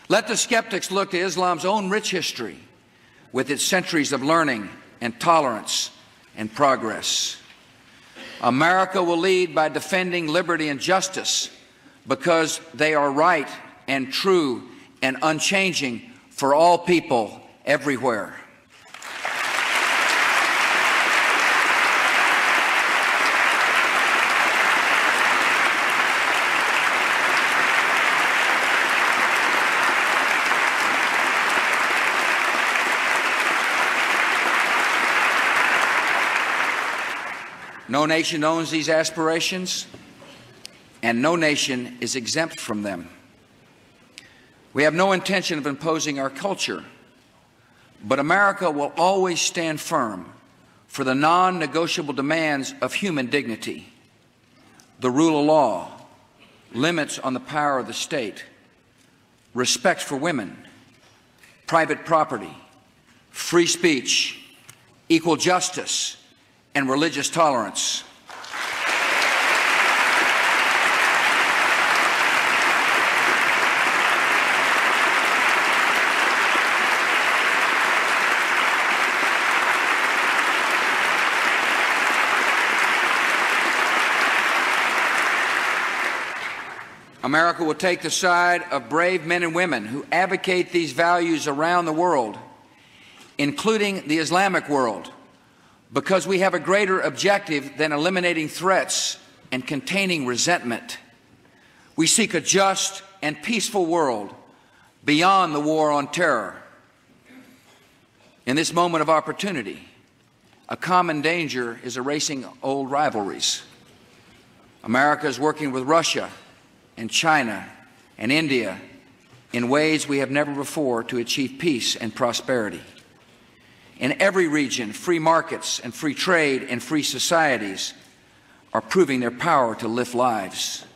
Let the skeptics look to Islam's own rich history with its centuries of learning and tolerance and progress. America will lead by defending liberty and justice because they are right and true and unchanging for all people everywhere. No nation owns these aspirations, and no nation is exempt from them. We have no intention of imposing our culture, but America will always stand firm for the non-negotiable demands of human dignity, the rule of law, limits on the power of the state, respect for women, private property, free speech, equal justice, and religious tolerance. America will take the side of brave men and women who advocate these values around the world, including the Islamic world, because we have a greater objective than eliminating threats and containing resentment. We seek a just and peaceful world beyond the war on terror. In this moment of opportunity, a common danger is erasing old rivalries. America is working with Russia and China and India in ways we have never before to achieve peace and prosperity. In every region, free markets and free trade and free societies are proving their power to lift lives.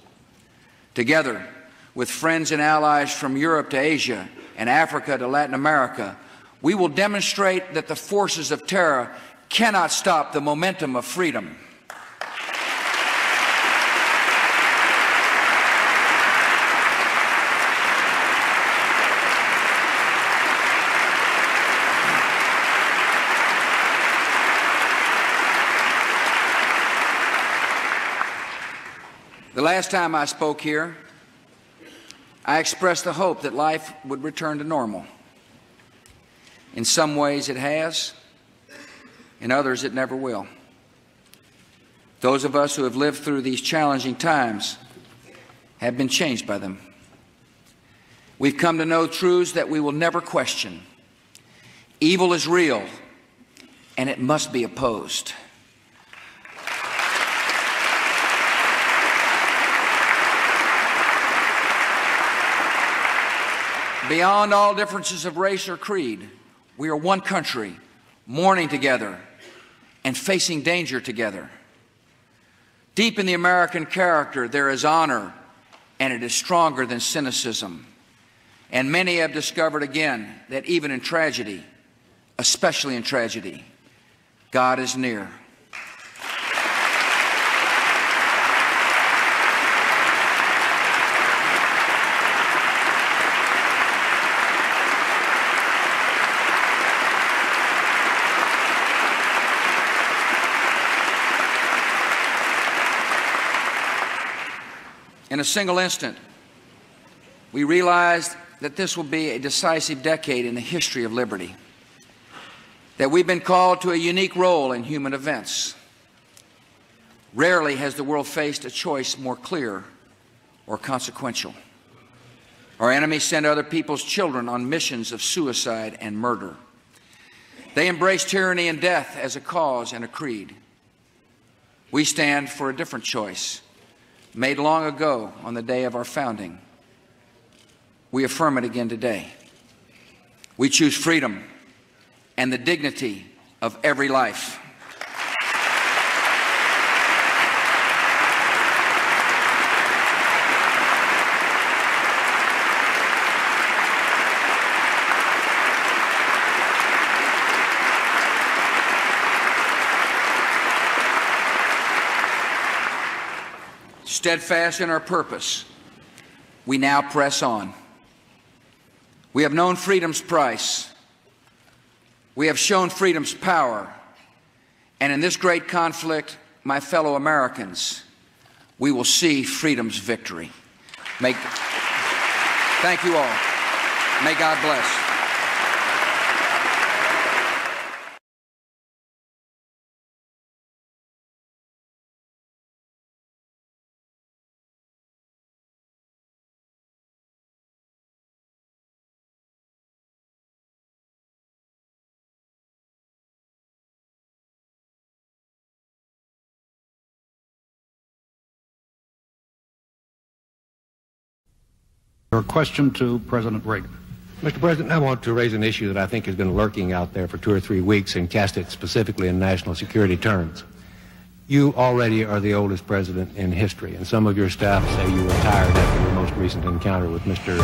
Together with friends and allies from Europe to Asia and Africa to Latin America, we will demonstrate that the forces of terror cannot stop the momentum of freedom. The last time I spoke here, I expressed the hope that life would return to normal. In some ways it has, in others it never will. Those of us who have lived through these challenging times have been changed by them. We've come to know truths that we will never question. Evil is real, and it must be opposed. Beyond all differences of race or creed, we are one country, mourning together and facing danger together. Deep in the American character, there is honor, and it is stronger than cynicism. And many have discovered again that even in tragedy, especially in tragedy, God is near. In a single instant, we realized that this will be a decisive decade in the history of liberty, that we've been called to a unique role in human events. Rarely has the world faced a choice more clear or consequential. Our enemies send other people's children on missions of suicide and murder. They embrace tyranny and death as a cause and a creed. We stand for a different choice, made long ago on the day of our founding. We affirm it again today. We choose freedom and the dignity of every life. Steadfast in our purpose, we now press on. We have known freedom's price. We have shown freedom's power. And in this great conflict, my fellow Americans, we will see freedom's victory. Thank you all. May God bless. Your question to President Reagan. Mr. President, I want to raise an issue that I think has been lurking out there for 2 or 3 weeks and cast it specifically in national security terms. You already are the oldest president in history, and some of your staff say you retired after your most recent encounter with Mr.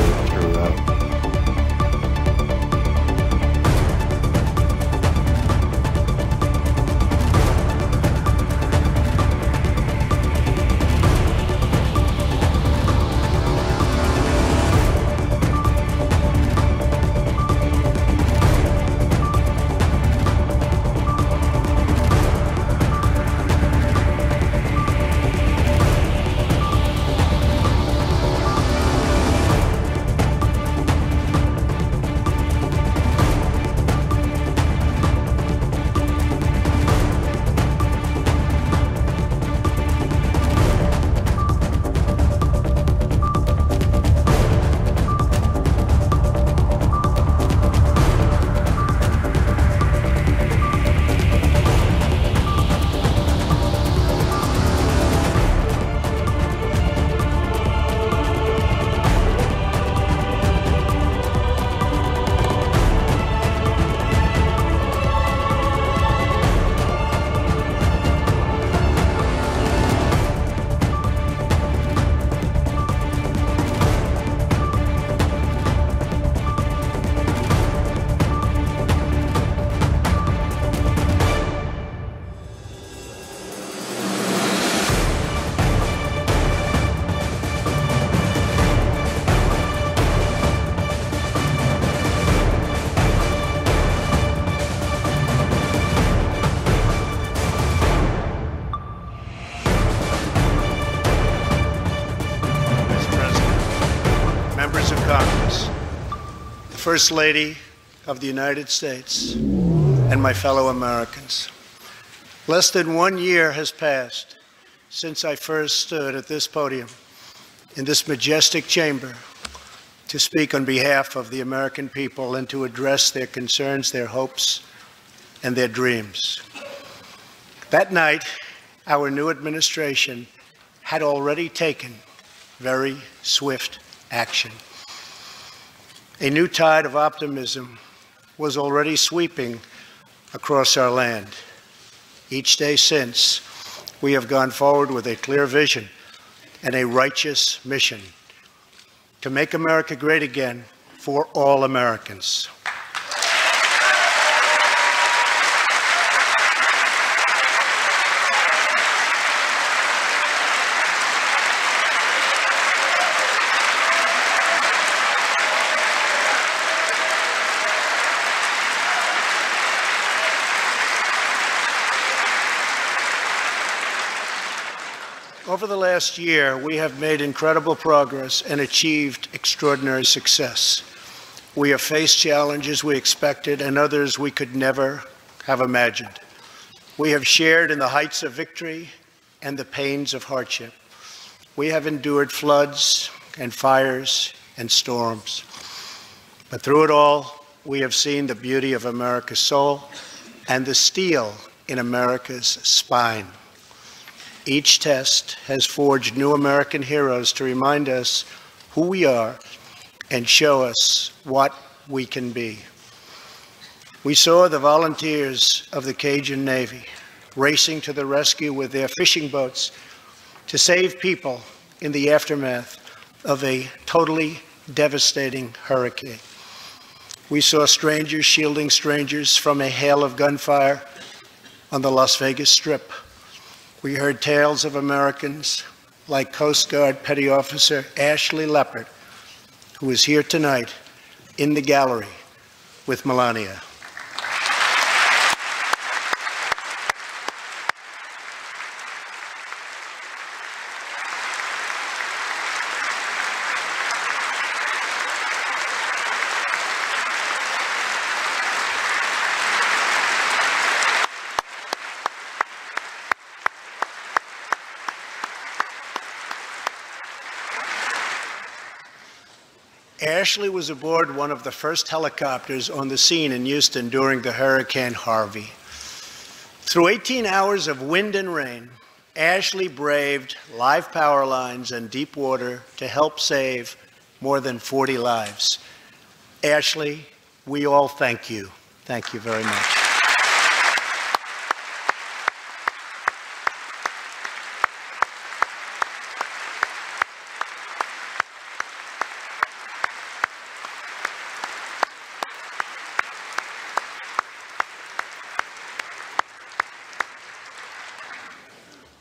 First Lady of the United States, and my fellow Americans. Less than 1 year has passed since I first stood at this podium in this majestic chamber to speak on behalf of the American people and to address their concerns, their hopes, and their dreams. That night, our new administration had already taken very swift action. A new tide of optimism was already sweeping across our land. Each day since, we have gone forward with a clear vision and a righteous mission to make America great again for all Americans. Over the last year, we have made incredible progress and achieved extraordinary success. We have faced challenges we expected and others we could never have imagined. We have shared in the heights of victory and the pains of hardship. We have endured floods and fires and storms. But through it all, we have seen the beauty of America's soul and the steel in America's spine. Each test has forged new American heroes to remind us who we are and show us what we can be. We saw the volunteers of the Cajun Navy racing to the rescue with their fishing boats to save people in the aftermath of a totally devastating hurricane. We saw strangers shielding strangers from a hail of gunfire on the Las Vegas Strip. We heard tales of Americans like Coast Guard Petty Officer Ashley Leopard, who is here tonight in the gallery with Melania. Ashley was aboard one of the first helicopters on the scene in Houston during the Hurricane Harvey. Through 18 hours of wind and rain, Ashley braved live power lines and deep water to help save more than 40 lives. Ashley, we all thank you. Thank you very much.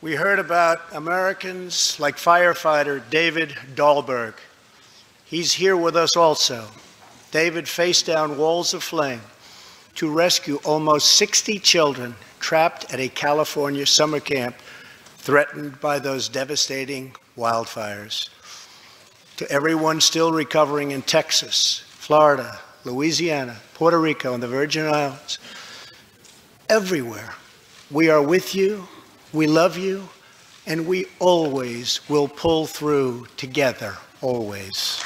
We heard about Americans like firefighter David Dahlberg. He's here with us also. David faced down walls of flame to rescue almost 60 children trapped at a California summer camp threatened by those devastating wildfires. To everyone still recovering in Texas, Florida, Louisiana, Puerto Rico, and the Virgin Islands, everywhere, we are with you. We love you, and we always will pull through together, always.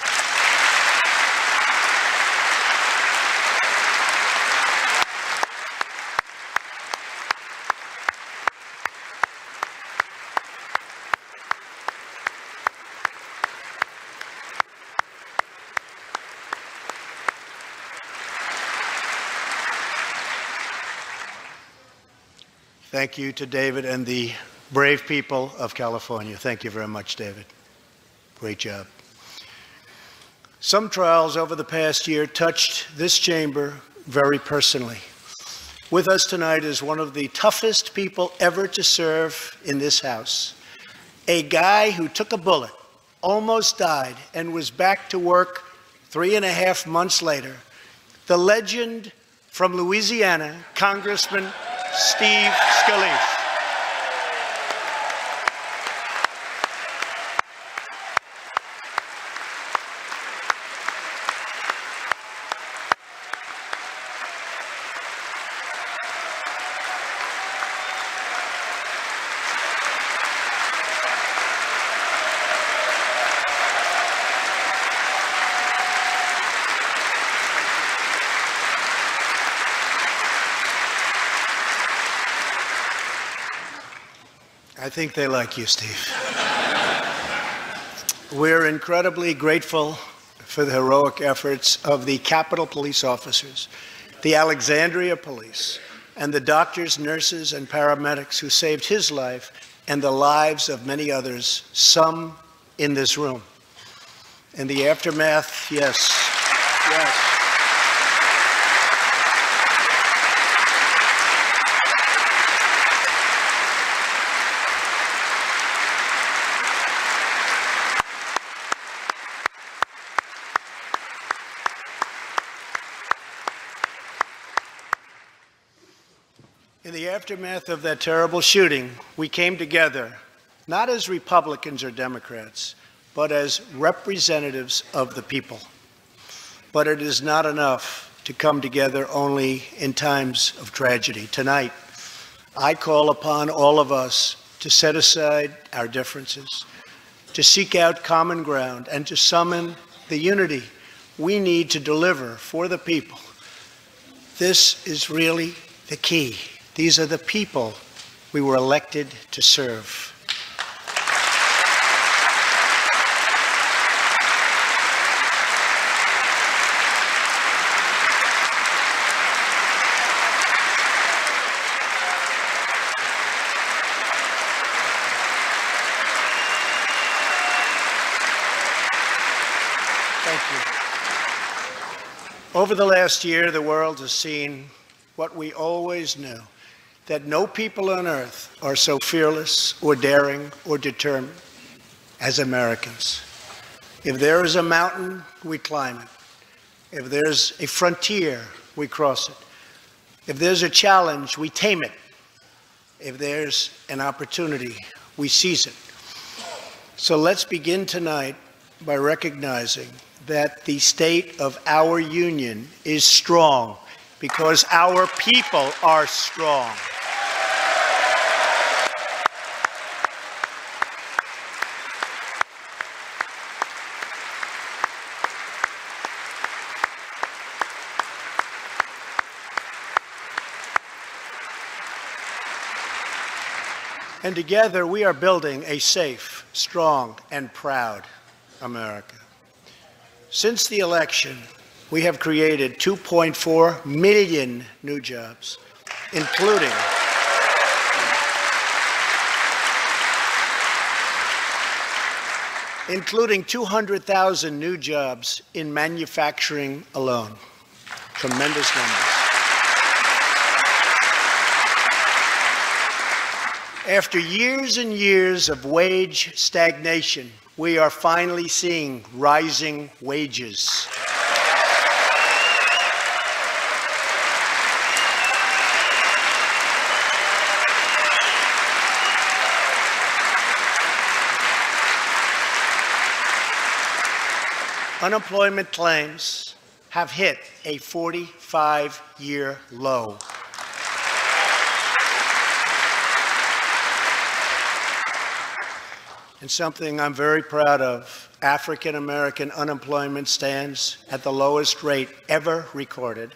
Thank you to David and the brave people of California. Thank you very much, David. Great job. Some trials over the past year touched this chamber very personally. With us tonight is one of the toughest people ever to serve in this House. A guy who took a bullet, almost died, and was back to work 3.5 months later. The legend from Louisiana, Congressman Steve Scalise. I think they like you, Steve. We're incredibly grateful for the heroic efforts of the Capitol Police officers, the Alexandria Police, and the doctors, nurses, and paramedics who saved his life and the lives of many others, some in this room. In the aftermath, yes. In the aftermath of that terrible shooting, we came together, not as Republicans or Democrats, but as representatives of the people. But it is not enough to come together only in times of tragedy. Tonight, I call upon all of us to set aside our differences, to seek out common ground, and to summon the unity we need to deliver for the people. This is really the key. These are the people we were elected to serve. Thank you. Over the last year, the world has seen what we always knew, that no people on earth are so fearless or daring or determined as Americans. If there is a mountain, we climb it. If there's a frontier, we cross it. If there's a challenge, we tame it. If there's an opportunity, we seize it. So let's begin tonight by recognizing that the state of our union is strong because our people are strong. And together we are building a safe, strong, and proud America. Since the election, we have created 2.4 million new jobs, including 200,000 new jobs in manufacturing alone. Tremendous numbers. After years and years of wage stagnation, we are finally seeing rising wages. Unemployment claims have hit a 45-year low. And something I'm very proud of, African American unemployment stands at the lowest rate ever recorded.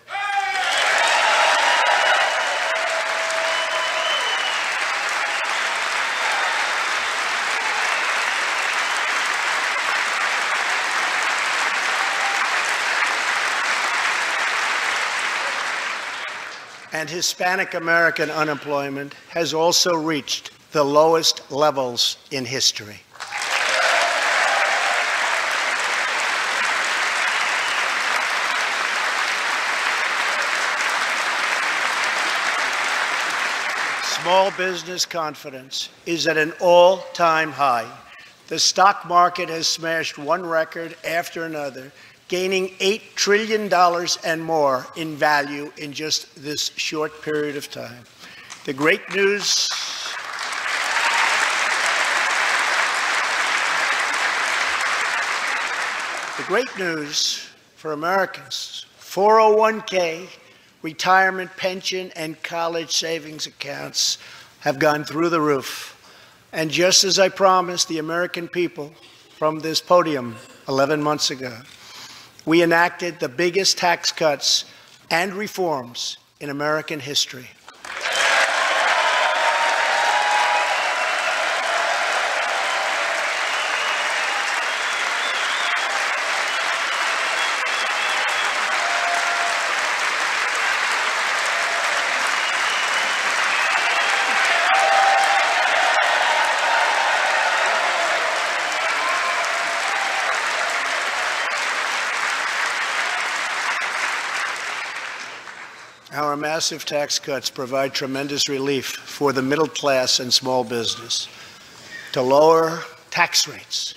And Hispanic American unemployment has also reached the lowest levels in history. Small business confidence is at an all-time high. The stock market has smashed one record after another, gaining $8 trillion and more in value in just this short period of time. The great news for Americans, 401k, retirement pension, and college savings accounts have gone through the roof. And just as I promised the American people from this podium 11 months ago, we enacted the biggest tax cuts and reforms in American history. Our massive tax cuts provide tremendous relief for the middle class and small business. To lower tax rates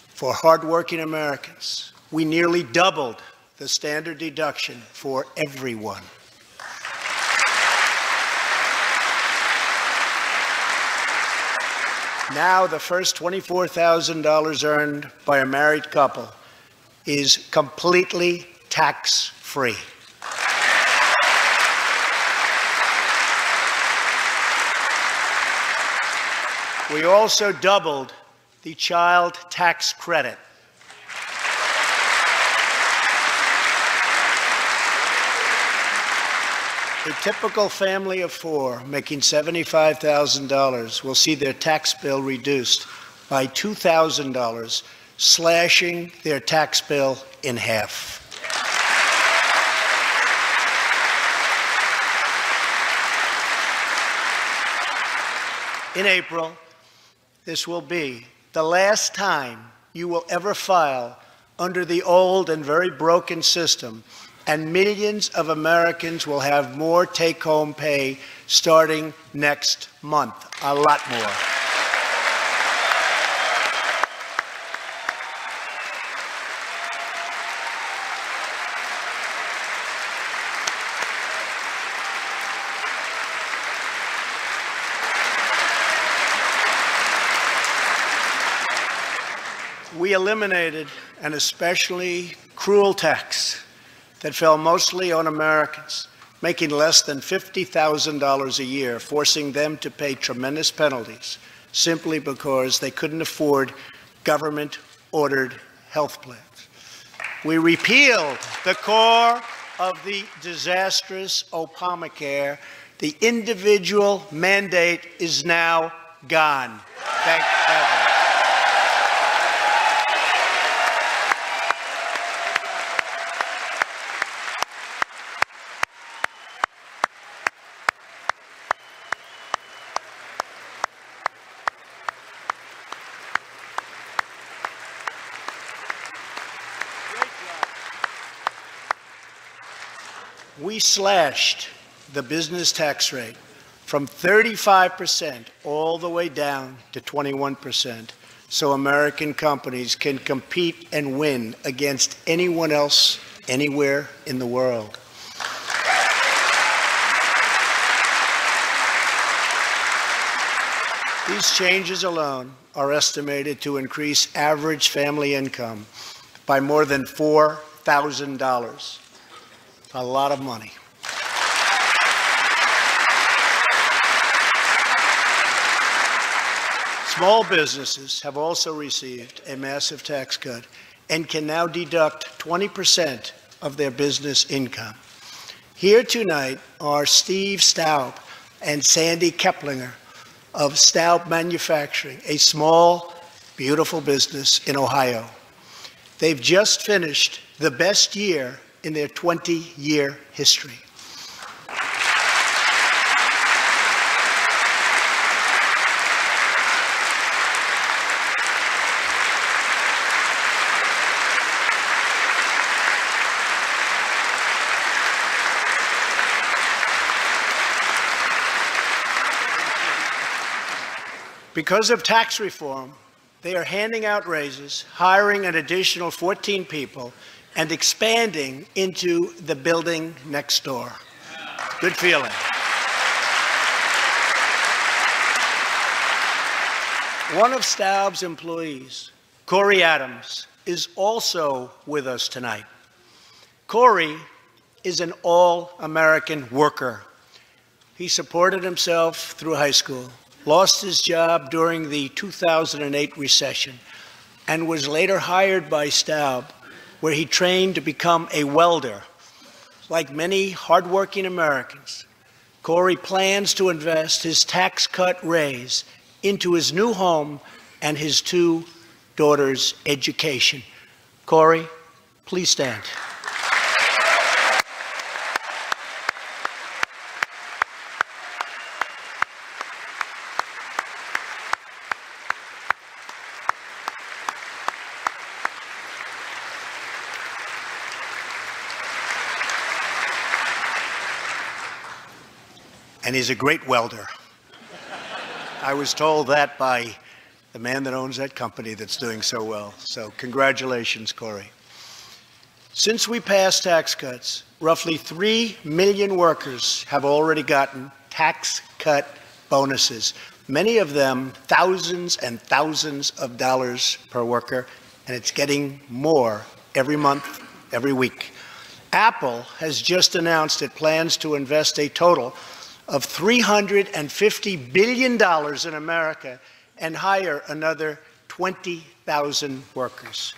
for hardworking Americans, we nearly doubled the standard deduction for everyone. Now the first $24,000 earned by a married couple is completely tax-free. We also doubled the child tax credit. A typical family of four making $75,000 will see their tax bill reduced by $2,000, slashing their tax bill in half. In April, this will be the last time you will ever file under the old and very broken system, and millions of Americans will have more take-home pay starting next month, a lot more. We eliminated an especially cruel tax that fell mostly on Americans making less than $50,000 a year, forcing them to pay tremendous penalties simply because they couldn't afford government-ordered health plans. We repealed the core of the disastrous Obamacare. The individual mandate is now gone. Thank heaven. We slashed the business tax rate from 35% all the way down to 21%, so American companies can compete and win against anyone else anywhere in the world. These changes alone are estimated to increase average family income by more than $4,000. A lot of money. Small businesses have also received a massive tax cut and can now deduct 20% of their business income. Here tonight are Steve Staub and Sandy Keplinger of Staub Manufacturing, a small, beautiful business in Ohio. They've just finished the best year in their 20-year history. Because of tax reform, they are handing out raises, hiring an additional 14 people, and expanding into the building next door. Good feeling. One of Staub's employees, Corey Adams, is also with us tonight. Corey is an all-American worker. He supported himself through high school, lost his job during the 2008 recession, and was later hired by Staub, where he trained to become a welder. Like many hardworking Americans, Corey plans to invest his tax cut raise into his new home and his two daughters' education. Corey, please stand. and he's a great welder. I was told that by the man that owns that company that's doing so well. So congratulations, Corey. Since we passed tax cuts, roughly 3 million workers have already gotten tax cut bonuses, many of them thousands and thousands of dollars per worker, and it's getting more every month, every week. Apple has just announced it plans to invest a total of $350 billion in America and hire another 20,000 workers.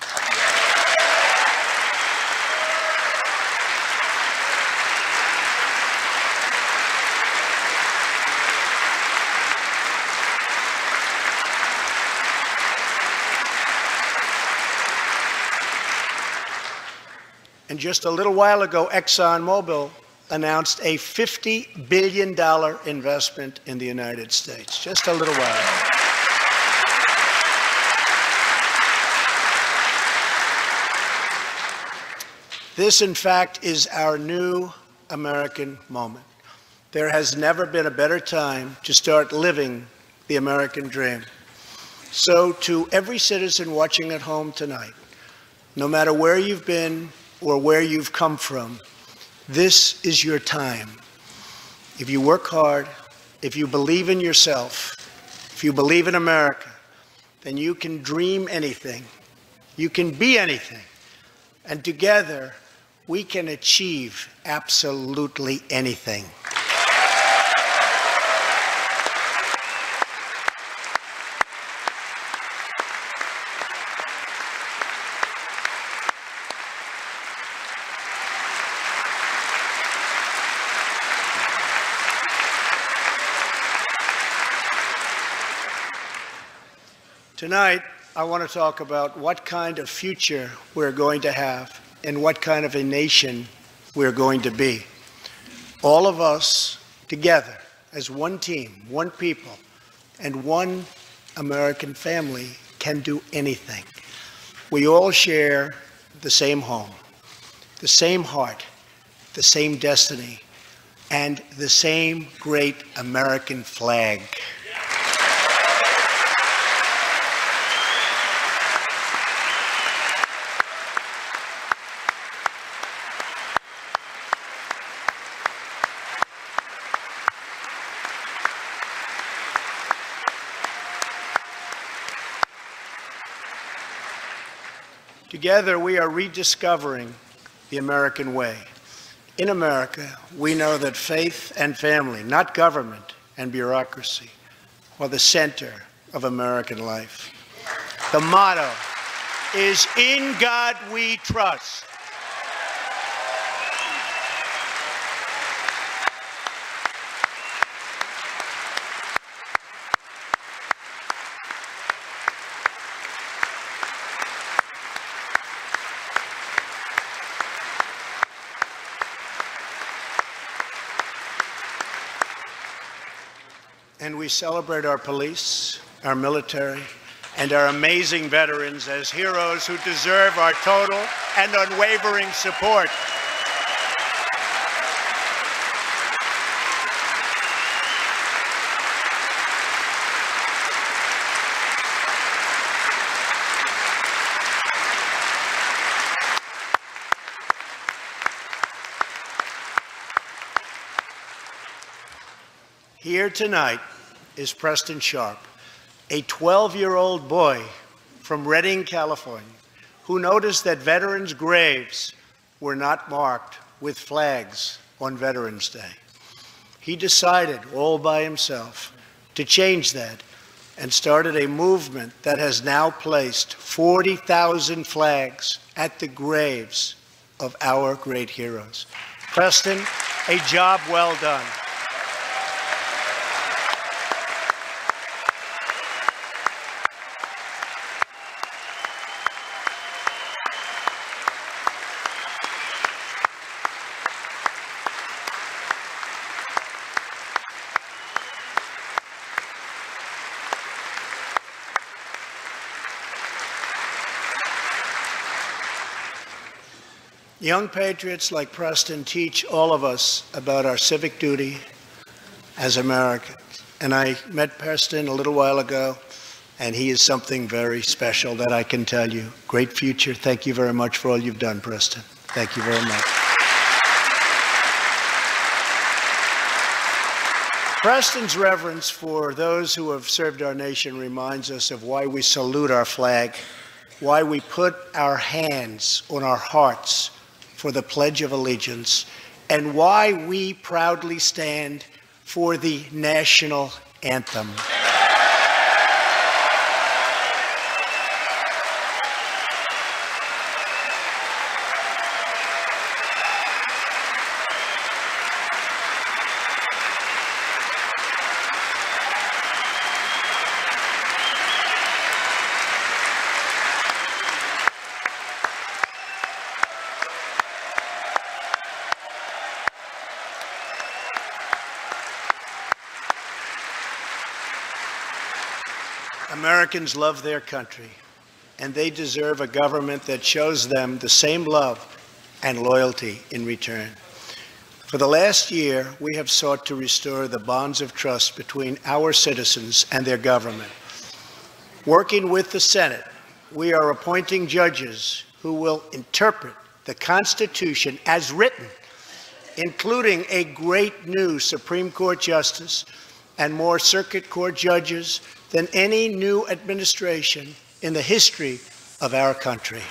And just a little while ago, ExxonMobil announced a $50 billion investment in the United States. Just a little while ago. This, in fact, is our new American moment. There has never been a better time to start living the American dream. So to every citizen watching at home tonight, no matter where you've been or where you've come from, this is your time. If you work hard, if you believe in yourself, if you believe in America, then you can dream anything. You can be anything. And together, we can achieve absolutely anything. Tonight, I want to talk about what kind of future we're going to have and what kind of a nation we're going to be. All of us together as one team, one people, and one American family can do anything. We all share the same home, the same heart, the same destiny, and the same great American flag. Together, we are rediscovering the American way. In America, we know that faith and family, not government and bureaucracy, are the center of American life. The motto is, "In God we trust." And we celebrate our police, our military, and our amazing veterans as heroes who deserve our total and unwavering support. Here tonight is Preston Sharp, a 12-year-old boy from Redding, California, who noticed that veterans' graves were not marked with flags on Veterans Day. He decided all by himself to change that and started a movement that has now placed 40,000 flags at the graves of our great heroes. Preston, a job well done. Young patriots like Preston teach all of us about our civic duty, as Americans. And I met Preston a little while ago, and he is something very special that I can tell you. Great future. Thank you very much for all you've done, Preston. Thank you very much. Preston's reverence for those who have served our nation reminds us of why we salute our flag, why we put our hands on our hearts for the Pledge of Allegiance, and why we proudly stand for the national anthem. Americans love their country, and they deserve a government that shows them the same love and loyalty in return. For the last year, we have sought to restore the bonds of trust between our citizens and their government. Working with the Senate, we are appointing judges who will interpret the Constitution as written, including a great new Supreme Court justice and more circuit court judges than any new administration in the history of our country.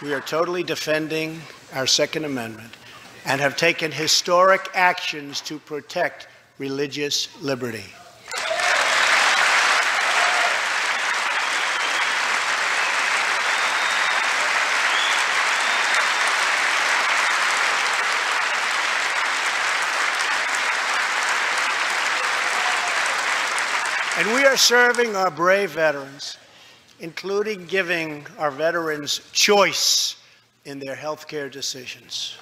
We are totally defending our Second Amendment and have taken historic actions to protect religious liberty. And we are serving our brave veterans, including giving our veterans choice in their health care decisions.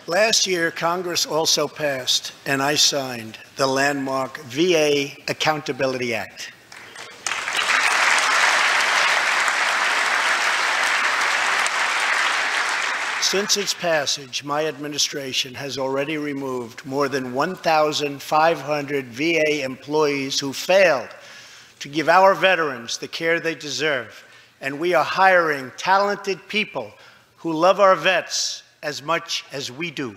Last year, Congress also passed, and I signed, the landmark VA Accountability Act. Since its passage, my administration has already removed more than 1,500 VA employees who failed to give our veterans the care they deserve, and we are hiring talented people who love our vets as much as we do.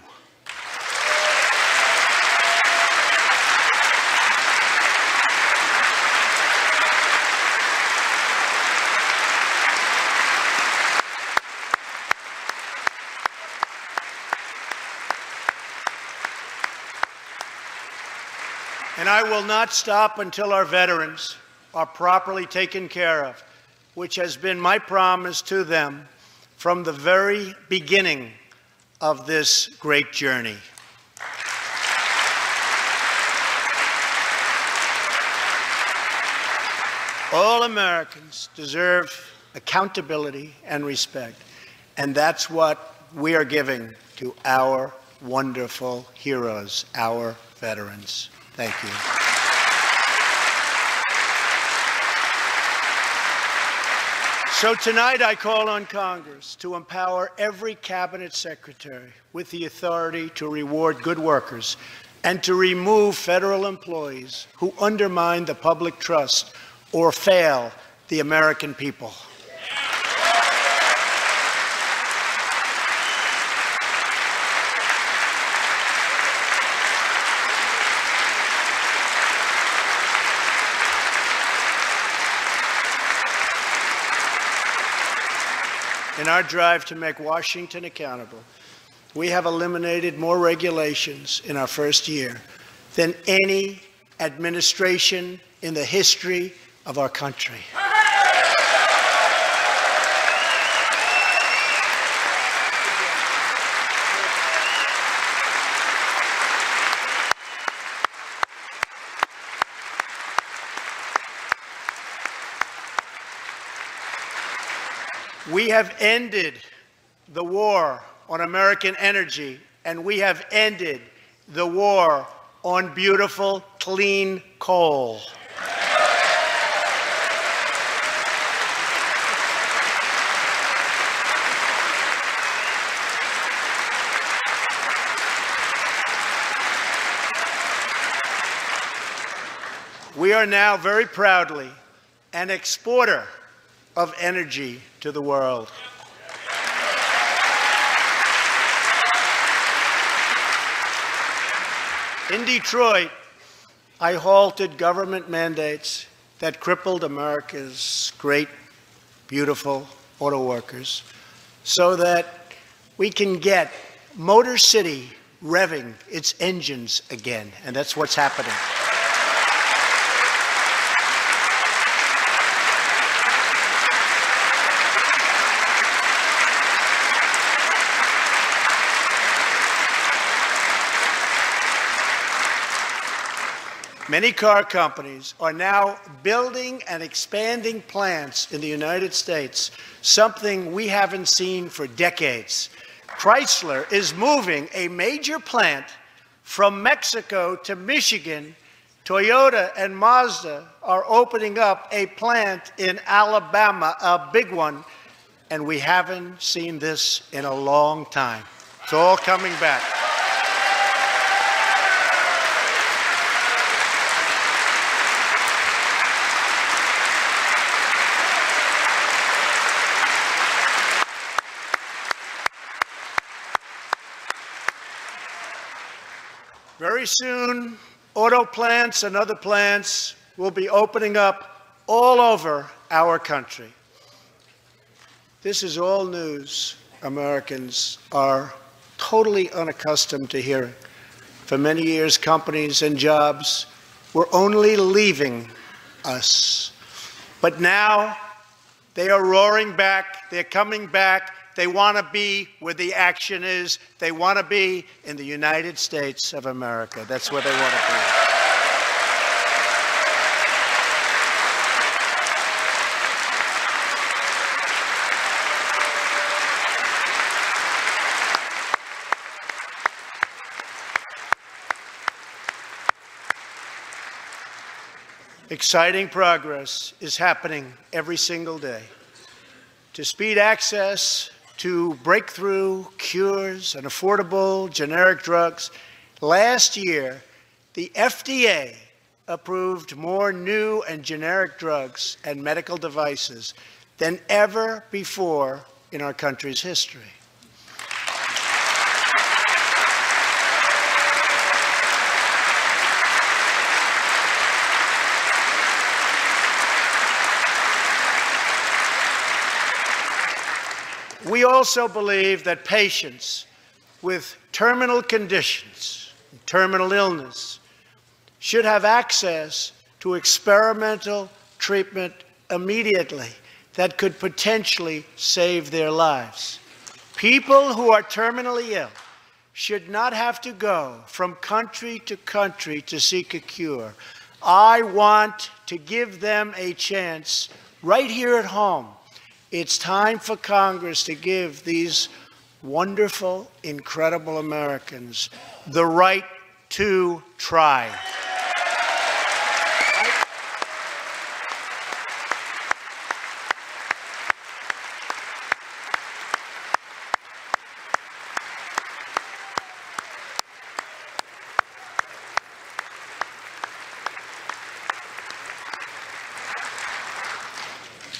And I will not stop until our veterans are properly taken care of, which has been my promise to them from the very beginning of this great journey. All Americans deserve accountability and respect, and that's what we are giving to our wonderful heroes, our veterans. Thank you. So tonight I call on Congress to empower every cabinet secretary with the authority to reward good workers and to remove federal employees who undermine the public trust or fail the American people. In our drive to make Washington accountable, we have eliminated more regulations in our first year than any administration in the history of our country. We have ended the war on American energy, and we have ended the war on beautiful, clean coal. We are now very proudly an exporter of energy to the world. In Detroit, I halted government mandates that crippled America's great, beautiful auto workers so that we can get Motor City revving its engines again, and that's what's happening. Many car companies are now building and expanding plants in the United States, something we haven't seen for decades. Chrysler is moving a major plant from Mexico to Michigan. Toyota and Mazda are opening up a plant in Alabama, a big one, and we haven't seen this in a long time. It's all coming back. Very soon, auto plants and other plants will be opening up all over our country. This is all news Americans are totally unaccustomed to hearing. For many years, companies and jobs were only leaving us. But now, they are roaring back, they're coming back. They want to be where the action is. They want to be in the United States of America. That's where they want to be. Exciting progress is happening every single day. To speed access to breakthrough cures and affordable generic drugs, last year, the FDA approved more new and generic drugs and medical devices than ever before in our country's history. We also believe that patients with terminal conditions, terminal illness, should have access to experimental treatment immediately that could potentially save their lives. People who are terminally ill should not have to go from country to seek a cure. I want to give them a chance right here at home. It's time for Congress to give these wonderful, incredible Americans the right to try.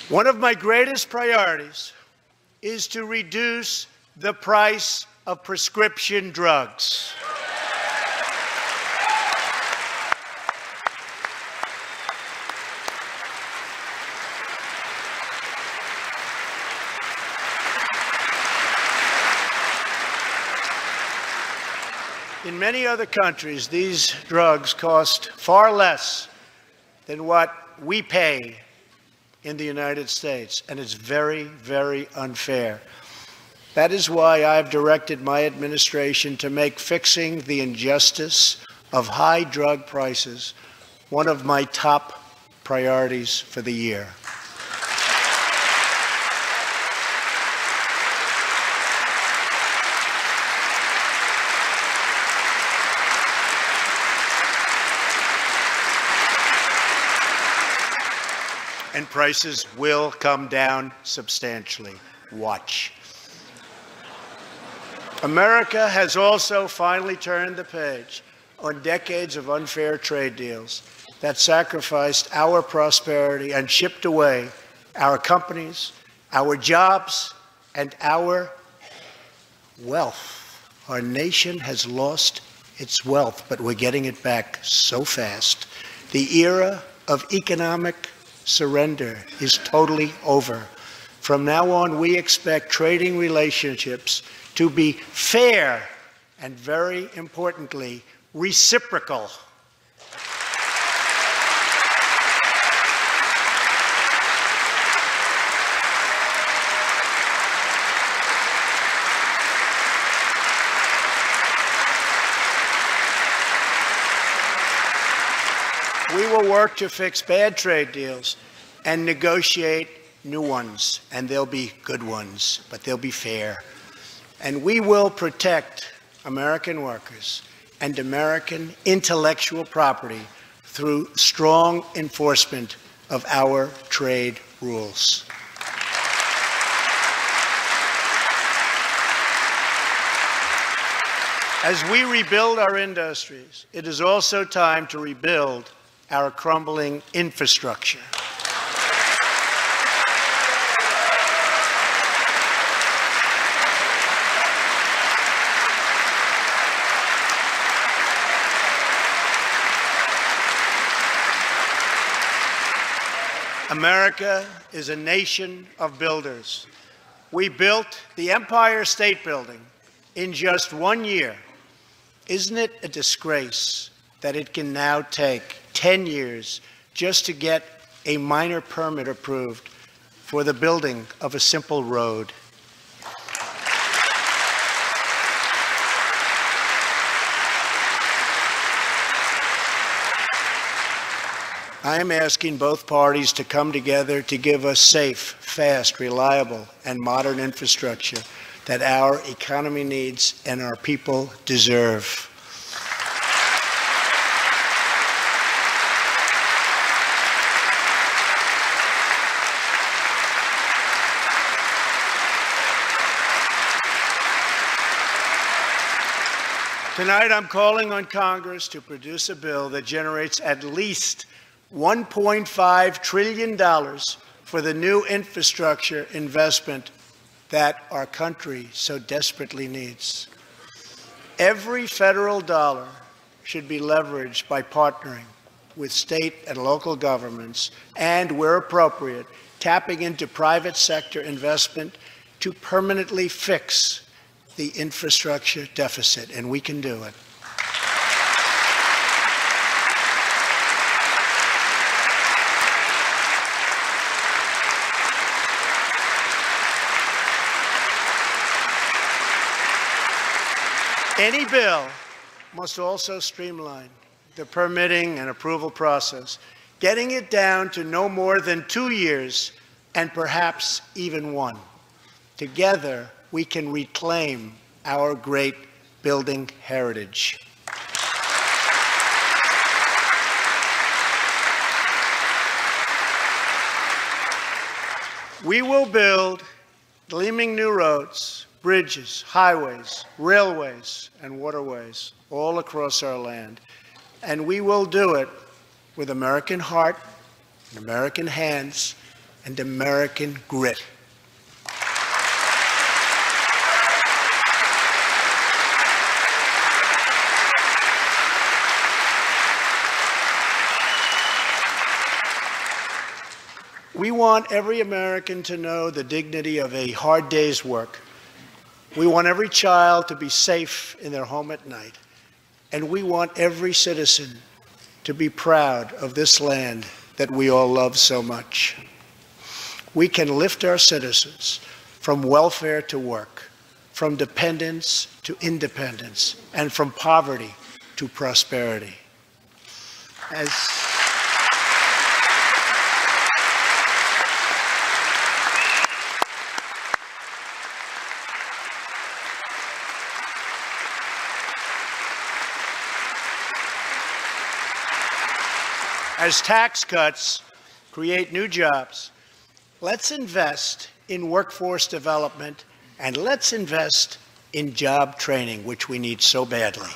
One of my greatest priorities is to reduce the price of prescription drugs. In many other countries, these drugs cost far less than what we pay in the United States, and it's very, very unfair. That is why I've directed my administration to make fixing the injustice of high drug prices one of my top priorities for the year. prices will come down substantially. Watch. America has also finally turned the page on decades of unfair trade deals that sacrificed our prosperity and shipped away our companies, our jobs, and our wealth. Our nation has lost its wealth, but we're getting it back so fast. The era of economic surrender is totally over. From now on, we expect trading relationships to be fair and, very importantly, reciprocal. We will work to fix bad trade deals and negotiate new ones, and they'll be good ones, but they'll be fair. And we will protect American workers and American intellectual property through strong enforcement of our trade rules. As we rebuild our industries, it is also time to rebuild our crumbling infrastructure. America is a nation of builders. We built the Empire State Building in just 1 year. Isn't it a disgrace that it can now take 10 years just to get a minor permit approved for the building of a simple road? I am asking both parties to come together to give us safe, fast, reliable, and modern infrastructure that our economy needs and our people deserve. Tonight, I'm calling on Congress to produce a bill that generates at least $1.5 trillion for the new infrastructure investment that our country so desperately needs. Every federal dollar should be leveraged by partnering with state and local governments and, where appropriate, tapping into private sector investment to permanently fix the infrastructure deficit, and we can do it. Any bill must also streamline the permitting and approval process, getting it down to no more than 2 years and perhaps even 1. Together, we can reclaim our great building heritage. We will build gleaming new roads, bridges, highways, railways, and waterways all across our land. And we will do it with American heart, and American hands, and American grit. We want every American to know the dignity of a hard day's work. We want every child to be safe in their home at night. And we want every citizen to be proud of this land that we all love so much. We can lift our citizens from welfare to work, from dependence to independence, and from poverty to prosperity. As tax cuts create new jobs. Let's invest in workforce development, and let's invest in job training, which we need so badly.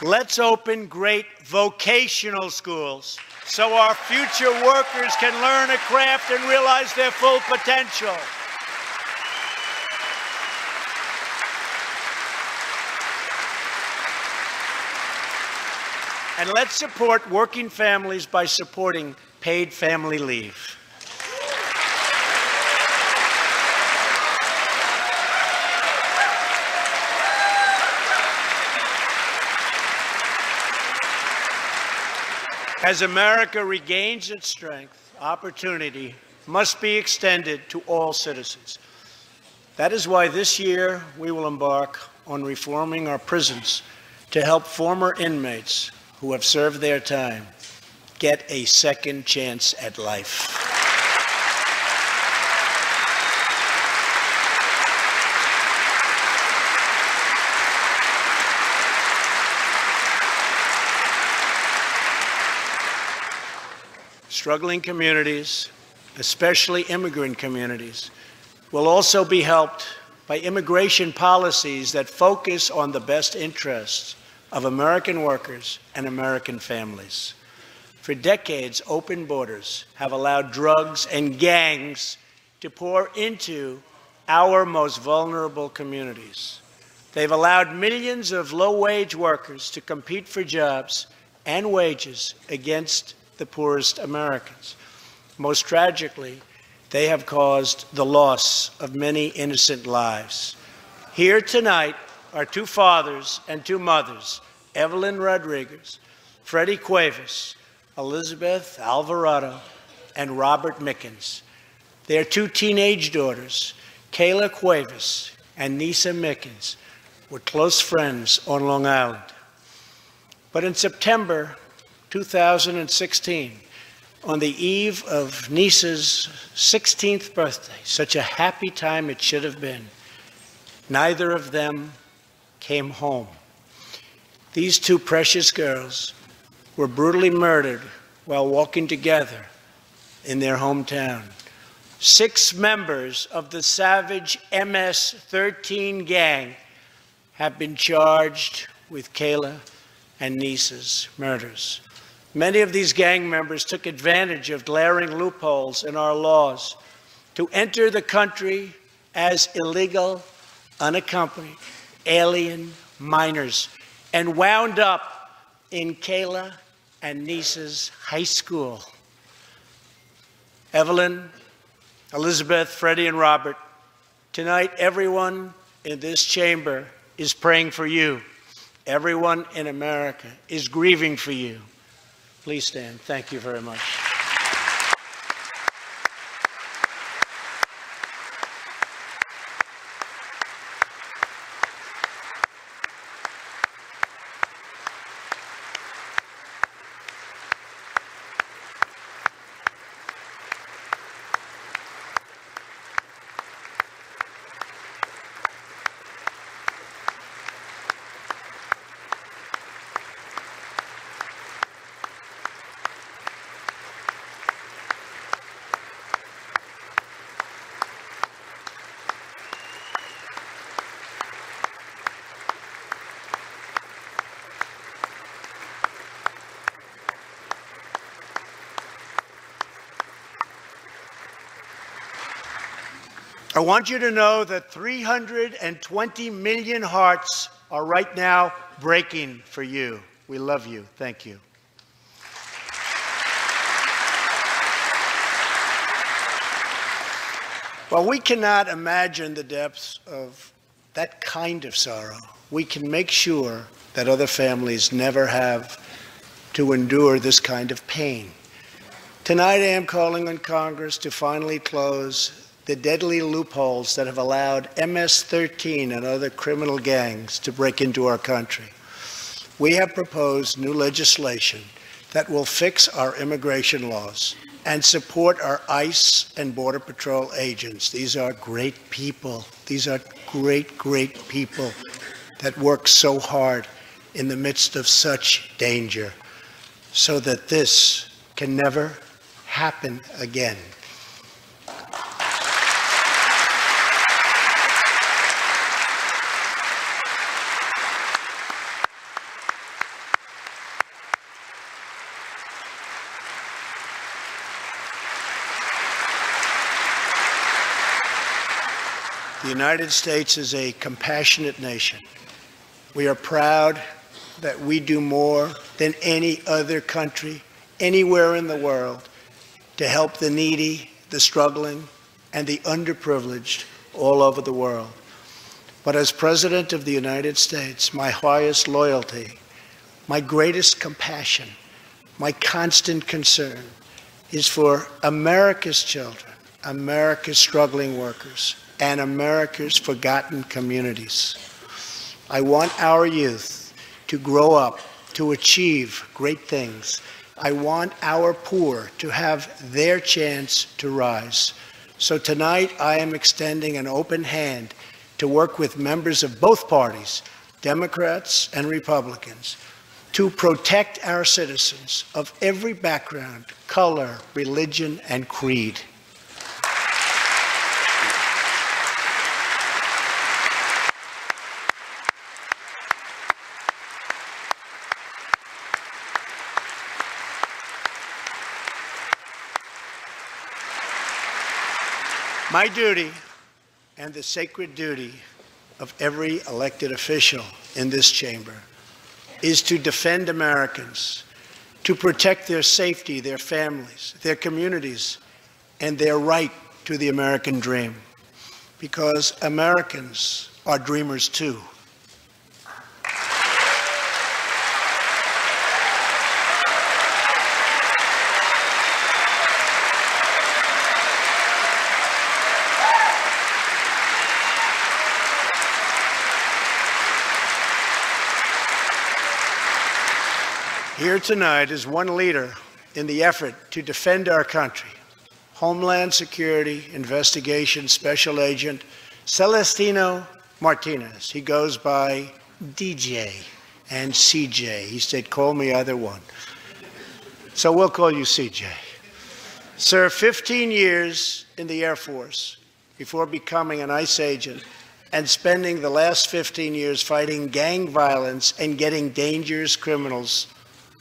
Let's open great vocational schools so our future workers can learn a craft and realize their full potential. And let's support working families by supporting paid family leave. As America regains its strength, opportunity must be extended to all citizens. That is why this year we will embark on reforming our prisons to help former inmates who have served their time get a second chance at life. Struggling communities, especially immigrant communities, will also be helped by immigration policies that focus on the best interests of American workers and American families. For decades, open borders have allowed drugs and gangs to pour into our most vulnerable communities. They've allowed millions of low-wage workers to compete for jobs and wages against the poorest Americans. Most tragically, they have caused the loss of many innocent lives. Here tonight are two fathers and two mothers, Evelyn Rodriguez, Freddie Cuevas, Elizabeth Alvarado, and Robert Mickens. Their two teenage daughters, Kayla Cuevas and Nisa Mickens, were close friends on Long Island. But in September 2016, on the eve of Nisa's 16th birthday, such a happy time it should have been, neither of them came home. These two precious girls were brutally murdered while walking together in their hometown. 6 members of the savage MS-13 gang have been charged with Kayla and Nisa's murders. Many of these gang members took advantage of glaring loopholes in our laws to enter the country as illegal, unaccompanied, alien minors and wound up in Kayla and Nisa's high school. Evelyn, Elizabeth, Freddie, and Robert, tonight everyone in this chamber is praying for you. Everyone in America is grieving for you. Please stand. Thank you very much. I want you to know that 320 million hearts are right now breaking for you. We love you. Thank you. While we cannot imagine the depths of that kind of sorrow, we can make sure that other families never have to endure this kind of pain. Tonight I am calling on Congress to finally close the deadly loopholes that have allowed MS-13 and other criminal gangs to break into our country. We have proposed new legislation that will fix our immigration laws and support our ICE and Border Patrol agents. These are great people. These are great, great people that work so hard in the midst of such danger so that this can never happen again. The United States is a compassionate nation. We are proud that we do more than any other country anywhere in the world to help the needy, the struggling, and the underprivileged all over the world. But as President of the United States, my highest loyalty, my greatest compassion, my constant concern is for America's children, America's struggling workers, and America's forgotten communities. I want our youth to grow up, to achieve great things. I want our poor to have their chance to rise. So tonight I am extending an open hand to work with members of both parties, Democrats and Republicans, to protect our citizens of every background, color, religion, and creed. My duty, and the sacred duty of every elected official in this chamber, is to defend Americans, to protect their safety, their families, their communities, and their right to the American dream. Because Americans are dreamers too. Here tonight is one leader in the effort to defend our country, Homeland Security Investigation Special Agent Celestino Martinez. He goes by DJ and CJ. He said, call me either one. So we'll call you CJ. Served 15 years in the Air Force before becoming an ICE agent and spending the last 15 years fighting gang violence and getting dangerous criminals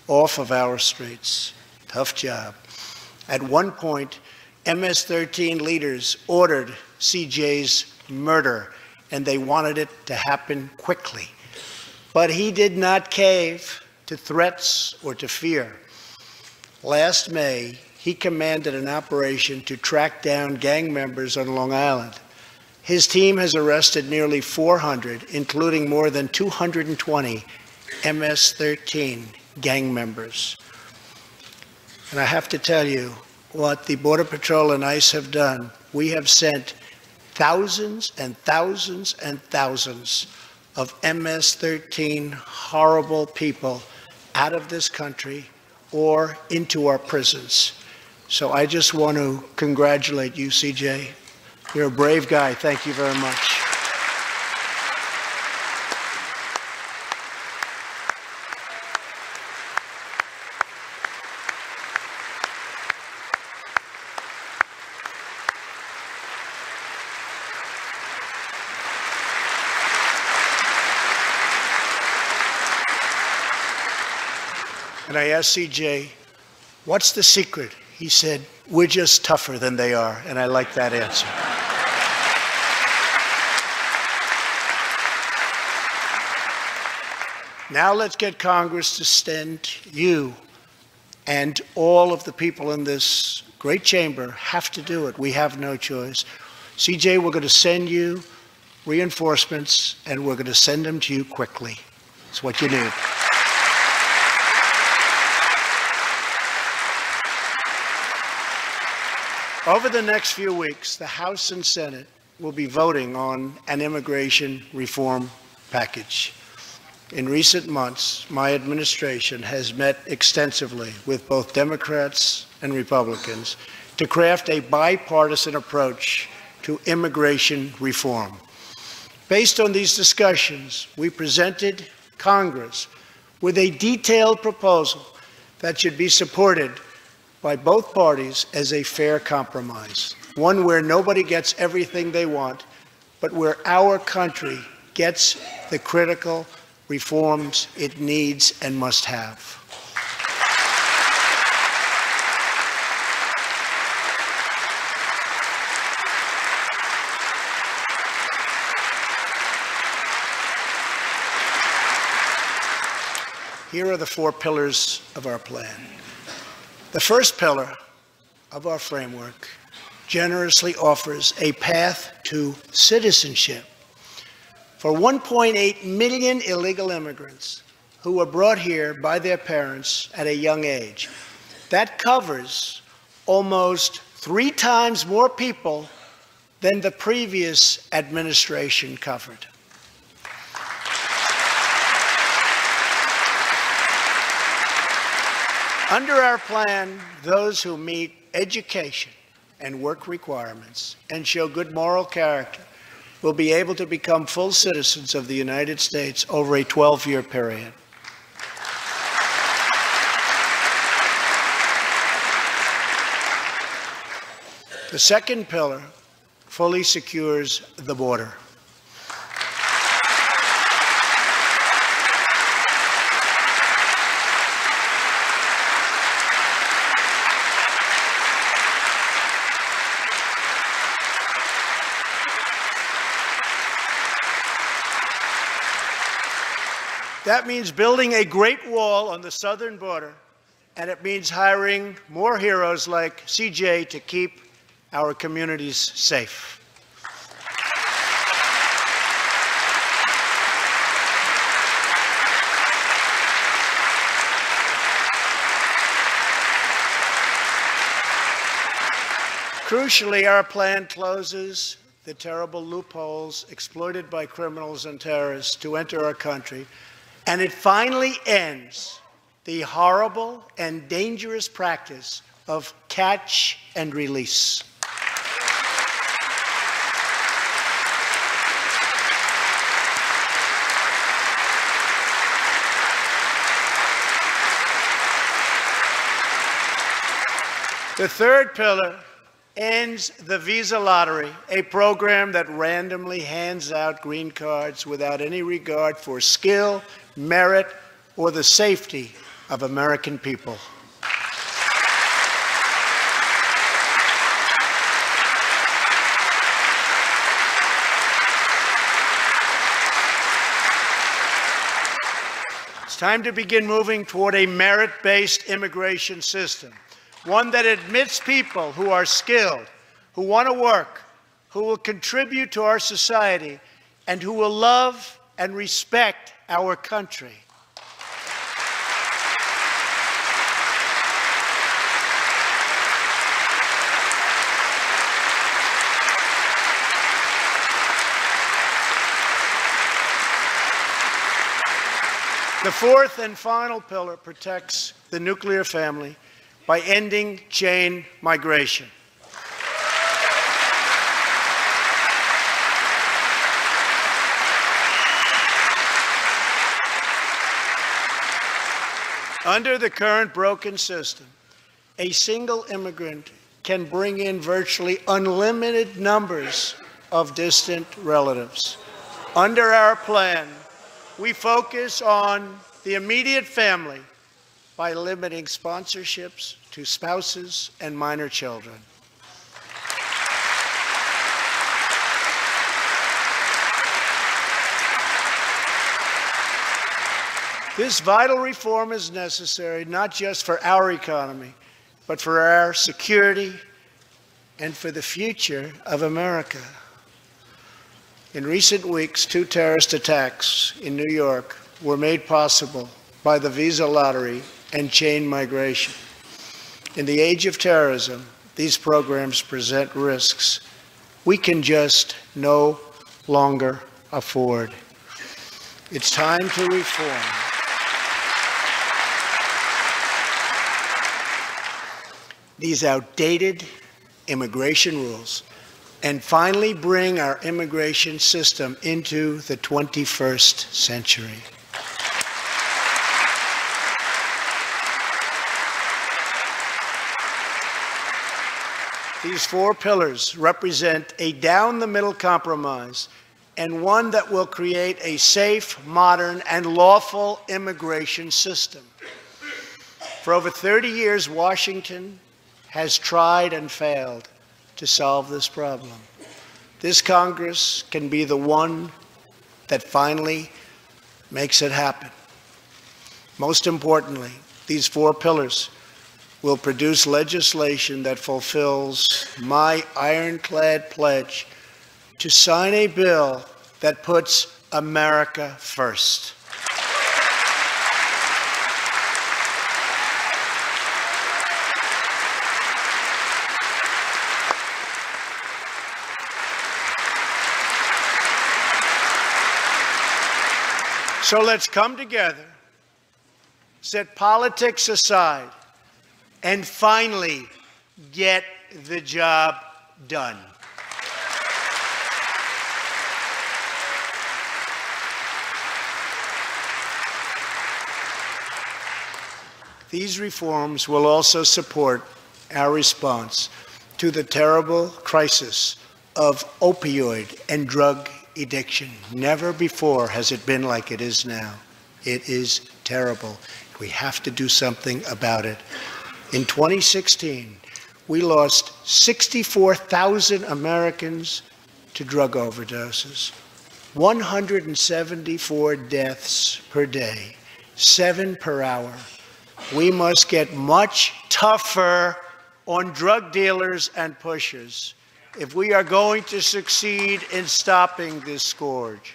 off of our streets. Tough job. At one point, MS-13 leaders ordered CJ's murder, and they wanted it to happen quickly. But he did not cave to threats or to fear. Last May, he commanded an operation to track down gang members on Long Island. His team has arrested nearly 400, including more than 220 MS-13 gang members. And I have to tell you, what the Border Patrol and ICE have done, we have sent thousands and thousands and thousands of MS-13 horrible people out of this country or into our prisons. So I just want to congratulate you, CJ. You're a brave guy. Thank you very much. And I asked CJ, what's the secret? He said, we're just tougher than they are. And I like that answer. Now let's get Congress to send you, and all of the people in this great chamber have to do it. We have no choice. CJ, we're going to send you reinforcements, and we're going to send them to you quickly. It's what you need. Over the next few weeks, the House and Senate will be voting on an immigration reform package. In recent months, my administration has met extensively with both Democrats and Republicans to craft a bipartisan approach to immigration reform. Based on these discussions, we presented Congress with a detailed proposal that should be supported by both parties as a fair compromise, one where nobody gets everything they want, but where our country gets the critical reforms it needs and must have. Here are the 4 pillars of our plan. The first pillar of our framework generously offers a path to citizenship for 1.8 million illegal immigrants who were brought here by their parents at a young age. That covers almost 3 times more people than the previous administration covered. Under our plan, those who meet education and work requirements and show good moral character will be able to become full citizens of the United States over a 12-year period. The second pillar fully secures the border. That means building a great wall on the southern border, and it means hiring more heroes like CJ to keep our communities safe. Crucially, our plan closes the terrible loopholes exploited by criminals and terrorists to enter our country, and it finally ends the horrible and dangerous practice of catch and release. The third pillar ends the visa lottery, a program that randomly hands out green cards without any regard for skill, merit, or the safety of American people. It's time to begin moving toward a merit-based immigration system, one that admits people who are skilled, who want to work, who will contribute to our society, and who will love and respect our country. The fourth and final pillar protects the nuclear family by ending chain migration. Under the current broken system, a single immigrant can bring in virtually unlimited numbers of distant relatives. Under our plan, we focus on the immediate family by limiting sponsorships to spouses and minor children. This vital reform is necessary not just for our economy, but for our security and for the future of America. In recent weeks, 2 terrorist attacks in New York were made possible by the visa lottery and chain migration. In the age of terrorism, these programs present risks we can just no longer afford. It's time to reform. These outdated immigration rules and finally bring our immigration system into the 21st century. These 4 pillars represent a down-the-middle compromise and one that will create a safe, modern, and lawful immigration system. For over 30 years, Washington has tried and failed to solve this problem. This Congress can be the one that finally makes it happen. Most importantly, these 4 pillars will produce legislation that fulfills my ironclad pledge to sign a bill that puts America first. So let's come together, set politics aside, and finally get the job done. These reforms will also support our response to the terrible crisis of opioid and drug addiction. Never before has it been like it is now. It is terrible. We have to do something about it. In 2016, we lost 64,000 Americans to drug overdoses, 174 deaths per day, 7 per hour. We must get much tougher on drug dealers and pushers if we are going to succeed in stopping this scourge.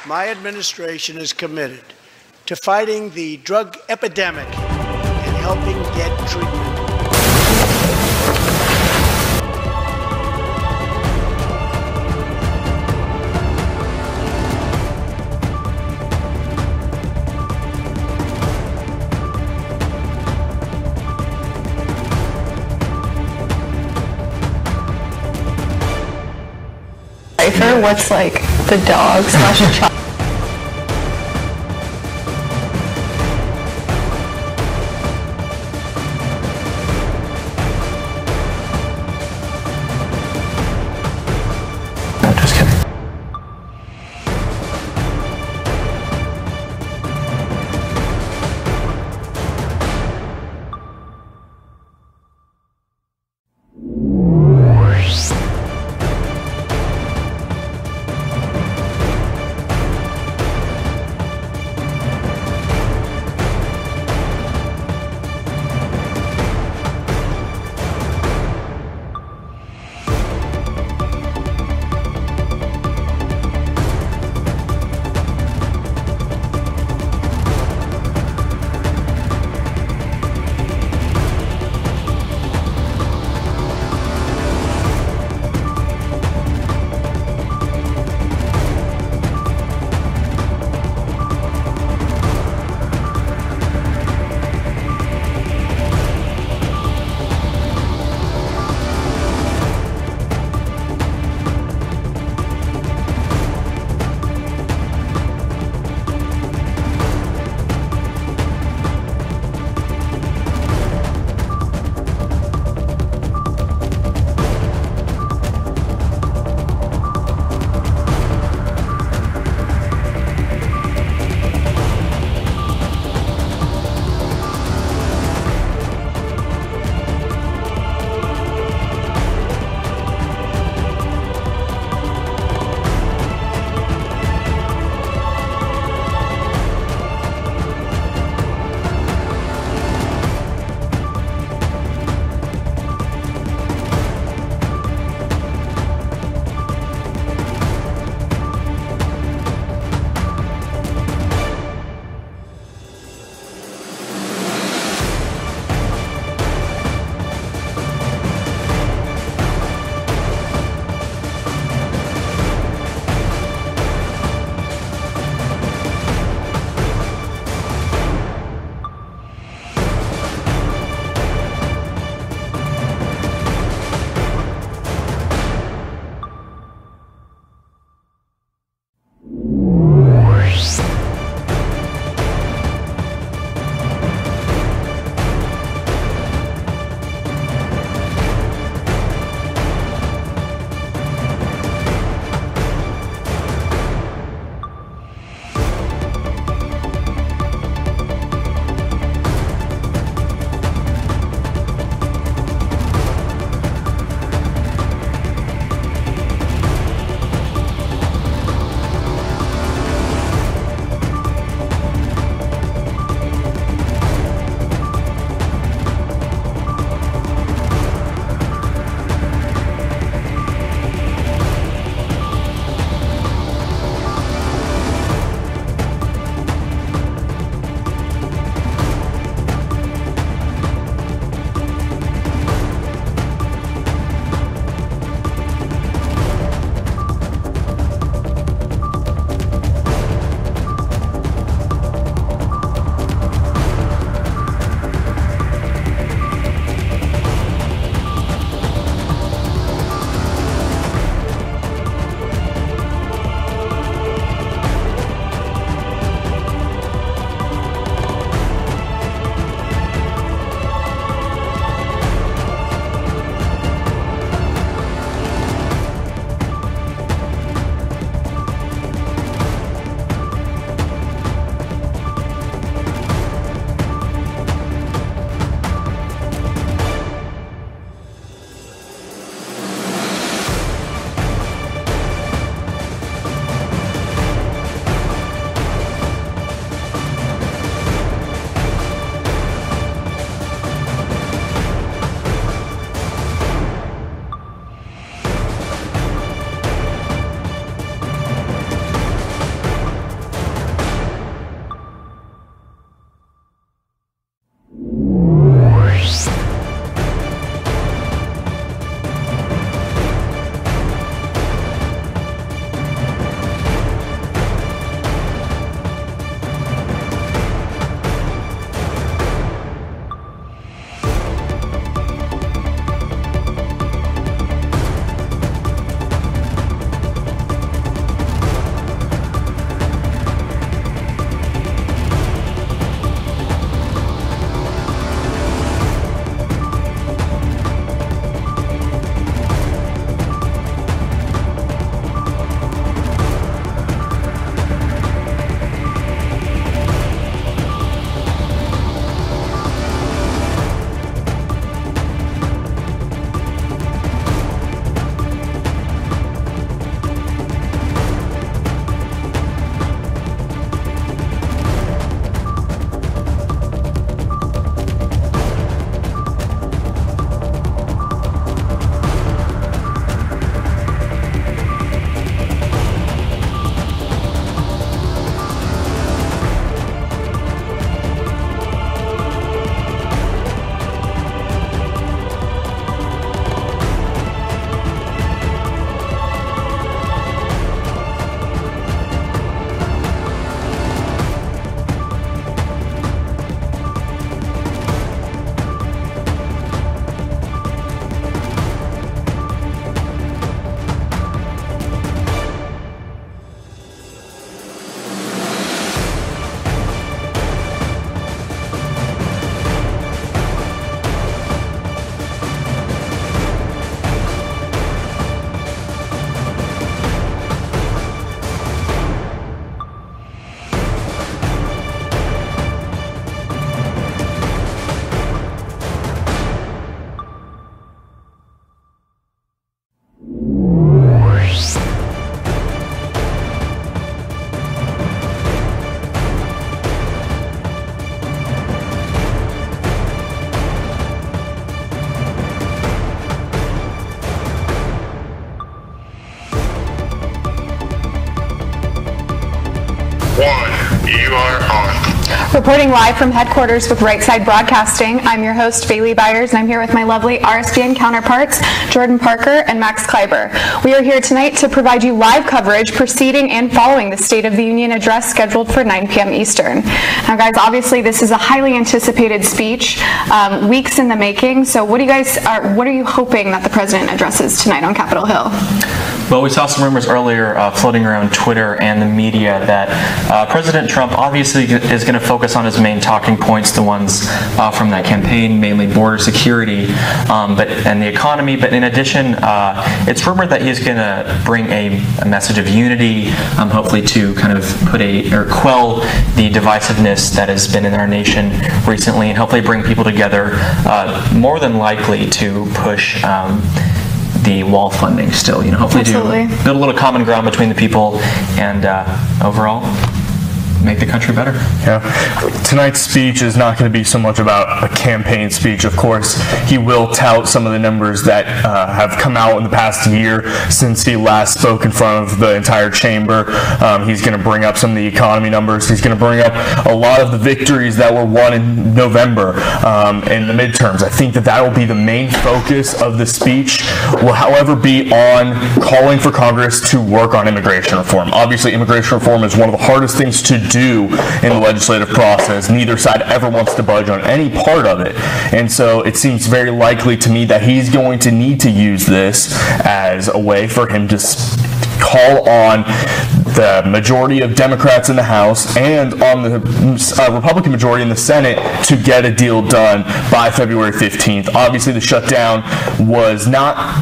My administration is committed to fighting the drug epidemic and helping get treatment. What's like the dog / child? No, just kidding. You are on. Reporting live from headquarters with Right Side Broadcasting, I'm your host, Bailee Byers, and I'm here with my lovely RSBN counterparts, Jordan Parker and Max Kleiber. We are here tonight to provide you live coverage preceding and following the State of the Union address scheduled for 9 p.m. Eastern. Now, guys, obviously this is a highly anticipated speech, weeks in the making. So what are you hoping that the president addresses tonight on Capitol Hill? Well, we saw some rumors earlier floating around Twitter and the media that President Trump obviously is going to focus on his main talking points, the ones from that campaign, mainly border security and the economy. But in addition, it's rumored that he's going to bring a message of unity, hopefully to kind of quell the divisiveness that has been in our nation recently, and hopefully bring people together, more than likely to push the wall funding still, hopefully to build a little common ground between the people and overall make the country better. Yeah. Tonight's speech is not going to be so much about a campaign speech. Of course, he will tout some of the numbers that have come out in the past year since he last spoke in front of the entire chamber. He's going to bring up some of the economy numbers. He's going to bring up a lot of the victories that were won in November in the midterms. I think that will be the main focus of the speech. Will, however, be on calling for Congress to work on immigration reform. Obviously, immigration reform is one of the hardest things to do in the legislative process. Neither side ever wants to budge on any part of it. And so it seems very likely to me that he's going to need to use this as a way for him to call on the majority of Democrats in the House and on the Republican majority in the Senate to get a deal done by February 15th. Obviously, the shutdown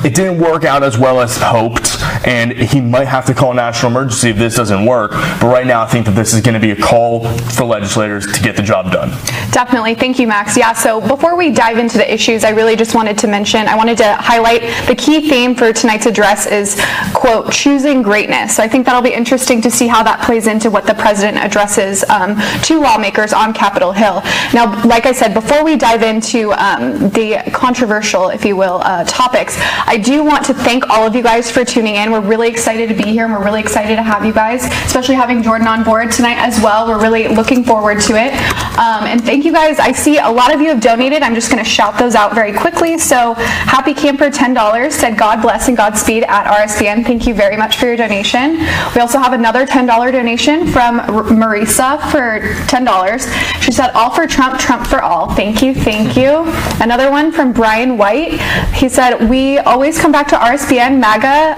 it didn't work out as well as hoped, and he might have to call a national emergency if this doesn't work. But right now, I think that this is going to be a call for legislators to get the job done. Definitely. Thank you, Max. Yeah, so before we dive into the issues, I really just wanted to mention, I wanted to highlight the key theme for tonight's address is, quote, choosing greatness. So I think that'll be interesting to see how that plays into what the president addresses to lawmakers on Capitol Hill. Now, like I said, before we dive into the controversial, if you will, topics, I do want to thank all of you guys for tuning in. We're really excited to be here, and we're really excited to have you guys, especially having Jordan on board tonight as well. We're really looking forward to it. And thank you guys. I see a lot of you have donated. I'm just going to shout those out very quickly. So Happy Camper, $10, said God bless and Godspeed at RSBN. Thank you very much for your donation. We also have another $10 donation from Marisa for $10. She said, all for Trump, Trump for all. Thank you, thank you. Another one from Brian White. He said, we always come back to RSBN, MAGA,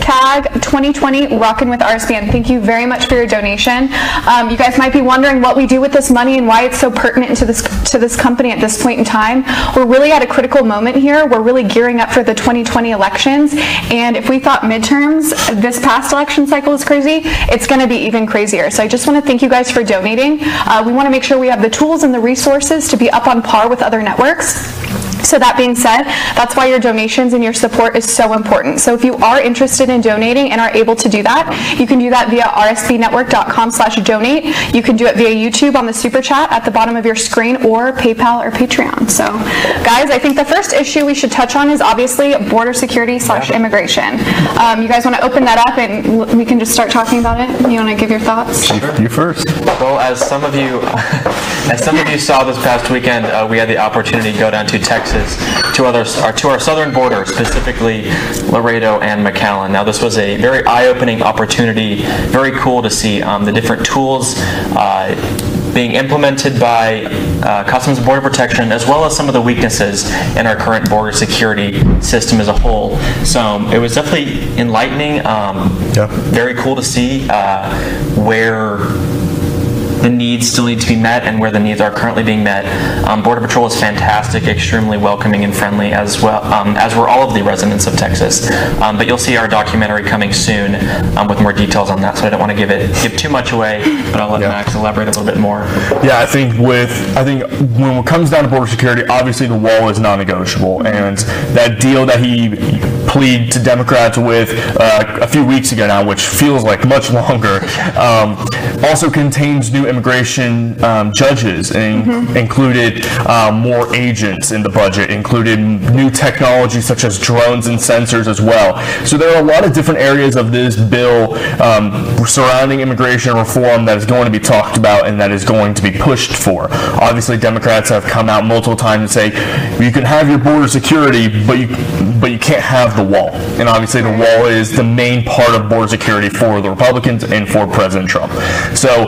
CAG 2020, rocking with RSBN. Thank you very much for your donation. You guys might be wondering what we do with this money and why it's so pertinent to this company at this point in time. We're really at a critical moment here. We're really gearing up for the 2020 elections, and if we thought midterms this past election cycle is crazy, it's going to be even crazier. So I just want to thank you guys for donating. We want to make sure we have the tools and the resources to be up on par with other networks. So that being said, that's why your donations and your support is so important. So if you are interested in donating and are able to do that, you can do that via rsbnetwork.com/donate. You can do it via YouTube on the Super Chat at the bottom of your screen, or PayPal or Patreon. So guys, I think the first issue we should touch on is obviously border security/immigration. You guys want to open that up and we can just start talking about it? You want to give your thoughts? Sure. You first. Well, as some of you saw this past weekend, we had the opportunity to go down to Texas to our southern border, specifically Laredo and McAllen. Now, this was a very eye-opening opportunity. Very cool to see the different tools being implemented by Customs and Border Protection, as well as some of the weaknesses in our current border security system as a whole. So it was definitely enlightening. Very cool to see where the needs still need to be met and where the needs are currently being met. Border Patrol is fantastic, extremely welcoming and friendly, as well as were all of the residents of Texas. But you'll see our documentary coming soon with more details on that, so I don't want to give too much away, but I'll let Max elaborate a little bit more. Yeah, I think when it comes down to border security, obviously the wall is non-negotiable, and that deal that he plead to Democrats with a few weeks ago now, which feels like much longer, also contains new immigration judges, and included more agents in the budget, included new technology such as drones and sensors as well. So there are a lot of different areas of this bill surrounding immigration reform that is going to be talked about and that is going to be pushed for. Obviously, Democrats have come out multiple times and say you can have your border security, but you can't have the wall. And obviously, the wall is the main part of border security for the Republicans and for President Trump. So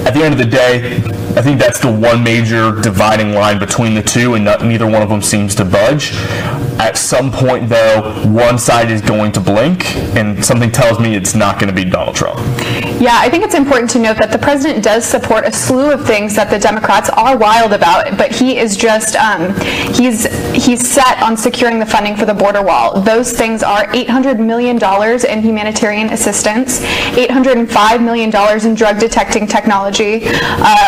at the end of the day, I think that's the one major dividing line between the two, and neither one of them seems to budge. At some point, though, one side is going to blink, and something tells me it's not going to be Donald Trump. Yeah, I think it's important to note that the president does support a slew of things that the Democrats are wild about, but he is just, he's set on securing the funding for the border wall. Those things are $800 million in humanitarian assistance, $805 million in drug detecting technology.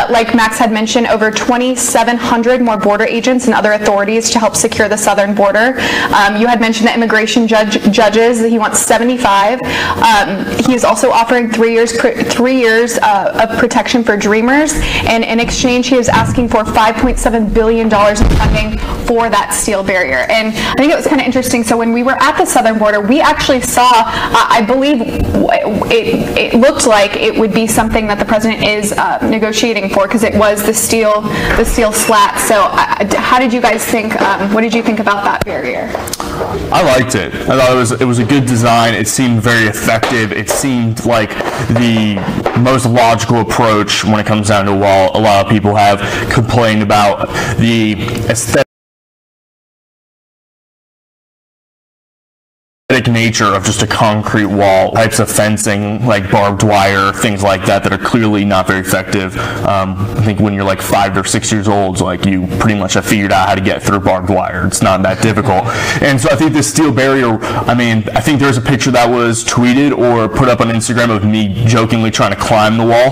Like Max had mentioned, over 2,700 more border agents and other authorities to help secure the southern border. You had mentioned the immigration judges. He wants 75. He is also offering 3 years of protection for Dreamers, and in exchange, he is asking for $5.7 billion in funding for that steel barrier. And I think it was kind of interesting. So when we were at the southern border, we actually saw, I believe, it looked like it would be something that the president is negotiating for, because it was the steel slat. So how did you guys think? What did you think about that barrier? I liked it. I thought it was a good design. It seemed very effective. It seemed like the most logical approach when it comes down to a wall. A lot of people have complained about the aesthetic nature of just a concrete wall, types of fencing like barbed wire, things like that are clearly not very effective. I think when you're like 5 or 6 years old, like you pretty much have figured out how to get through barbed wire. It's not that difficult. And so I think this steel barrier, I mean, I think there's a picture that was tweeted or put up on Instagram of me jokingly trying to climb the wall.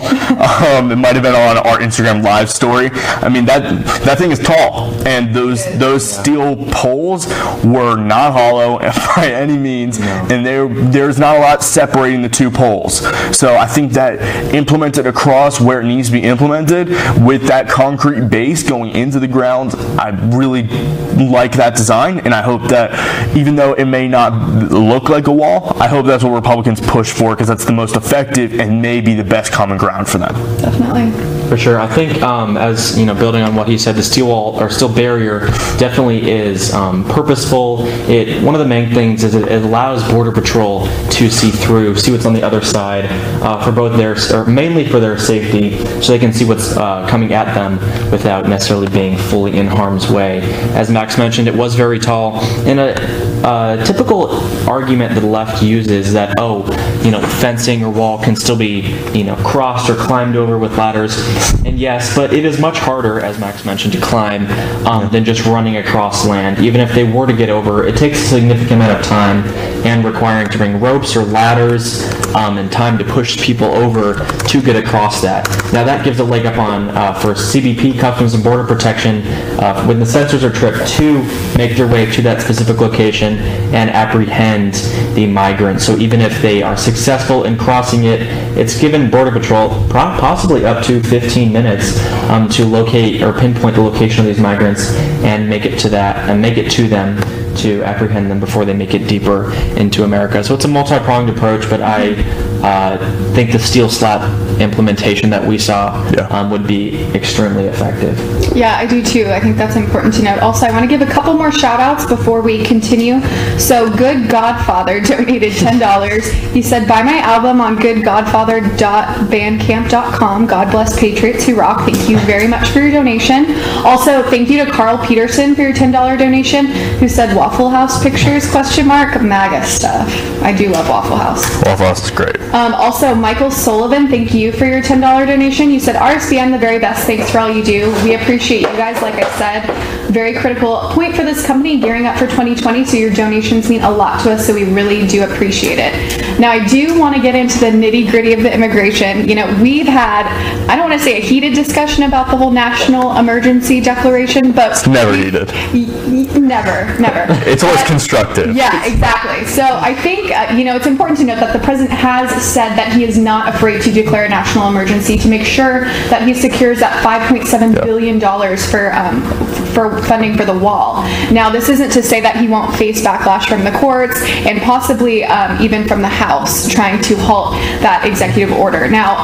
It might have been on our Instagram live story. I mean, that thing is tall, and those steel poles were not hollow by any means. And there's not a lot separating the two poles. So I think that implemented across where it needs to be implemented with that concrete base going into the ground, I really like that design, and I hope that even though it may not look like a wall, I hope that's what Republicans push for, because that's the most effective and maybe the best common ground for them. Definitely. For sure. I think as you know, building on what he said, the steel wall or steel barrier definitely is purposeful. One of the main things is it allows Border Patrol to see what's on the other side for both mainly for their safety, so they can see what's coming at them without necessarily being fully in harm's way. As Max mentioned, it was very tall, and a typical argument that the left uses that fencing or wall can still be crossed or climbed over with ladders. And yes, but it is much harder, as Max mentioned, to climb than just running across land. Even if they were to get over, it takes a significant amount of time and requiring to bring ropes or ladders and time to push people over to get across that. Now that gives a leg up on for CBP, Customs and Border Protection, when the sensors are tripped, to make their way to that specific location and apprehend the migrants. So even if they are successful in crossing it, it's given Border Patrol possibly up to 15 minutes to locate or pinpoint the location of these migrants and make it to them to apprehend them before they make it deeper into America. So it's a multi-pronged approach, but I think the steel slat implementation that we saw would be extremely effective. Yeah, I do too. I think that's important to note. Also, I want to give a couple more shout outs before we continue. So Good Godfather donated $10. He said, buy my album on goodgodfather.bandcamp.com. God bless Patriots who rock. Thank you very much for your donation. Also, thank you to Carl Peterson for your $10 donation, who said Waffle House pictures, ? MAGA stuff. I do love Waffle House. Waffle House is great. Also, Michael Sullivan, thank you for your $10 donation. You said, RSBN, the very best. Thanks for all you do. We appreciate you guys, like I said. Very critical point for this company, gearing up for 2020, so your donations mean a lot to us, so we really do appreciate it. Now, I do want to get into the nitty-gritty of the immigration. You know, we've had, I don't want to say a heated discussion about the whole national emergency declaration, but... It's never heated. Never. It's always constructive. Yeah, exactly. So I think, it's important to note that the president has said that he is not afraid to declare a national emergency to make sure that he secures that $5.7 billion for funding for the wall. Now, this isn't to say that he won't face backlash from the courts and possibly even from the House trying to halt that executive order. Now,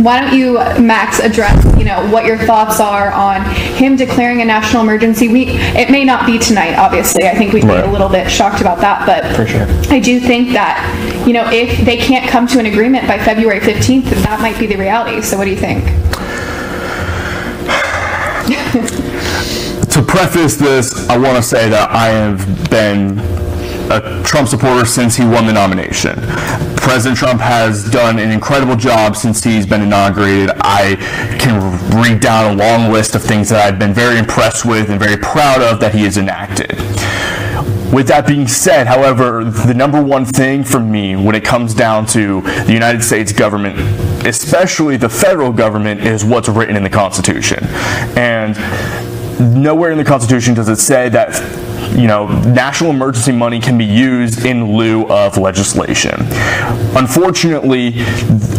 why don't you, Max, address, what your thoughts are on him declaring a national emergency? It may not be tonight, obviously. I think we'd be a little bit shocked about that, but for sure. I do think that, if they can't come to an agreement by February 15th, that might be the reality. So what do you think? To preface this, I want to say that I have been a Trump supporter since he won the nomination. President Trump has done an incredible job since he's been inaugurated. I can read down a long list of things that I've been very impressed with and very proud of that he has enacted. With that being said, however, the number one thing for me when it comes down to the United States government, especially the federal government, is what's written in the Constitution. And nowhere in the Constitution does it say that national emergency money can be used in lieu of legislation. Unfortunately,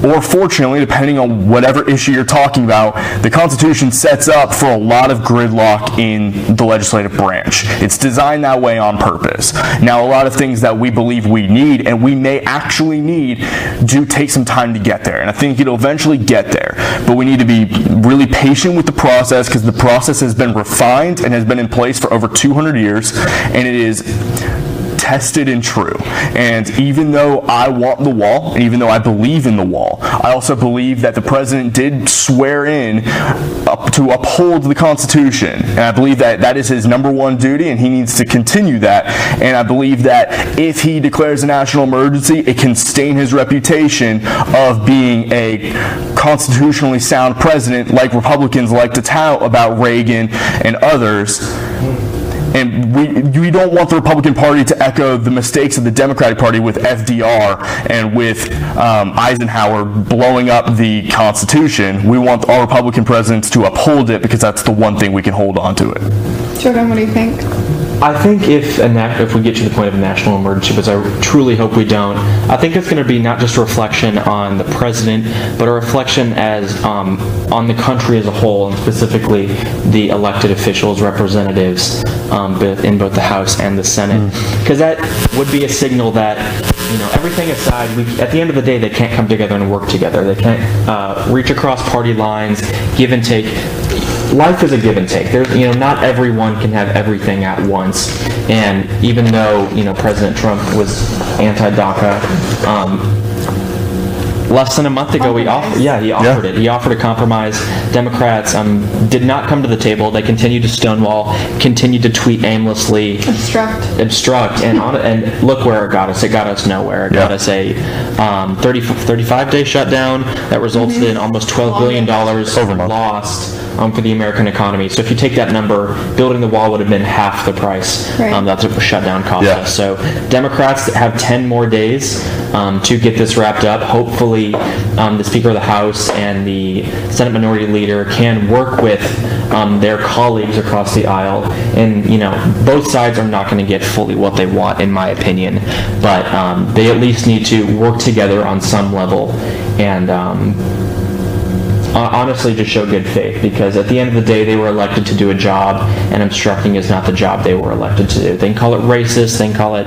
or fortunately, depending on whatever issue you're talking about, the Constitution sets up for a lot of gridlock in the legislative branch. It's designed that way on purpose. Now, a lot of things that we believe we need, and we may actually need, do take some time to get there. And I think it'll eventually get there. But we need to be really patient with the process, because the process has been refined and has been in place for over 200 years. And it is tested and true. And even though I want the wall, and even though I believe in the wall, I also believe that the president did swear in to uphold the Constitution. And I believe that that is his number one duty, and he needs to continue that. And I believe that if he declares a national emergency, it can stain his reputation of being a constitutionally sound president, like Republicans like to tout about Reagan and others. And we don't want the Republican Party to echo the mistakes of the Democratic Party with FDR and with Eisenhower blowing up the Constitution. We want our Republican presidents to uphold it, because that's the one thing we can hold on to it. Jordan, what do you think? I think if we get to the point of a national emergency, which I truly hope we don't, I think it's going to be not just a reflection on the president, but a reflection as on the country as a whole, and specifically the elected officials, representatives in both the House and the Senate, because that would be a signal that, everything aside, at the end of the day, they can't come together and work together. They can't reach across party lines, give and take. Life is a give and take. Not everyone can have everything at once. And even though, President Trump was anti-DACA, less than a month ago, he offered it. He offered a compromise. Democrats did not come to the table. They continued to stonewall, continued to tweet aimlessly, obstruct, and look where it got us. It got us nowhere. It got us a 35-day shutdown that resulted in almost $12 billion lost for the American economy. So if you take that number, building the wall would have been half the price that the shutdown cost us. So Democrats have 10 more days to get this wrapped up. Hopefully, the Speaker of the House and the Senate Minority Leader can work with their colleagues across the aisle. And, both sides are not going to get fully what they want, in my opinion. But they at least need to work together on some level and honestly just show good faith, because at the end of the day, they were elected to do a job, and obstructing is not the job they were elected to do. They can call it racist, they can call it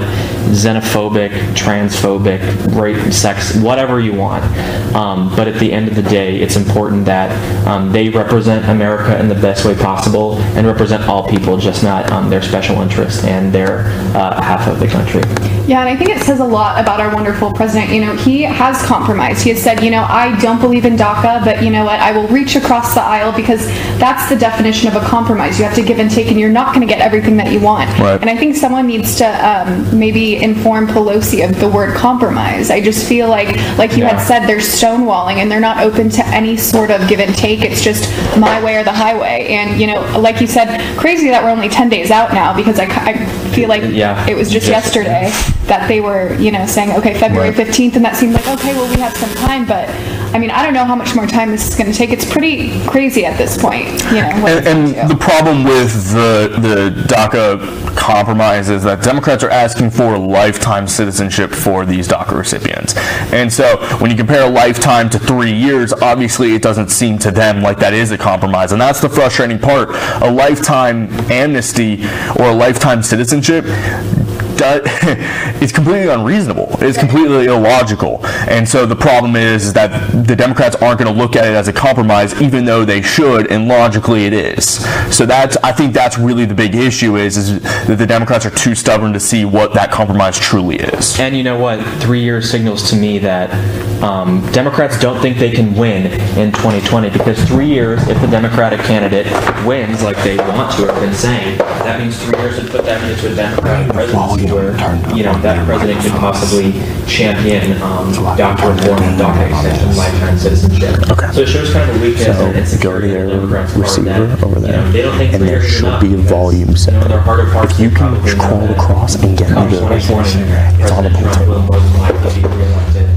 xenophobic, transphobic, rape, sex, whatever you want. But at the end of the day, it's important that they represent America in the best way possible and represent all people, just not their special interests and their half of the country. Yeah, and I think it says a lot about our wonderful president. He has compromised. He has said, I don't believe in DACA, but you know what? I will reach across the aisle, because that's the definition of a compromise. You have to give and take, and you're not going to get everything that you want. Right. And I think someone needs to maybe really inform Pelosi of the word compromise. I just feel like you had said, they're stonewalling and they're not open to any sort of give and take. It's just my way or the highway. And, you know, like you said, crazy that we're only 10 days out now, because I feel like it was just yesterday that they were, you know, saying, okay, February 15th, and that seemed like, okay, well, we have some time, but I mean, I don't know how much more time this is going to take. It's pretty crazy at this point, you know. And the problem with the DACA compromise is that Democrats are asking for lifetime citizenship for these DACA recipients. And so when you compare a lifetime to 3 years, obviously it doesn't seem to them like that is a compromise. And that's the frustrating part. A lifetime amnesty or a lifetime citizenship it's completely unreasonable. It's completely illogical. And so the problem is that the Democrats aren't going to look at it as a compromise, even though they should, and logically it is. So I think that's really the big issue is that the Democrats are too stubborn to see what that compromise truly is. And you know what? 3 years signals to me that Democrats don't think they can win in 2020, because 3 years, if the Democratic candidate wins like they want to have been saying, that means 3 years would put that into a Democratic presidency where, you know, that president could possibly champion DACA reform and DACA extension, lifetime citizenship. So it shows kind of a weakness and insecurity in the Democrats' part that, over there, you know, they don't think 3 years is enough. be a volume set. You know, their harder parts if you can crawl across and get me there, it's on the Trump will most likely be re-elected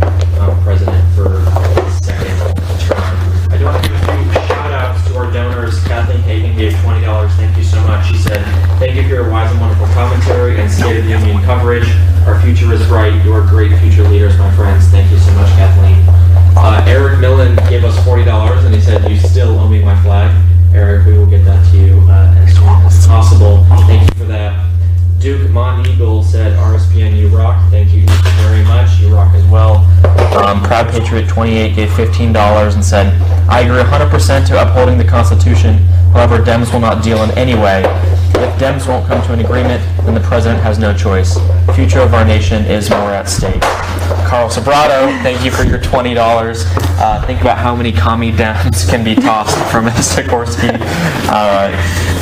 president for his second term. I do want to give a few shout-outs to our donors. Kathleen Hagan gave $20. Thank you so much. She said, thank you for your wise and wonderful commentary and State of the Union coverage. Our future is bright. You are great future leaders, my friends. Thank you so much, Kathleen. Eric Millen gave us $40, and he said, you still owe me my flag. Eric, we will get that to you as soon as possible. Thank you for that. Duke Monteagle said, RSBN, you rock. Thank you very much. You rock as well. Proud Patriot 28 gave $15 and said, I agree 100% to upholding the Constitution. However, Dems will not deal in any way. If Dems won't come to an agreement, then the president has no choice. The future of our nation is more at stake. Carl Sobrato, thank you for your $20. Think about how many commie Dems can be tossed from Sikorsky.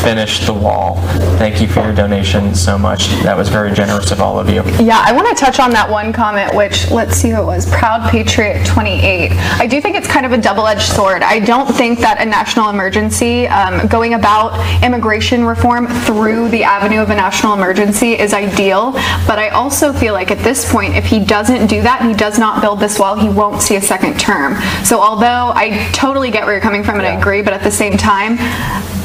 Finish the wall. Thank you for your donation so much. That was very generous of all of you. Yeah, I want to touch on that one comment, which, let's see who it was, Proud Patriot 28. I do think it's kind of a double-edged sword. I don't think that a national emergency, going about immigration reform through the avenue of a national emergency is ideal, but I also feel like at this point, if he doesn't do that and he does not build this wall, he won't see a second term. So although I totally get where you're coming from and I agree, but at the same time,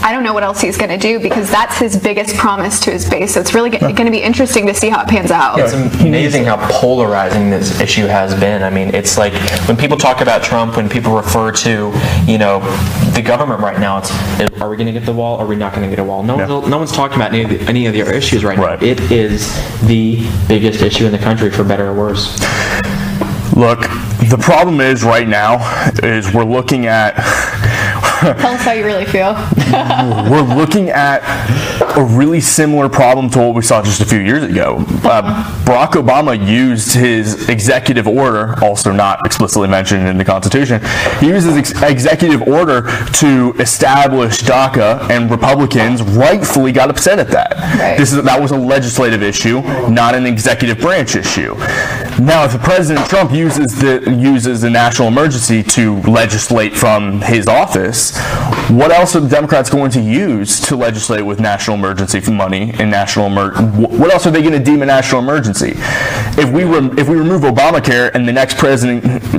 I don't know what else he's going to do, because that's his biggest promise to his base. So it's really going to be interesting to see how it pans out. It's amazing how polarizing this issue has been. I mean, it's like when people talk about Trump, when people refer to, you know, the government right now, it's, are we going to get the wall? Are we not going to get a wall? No one's talking about any of the other issues right now. It is the biggest issue in the country, for better or worse. Look, the problem is right now is we're looking at Tell us how you really feel. We're looking at a really similar problem to what we saw just a few years ago. Barack Obama used his executive order, also not explicitly mentioned in the Constitution, he used his executive order to establish DACA, and Republicans rightfully got upset at that. Right. That was a legislative issue, not an executive branch issue. Now, if President Trump uses the national emergency to legislate from his office, what else are the Democrats going to use to legislate with national emergency money and what else are they going to deem a national emergency? If we remove Obamacare and the next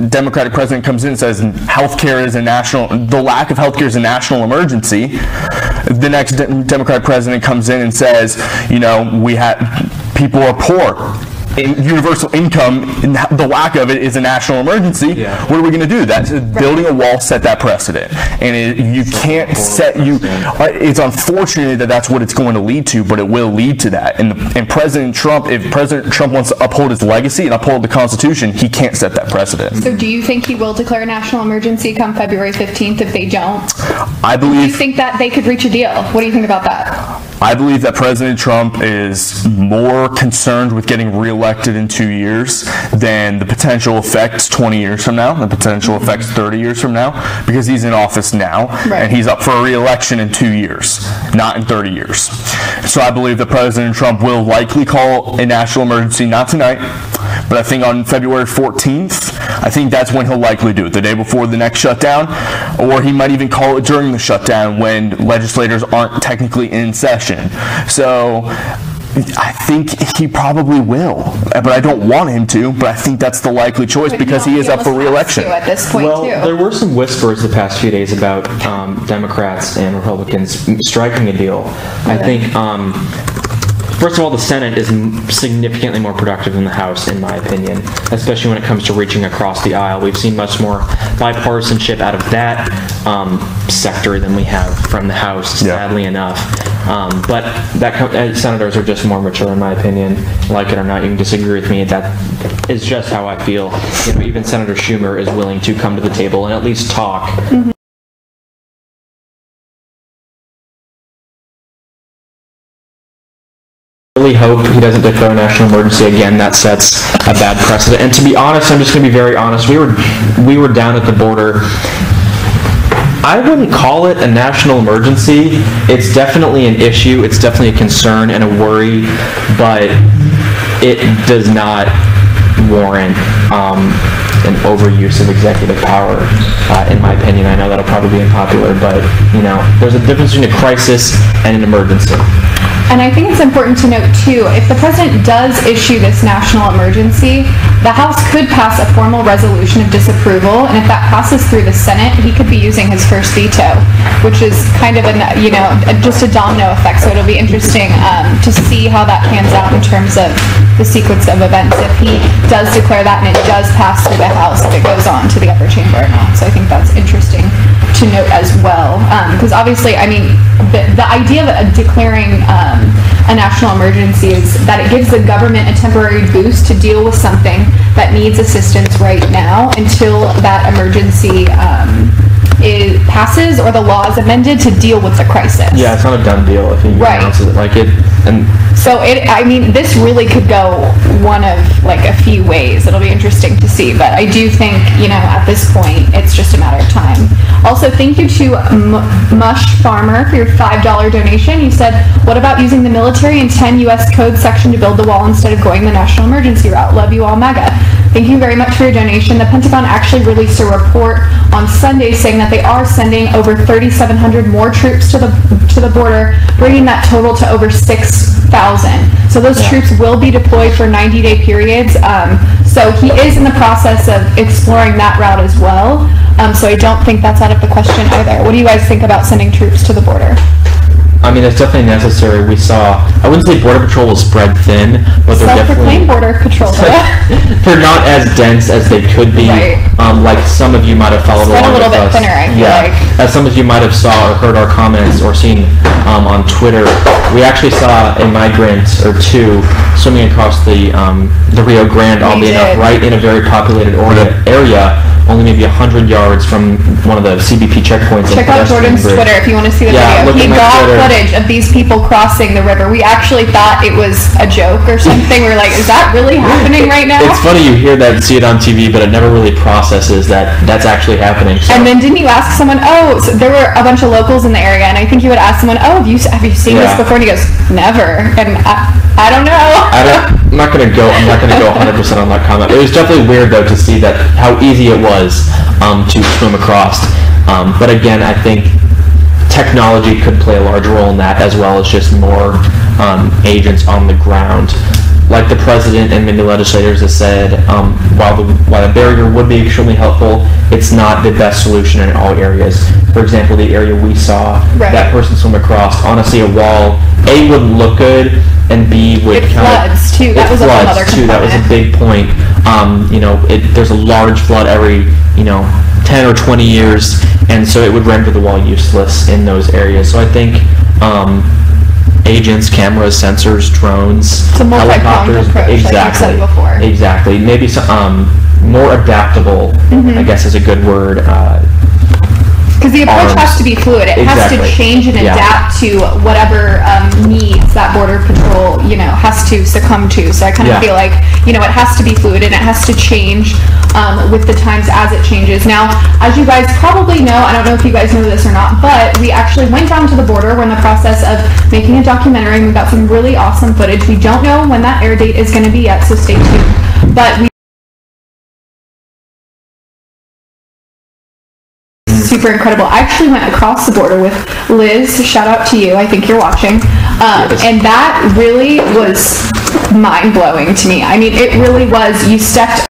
Democratic president comes in and says the lack of healthcare is a national emergency, the next Democratic president comes in and says, you know, people are poor. Universal income, the lack of it is a national emergency. Yeah. What are we going to do? Building a wall set that precedent, and you can't it's unfortunate that that's what it's going to lead to, but it will lead to that. And if President Trump wants to uphold his legacy and uphold the Constitution, he can't set that precedent. So do you think he will declare a national emergency come February 15th if they don't? I believe. Do you think that they could reach a deal? What do you think about that? I believe that President Trump is more concerned with getting reelected in 2 years than the potential effects 20 years from now, the potential effects 30 years from now, because he's in office now, and he's up for a reelection in 2 years, not in 30 years. So I believe that President Trump will likely call a national emergency, not tonight, but I think on February 14th, I think that's when he'll likely do it, the day before the next shutdown, or he might even call it during the shutdown when legislators aren't technically in session. So I think he probably will, but I don't want him to, but I think that's the likely choice because he is up for re-election. At this point, well, there were some whispers the past few days about Democrats and Republicans striking a deal. I think, first of all, the Senate is significantly more productive than the House, in my opinion, especially when it comes to reaching across the aisle. We've seen much more bipartisanship out of that sector than we have from the House, sadly enough. But senators are just more mature, in my opinion. Like it or not, you can disagree with me. That is just how I feel. You know, even Senator Schumer is willing to come to the table and at least talk. I really hope he doesn't declare a national emergency again. That sets a bad precedent. And to be honest, I'm just going to be very honest. We were down at the border. I wouldn't call it a national emergency. It's definitely an issue. It's definitely a concern and a worry, but it does not warrant an overuse of executive power, in my opinion. I know that'll probably be unpopular, but you know, there's a difference between a crisis and an emergency. And I think it's important to note, too, if the president does issue this national emergency, the House could pass a formal resolution of disapproval, and if that passes through the Senate, he could be using his first veto, which is kind of just a domino effect. So it'll be interesting to see how that pans out in terms of the sequence of events. If he does declare that and it does pass through the House, if it goes on to the upper chamber or not. So I think that's interesting to note as well, because obviously, I mean, the idea of declaring a national emergency is that it gives the government a temporary boost to deal with something that needs assistance right now until that emergency passes or the law is amended to deal with the crisis. Yeah, it's not a done deal if he announces it like it. So I mean, this really could go one of like a few ways. It'll be interesting to see, but I do think, you know, at this point, it's just a matter of time. Also, thank you to Mush Farmer for your $5 donation. You said, what about using the military and 10 U.S. Code section to build the wall instead of going the national emergency route? Love you all, MAGA. Thank you very much for your donation. The Pentagon actually released a report on Sunday saying that they are sending over 3,700 more troops to the border, bringing that total to over 6,000. So those troops will be deployed for 90-day periods. So he is in the process of exploring that route as well. So I don't think that's out of the question either. What do you guys think about sending troops to the border? I mean, it's definitely necessary. We saw, I wouldn't say Border Patrol was spread thin, but they're definitely... Self-proclaimed Border Patrol. They're not as dense as they could be. Right. Like some of you might have followed along with us. Spread a little bit thinner, I feel like. As some of you might have saw or heard our comments or seen on Twitter, we actually saw a migrant or two swimming across the Rio Grande, albeit right in a very populated area. Only maybe 100 yards from one of the CBP checkpoints. Check out Jordan's Twitter if you want to see the video. He got footage of these people crossing the river. We actually thought it was a joke or something. We're like, is that really happening right now? It's funny you hear that and see it on TV, but it never really processes that that's actually happening. So. And then didn't you ask someone, so there were a bunch of locals in the area, and I think you would ask someone, have you seen this before? And he goes, never. And I don't know. I'm not gonna go 100% on that comment. It was definitely weird though to see that how easy it was to swim across. But again, I think technology could play a large role in that, as well as just more agents on the ground. Like the president and many legislators have said, while the barrier would be extremely helpful, it's not the best solution in all areas. For example, the area we saw, that person swim across, honestly, a wall, A, wouldn't look good, and B, would it floods too. That was another component. That was a big point. There's a large flood every 10 or 20 years, and so it would render the wall useless in those areas. So I think agents, cameras, sensors, drones, helicopters, exactly. Maybe some more adaptable, I guess is a good word, Because the approach arms. has to be fluid. It has to change and adapt to whatever needs that Border Patrol, has to succumb to. So I kind of feel like, it has to be fluid and it has to change with the times as it changes. Now, as you guys probably know, I don't know if you guys know this or not, but we actually went down to the border. We're in the process of making a documentary, and we've got some really awesome footage. We don't know when that air date is going to be yet, so stay tuned. But we super incredible. I actually went across the border with Liz. Shout out to you. I think you're watching. And that really was mind-blowing to me. I mean, it really was. You stepped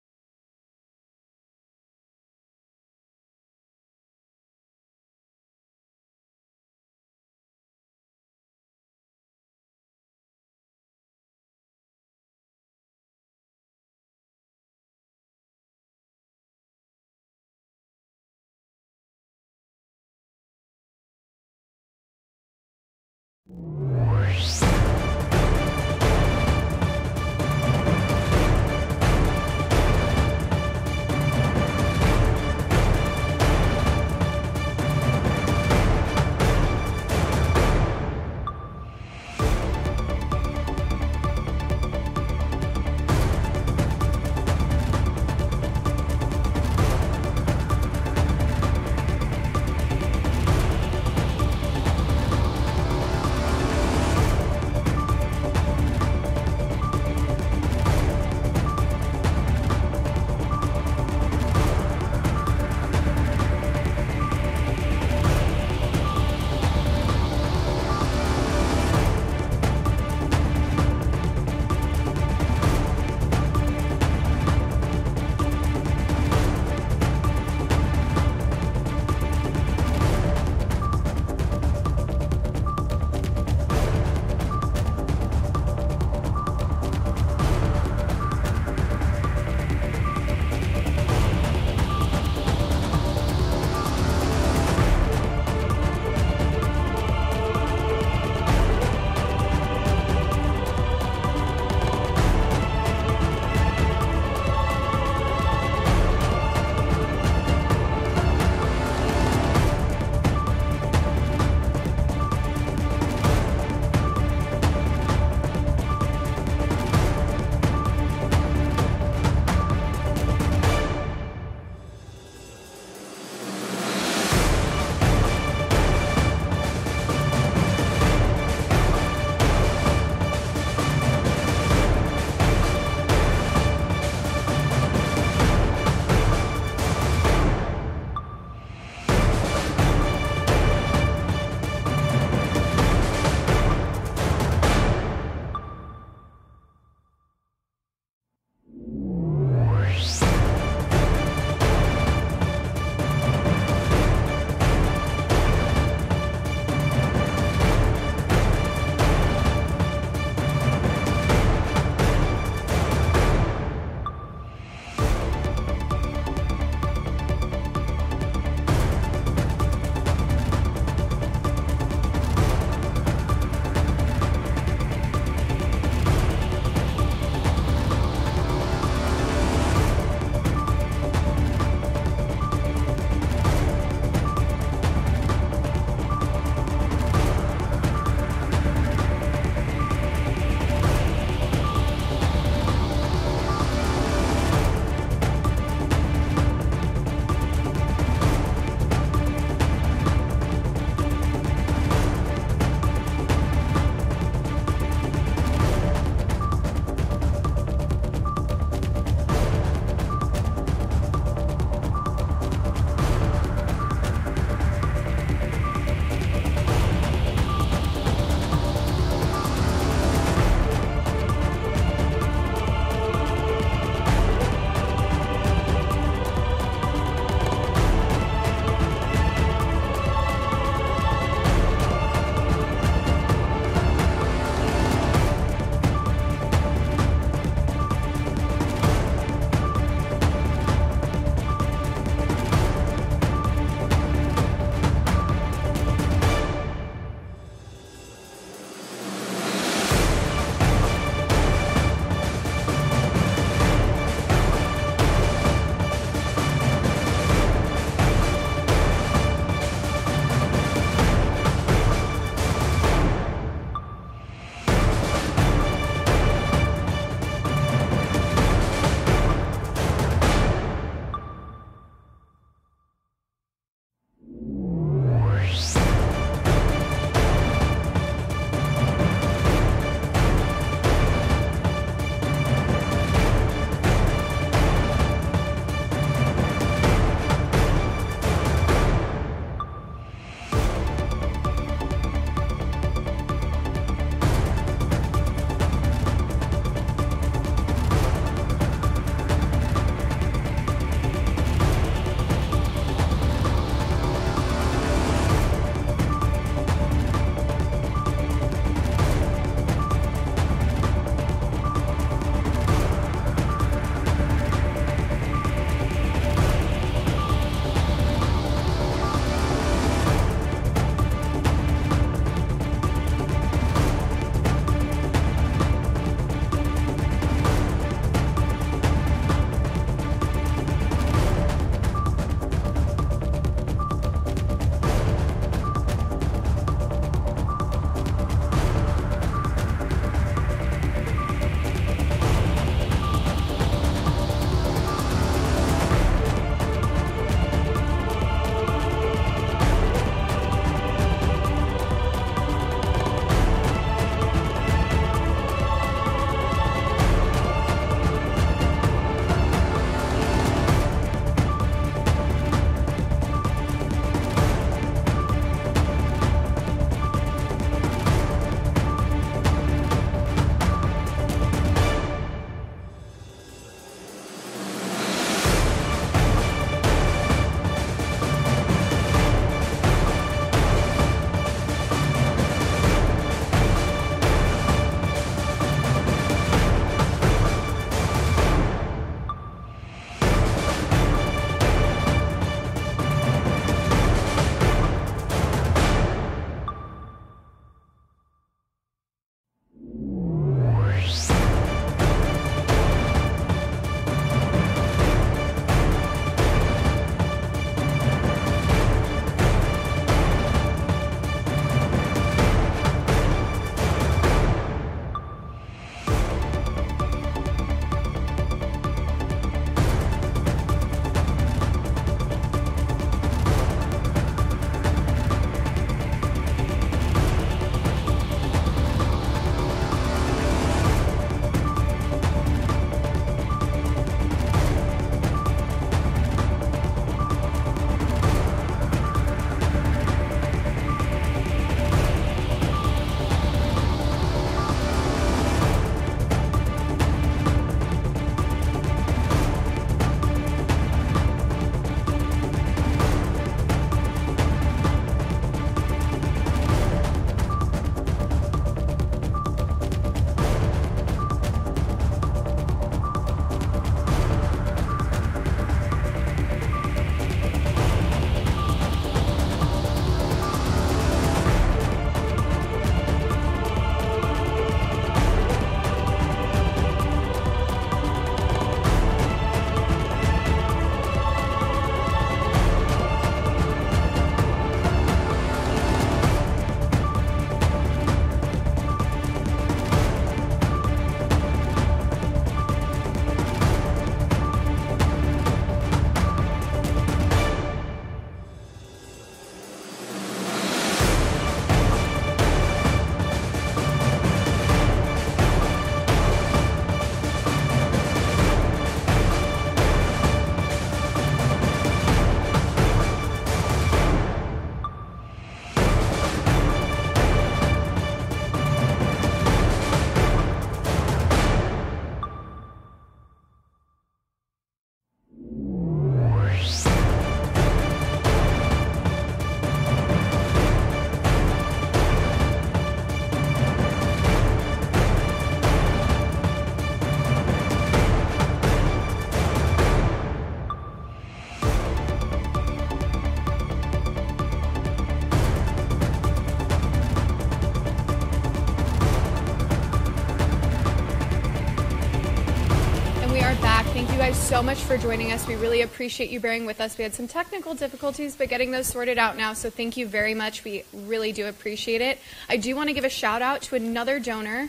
guys so much for joining us. We really appreciate you bearing with us. We had some technical difficulties, but getting those sorted out now, so thank you very much. We really do appreciate it. I do want to give a shout out to another donor.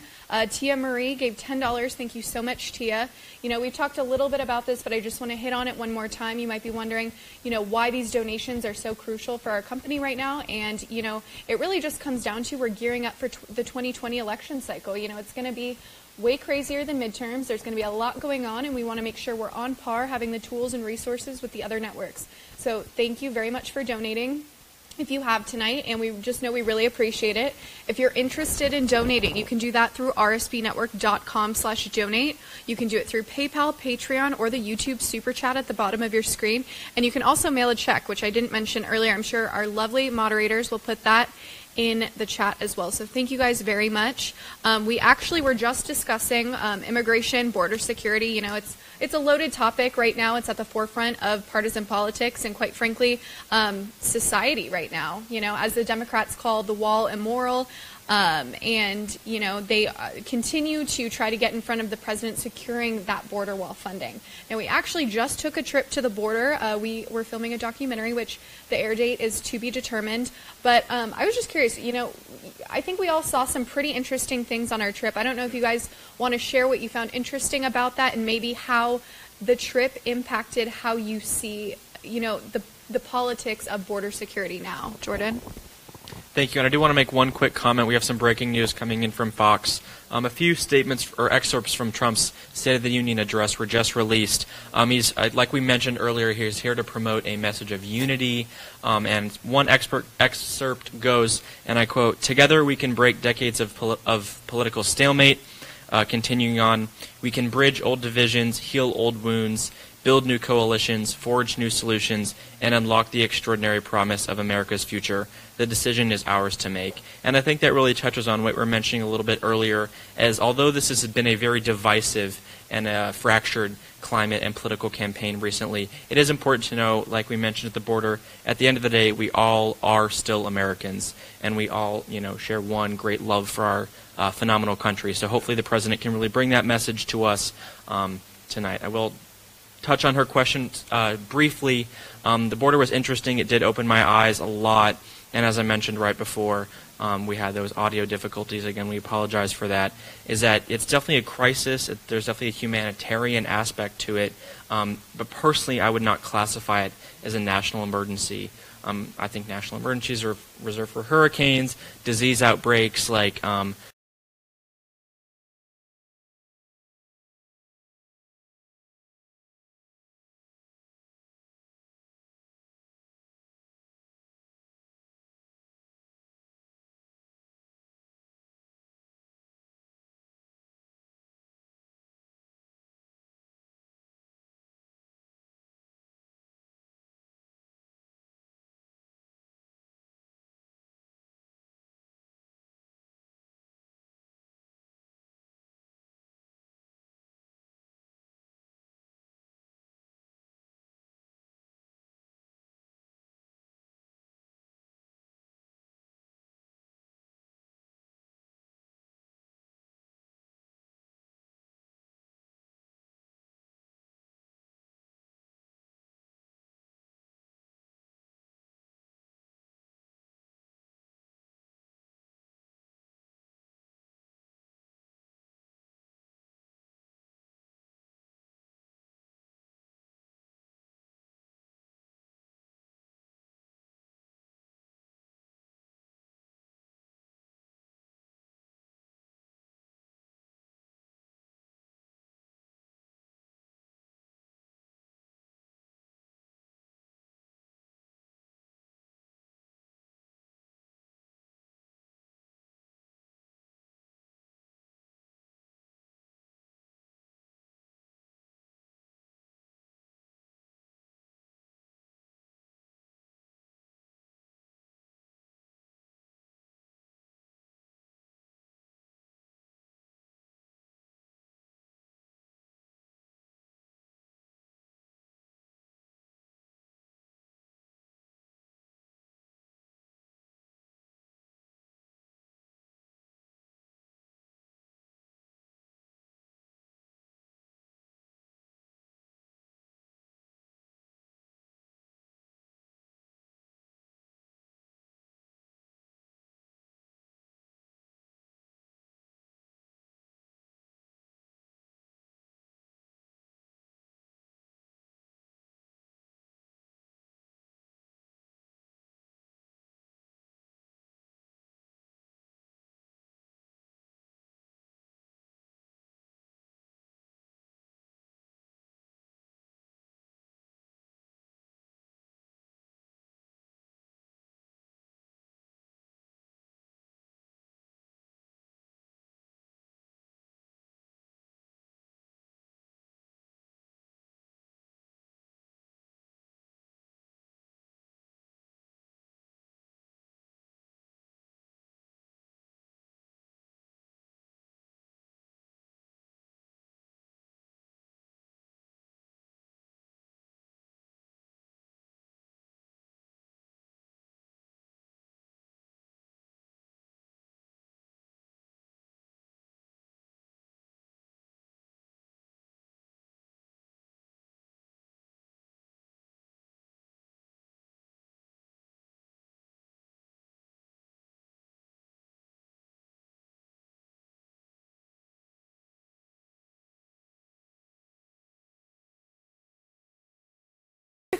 Tia Marie gave $10. Thank you so much, Tia. You know, we've talked a little bit about this, but I just want to hit on it one more time. You might be wondering, you know, why these donations are so crucial for our company right now. And, you know, it really just comes down to we're gearing up for the 2020 election cycle. You know, it's going to be way crazier than midterms. There's going to be a lot going on, and we want to make sure we're on par, having the tools and resources with the other networks. So thank you very much for donating if you have tonight, and we just know we really appreciate it. If you're interested in donating, you can do that through rsbnetwork.com/donate. You can do it through PayPal, Patreon, or the YouTube Super Chat at the bottom of your screen. And you can also mail a check, which I didn't mention earlier. I'm sure our lovely moderators will put that in the chat as well. So thank you guys very much. We actually were just discussing immigration, border security. You know, it's a loaded topic right now. It's at the forefront of partisan politics and, quite frankly, society right now. You know, as the Democrats call the wall immoral, and, you know, they continue to try to get in front of the president securing that border wall funding. Now, we actually just took a trip to the border. We were filming a documentary, which the air date is to be determined. But I was just curious, you know, I think we all saw some pretty interesting things on our trip. I don't know if you guys want to share what you found interesting about that and maybe how the trip impacted how you see, you know, the politics of border security now. Jordan? Thank you, and I do want to make one quick comment. We have some breaking news coming in from Fox. A few statements or excerpts from Trump's State of the Union address were just released. He's, like we mentioned earlier, he's here to promote a message of unity, and one excerpt goes, and I quote, "Together we can break decades of political stalemate." Continuing on, "We can bridge old divisions, heal old wounds, build new coalitions, forge new solutions, and unlock the extraordinary promise of America's future. The decision is ours to make." And I think that really touches on what we were mentioning a little bit earlier, as although this has been a very divisive and fractured climate and political campaign recently, it is important to know, like we mentioned at the border, at the end of the day, we all are still Americans, and we all, you know, share one great love for our phenomenal country. So hopefully the president can really bring that message to us tonight. I will touch on her question briefly. The border was interesting. It did open my eyes a lot. And as I mentioned right before, we had those audio difficulties. Again, we apologize for that. Is that it's definitely a crisis. There's definitely a humanitarian aspect to it. But personally, I would not classify it as a national emergency. I think national emergencies are reserved for hurricanes, disease outbreaks like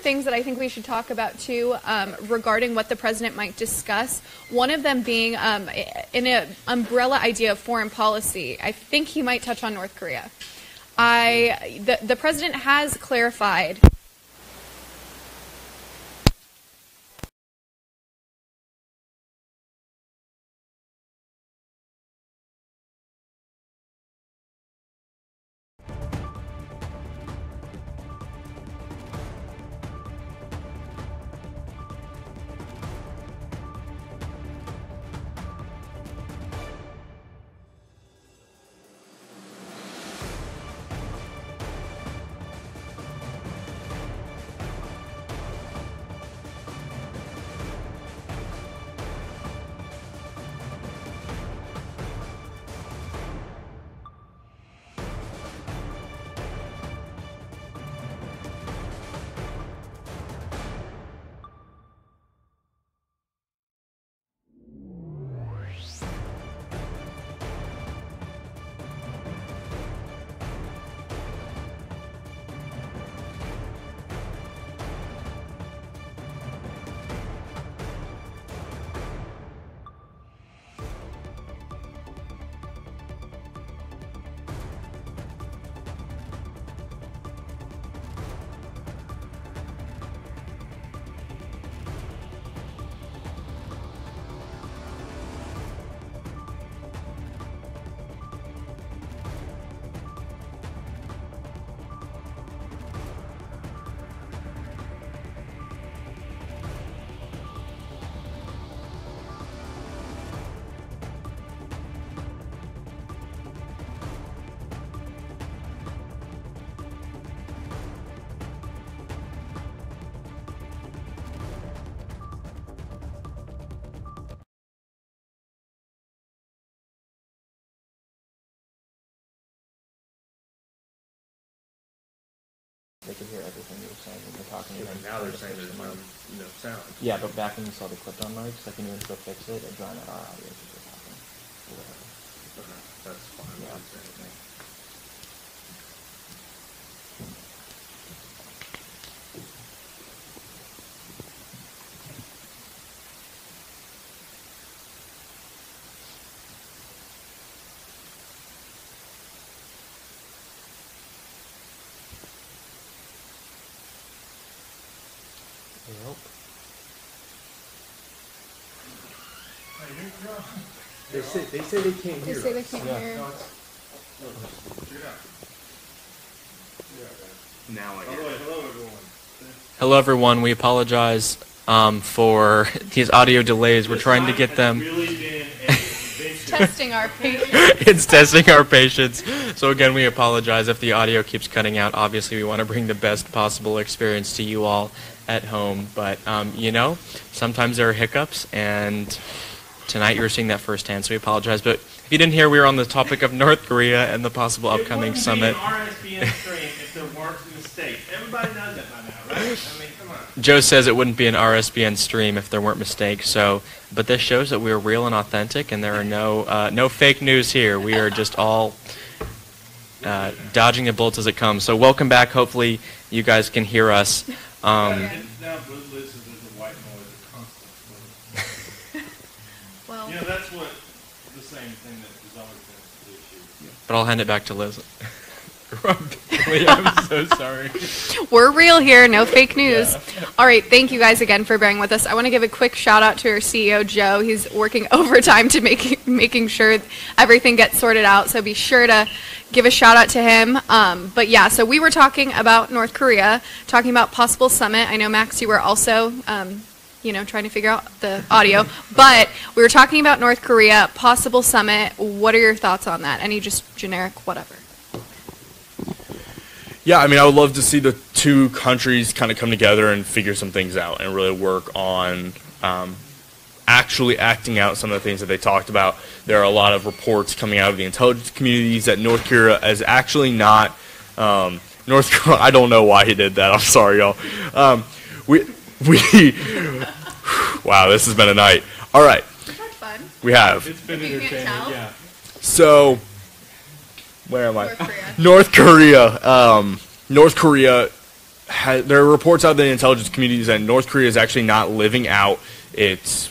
Things that I think we should talk about too regarding what the president might discuss. One of them being in an umbrella idea of foreign policy. I think he might touch on North Korea. The president has clarified. They can hear everything you were saying when you're talking. Yeah, now they're saying there's no sound. Yeah, but back when you saw the clip-on mics, like when you went to go fix it, it drowned out our audio as you're talking. Okay, that's fine. Yeah. They say they can't hear. They say they can't hear. Now I hear. Hello, everyone. Hello, everyone. We apologize for these audio delays. We're trying to get them. Testing our patience. It's testing our patience. So again, we apologize if the audio keeps cutting out. Obviously, we want to bring the best possible experience to you all at home. But, you know, sometimes there are hiccups, and tonight you were seeing that firsthand, so we apologize. But if you didn't hear, we were on the topic of North Korea and the possible upcoming summit. It wouldn't be an RSBN stream if there weren't mistakes. Everybody knows that by now, right? I mean, come on. Joe says it wouldn't be an RSBN stream if there weren't mistakes. So, but this shows that we're real and authentic, and there are no fake news here. We are just all dodging the bullets as it comes. So welcome back. Hopefully you guys can hear us. Now Liz says there's a white noise, a constant. Well, you know, that's what the same thing that has always been the issue. But I'll hand it back to Liz. I'm so sorry. We're real here, no fake news. Yeah. All right, thank you guys again for bearing with us. I want to give a quick shout out to our CEO, Joe. He's working overtime to making sure everything gets sorted out, so be sure to give a shout out to him. But yeah, so we were talking about North Korea, talking about possible summit. I know, Max, you were also you know, trying to figure out the audio. But we were talking about North Korea, possible summit. What are your thoughts on that? Any just generic whatever? Yeah, I mean, I would love to see the two countries kind of come together and figure some things out and really work on actually acting out some of the things that they talked about. There are a lot of reports coming out of the intelligence communities that North Korea is actually not North Korea. I don't know why he did that. I'm sorry, y'all. Wow, this has been a night. All right. We've had fun. We have. It's been entertaining, yeah. So, where am I? North Korea. North Korea there are reports out of the intelligence communities that North Korea is actually not living out its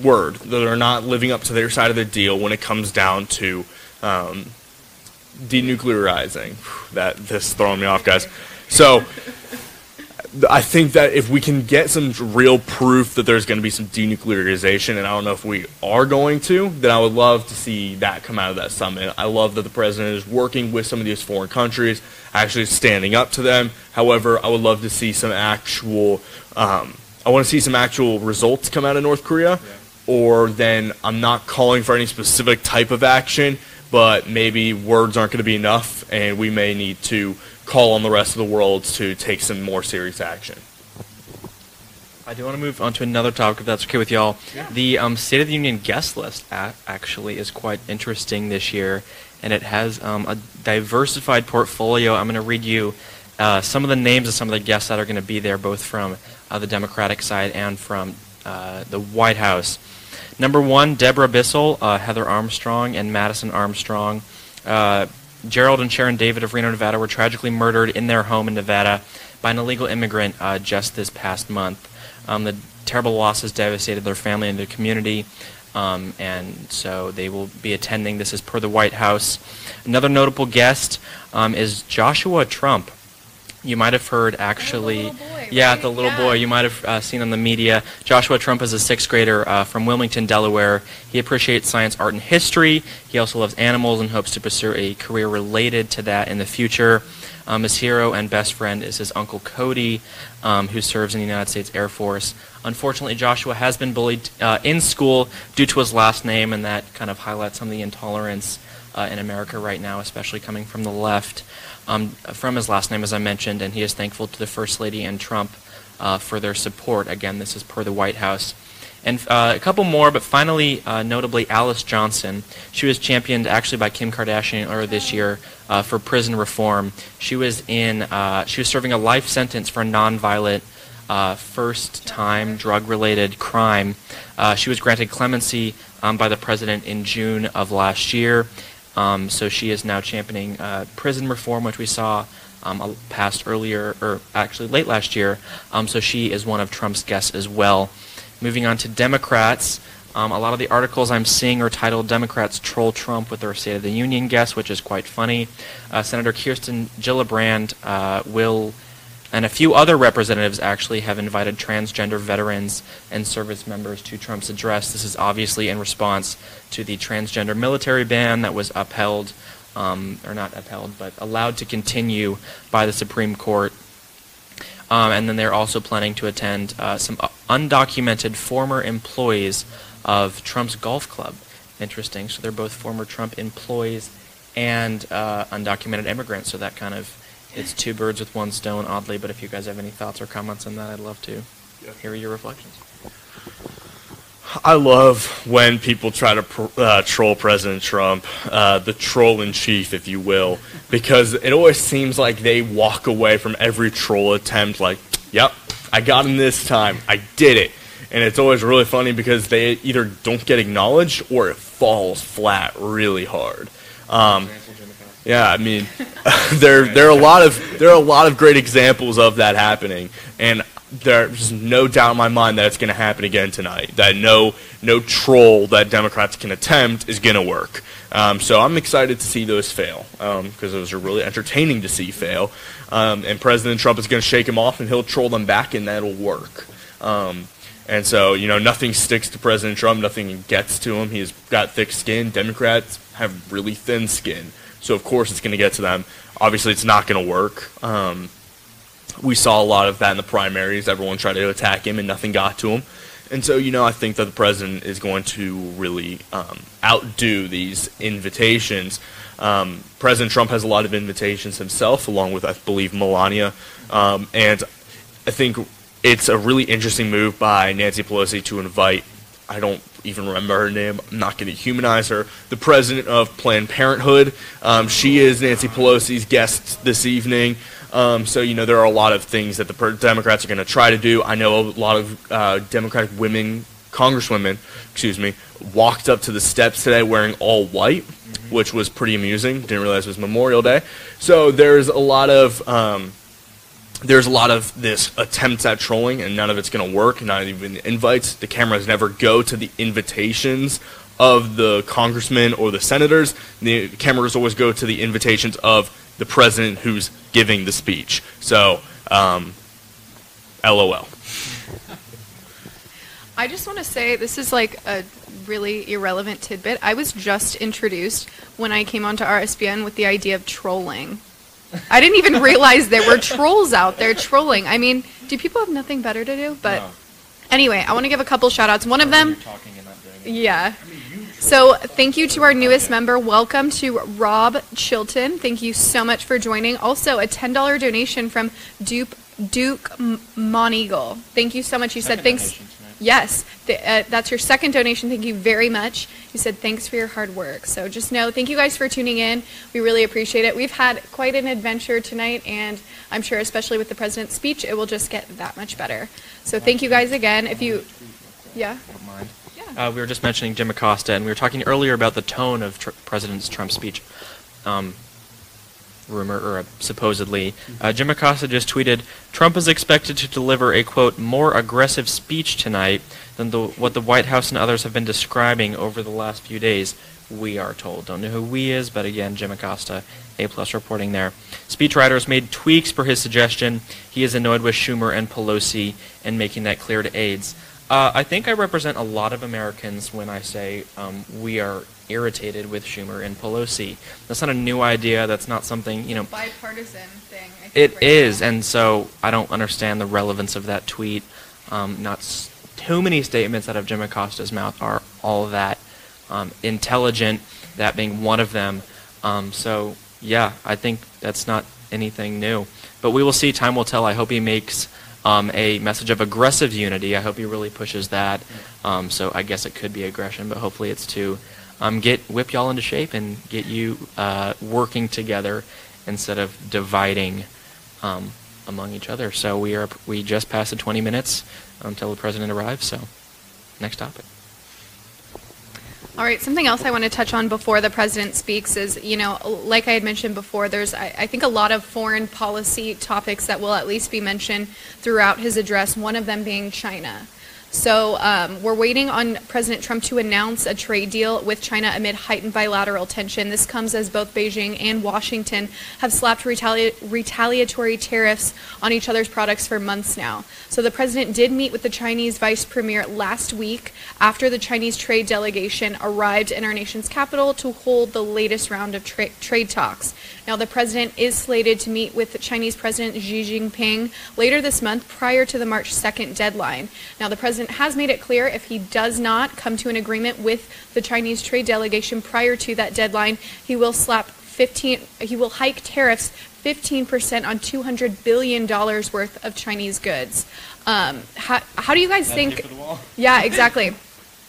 word. They're not living up to their side of the deal when it comes down to denuclearizing. This is throwing me off, guys. So I think that if we can get some real proof that there's going to be some denuclearization, and I don't know if we are going to, then I would love to see that come out of that summit. I love that the president is working with some of these foreign countries, actually standing up to them. However, I would love to see some actual, I want to see some actual results come out of North Korea, or then I'm not calling for any specific type of action, but maybe words aren't going to be enough, and we may need to call on the rest of the world to take some more serious action. I do want to move on to another topic, if that's okay with y'all. Yeah. The State of the Union guest list actually is quite interesting this year, and it has a diversified portfolio. I'm going to read you some of the names of some of the guests that are going to be there, both from the Democratic side and from the White House. Number 1, Deborah Bissell, Heather Armstrong, and Madison Armstrong. Gerald and Sharon David of Reno, Nevada were tragically murdered in their home in Nevada by an illegal immigrant just this past month. The terrible loss has devastated their family and their community, and so they will be attending. This is per the White House. Another notable guest is Joshua Trump. You might have heard, actually, the little boy. You might have seen on the media. Joshua Trump is a 6th grader from Wilmington, Delaware. He appreciates science, art, and history. He also loves animals and hopes to pursue a career related to that in the future. His hero and best friend is his uncle Cody, who serves in the United States Air Force. Unfortunately, Joshua has been bullied in school due to his last name, and that kind of highlights some of the intolerance in America right now, especially coming from the left. From his last name, as I mentioned, and he is thankful to the First Lady and Trump for their support. Again, this is per the White House. And a couple more, but finally, notably, Alice Johnson. She was championed actually by Kim Kardashian earlier this year for prison reform. She was serving a life sentence for a nonviolent first-time drug-related crime. She was granted clemency by the president in June of last year. So she is now championing prison reform, which we saw passed earlier, or actually late last year. So she is one of Trump's guests as well. Moving on to Democrats, a lot of the articles I'm seeing are titled "Democrats Troll Trump with their State of the Union Guest," which is quite funny. Senator Kirsten Gillibrand and a few other representatives actually have invited transgender veterans and service members to Trump's address. This is obviously in response to the transgender military ban that was upheld, or not upheld, but allowed to continue by the Supreme Court. And then they're also planning to attend some undocumented former employees of Trump's golf club. Interesting. So they're both former Trump employees and undocumented immigrants. So that kind of, it's 2 birds with 1 stone, oddly. But if you guys have any thoughts or comments on that, I'd love to hear your reflections. I love when people try to troll President Trump, the troll in chief, if you will, because it always seems like they walk away from every troll attempt like, yep, I got him this time, I did it. And it's always really funny because they either don't get acknowledged or it falls flat really hard. Yeah, I mean, there are a lot of great examples of that happening, and there's no doubt in my mind that it's going to happen again tonight. That no troll that Democrats can attempt is going to work. So I'm excited to see those fail because those are really entertaining to see fail. And President Trump is going to shake them off, and he'll troll them back, and that'll work. And so, nothing sticks to President Trump. Nothing gets to him. He's got thick skin. Democrats have really thin skin. So, of course, it's going to get to them. Obviously, it's not going to work. We saw a lot of that in the primaries. Everyone tried to attack him, and nothing got to him. And so, I think that the president is going to really outdo these invitations. President Trump has a lot of invitations himself, along with, I believe, Melania. And I think it's a really interesting move by Nancy Pelosi to invite, I don't even remember her name, I'm not going to humanize her, the president of Planned Parenthood. She is Nancy Pelosi's guest this evening. So, there are a lot of things that the Democrats are going to try to do. I know a lot of Democratic congresswomen, walked up to the steps today wearing all white, which was pretty amusing. Didn't realize it was Memorial Day. So there's a lot of there's a lot of this attempts at trolling, and none of it's going to work, not even the invites. The cameras never go to the invitations of the congressmen or the senators. The cameras always go to the invitations of the president who's giving the speech. So, LOL. I just want to say this is like a really irrelevant tidbit. I was just introduced when I came onto RSBN with the idea of trolling. I didn't even realize there were trolls out there trolling. I mean, do people have nothing better to do? But anyway, I want to give a couple shout outs. One of them, yeah. So thank you to our newest member. Welcome to Rob Chilton. Thank you so much for joining. Also, a $10 donation from Duke Moneagle. Thank you so much. You said thanks. Yes, that's your second donation. Thank you very much. You said thanks for your hard work. So just know, thank you guys for tuning in. We really appreciate it. We've had quite an adventure tonight, and I'm sure especially with the president's speech, it will just get that much better. So thank you guys again. If you, yeah? Don't mind. Yeah. We were just mentioning Jim Acosta, and we were talking earlier about the tone of President Trump's speech. Rumor, or supposedly, Jim Acosta just tweeted, Trump is expected to deliver a, quote, more aggressive speech tonight than what the White House and others have been describing over the last few days, we are told. Don't know who we is, but again, Jim Acosta, A+ reporting there. Speechwriters made tweaks for his suggestion. He is annoyed with Schumer and Pelosi and making that clear to aides. I think I represent a lot of Americans when I say we are irritated with Schumer and Pelosi. That's not a new idea. That's not something, you know. Bipartisan thing. I think it is, and so I don't understand the relevance of that tweet. Not too many statements out of Jim Acosta's mouth are all that intelligent, that being one of them. So, yeah, I think that's not anything new. But we will see. Time will tell. I hope he makes a message of aggressive unity. I hope he really pushes that. So I guess it could be aggression, but hopefully it's to whip y'all into shape and get you working together instead of dividing among each other. So we just passed the 20 minutes until the president arrives. So next topic. All right, something else I want to touch on before the president speaks is, you know, like I had mentioned before, there's, I think, a lot of foreign policy topics that will at least be mentioned throughout his address, one of them being China. So we're waiting on President Trump to announce a trade deal with China amid heightened bilateral tension. This comes as both Beijing and Washington have slapped retaliatory tariffs on each other's products for months now. So the president did meet with the Chinese vice premier last week after the Chinese trade delegation arrived in our nation's capital to hold the latest round of trade talks. Now, the president is slated to meet with the Chinese President Xi Jinping later this month prior to the March 2nd deadline. Now, the president has made it clear if he does not come to an agreement with the Chinese trade delegation prior to that deadline, he will hike tariffs 15% on $200 billion worth of Chinese goods. How do you guys think? Yeah, exactly.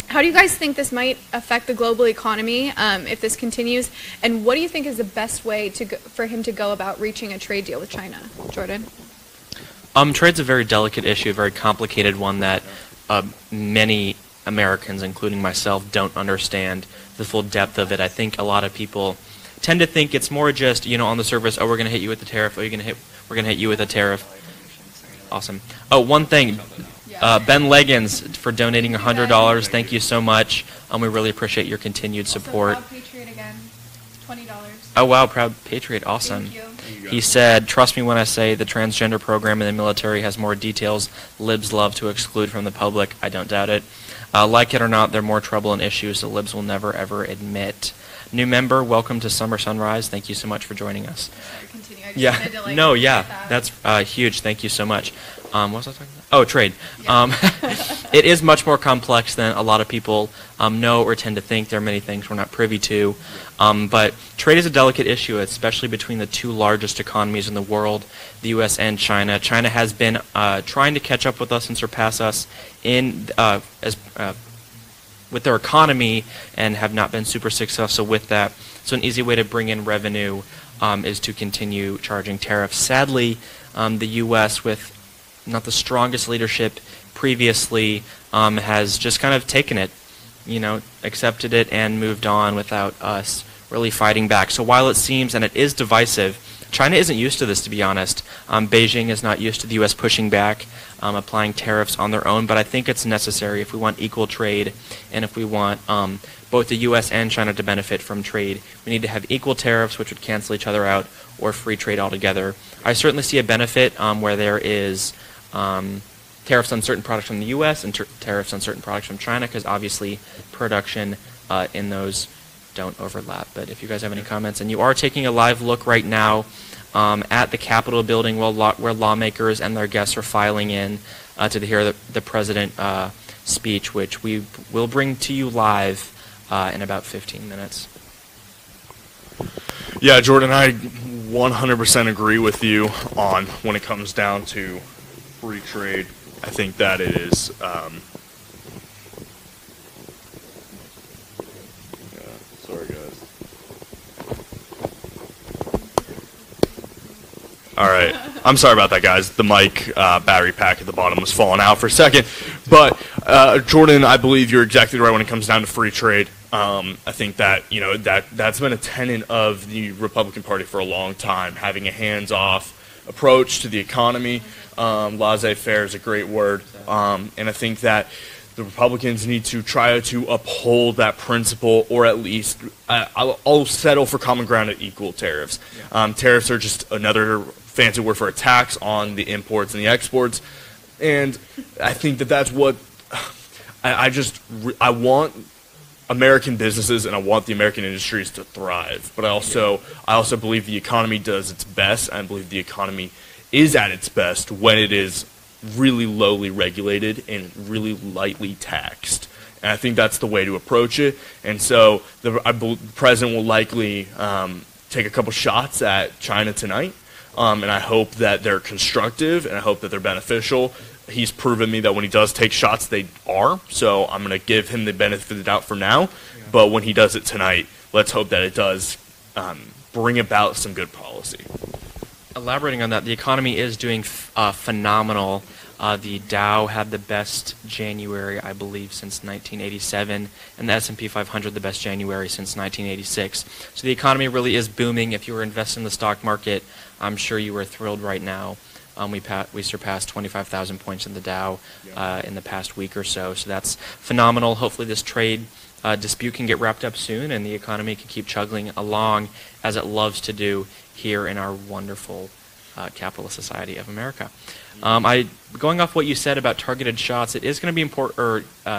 How do you guys think this might affect the global economy if this continues? And what do you think is the best way for him to go about reaching a trade deal with China? Jordan? Trade's a very delicate issue, a very complicated one that many Americans, including myself, don't understand the full depth of it. I think a lot of people tend to think it's more just, you know, on the surface, oh, we're going to hit you with the tariff, oh, we're going to hit you with a tariff. Awesome. Oh, one thing. Ben Leggins for donating $100. Thank you so much. We really appreciate your continued support. Proud Patriot again, $20. Oh wow, Proud Patriot, awesome. He said, trust me when I say the transgender program in the military has more details libs love to exclude from the public. I don't doubt it. Like it or not, they're more trouble and issues the libs will never ever admit. New member, welcome to Summer Sunrise. Thank you so much for joining us. Yeah, no, yeah, that's huge. Thank you so much. What was I talking about? Oh, trade. It is much more complex than a lot of people know or tend to think. There are many things we're not privy to. But trade is a delicate issue, especially between the two largest economies in the world, the U.S. and China. China has been trying to catch up with us and surpass us in with their economy and have not been super successful with that. So an easy way to bring in revenue is to continue charging tariffs. Sadly, the U.S., with not the strongest leadership previously, has just kind of taken it, you know, accepted it and moved on without us really fighting back. So while it seems, and it is divisive, China isn't used to this, to be honest. Beijing is not used to the U.S. pushing back, applying tariffs on their own, but I think it's necessary if we want equal trade and if we want both the U.S. and China to benefit from trade. We need to have equal tariffs, which would cancel each other out, or free trade altogether. I certainly see a benefit where there is tariffs on certain products from the U.S. and tariffs on certain products from China, because obviously production in those don't overlap. But if you guys have any comments, and you are taking a live look right now at the Capitol building where lawmakers and their guests are filing in to hear the president speech, which we will bring to you live in about 15 minutes. Yeah, Jordan, I 100% agree with you on when it comes down to free trade. I think that it is sorry guys. All right, I'm sorry about that, guys. The mic battery pack at the bottom was falling out for a second. But Jordan, I believe you're exactly right when it comes down to free trade. I think that that's been a tenet of the Republican Party for a long time, having a hands-off approach to the economy. Laissez-faire is a great word, and I think that the Republicans need to try to uphold that principle, or at least I'll settle for common ground at equal tariffs. Tariffs are just another fancy word for a tax on the imports and the exports, and I think that that's what I want American businesses and I want the American industries to thrive. But I also believe the economy does its best. I believe the economy is at its best when it is really lowly regulated and really lightly taxed. And I think that's the way to approach it. And so the president will likely take a couple shots at China tonight. And I hope that they're constructive and I hope that they're beneficial. He's proven me that when he does take shots, they are. So I'm going to give him the benefit of the doubt for now. But when he does it tonight, let's hope that it does bring about some good policy. Elaborating on that, the economy is doing phenomenal. The Dow had the best January, I believe, since 1987, and the S&P 500 the best January since 1986. So the economy really is booming. If you were investing in the stock market, I'm sure you were thrilled right now. We surpassed 25,000 points in the Dow in the past week or so, so that's phenomenal. Hopefully this trade dispute can get wrapped up soon and the economy can keep chugging along as it loves to do here in our wonderful capitalist society of America. Going off what you said about targeted shots, it is going to be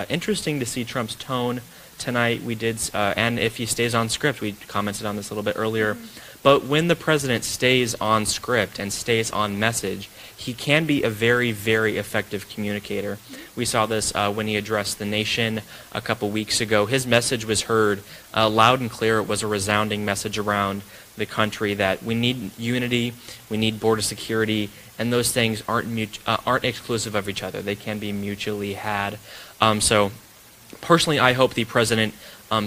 interesting to see Trump's tone tonight. We did, and if he stays on script, we commented on this a little bit earlier. But when the president stays on script and stays on message, he can be a very, very effective communicator. We saw this when he addressed the nation a couple weeks ago. His message was heard loud and clear. It was a resounding message around the country that we need unity, we need border security, and those things aren't exclusive of each other. They can be mutually had. So personally, I hope the president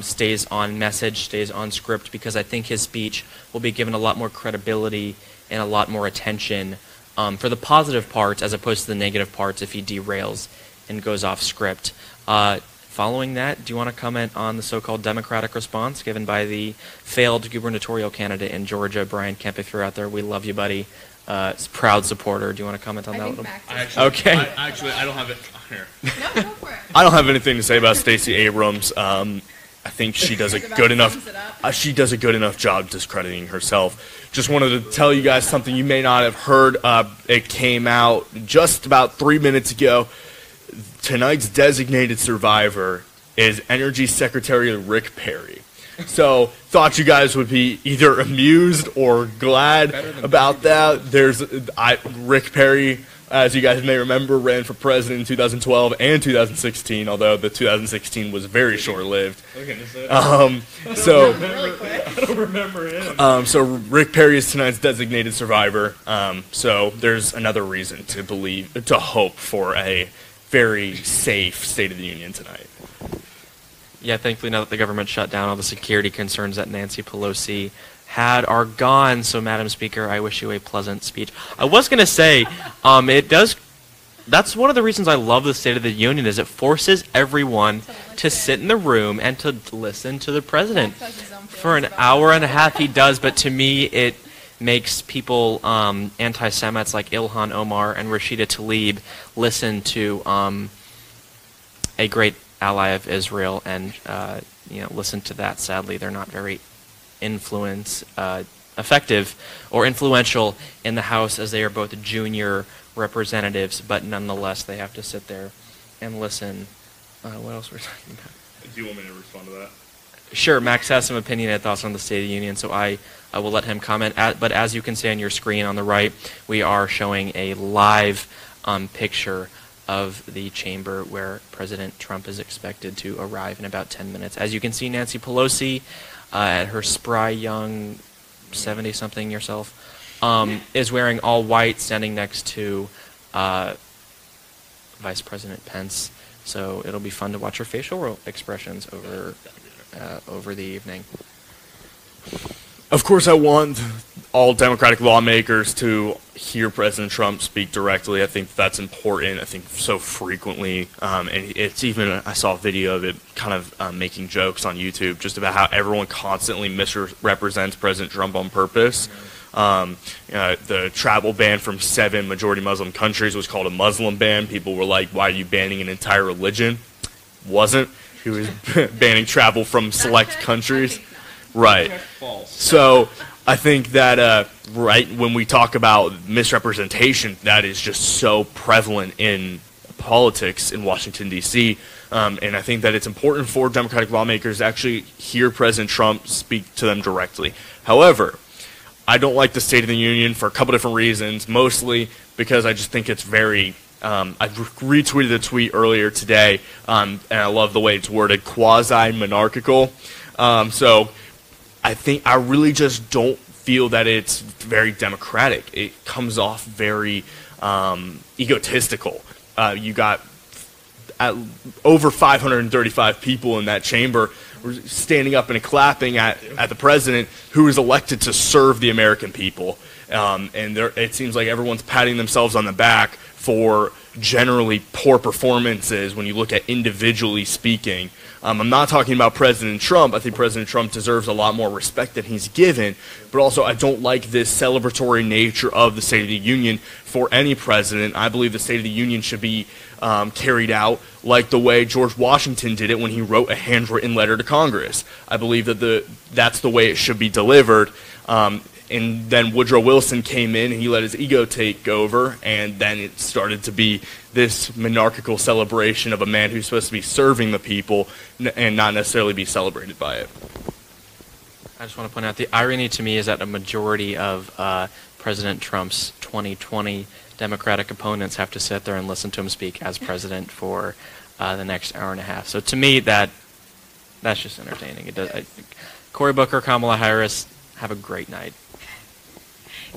stays on message, stays on script, because I think his speech will be given a lot more credibility and a lot more attention for the positive parts as opposed to the negative parts if he derails and goes off script. Following that, do you want to comment on the so-called Democratic response given by the failed gubernatorial candidate in Georgia, Brian Kemp? If you're out there, we love you, buddy. Proud supporter. Do you want to comment on that a little bit? Okay. I don't have it here. No, go for it. I don't have anything to say about Stacey Abrams. I think she does a good enough job discrediting herself. Just wanted to tell you guys something you may not have heard. It came out just about 3 minutes ago. Tonight's designated survivor is Energy Secretary Rick Perry. So thought you guys would be either amused or glad about that. Rick Perry, as you guys may remember, ran for president in 2012 and 2016, although the 2016 was very short-lived. I don't remember him. So Rick Perry is tonight's designated survivor. So there's another reason to hope for a very safe State of the Union tonight. Yeah, thankfully now that the government shut down, all the security concerns that Nancy Pelosi had are gone. So, Madam Speaker, I wish you a pleasant speech. I was going to say, that's one of the reasons I love the State of the Union, is it forces everyone to sit in the room and to listen to the president. For an hour and a half he does, but to me makes people, anti-Semites like Ilhan Omar and Rashida Tlaib, listen to a great ally of Israel and listen to that. Sadly, they're not very effective or influential in the House, as they are both junior representatives, but nonetheless they have to sit there and listen. What else were we talking about? Do you want me to respond to that? Sure. Max has some opinionated thoughts on the State of the Union, so I will let him comment. But as you can see on your screen on the right, we are showing a live picture of the chamber where President Trump is expected to arrive in about 10 minutes. As you can see, Nancy Pelosi, at her spry young 70-something yourself, is wearing all white, standing next to Vice President Pence. So it'll be fun to watch her facial expressions over the evening. Of course, I want all Democratic lawmakers to hear President Trump speak directly. I think that's important. I think so frequently, and it's even, I saw a video of it kind of making jokes on YouTube just about how everyone constantly misrepresents President Trump on purpose. The travel ban from 7 majority Muslim countries was called a Muslim ban. People were like, why are you banning an entire religion? Wasn't. He was banning travel from select countries. Right. So I think that right when we talk about misrepresentation, that is just so prevalent in politics in Washington, D.C., and I think that it's important for Democratic lawmakers to actually hear President Trump speak to them directly. However, I don't like the State of the Union for a couple different reasons, mostly because I just think it's very I retweeted a tweet earlier today, and I love the way it's worded, quasi-monarchical. So I really just don't feel that it's very democratic. It comes off very egotistical. You got over 535 people in that chamber standing up and clapping at the president, who is elected to serve the American people. And it seems like everyone's patting themselves on the back for generally poor performances when you look at individually speaking. I'm not talking about President Trump. I think President Trump deserves a lot more respect than he's given, but also I don't like this celebratory nature of the State of the Union for any president. I believe the State of the Union should be carried out like the way George Washington did it when he wrote a handwritten letter to Congress. I believe that that's the way it should be delivered. And then Woodrow Wilson came in and he let his ego take over, and then it started to be this monarchical celebration of a man who's supposed to be serving the people and not necessarily be celebrated by it. I just want to point out the irony to me is that a majority of President Trump's 2020 Democratic opponents have to sit there and listen to him speak as president for the next hour and a half. So to me, that's just entertaining. It does. Cory Booker, Kamala Harris, have a great night.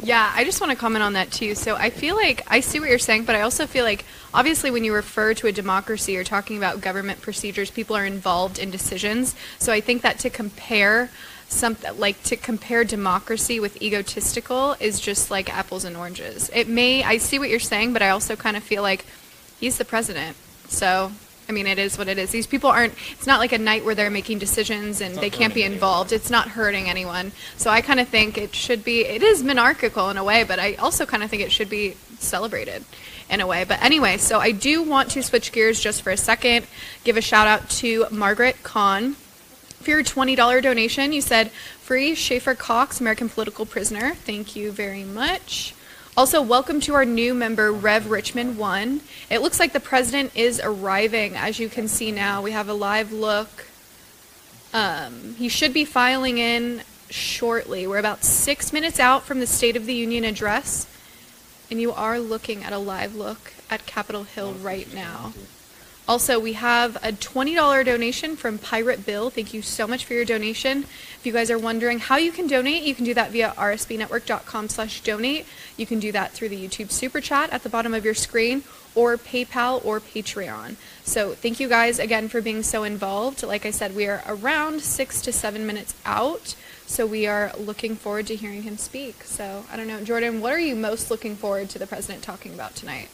Yeah, I just want to comment on that too. So I feel like I see what you're saying, but I also feel like obviously when you refer to a democracy, you're talking about government procedures. People are involved in decisions. So I think that to compare democracy with egotistical is just like apples and oranges. I see what you're saying, but I also kind of feel like he's the president. So I mean, it is what it is. These people it's not like a night where they're making decisions and they can't be involved. It's not hurting anyone. So I kind of think it is monarchical in a way, but I also kind of think it should be celebrated in a way. But anyway, so I do want to switch gears just for a second, give a shout out to Margaret Kahn. For your $20 donation, you said, free Schaefer Cox, American political prisoner. Thank you very much. Also, welcome to our new member, Rev Richmond 1. It looks like the president is arriving. As you can see now, we have a live look. He should be filing in shortly. We're about 6 minutes out from the State of the Union address, and you are looking at a live look at Capitol Hill right now. Also, we have a $20 donation from Pirate Bill. Thank you so much for your donation. If you guys are wondering how you can donate, you can do that via rsbnetwork.com/donate. You can do that through the YouTube Super Chat at the bottom of your screen, or PayPal or Patreon. So thank you guys again for being so involved. Like I said, we are around 6 to 7 minutes out, so we are looking forward to hearing him speak. So I don't know, Jordan, what are you most looking forward to the president talking about tonight?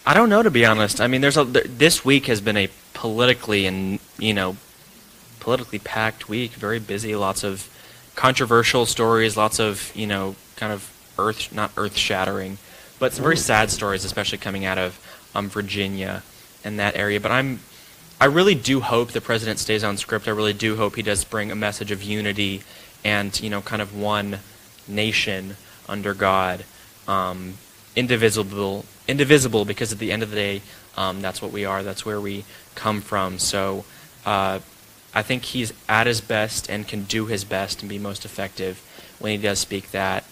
I don't know, to be honest. I mean, this week has been a politically and politically packed week, very busy, lots of controversial stories, lots of, kind of not earth-shattering, but some very sad stories, especially coming out of Virginia and that area. But I really do hope the president stays on script. I really do hope he does bring a message of unity and, kind of one nation under God, indivisible, because at the end of the day, that's what we are. That's where we come from. So I think he's at his best and can do his best and be most effective when he does speak that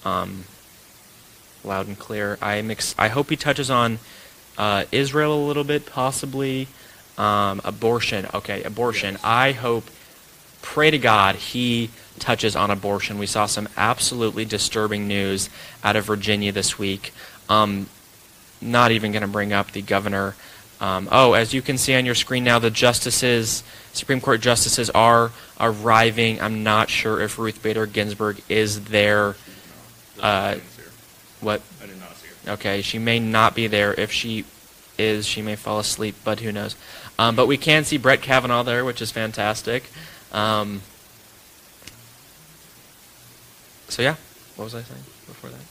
loud and clear. I hope he touches on Israel a little bit, possibly. Abortion. Okay, abortion. Yes. I hope, pray to God, he touches on abortion. We saw some absolutely disturbing news out of Virginia this week. Not even going to bring up the governor. As you can see on your screen now, the justices, Supreme Court justices are arriving. I'm not sure if Ruth Bader Ginsburg is there. What? I did not see her. Okay, she may not be there. If she is, she may fall asleep, but who knows. But we can see Brett Kavanaugh there, which is fantastic. So yeah, what was I saying before that?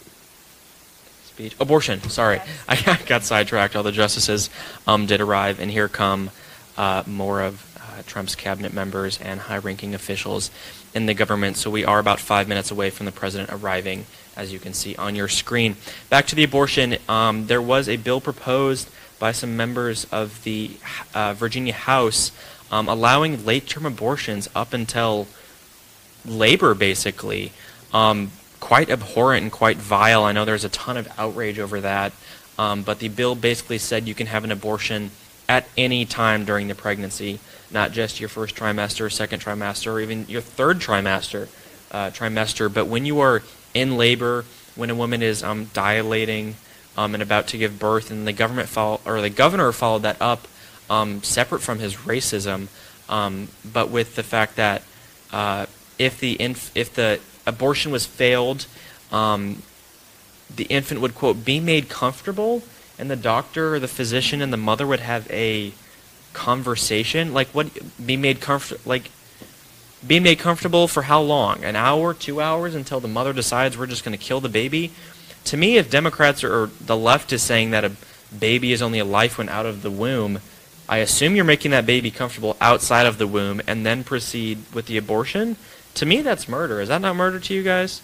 Speech. Abortion, sorry. I got sidetracked. All the justices did arrive, and here come more of Trump's cabinet members and high-ranking officials in the government. So we are about 5 minutes away from the president arriving, as you can see on your screen. Back to the abortion, there was a bill proposed by some members of the Virginia House allowing late-term abortions up until labor, basically. Quite abhorrent and quite vile. I know there's a ton of outrage over that, but the bill basically said you can have an abortion at any time during the pregnancy, not just your first trimester, second trimester, or even your third trimester. But when you are in labor, when a woman is dilating and about to give birth, and the governor followed that up, separate from his racism, but with the fact that if the abortion was failed, the infant would, quote, be made comfortable, and the doctor or the physician and the mother would have a conversation. Like, what, be made comfortable for how long? An hour, 2 hours, until the mother decides we're just going to kill the baby? To me, if Democrats or the left is saying that a baby is only a life when out of the womb, I assume you're making that baby comfortable outside of the womb and then proceed with the abortion. To me, that's murder. Is that not murder to you guys?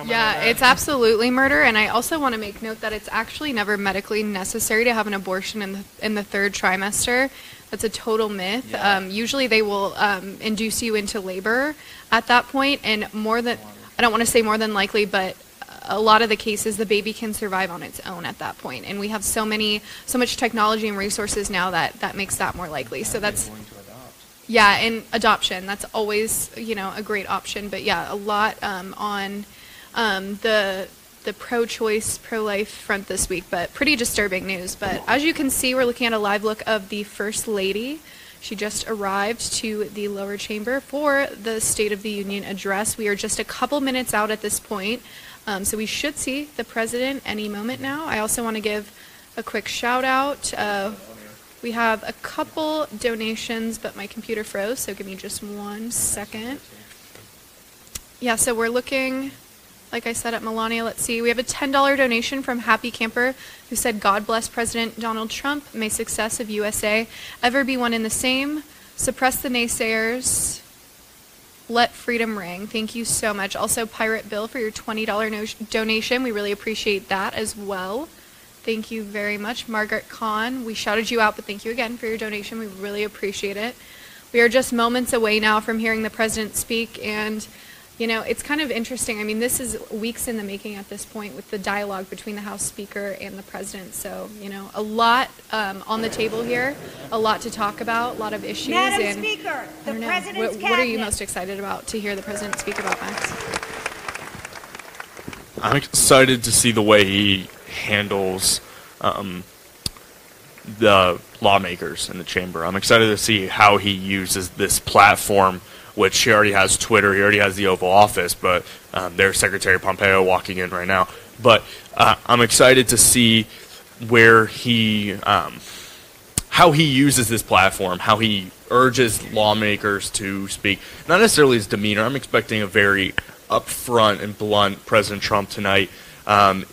Yeah, it's absolutely murder, and I also want to make note that it's actually never medically necessary to have an abortion in the third trimester. That's a total myth. Yeah. Usually they will induce you into labor at that point, and I don't want to say more than likely, but a lot of the cases the baby can survive on its own at that point, and we have so much technology and resources now that makes that more likely. So that's and adoption, that's always a great option. But yeah, a lot on the pro-choice, pro-life front this week, but pretty disturbing news. But as you can see, we're looking at a live look of the First Lady. She just arrived to the lower chamber for the State of the Union address. We are just a couple minutes out at this point, so we should see the president any moment now. I also want to give a quick shout out. We have a couple donations, but my computer froze, so give me just 1 second. Yeah, so we're looking, like I said, at Melania. Let's see. We have a $10 donation from Happy Camper, who said, God bless President Donald Trump. May success of USA ever be one and the same. Suppress the naysayers. Let freedom ring. Thank you so much. Also, Pirate Bill, for your $20 donation. We really appreciate that as well. Thank you very much. Margaret Kahn, we shouted you out, but thank you again for your donation. We really appreciate it. We are just moments away now from hearing the president speak, and it's kind of interesting. I mean, this is weeks in the making at this point with the dialogue between the House Speaker and the President. So, a lot on the table here, a lot to talk about, a lot of issues. Madam Speaker, the President's What are you most excited about to hear the President speak about next? I'm excited to see the way he handles the lawmakers in the chamber. I'm excited to see how he uses this platform, which he already has Twitter, he already has the Oval Office, but there's Secretary Pompeo walking in right now. But I'm excited to see where he, how he uses this platform, how he urges lawmakers to speak. Not necessarily his demeanor. I'm expecting a very upfront and blunt President Trump tonight.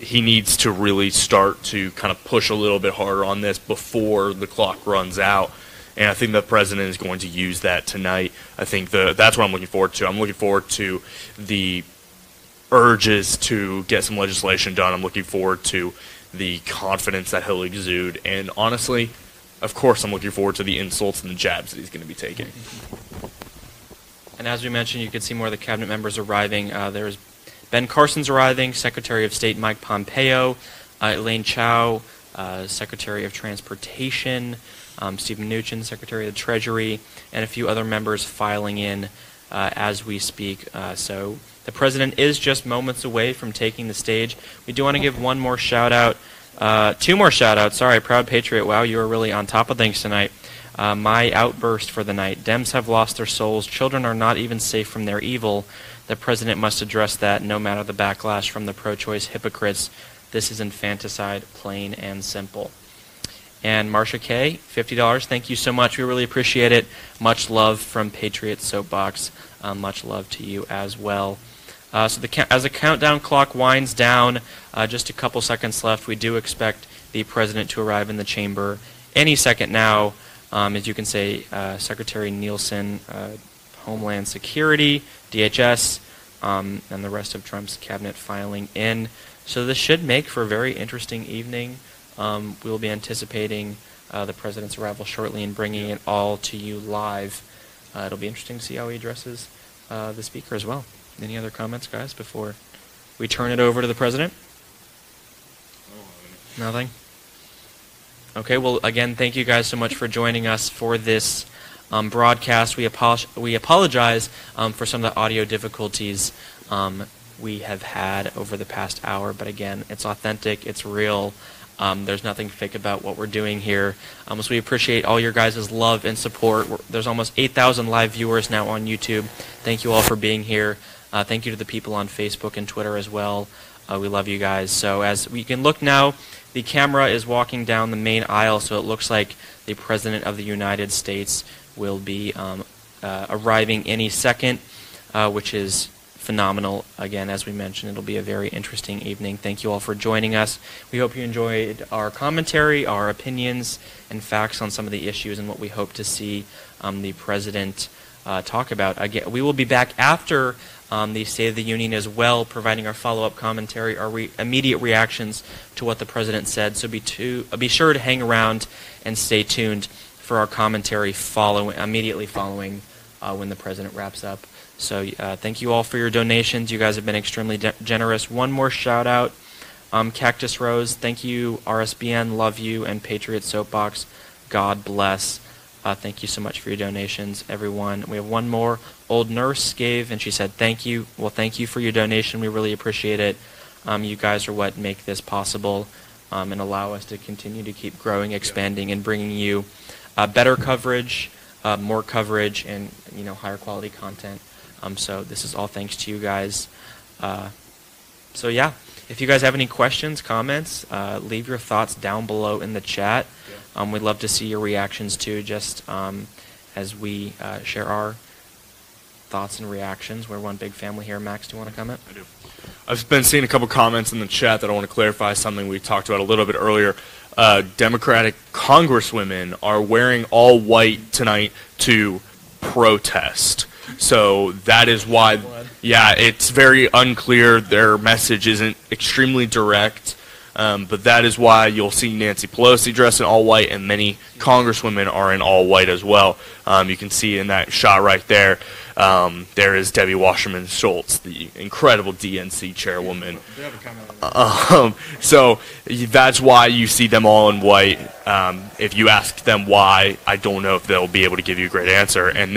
He needs to really start to kind of push a little bit harder on this before the clock runs out. And I think the president is going to use that tonight. I think that's what I'm looking forward to. I'm looking forward to the urges to get some legislation done. I'm looking forward to the confidence that he'll exude. And honestly, of course, I'm looking forward to the insults and the jabs that he's going to be taking. And as we mentioned, you can see more of the cabinet members arriving. There's Ben Carson's arriving, Secretary of State Mike Pompeo, Elaine Chao, Secretary of Transportation, Stephen Mnuchin, Secretary of the Treasury, and a few other members filing in as we speak. So the president is just moments away from taking the stage. We do want to give one more shout out, two more shout outs. Sorry, Proud Patriot. Wow, you were really on top of things tonight. My outburst for the night. Dems have lost their souls. Children are not even safe from their evil. The president must address that no matter the backlash from the pro-choice hypocrites. This is infanticide, plain and simple. And Marsha Kay, $50. Thank you so much. We really appreciate it. Much love from Patriot Soapbox. Much love to you as well. So as the countdown clock winds down, just a couple seconds left, we do expect the president to arrive in the chamber any second now. As you can say, Secretary Nielsen, Homeland Security, DHS, and the rest of Trump's cabinet filing in. So this should make for a very interesting evening. We will be anticipating the president's arrival shortly and bringing it all to you live. It'll be interesting to see how he addresses the speaker as well. Any other comments, guys, before we turn it over to the president? Nothing? Okay, well, again, thank you guys so much for joining us for this broadcast. We apologize for some of the audio difficulties we have had over the past hour, but again, it's authentic, it's real. There's nothing fake about what we're doing here. So we appreciate all your guys' love and support. There's almost 8,000 live viewers now on YouTube. Thank you all for being here. Thank you to the people on Facebook and Twitter as well. We love you guys. So as we can look now, the camera is walking down the main aisle, so it looks like the President of the United States will be arriving any second, which is phenomenal. Again, as we mentioned, it'll be a very interesting evening. Thank you all for joining us. We hope you enjoyed our commentary, our opinions, and facts on some of the issues and what we hope to see the President talk about. Again, we will be back after the State of the Union as well, providing our follow-up commentary, our immediate reactions to what the President said. So be sure to hang around and stay tuned for our commentary immediately following when the President wraps up. So thank you all for your donations. You guys have been extremely generous. One more shout out, Cactus Rose. Thank you, RSBN, love you, and Patriot Soapbox. God bless. Thank you so much for your donations, everyone. We have one more. Old Nurse gave, and she said thank you. Well, thank you for your donation. We really appreciate it. You guys are what make this possible and allow us to continue to keep growing, expanding, and bringing you better coverage, more coverage, and higher quality content. So this is all thanks to you guys. So yeah, if you guys have any questions, comments, leave your thoughts down below in the chat. We'd love to see your reactions too, just as we share our thoughts and reactions. We're one big family here. Max, do you want to comment? I do. I've been seeing a couple comments in the chat that I want to clarify something we talked about a little bit earlier. Democratic congresswomen are wearing all white tonight to protest. So that is why, yeah, it's very unclear. Their message isn't extremely direct, but that is why you'll see Nancy Pelosi dressed in all white, and many congresswomen are in all white as well. You can see in that shot right there, there is Debbie Wasserman Schultz, the incredible DNC chairwoman. So that's why you see them all in white. If you ask them why, I don't know if they'll be able to give you a great answer. And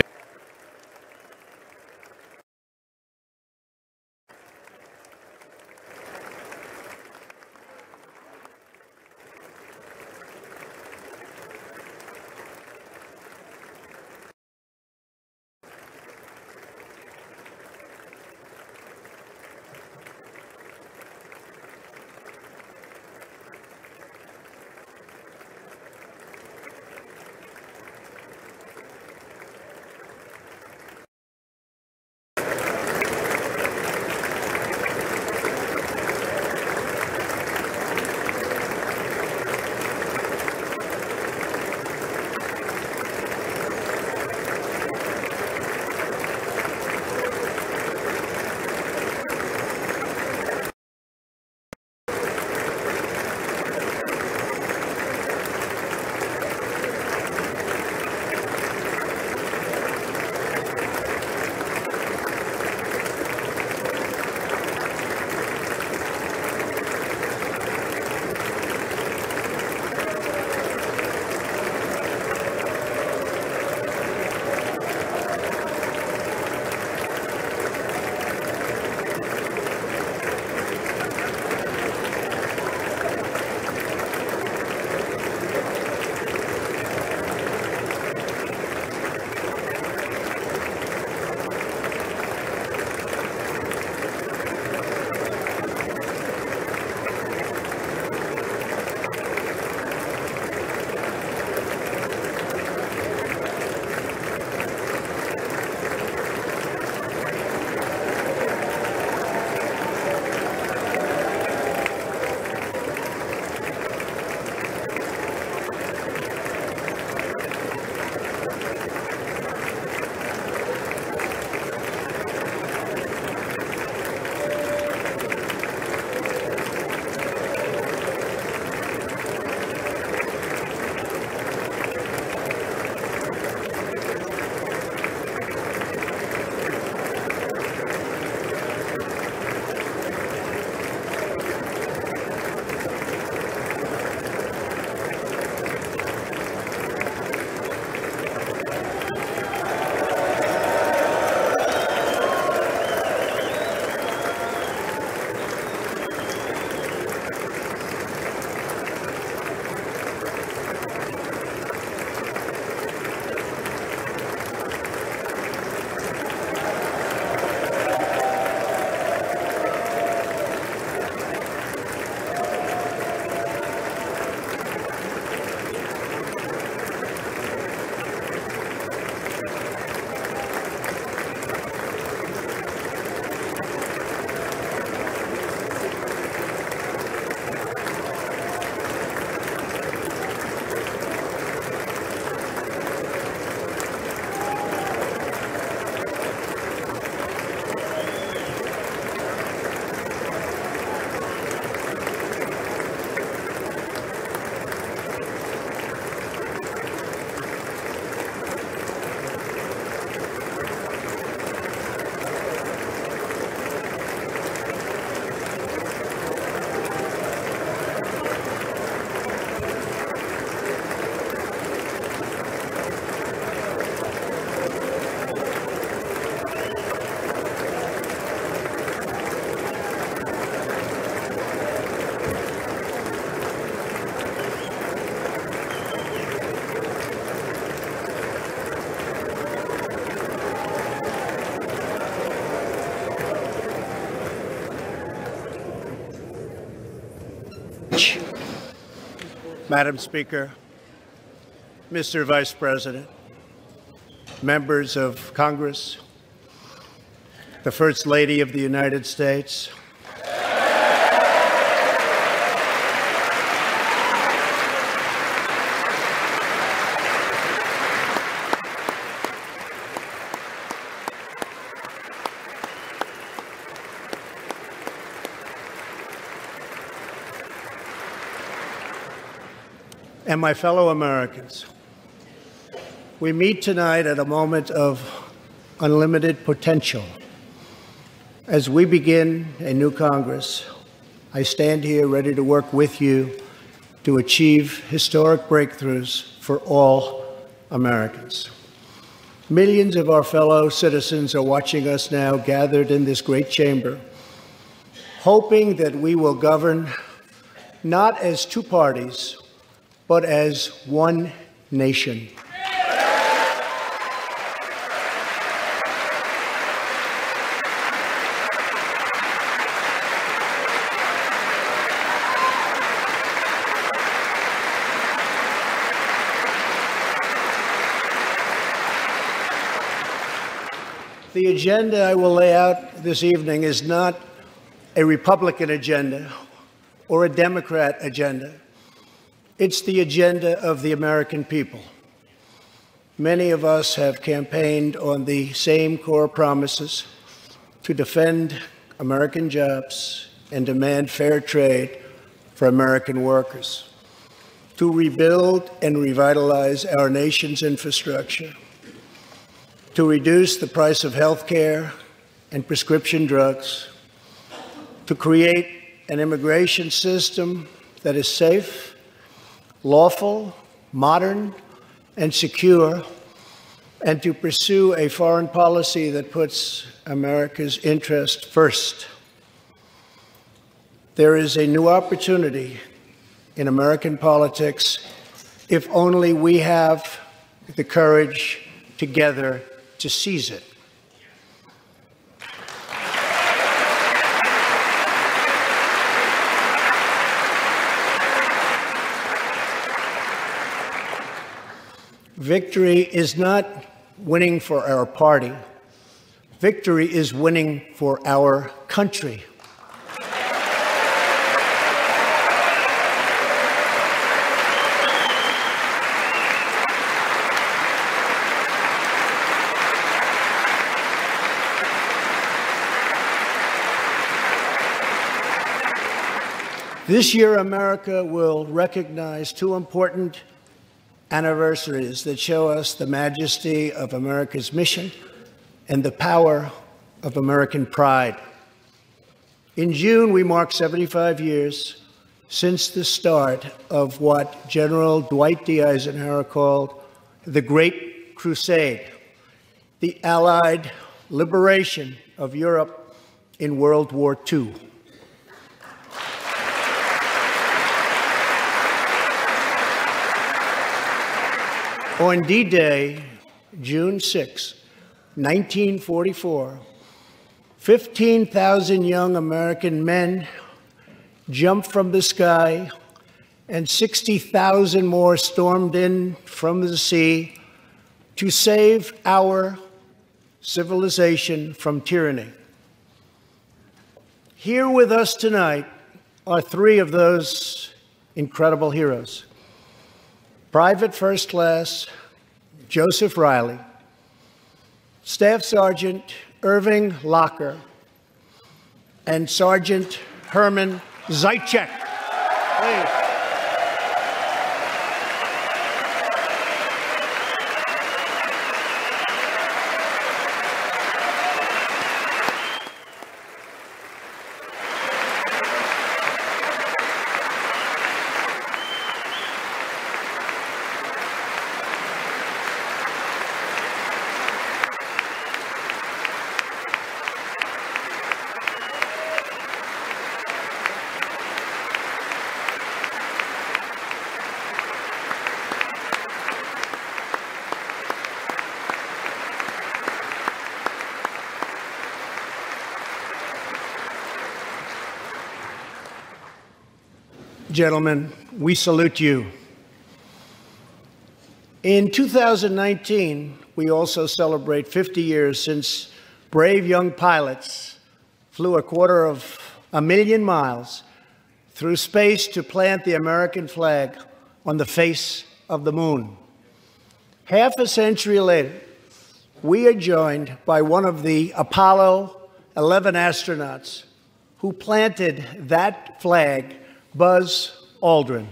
Madam Speaker, Mr. Vice President, members of Congress, the First Lady of the United States, and my fellow Americans. We meet tonight at a moment of unlimited potential. As we begin a new Congress, I stand here ready to work with you to achieve historic breakthroughs for all Americans. Millions of our fellow citizens are watching us now gathered in this great chamber, hoping that we will govern not as two parties, but as one nation. The agenda I will lay out this evening is not a Republican agenda or a Democrat agenda. It's the agenda of the American people. Many of us have campaigned on the same core promises: to defend American jobs and demand fair trade for American workers, to rebuild and revitalize our nation's infrastructure, to reduce the price of health care and prescription drugs, to create an immigration system that is safe, lawful, modern, and secure, and to pursue a foreign policy that puts America's interest first. There is a new opportunity in American politics if only we have the courage together to seize it. Victory is not winning for our party. Victory is winning for our country. This year, America will recognize two important anniversaries that show us the majesty of America's mission and the power of American pride. In June, we mark 75 years since the start of what General Dwight D. Eisenhower called the Great Crusade, the Allied liberation of Europe in World War II. On D-Day, June 6, 1944, 15,000 young American men jumped from the sky and 60,000 more stormed in from the sea to save our civilization from tyranny. Here with us tonight are three of those incredible heroes. Private First Class Joseph Riley, Staff Sergeant Irving Locker, and Sergeant Herman Zaitchik. Please. Gentlemen, we salute you. In 2019, we also celebrate 50 years since brave young pilots flew 250,000 miles through space to plant the American flag on the face of the moon. Half a century later, we are joined by one of the Apollo 11 astronauts who planted that flag, Buzz Aldrin.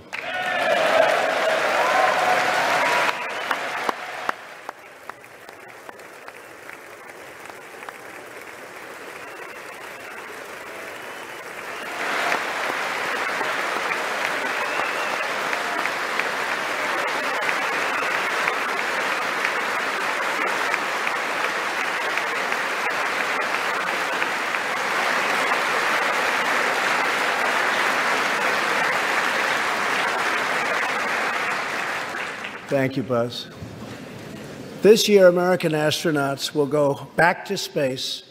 Thank you, Buzz. This year, American astronauts will go back to space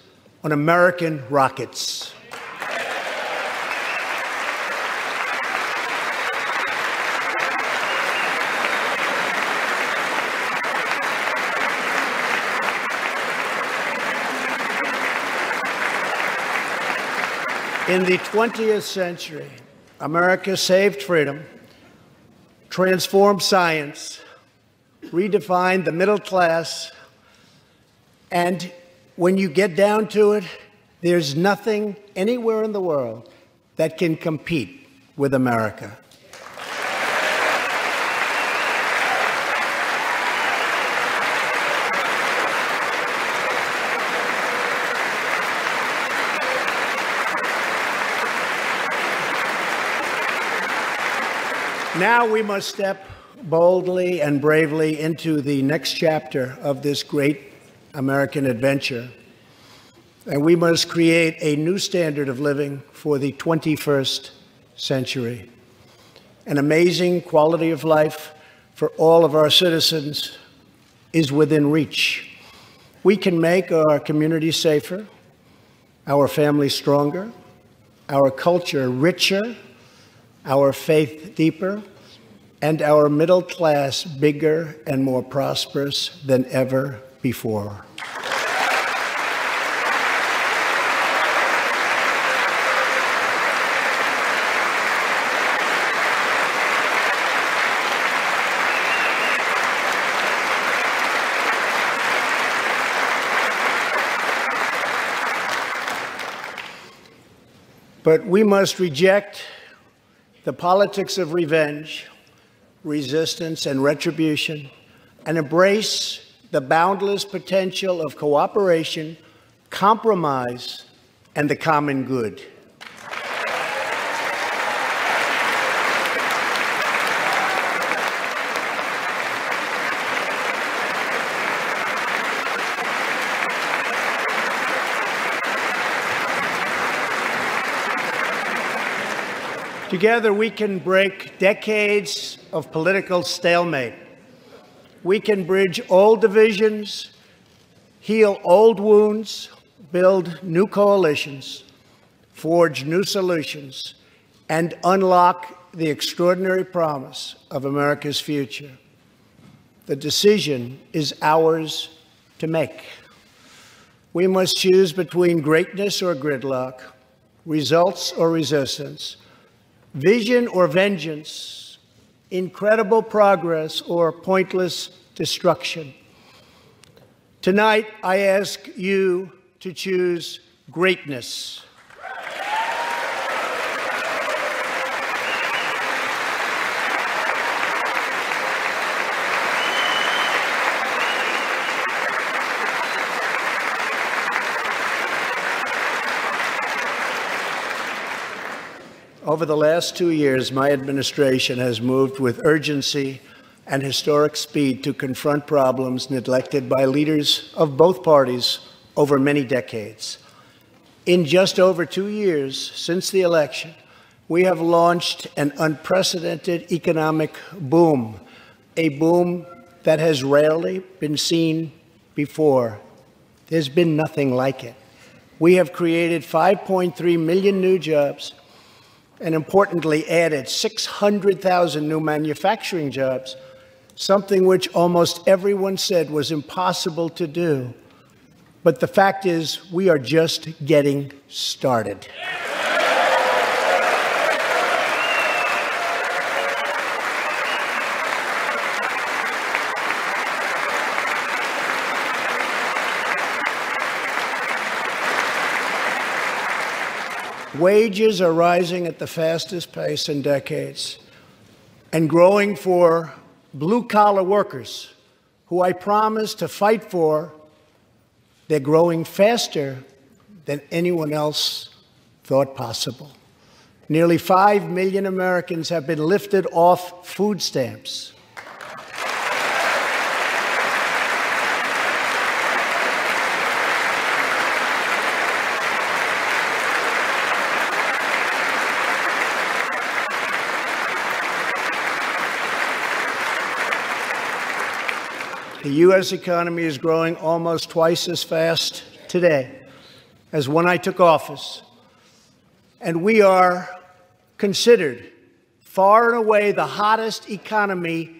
on American rockets. In the 20th century, America saved freedom, transformed science, redefined the middle class, and when you get down to it, there's nothing anywhere in the world that can compete with America. Now we must step boldly and bravely into the next chapter of this great American adventure. And we must create a new standard of living for the 21st century. An amazing quality of life for all of our citizens is within reach. We can make our communities safer, our families stronger, our culture richer, our faith deeper, and our middle class bigger and more prosperous than ever before. But we must reject the politics of revenge, resistance, and retribution, and embrace the boundless potential of cooperation, compromise, and the common good. Together, we can break decades of political stalemate. We can bridge old divisions, heal old wounds, build new coalitions, forge new solutions, and unlock the extraordinary promise of America's future. The decision is ours to make. We must choose between greatness or gridlock, results or resistance, vision or vengeance, incredible progress or pointless destruction. Tonight, I ask you to choose greatness. Over the last 2 years, my administration has moved with urgency and historic speed to confront problems neglected by leaders of both parties over many decades. In just over 2 years since the election, we have launched an unprecedented economic boom, a boom that has rarely been seen before. There's been nothing like it. We have created 5.3 million new jobs, and importantly added 600,000 new manufacturing jobs something which almost everyone said was impossible to do. But the fact is, we are just getting started. Wages are rising at the fastest pace in decades and growing for blue-collar workers who I promised to fight for. They're growing faster than anyone else thought possible. Nearly 5 million Americans have been lifted off food stamps. The U.S. economy is growing almost twice as fast today as when I took office. And we are considered far and away the hottest economy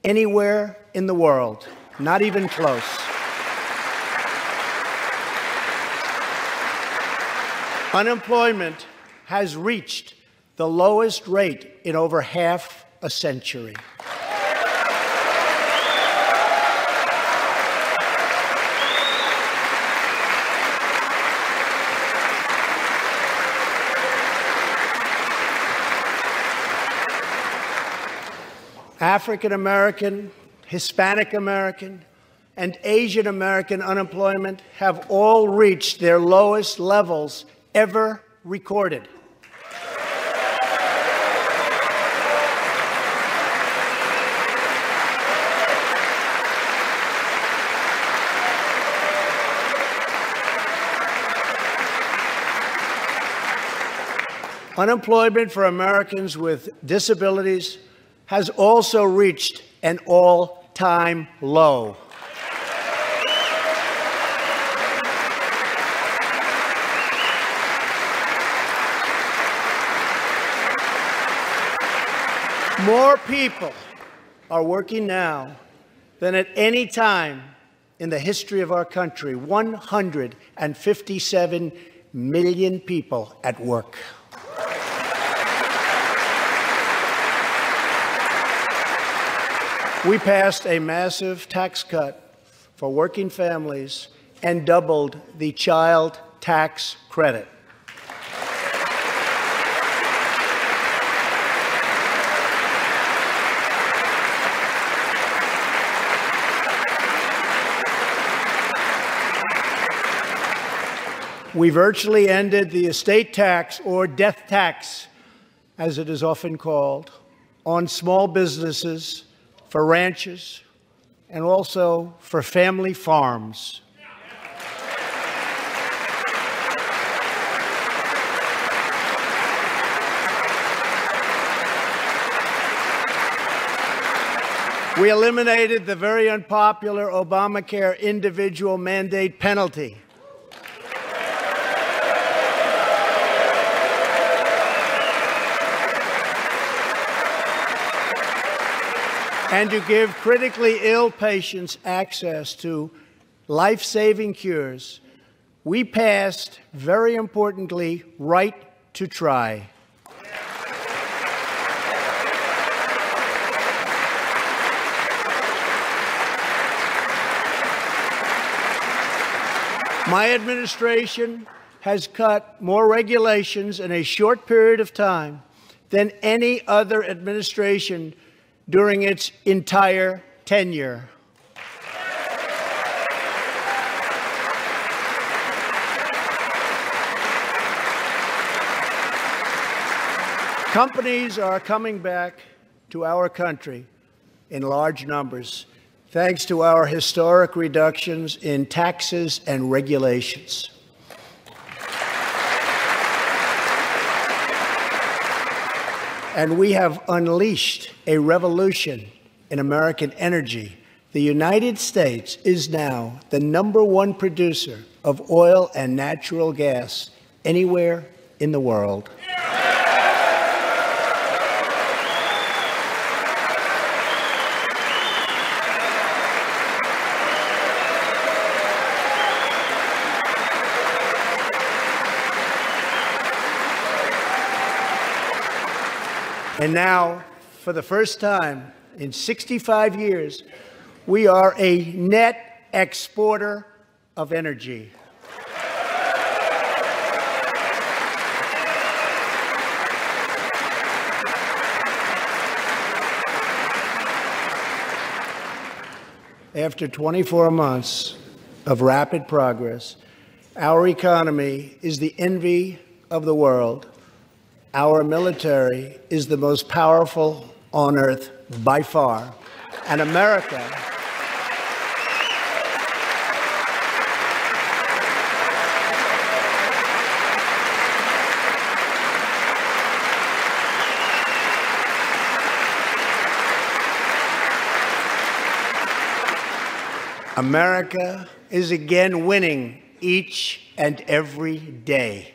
anywhere in the world, not even close. Unemployment has reached the lowest rate in over half a century. African American, Hispanic American, and Asian American unemployment have all reached their lowest levels ever recorded. Unemployment for Americans with disabilities has also reached an all-time low. More people are working now than at any time in the history of our country. 157 million people at work. We passed a massive tax cut for working families and doubled the child tax credit. We virtually ended the estate tax, or death tax, as it is often called, on small businesses, for ranches, and also for family farms. We eliminated the very unpopular Obamacare individual mandate penalty. And to give critically ill patients access to life-saving cures, we passed, very importantly, right to try. My administration has cut more regulations in a short period of time than any other administration during its entire tenure. Companies are coming back to our country in large numbers, thanks to our historic reductions in taxes and regulations. And we have unleashed a revolution in American energy. The United States is now the #1 producer of oil and natural gas anywhere in the world. And now, for the first time in 65 years, we are a net exporter of energy. After 24 months of rapid progress, our economy is the envy of the world. Our military is the most powerful on earth by far. And America America is again winning each and every day.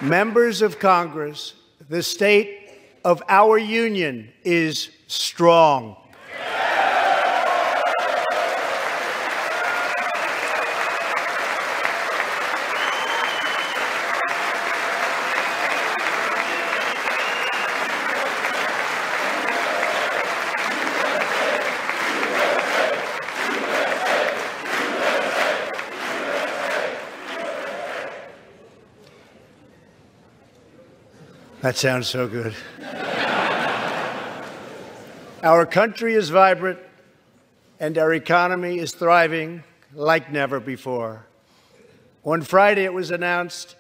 Members of Congress, the state of our union is strong. That sounds so good. Our country is vibrant, and our economy is thriving like never before. On Friday, it was announced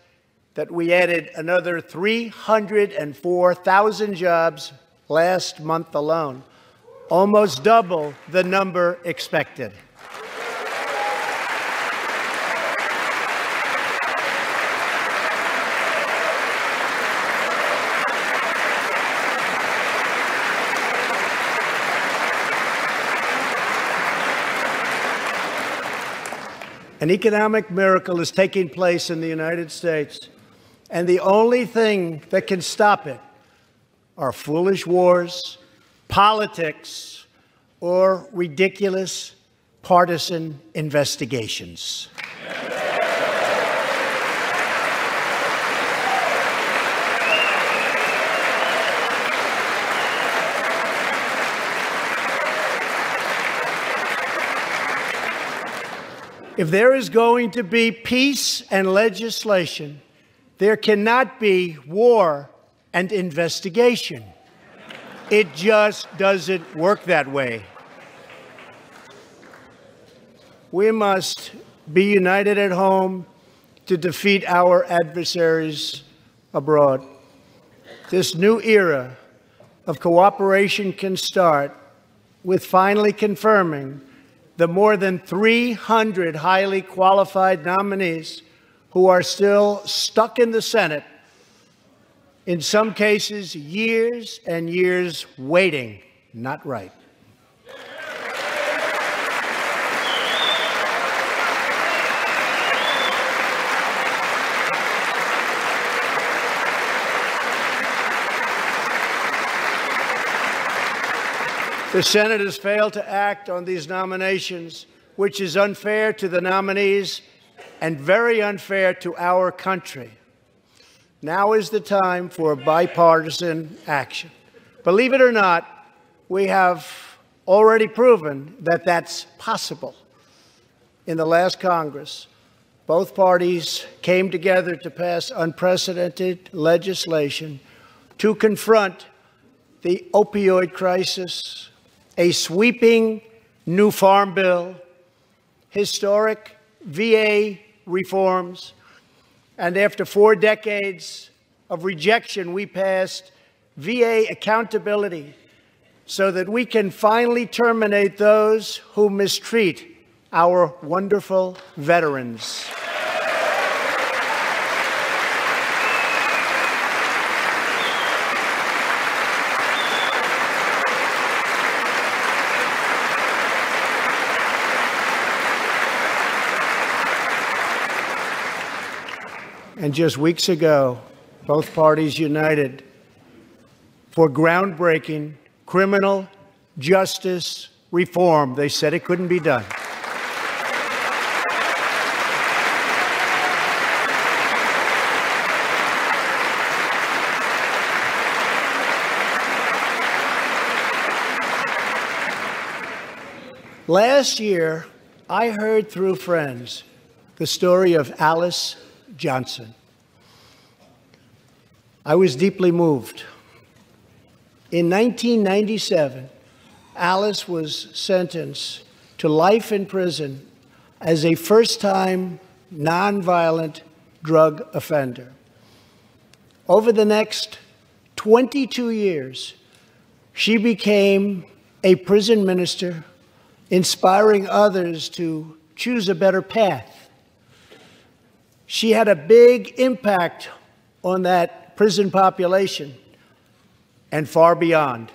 that we added another 304,000 jobs last month alone, almost double the number expected. An economic miracle is taking place in the United States, and the only thing that can stop it are foolish wars, politics, or ridiculous partisan investigations. If there is going to be peace and legislation, there cannot be war and investigation. It just doesn't work that way. We must be united at home to defeat our adversaries abroad. This new era of cooperation can start with finally confirming the more than 300 highly qualified nominees who are still stuck in the Senate, in some cases years and years waiting. Not right. The Senate has failed to act on these nominations, which is unfair to the nominees and very unfair to our country. Now is the time for bipartisan action. Believe it or not, we have already proven that that's possible. In the last Congress, both parties came together to pass unprecedented legislation to confront the opioid crisis, a sweeping new farm bill, historic VA reforms, and after 4 decades of rejection, we passed VA accountability so that we can finally terminate those who mistreat our wonderful veterans. And just weeks ago, both parties united for groundbreaking criminal justice reform. They said it couldn't be done. Last year, I heard through friends the story of Alice Johnson. I was deeply moved. In 1997, Alice was sentenced to life in prison as a first-time nonviolent drug offender. Over the next 22 years, she became a prison minister, inspiring others to choose a better path. She had a big impact on that prison population and far beyond.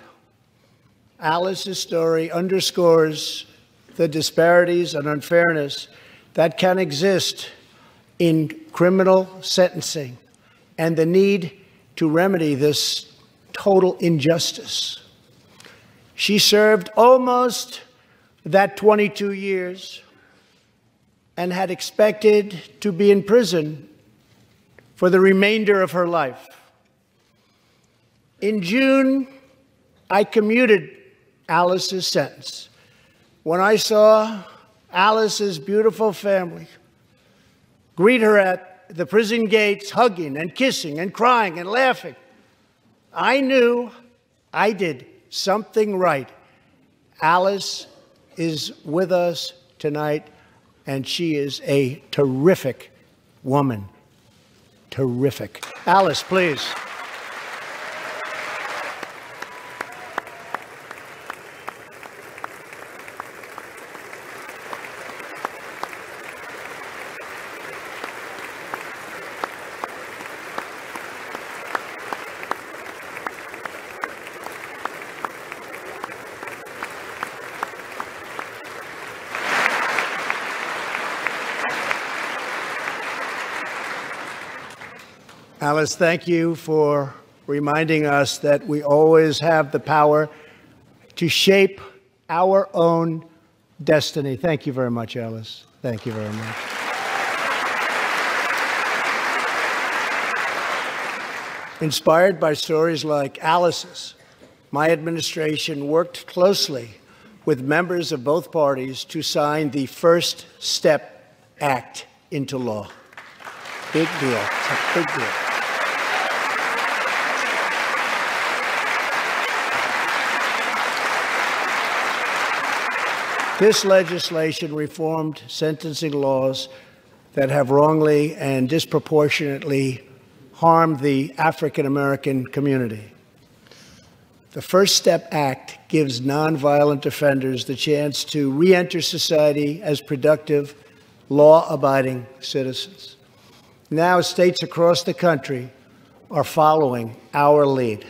Alice's story underscores the disparities and unfairness that can exist in criminal sentencing and the need to remedy this total injustice. She served almost that 22 years and had expected to be in prison for the remainder of her life. In June, I commuted Alice's sentence. When I saw Alice's beautiful family greet her at the prison gates, hugging and kissing and crying and laughing, I knew I did something right. Alice is with us tonight, and she is a terrific woman. Terrific. Alice, please. Alice, thank you for reminding us that we always have the power to shape our own destiny. Thank you very much, Alice. Thank you very much. Inspired by stories like Alice's, my administration worked closely with members of both parties to sign the First Step Act into law. Big deal. It's a big deal. This legislation reformed sentencing laws that have wrongly and disproportionately harmed the African American community. The First Step Act gives nonviolent offenders the chance to re-enter society as productive, law-abiding citizens. Now, states across the country are following our lead.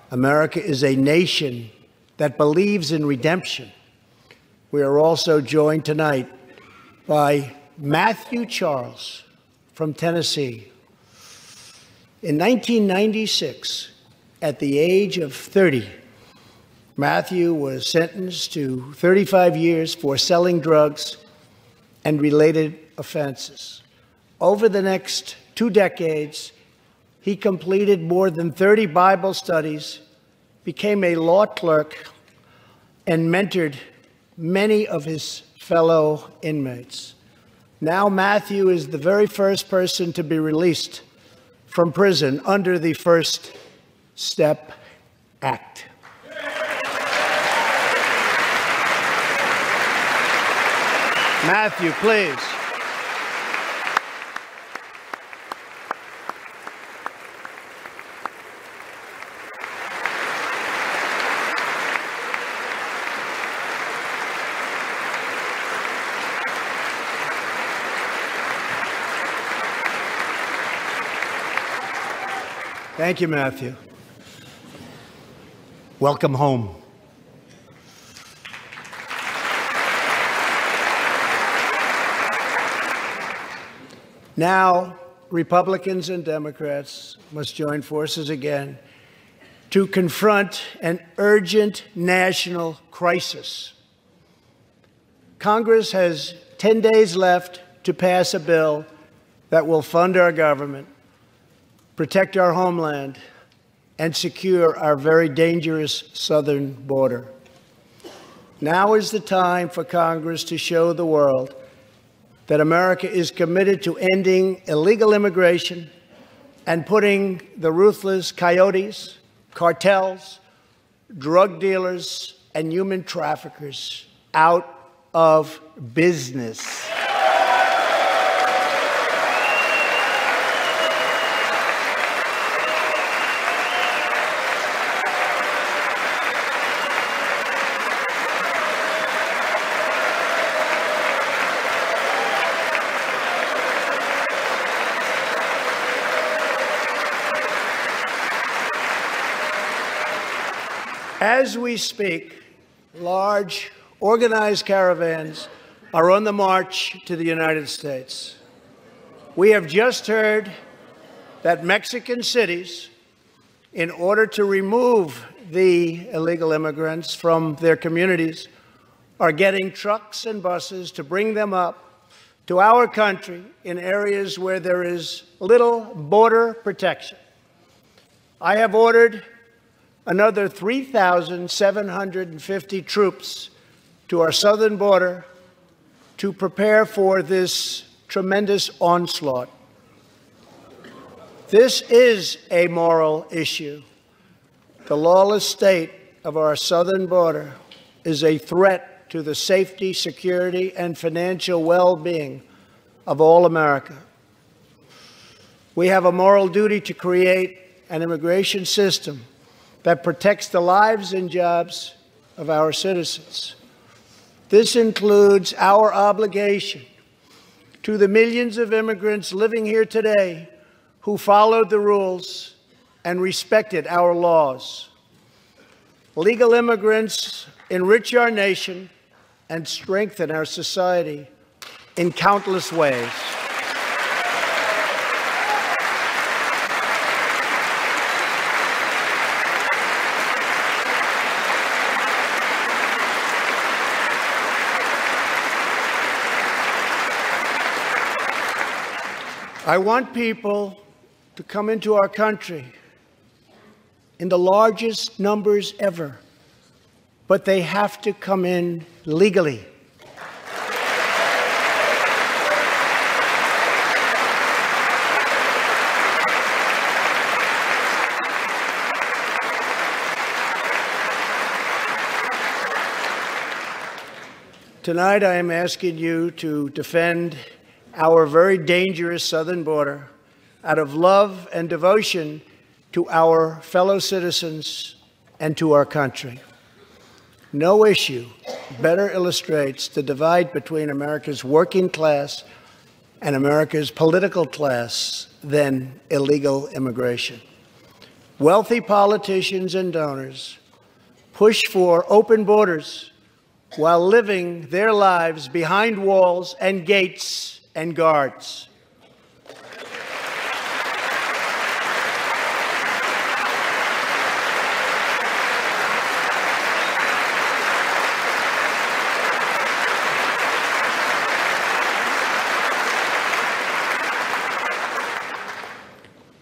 America is a nation that believes in redemption. We are also joined tonight by Matthew Charles from Tennessee. In 1996, at the age of 30, Matthew was sentenced to 35 years for selling drugs and related offenses. Over the next 2 decades, he completed more than 30 Bible studies, became a law clerk, and mentored many of his fellow inmates. Now Matthew is the very first person to be released from prison under the First Step Act. Matthew, please. Thank you, Matthew. Welcome home. Now, Republicans and Democrats must join forces again to confront an urgent national crisis. Congress has 10 days left to pass a bill that will fund our government, protect our homeland, and secure our very dangerous southern border. Now is the time for Congress to show the world that America is committed to ending illegal immigration and putting the ruthless coyotes, cartels, drug dealers, and human traffickers out of business. As we speak, large, organized caravans are on the march to the United States. We have just heard that Mexican cities, in order to remove the illegal immigrants from their communities, are getting trucks and buses to bring them up to our country in areas where there is little border protection. I have ordered another 3,750 troops to our southern border to prepare for this tremendous onslaught. This is a moral issue. The lawless state of our southern border is a threat to the safety, security, and financial well-being of all America. We have a moral duty to create an immigration system that protects the lives and jobs of our citizens. This includes our obligation to the millions of immigrants living here today who followed the rules and respected our laws. Legal immigrants enrich our nation and strengthen our society in countless ways. I want people to come into our country in the largest numbers ever, but they have to come in legally. Tonight I am asking you to defend our very dangerous southern border out of love and devotion to our fellow citizens and to our country. No issue better illustrates the divide between America's working class and America's political class than illegal immigration. Wealthy politicians and donors push for open borders while living their lives behind walls and gates and guards.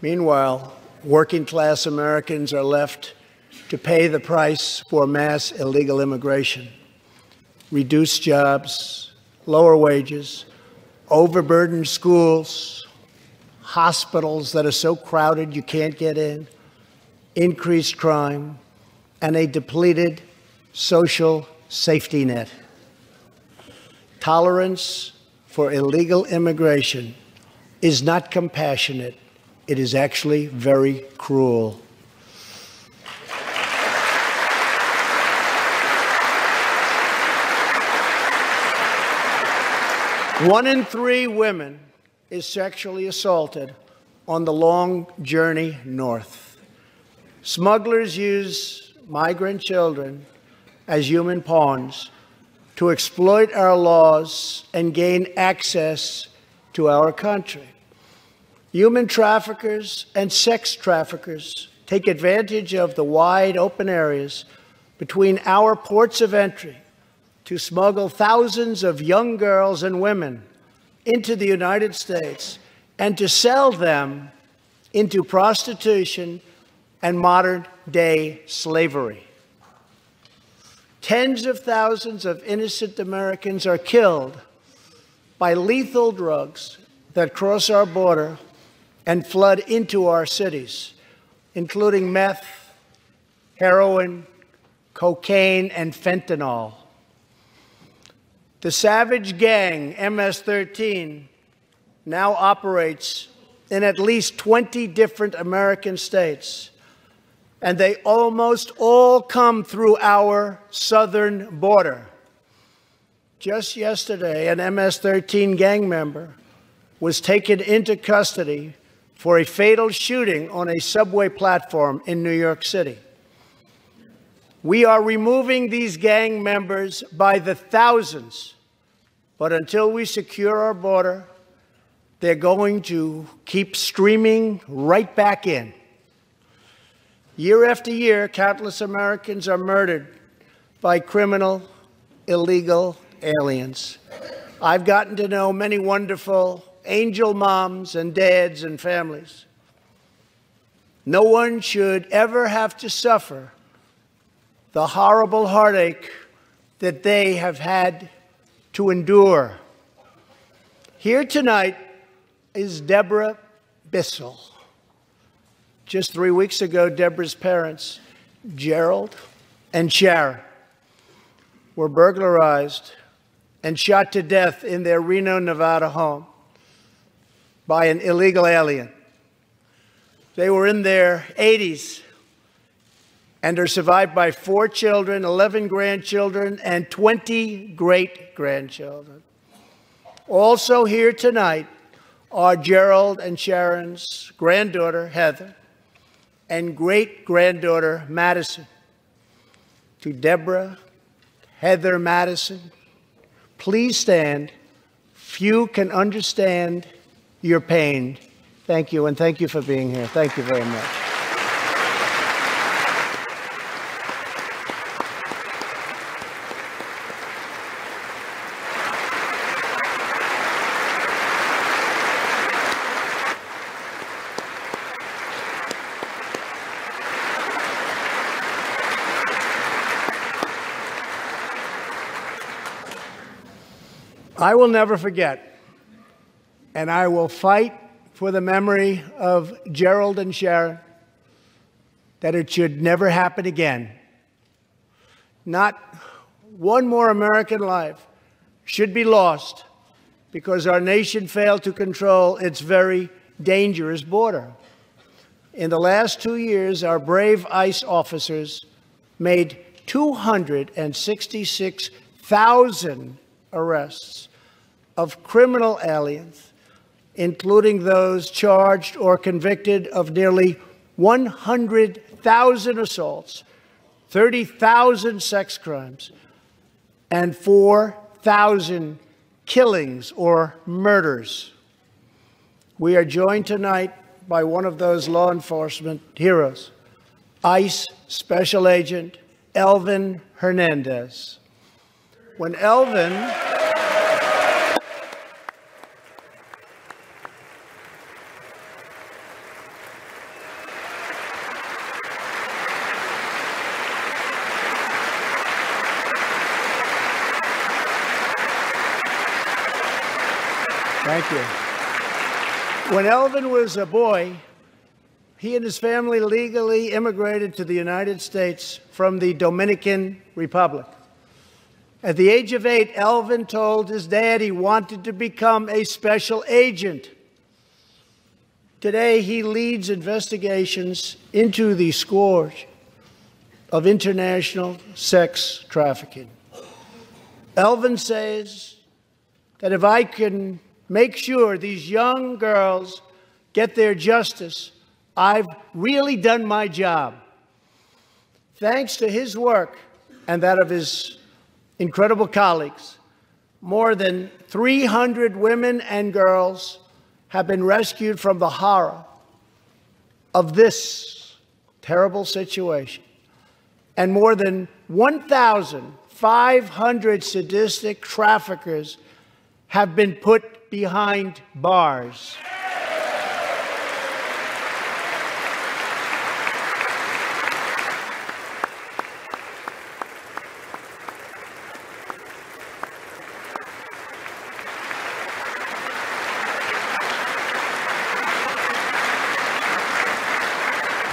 Meanwhile, working-class Americans are left to pay the price for mass illegal immigration. Reduced jobs, lower wages, overburdened schools, hospitals that are so crowded you can't get in, increased crime, and a depleted social safety net. Tolerance for illegal immigration is not compassionate. It is actually very cruel. One in 3 women is sexually assaulted on the long journey north. Smugglers use migrant children as human pawns to exploit our laws and gain access to our country. Human traffickers and sex traffickers take advantage of the wide open areas between our ports of entry to smuggle thousands of young girls and women into the United States and to sell them into prostitution and modern-day slavery. tens of thousands of innocent Americans are killed by lethal drugs that cross our border and flood into our cities, including meth, heroin, cocaine, and fentanyl. The savage gang, MS-13, now operates in at least 20 different American states, and they almost all come through our southern border. Just yesterday, an MS-13 gang member was taken into custody for a fatal shooting on a subway platform in New York City. We are removing these gang members by the thousands, but until we secure our border, they're going to keep streaming right back in. Year after year, countless Americans are murdered by criminal, illegal aliens. I've gotten to know many wonderful angel moms and dads and families. No one should ever have to suffer the horrible heartache that they have had to endure. Here tonight is Deborah Bissell. Just 3 weeks ago, Deborah's parents, Gerald and Sharon, were burglarized and shot to death in their Reno, Nevada home by an illegal alien. They were in their 80s and are survived by 4 children, 11 grandchildren, and 20 great-grandchildren. Also here tonight are Gerald and Sharon's granddaughter, Heather, and great-granddaughter, Madison. To Deborah, Heather, Madison, please stand. Few can understand your pain. Thank you, and thank you for being here. Thank you very much. I will never forget, and I will fight for the memory of Gerald and Sharon, that it should never happen again. Not one more American life should be lost because our nation failed to control its very dangerous border. In the last 2 years, our brave ICE officers made 266,000 arrests of criminal aliens, including those charged or convicted of nearly 100,000 assaults, 30,000 sex crimes, and 4,000 killings or murders. We are joined tonight by one of those law enforcement heroes, ICE Special Agent Elvin Hernandez. When Elvin Thank you. When Elvin was a boy, he and his family legally immigrated to the United States from the Dominican Republic. At the age of 8, Elvin told his dad he wanted to become a special agent. Today, he leads investigations into the scourge of international sex trafficking. Elvin says that if I can make sure these young girls get their justice, I've really done my job. Thanks to his work and that of his incredible colleagues, more than 300 women and girls have been rescued from the horror of this terrible situation. And more than 1,500 sadistic traffickers have been put behind bars.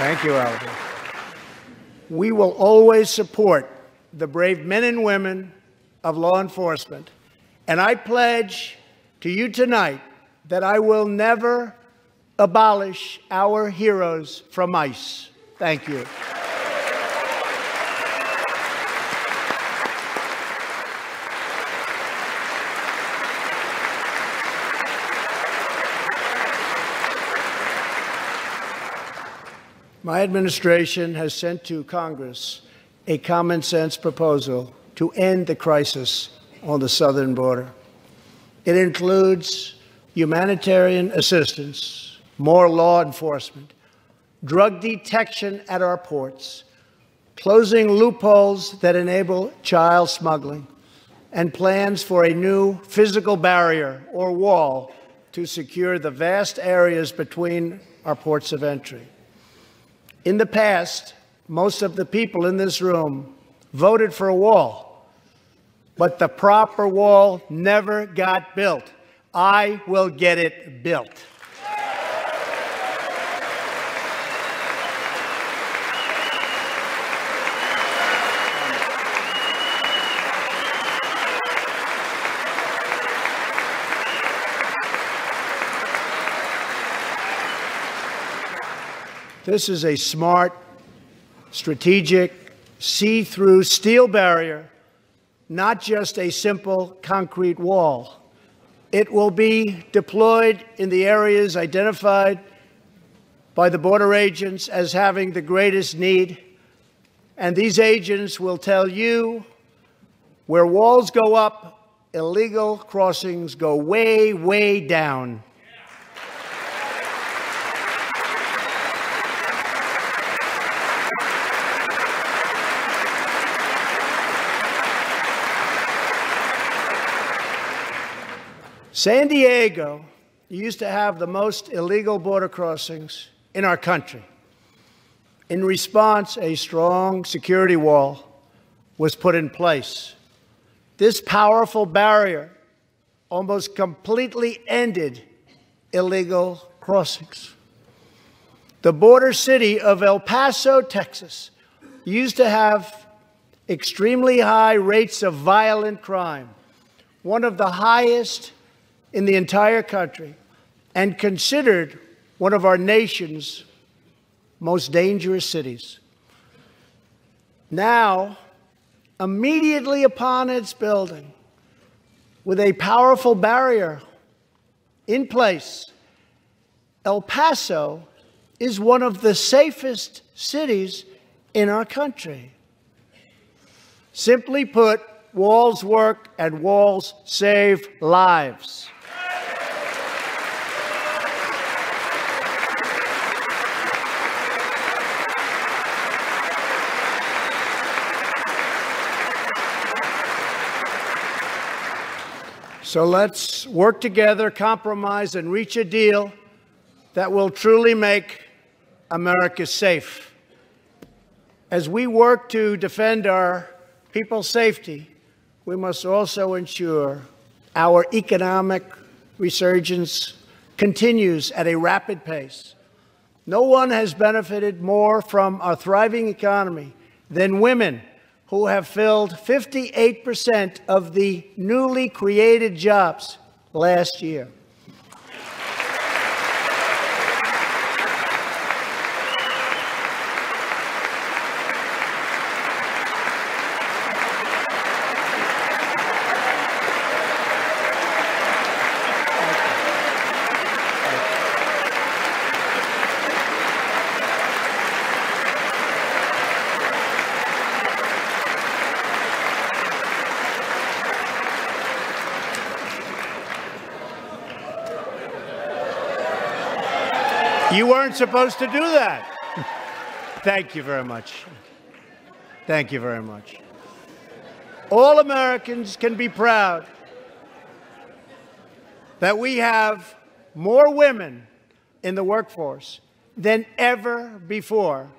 Thank you, Albert. We will always support the brave men and women of law enforcement, and I pledge to you tonight that I will never abolish our heroes from ICE. Thank you. My administration has sent to Congress a common sense proposal to end the crisis on the southern border. It includes humanitarian assistance, more law enforcement, drug detection at our ports, closing loopholes that enable child smuggling, and plans for a new physical barrier or wall to secure the vast areas between our ports of entry. In the past, most of the people in this room voted for a wall, but the proper wall never got built. I will get it built. This is a smart, strategic, see-through steel barrier, not just a simple concrete wall. It will be deployed in the areas identified by the border agents as having the greatest need, and these agents will tell you where walls go up, illegal crossings go way, way down. San Diego used to have the most illegal border crossings in our country. In response, a strong security wall was put in place. This powerful barrier almost completely ended illegal crossings. The border city of El Paso, Texas, used to have extremely high rates of violent crime, one of the highest in the entire country, and considered one of our nation's most dangerous cities. Now, immediately upon its building, with a powerful barrier in place, El Paso is one of the safest cities in our country. Simply put, walls work and walls save lives. So let's work together, compromise, and reach a deal that will truly make America safe. As we work to defend our people's safety, we must also ensure our economic resurgence continues at a rapid pace. No one has benefited more from our thriving economy than women, who have filled 58% of the newly created jobs last year. You weren't supposed to do that. Thank you very much. Thank you very much. All Americans can be proud that we have more women in the workforce than ever before.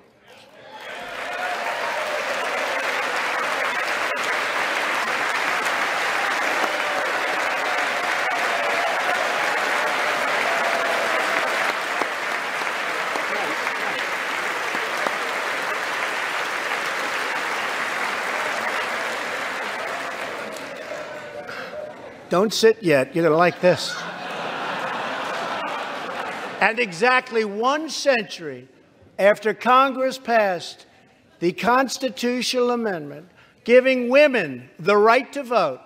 Don't sit yet. You're going to like this. And exactly 1 century after Congress passed the constitutional amendment giving women the right to vote,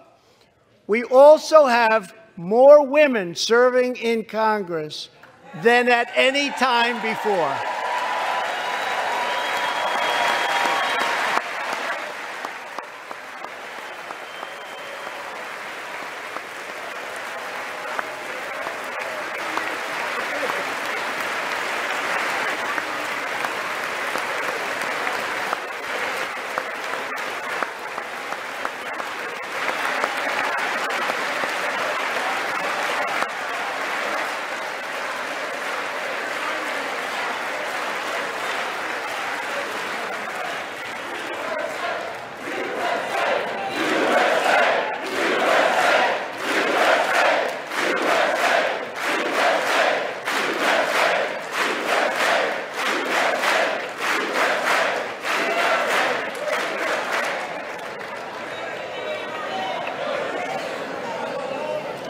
we also have more women serving in Congress than at any time before.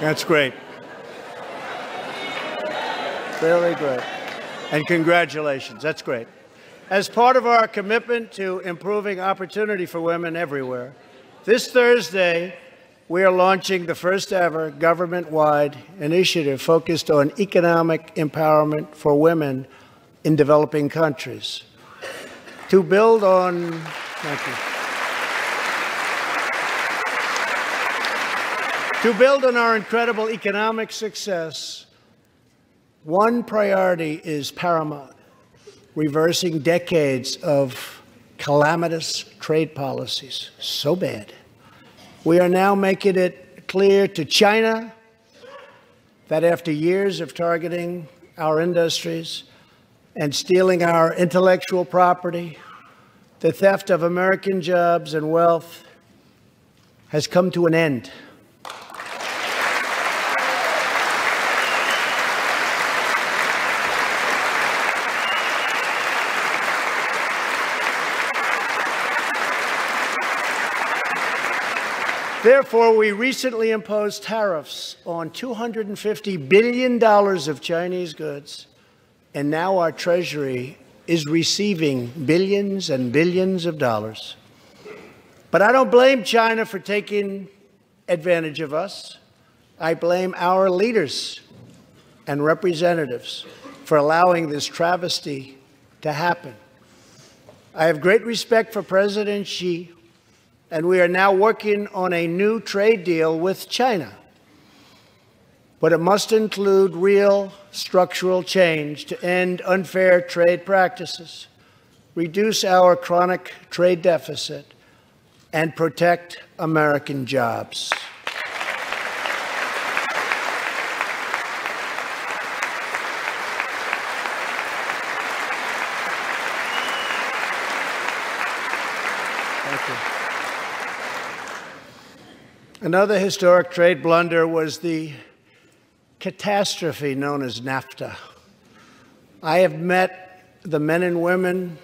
That's great. Very great. And congratulations. That's great. As part of our commitment to improving opportunity for women everywhere, this Thursday, we are launching the first ever government-wide initiative focused on economic empowerment for women in developing countries. To build on, thank you. To build on our incredible economic success, one priority is paramount: reversing decades of calamitous trade policies. So bad. We are now making it clear to China that after years of targeting our industries and stealing our intellectual property, the theft of American jobs and wealth has come to an end. Therefore, we recently imposed tariffs on $250 billion of Chinese goods, and now our Treasury is receiving billions and billions of dollars. But I don't blame China for taking advantage of us. I blame our leaders and representatives for allowing this travesty to happen. I have great respect for President Xi, and we are now working on a new trade deal with China. But it must include real structural change to end unfair trade practices, reduce our chronic trade deficit, and protect American jobs. Thank you. Another historic trade blunder was the catastrophe known as NAFTA. I have met the men and women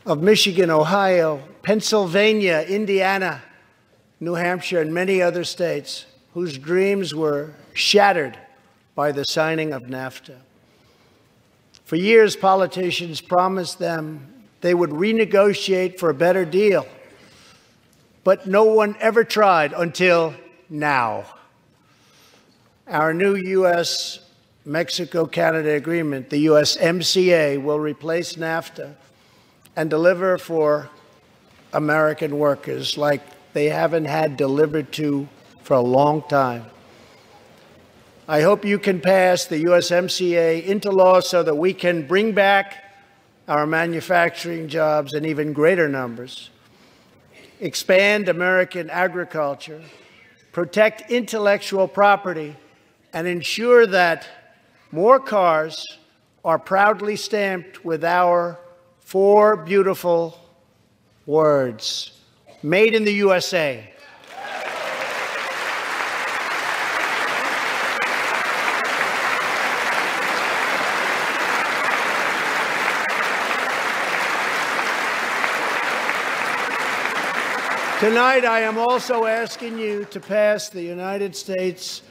of Michigan, Ohio, Pennsylvania, Indiana, New Hampshire, and many other states whose dreams were shattered by the signing of NAFTA. For years, politicians promised them they would renegotiate for a better deal, but no one ever tried until now. Our new U.S.-Mexico-Canada agreement, the USMCA, will replace NAFTA and deliver for American workers like they haven't had delivered to for a long time. I hope you can pass the USMCA into law so that we can bring back our manufacturing jobs in even greater numbers, expand American agriculture, protect intellectual property, and ensure that more cars are proudly stamped with our 4 beautiful words, made in the USA. Tonight, I am also asking you to pass the United States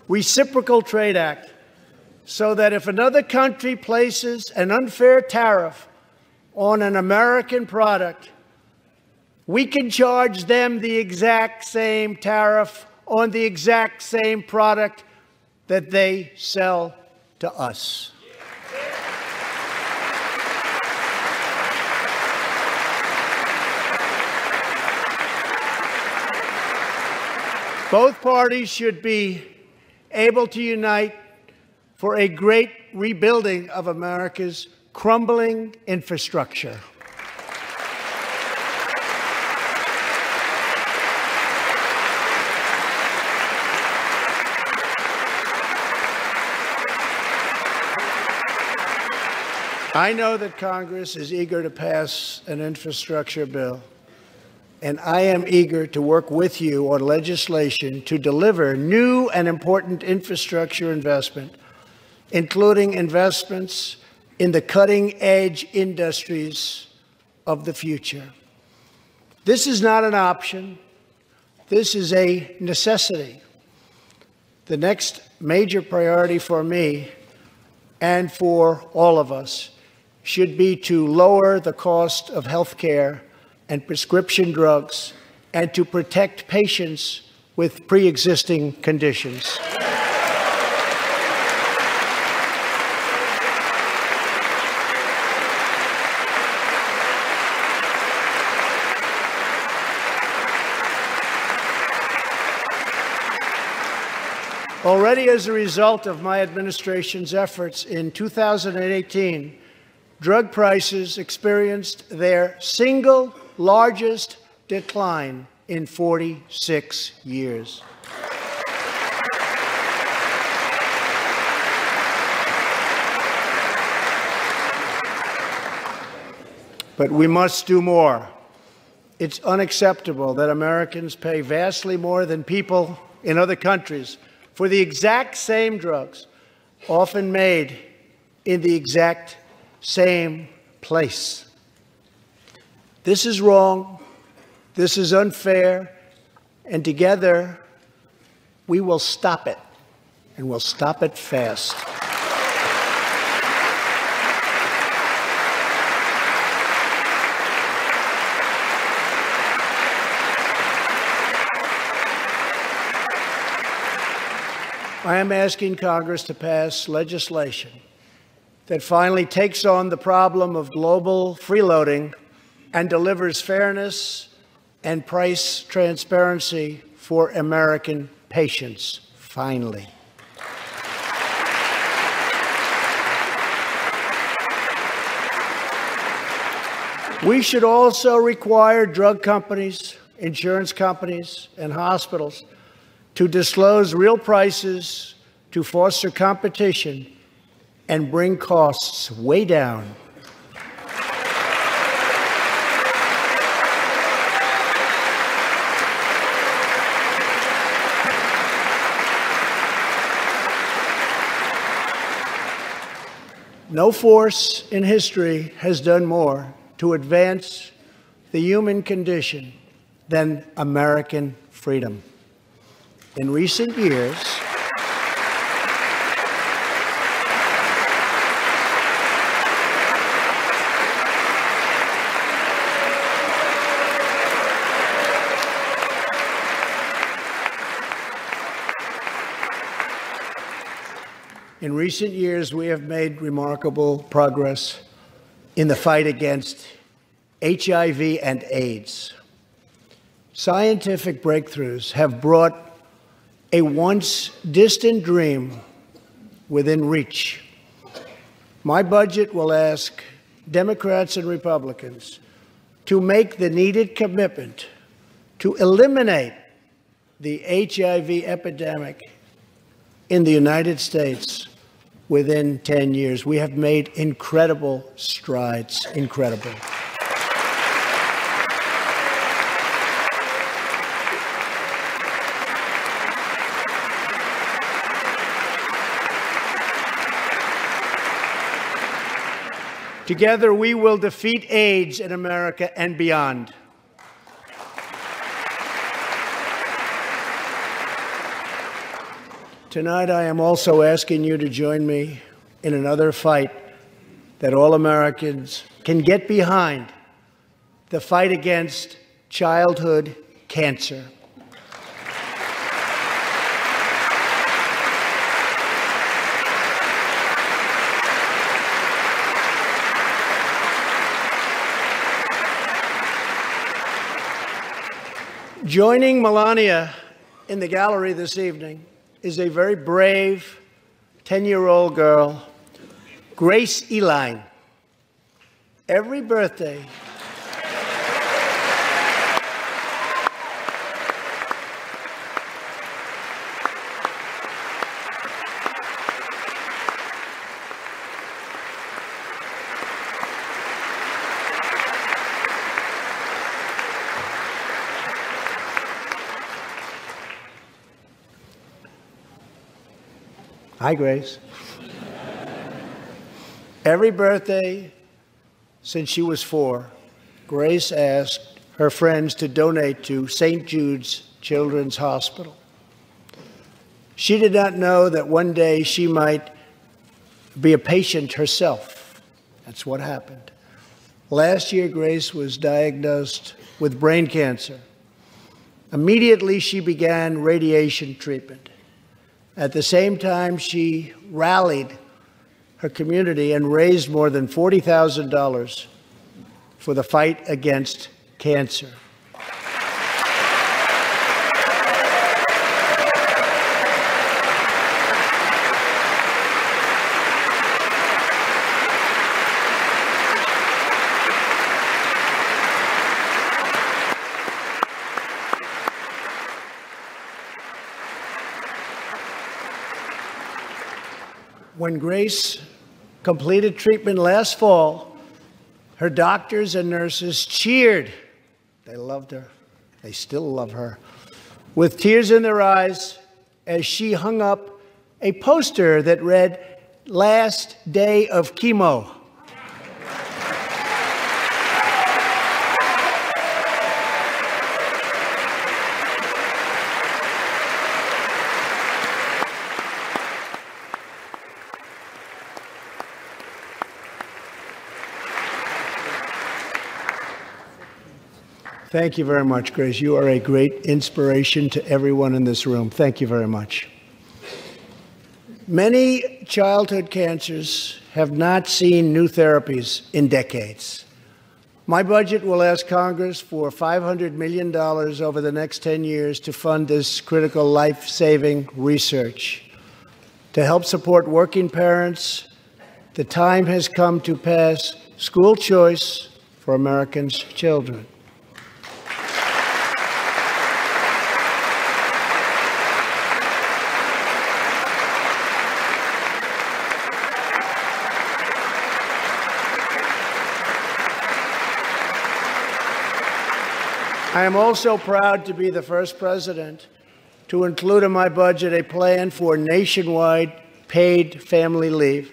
Reciprocal Trade Act so that if another country places an unfair tariff on an American product, we can charge them the exact same tariff on the exact same product that they sell to us. Both parties should be able to unite for a great rebuilding of America's crumbling infrastructure. I know that Congress is eager to pass an infrastructure bill, and I am eager to work with you on legislation to deliver new and important infrastructure investment, including investments in the cutting-edge industries of the future. This is not an option. This is a necessity. The next major priority for me and for all of us should be to lower the cost of health care and prescription drugs and to protect patients with pre-existing conditions. Already as a result of my administration's efforts in 2018, drug prices experienced their single largest decline in 46 years. But we must do more. It's unacceptable that Americans pay vastly more than people in other countries for the exact same drugs, often made in the exact same place. This is wrong, this is unfair, and together we will stop it, and we'll stop it fast. I am asking Congress to pass legislation that finally takes on the problem of global freeloading and delivers fairness and price transparency for American patients, finally. We should also require drug companies, insurance companies, and hospitals to disclose real prices to foster competition and bring costs way down. No force in history has done more to advance the human condition than American freedom. In recent years, we have made remarkable progress in the fight against HIV and AIDS. Scientific breakthroughs have brought a once distant dream within reach. My budget will ask Democrats and Republicans to make the needed commitment to eliminate the HIV epidemic in the United States within 10 years. We have made incredible strides, incredible. Together, we will defeat AIDS in America and beyond. Tonight, I am also asking you to join me in another fight that all Americans can get behind, the fight against childhood cancer. Joining Melania in the gallery this evening is a very brave 10-year-old girl, Grace Eline. Every birthday, hi, Grace. Every birthday since she was 4, Grace asked her friends to donate to St. Jude's Children's Hospital. She did not know that one day she might be a patient herself. That's what happened. Last year, Grace was diagnosed with brain cancer. Immediately, she began radiation treatment. At the same time, she rallied her community and raised more than $40,000 for the fight against cancer. When Grace completed treatment last fall, her doctors and nurses cheered. They loved her. They still love her. With tears in their eyes as she hung up a poster that read, "Last day of chemo." Thank you very much, Grace. You are a great inspiration to everyone in this room. Thank you very much. Many childhood cancers have not seen new therapies in decades. My budget will ask Congress for $500 million over the next 10 years to fund this critical life-saving research. To help support working parents, the time has come to pass school choice for Americans' children. I am also proud to be the first president to include in my budget a plan for nationwide paid family leave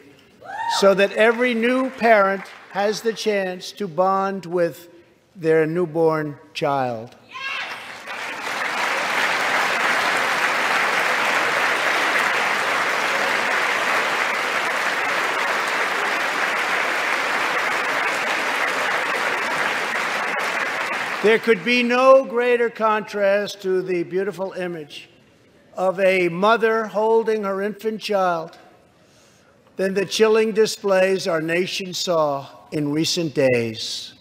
so that every new parent has the chance to bond with their newborn child. There could be no greater contrast to the beautiful image of a mother holding her infant child than the chilling displays our nation saw in recent days.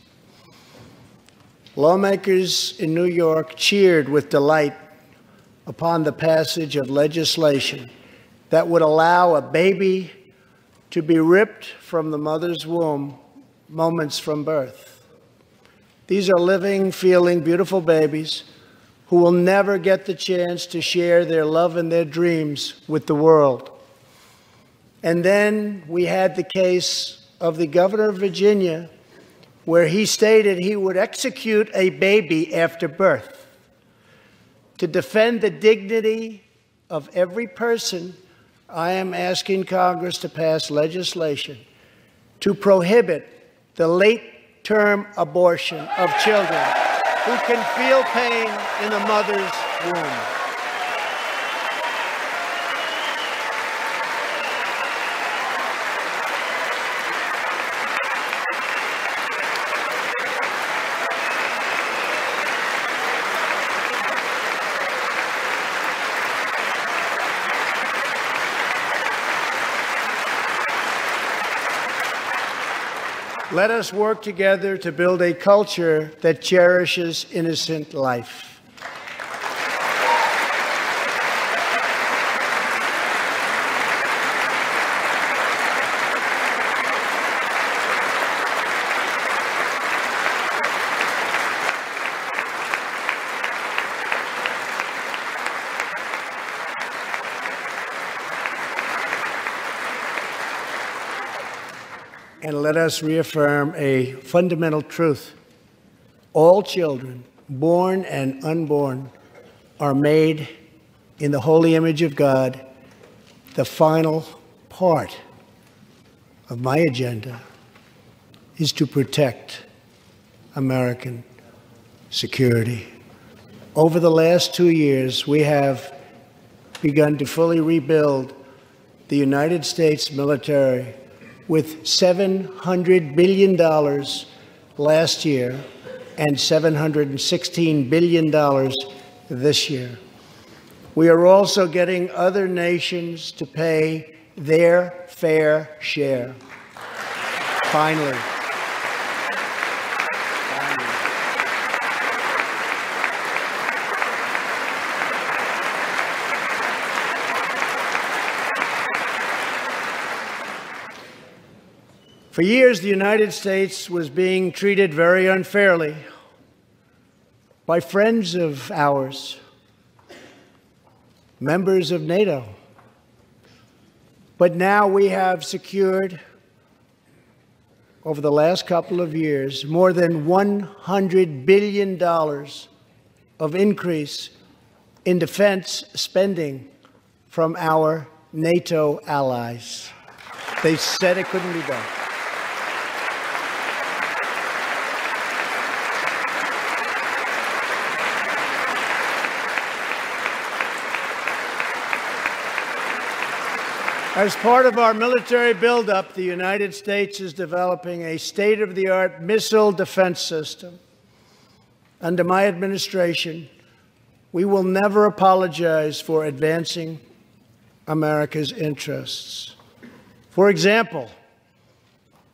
Lawmakers in New York cheered with delight upon the passage of legislation that would allow a baby to be ripped from the mother's womb moments from birth. These are living, feeling, beautiful babies who will never get the chance to share their love and their dreams with the world. And then we had the case of the governor of Virginia, where he stated he would execute a baby after birth. To defend the dignity of every person, I am asking Congress to pass legislation to prohibit the late-term abortion of children who can feel pain in the mother's womb. Let us work together to build a culture that cherishes innocent life. And let us reaffirm a fundamental truth. All children, born and unborn, are made in the holy image of God. The final part of my agenda is to protect American security. Over the last 2 years, we have begun to fully rebuild the United States military with $700 billion last year and $716 billion this year. We are also getting other nations to pay their fair share. Finally. For years, the United States was being treated very unfairly by friends of ours, members of NATO. But now we have secured, over the last couple of years, more than $100 billion of increase in defense spending from our NATO allies. They said it couldn't be done. As part of our military buildup, the United States is developing a state-of-the-art missile defense system. Under my administration, we will never apologize for advancing America's interests. For example,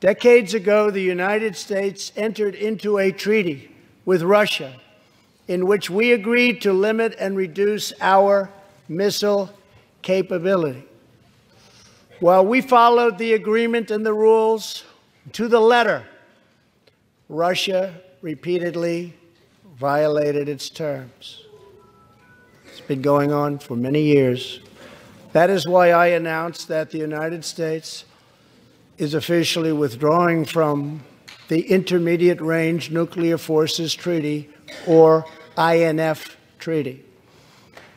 decades ago, the United States entered into a treaty with Russia in which we agreed to limit and reduce our missile capability. While we followed the agreement and the rules to the letter, Russia repeatedly violated its terms. It's been going on for many years. That is why I announced that the United States is officially withdrawing from the Intermediate Range Nuclear Forces Treaty, or INF Treaty.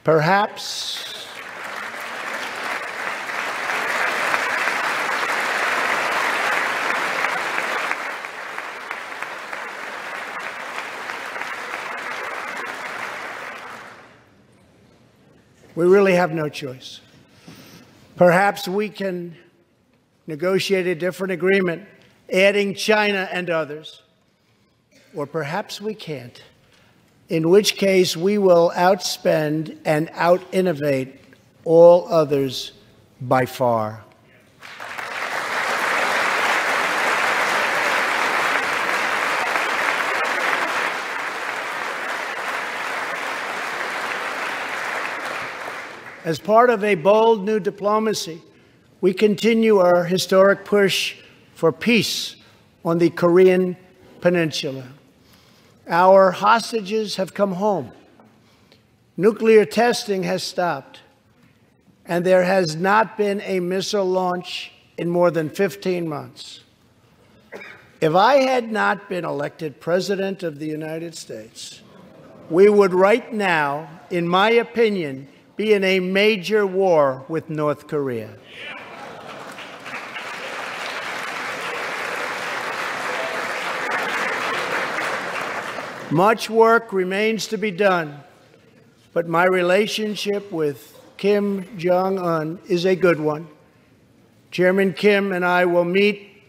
Perhaps we really have no choice. Perhaps we can negotiate a different agreement, adding China and others. Or perhaps we can't, in which case we will outspend and out-innovate all others by far. As part of a bold new diplomacy, we continue our historic push for peace on the Korean Peninsula. Our hostages have come home. Nuclear testing has stopped, and there has not been a missile launch in more than 15 months. If I had not been elected President of the United States, we would right now, in my opinion, be in a major war with North Korea. Much work remains to be done, but my relationship with Kim Jong-un is a good one. Chairman Kim and I will meet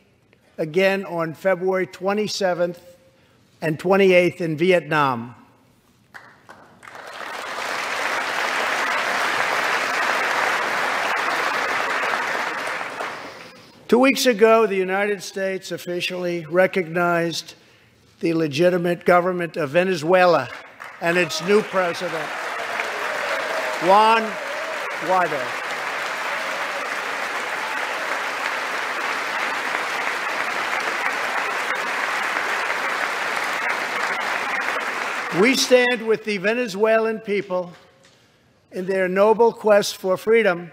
again on February 27th and 28th in Vietnam. 2 weeks ago, the United States officially recognized the legitimate government of Venezuela and its new president, Juan Guaido. We stand with the Venezuelan people in their noble quest for freedom,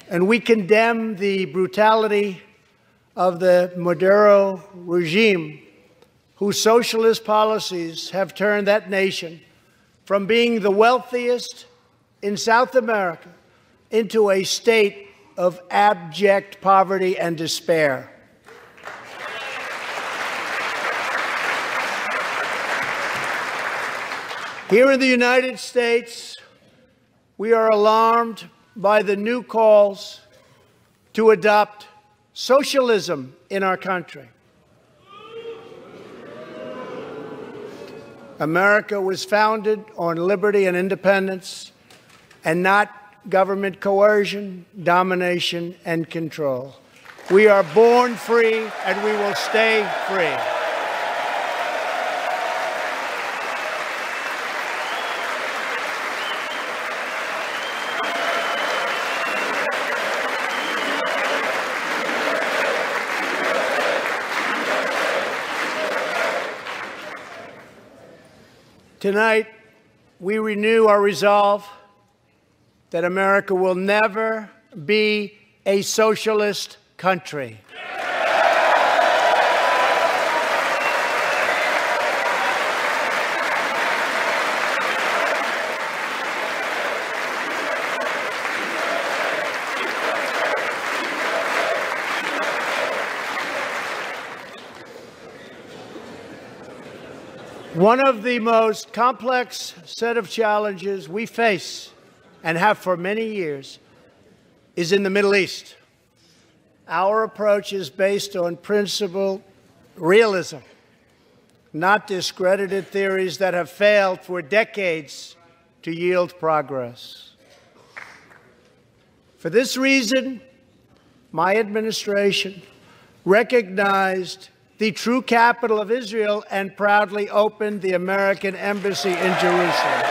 and we condemn the brutality of the Maduro regime, whose socialist policies have turned that nation from being the wealthiest in South America into a state of abject poverty and despair. Here in the United States, we are alarmed by the new calls to adopt socialism in our country. America was founded on liberty and independence, and not government coercion, domination, and control. We are born free, and we will stay free. Tonight, we renew our resolve that America will never be a socialist country. One of the most complex set of challenges we face, and have for many years, is in the Middle East. Our approach is based on principled realism, not discredited theories that have failed for decades to yield progress. For this reason, my administration recognized the true capital of Israel and proudly opened the American embassy in Jerusalem.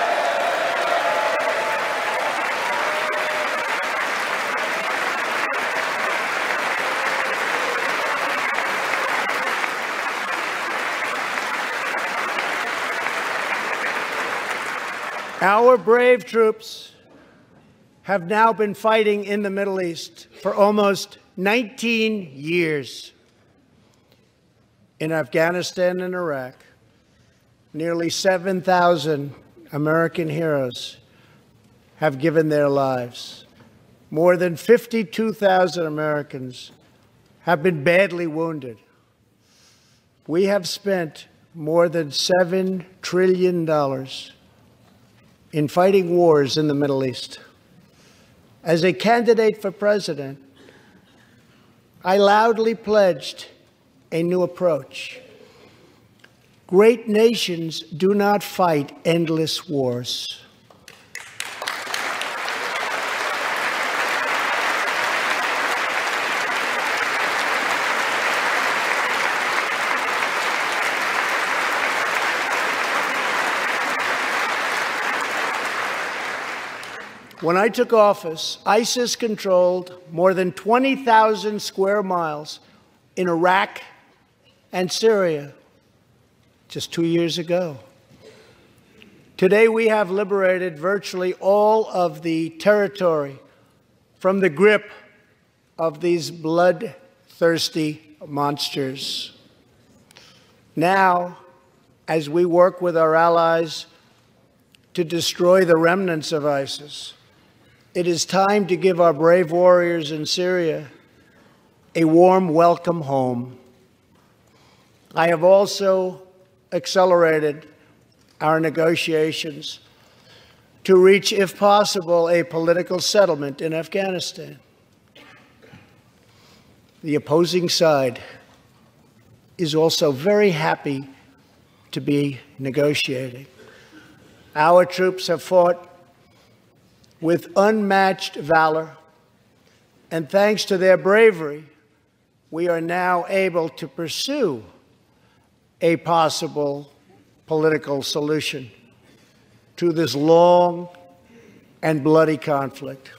Our brave troops have now been fighting in the Middle East for almost 19 years. In Afghanistan and Iraq, nearly 7,000 American heroes have given their lives. More than 52,000 Americans have been badly wounded. We have spent more than $7 trillion in fighting wars in the Middle East. As a candidate for president, I loudly pledged a new approach. Great nations do not fight endless wars. When I took office, ISIS controlled more than 20,000 square miles in Iraq and Syria just 2 years ago. Today, we have liberated virtually all of the territory from the grip of these bloodthirsty monsters. Now, as we work with our allies to destroy the remnants of ISIS, it is time to give our brave warriors in Syria a warm welcome home. I have also accelerated our negotiations to reach, if possible, a political settlement in Afghanistan. The opposing side is also very happy to be negotiating. Our troops have fought with unmatched valor, and thanks to their bravery, we are now able to pursue a possible political solution to this long and bloody conflict.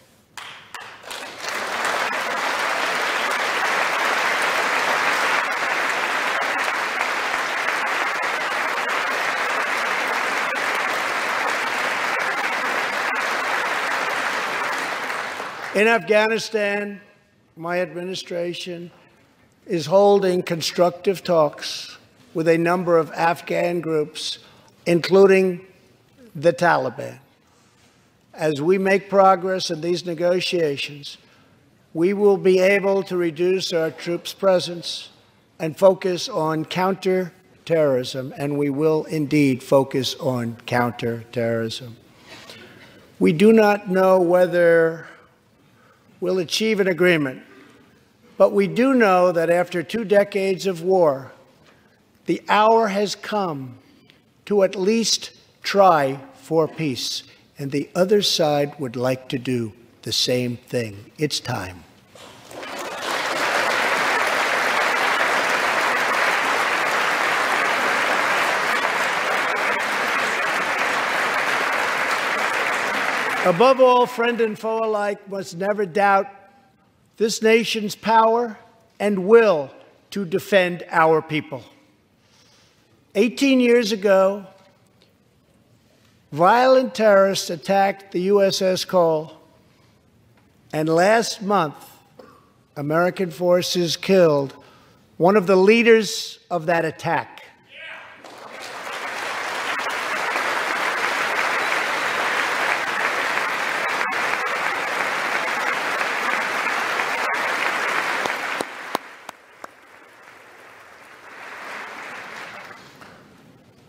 In Afghanistan, my administration is holding constructive talks with a number of Afghan groups, including the Taliban. As we make progress in these negotiations, we will be able to reduce our troops' presence and focus on counterterrorism, and we will indeed focus on counterterrorism. We do not know whether we'll achieve an agreement, but we do know that after 2 decades of war, the hour has come to at least try for peace, and the other side would like to do the same thing. It's time. Above all, friend and foe alike must never doubt this nation's power and will to defend our people. 18 years ago, violent terrorists attacked the USS Cole, and last month, American forces killed one of the leaders of that attack.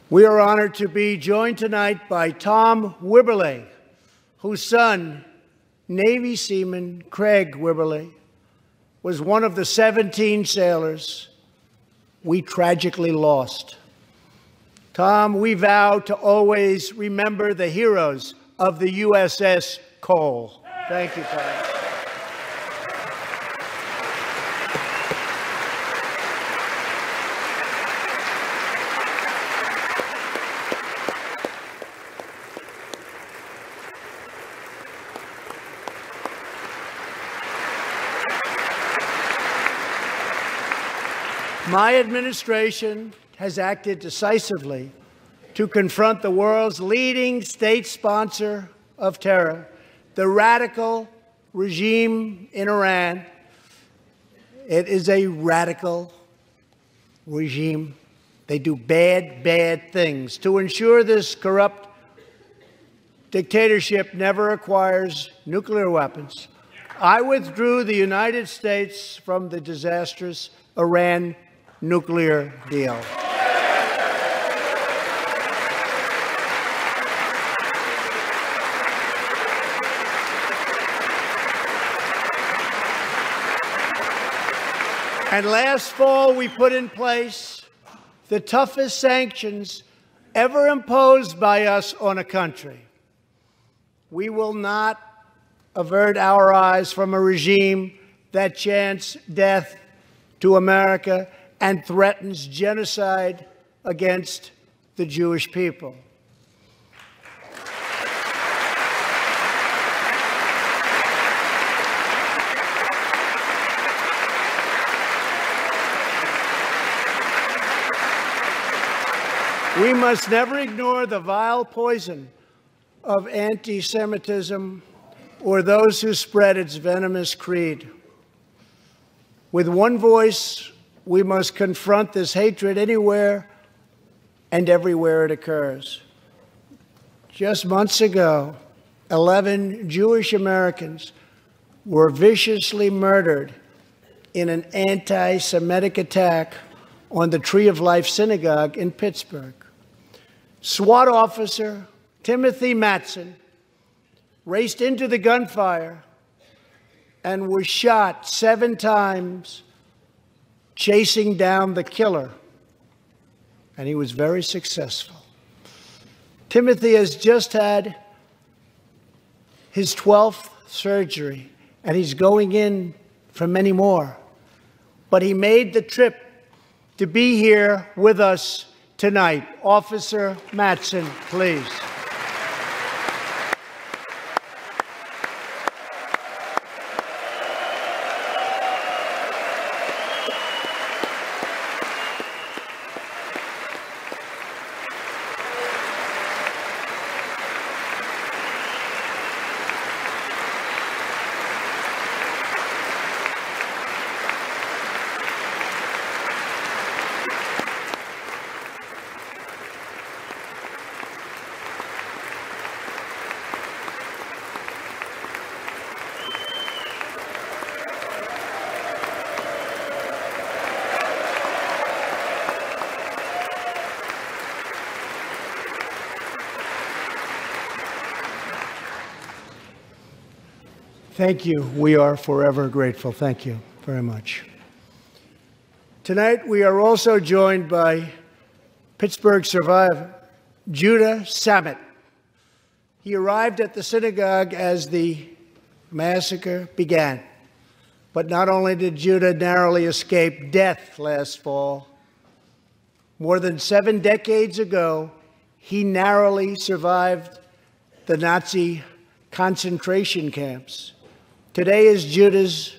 We are honored to be joined tonight by Tom Wibberley, whose son, Navy seaman Craig Wibberley, was one of the 17 sailors we tragically lost. Tom, we vow to always remember the heroes of the USS Cole. Thank you, Tom. My administration has acted decisively to confront the world's leading state sponsor of terror, the radical regime in Iran. It is a radical regime. They do bad, bad things. To ensure this corrupt dictatorship never acquires nuclear weapons, I withdrew the United States from the disastrous Iran nuclear deal. And last fall, we put in place the toughest sanctions ever imposed by us on a country. We will not avert our eyes from a regime that chants death to America and threatens genocide against the Jewish people. We must never ignore the vile poison of anti-Semitism or those who spread its venomous creed. With one voice, we must confront this hatred anywhere and everywhere it occurs. Just months ago, 11 Jewish Americans were viciously murdered in an anti-Semitic attack on the Tree of Life Synagogue in Pittsburgh. SWAT officer Timothy Matson raced into the gunfire and was shot 7 times chasing down the killer, and he was very successful. Timothy has just had his 12th surgery, and he's going in for many more. but he made the trip to be here with us tonight. Officer Mattson, please. Thank you. We are forever grateful. Thank you very much. Tonight, we are also joined by Pittsburgh survivor, Judah Samet. He arrived at the synagogue as the massacre began. But not only did Judah narrowly escape death last fall, more than 7 decades ago, he narrowly survived the Nazi concentration camps. Today is Judah's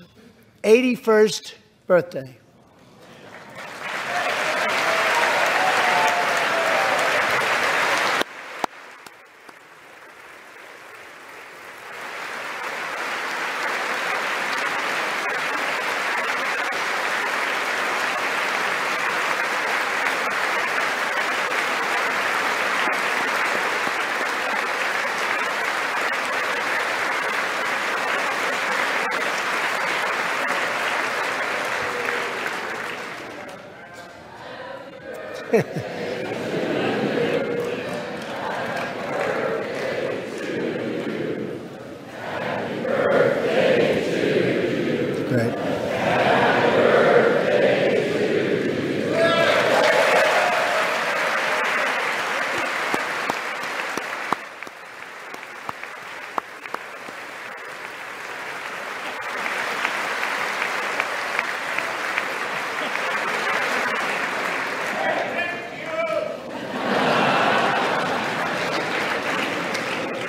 81st birthday.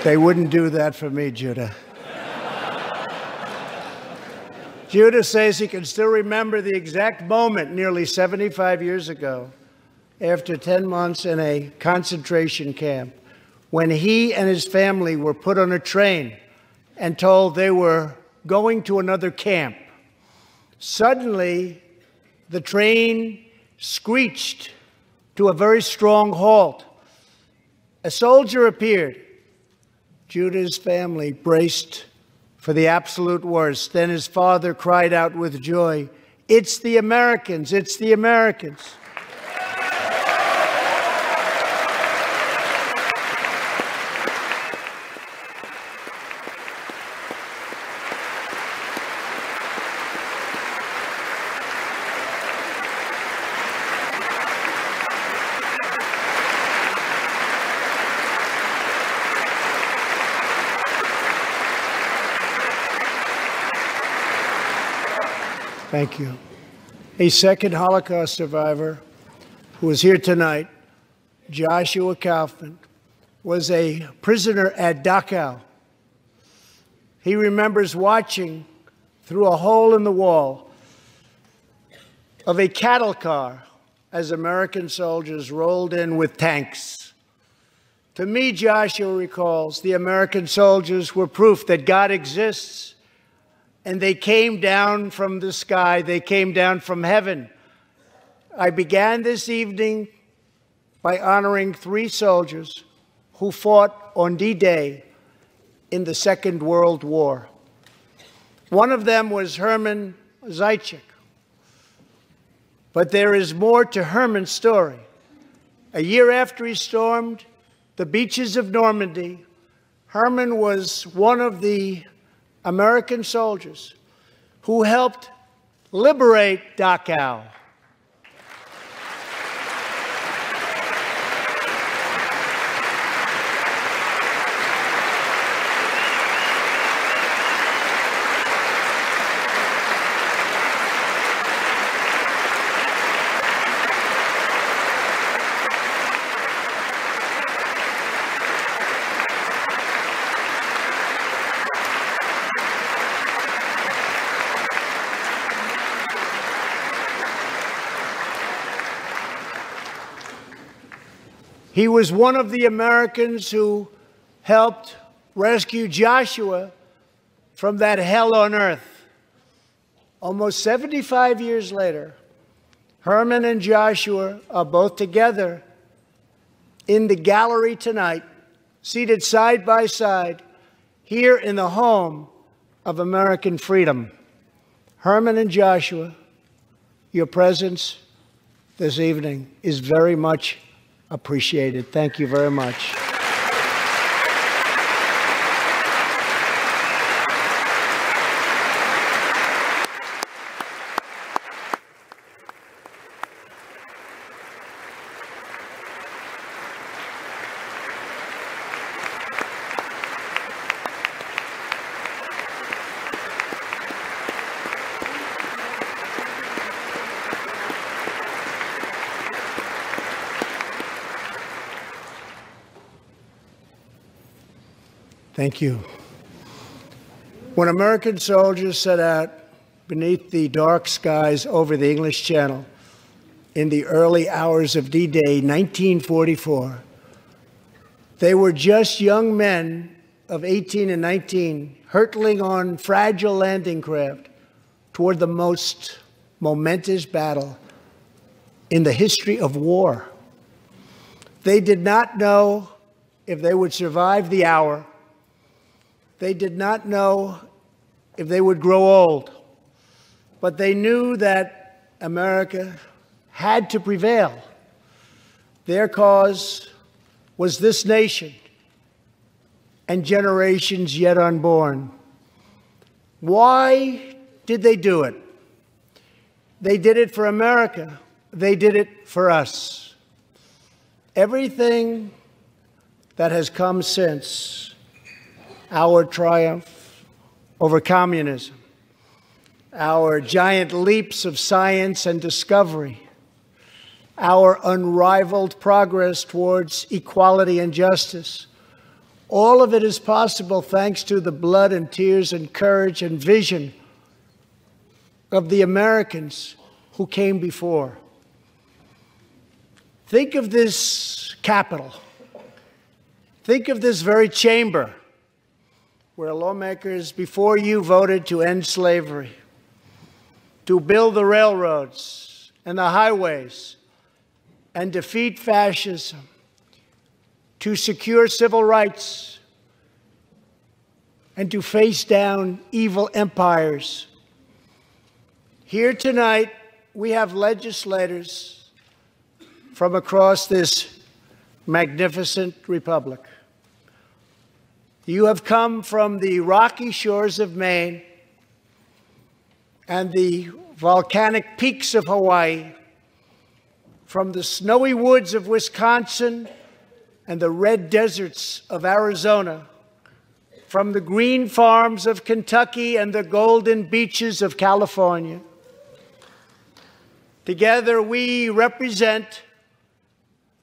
They wouldn't do that for me, Judah. Judah says he can still remember the exact moment nearly 75 years ago, after 10 months in a concentration camp, when he and his family were put on a train and told they were going to another camp. Suddenly, the train screeched to a very strong halt. A soldier appeared. Judah's family braced for the absolute worst. Then his father cried out with joy, "It's the Americans! It's the Americans!" Thank you. A second Holocaust survivor who is here tonight, Joshua Kaufman, was a prisoner at Dachau. He remembers watching through a hole in the wall of a cattle car as American soldiers rolled in with tanks. To me, Joshua recalls, the American soldiers were proof that God exists. And they came down from the sky. They came down from heaven. I began this evening by honoring 3 soldiers who fought on D-Day in the Second World War. One of them was Herman Zaitchik. But there is more to Herman's story. A year after he stormed the beaches of Normandy, Herman was one of the American soldiers who helped liberate Dachau. He was one of the Americans who helped rescue Joshua from that hell on earth. Almost 75 years later, Herman and Joshua are both together in the gallery tonight, seated side by side, here in the home of American freedom. Herman and Joshua, your presence this evening is very much appreciated. Thank you very much. Thank you. When American soldiers set out beneath the dark skies over the English Channel in the early hours of D-Day 1944, they were just young men of 18 and 19 hurtling on fragile landing craft toward the most momentous battle in the history of war. They did not know if they would survive the hour. They did not know if they would grow old, but they knew that America had to prevail. Their cause was this nation and generations yet unborn. Why did they do it? They did it for America. They did it for us. Everything that has come since our triumph over communism, our giant leaps of science and discovery, our unrivaled progress towards equality and justice, all of it is possible thanks to the blood and tears and courage and vision of the Americans who came before. Think of this Capitol. Think of this very chamber where lawmakers before you voted to end slavery, to build the railroads and the highways, and defeat fascism, to secure civil rights, and to face down evil empires. Here tonight, we have legislators from across this magnificent republic. You have come from the rocky shores of Maine and the volcanic peaks of Hawaii, from the snowy woods of Wisconsin and the red deserts of Arizona, from the green farms of Kentucky and the golden beaches of California. Together, we represent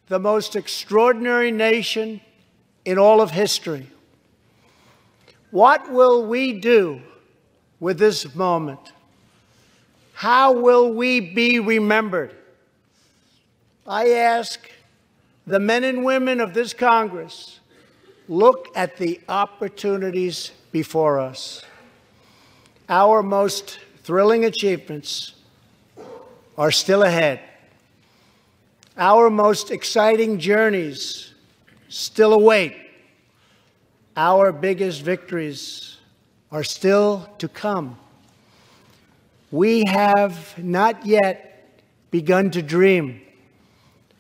the most extraordinary nation in all of history. What will we do with this moment? How will we be remembered? I ask the men and women of this Congress, look at the opportunities before us. Our most thrilling achievements are still ahead. Our most exciting journeys still await. Our biggest victories are still to come. We have not yet begun to dream.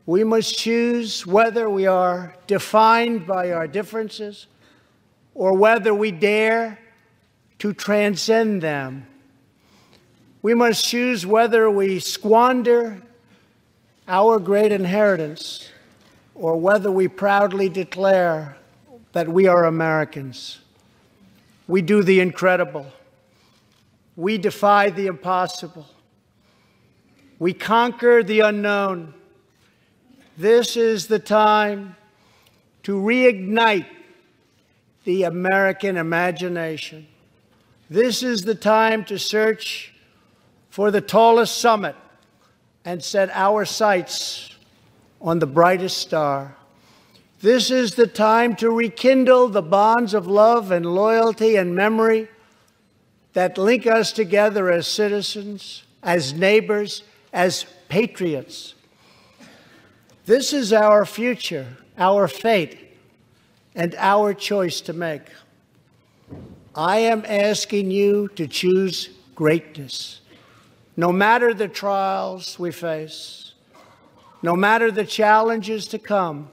We must choose whether we are defined by our differences or whether we dare to transcend them. We must choose whether we squander our great inheritance or whether we proudly declare that we are Americans. We do the incredible. We defy the impossible. We conquer the unknown. This is the time to reignite the American imagination. This is the time to search for the tallest summit and set our sights on the brightest star. This is the time to rekindle the bonds of love and loyalty and memory that link us together as citizens, as neighbors, as patriots. This is our future, our fate, and our choice to make. I am asking you to choose greatness. No matter the trials we face, no matter the challenges to come,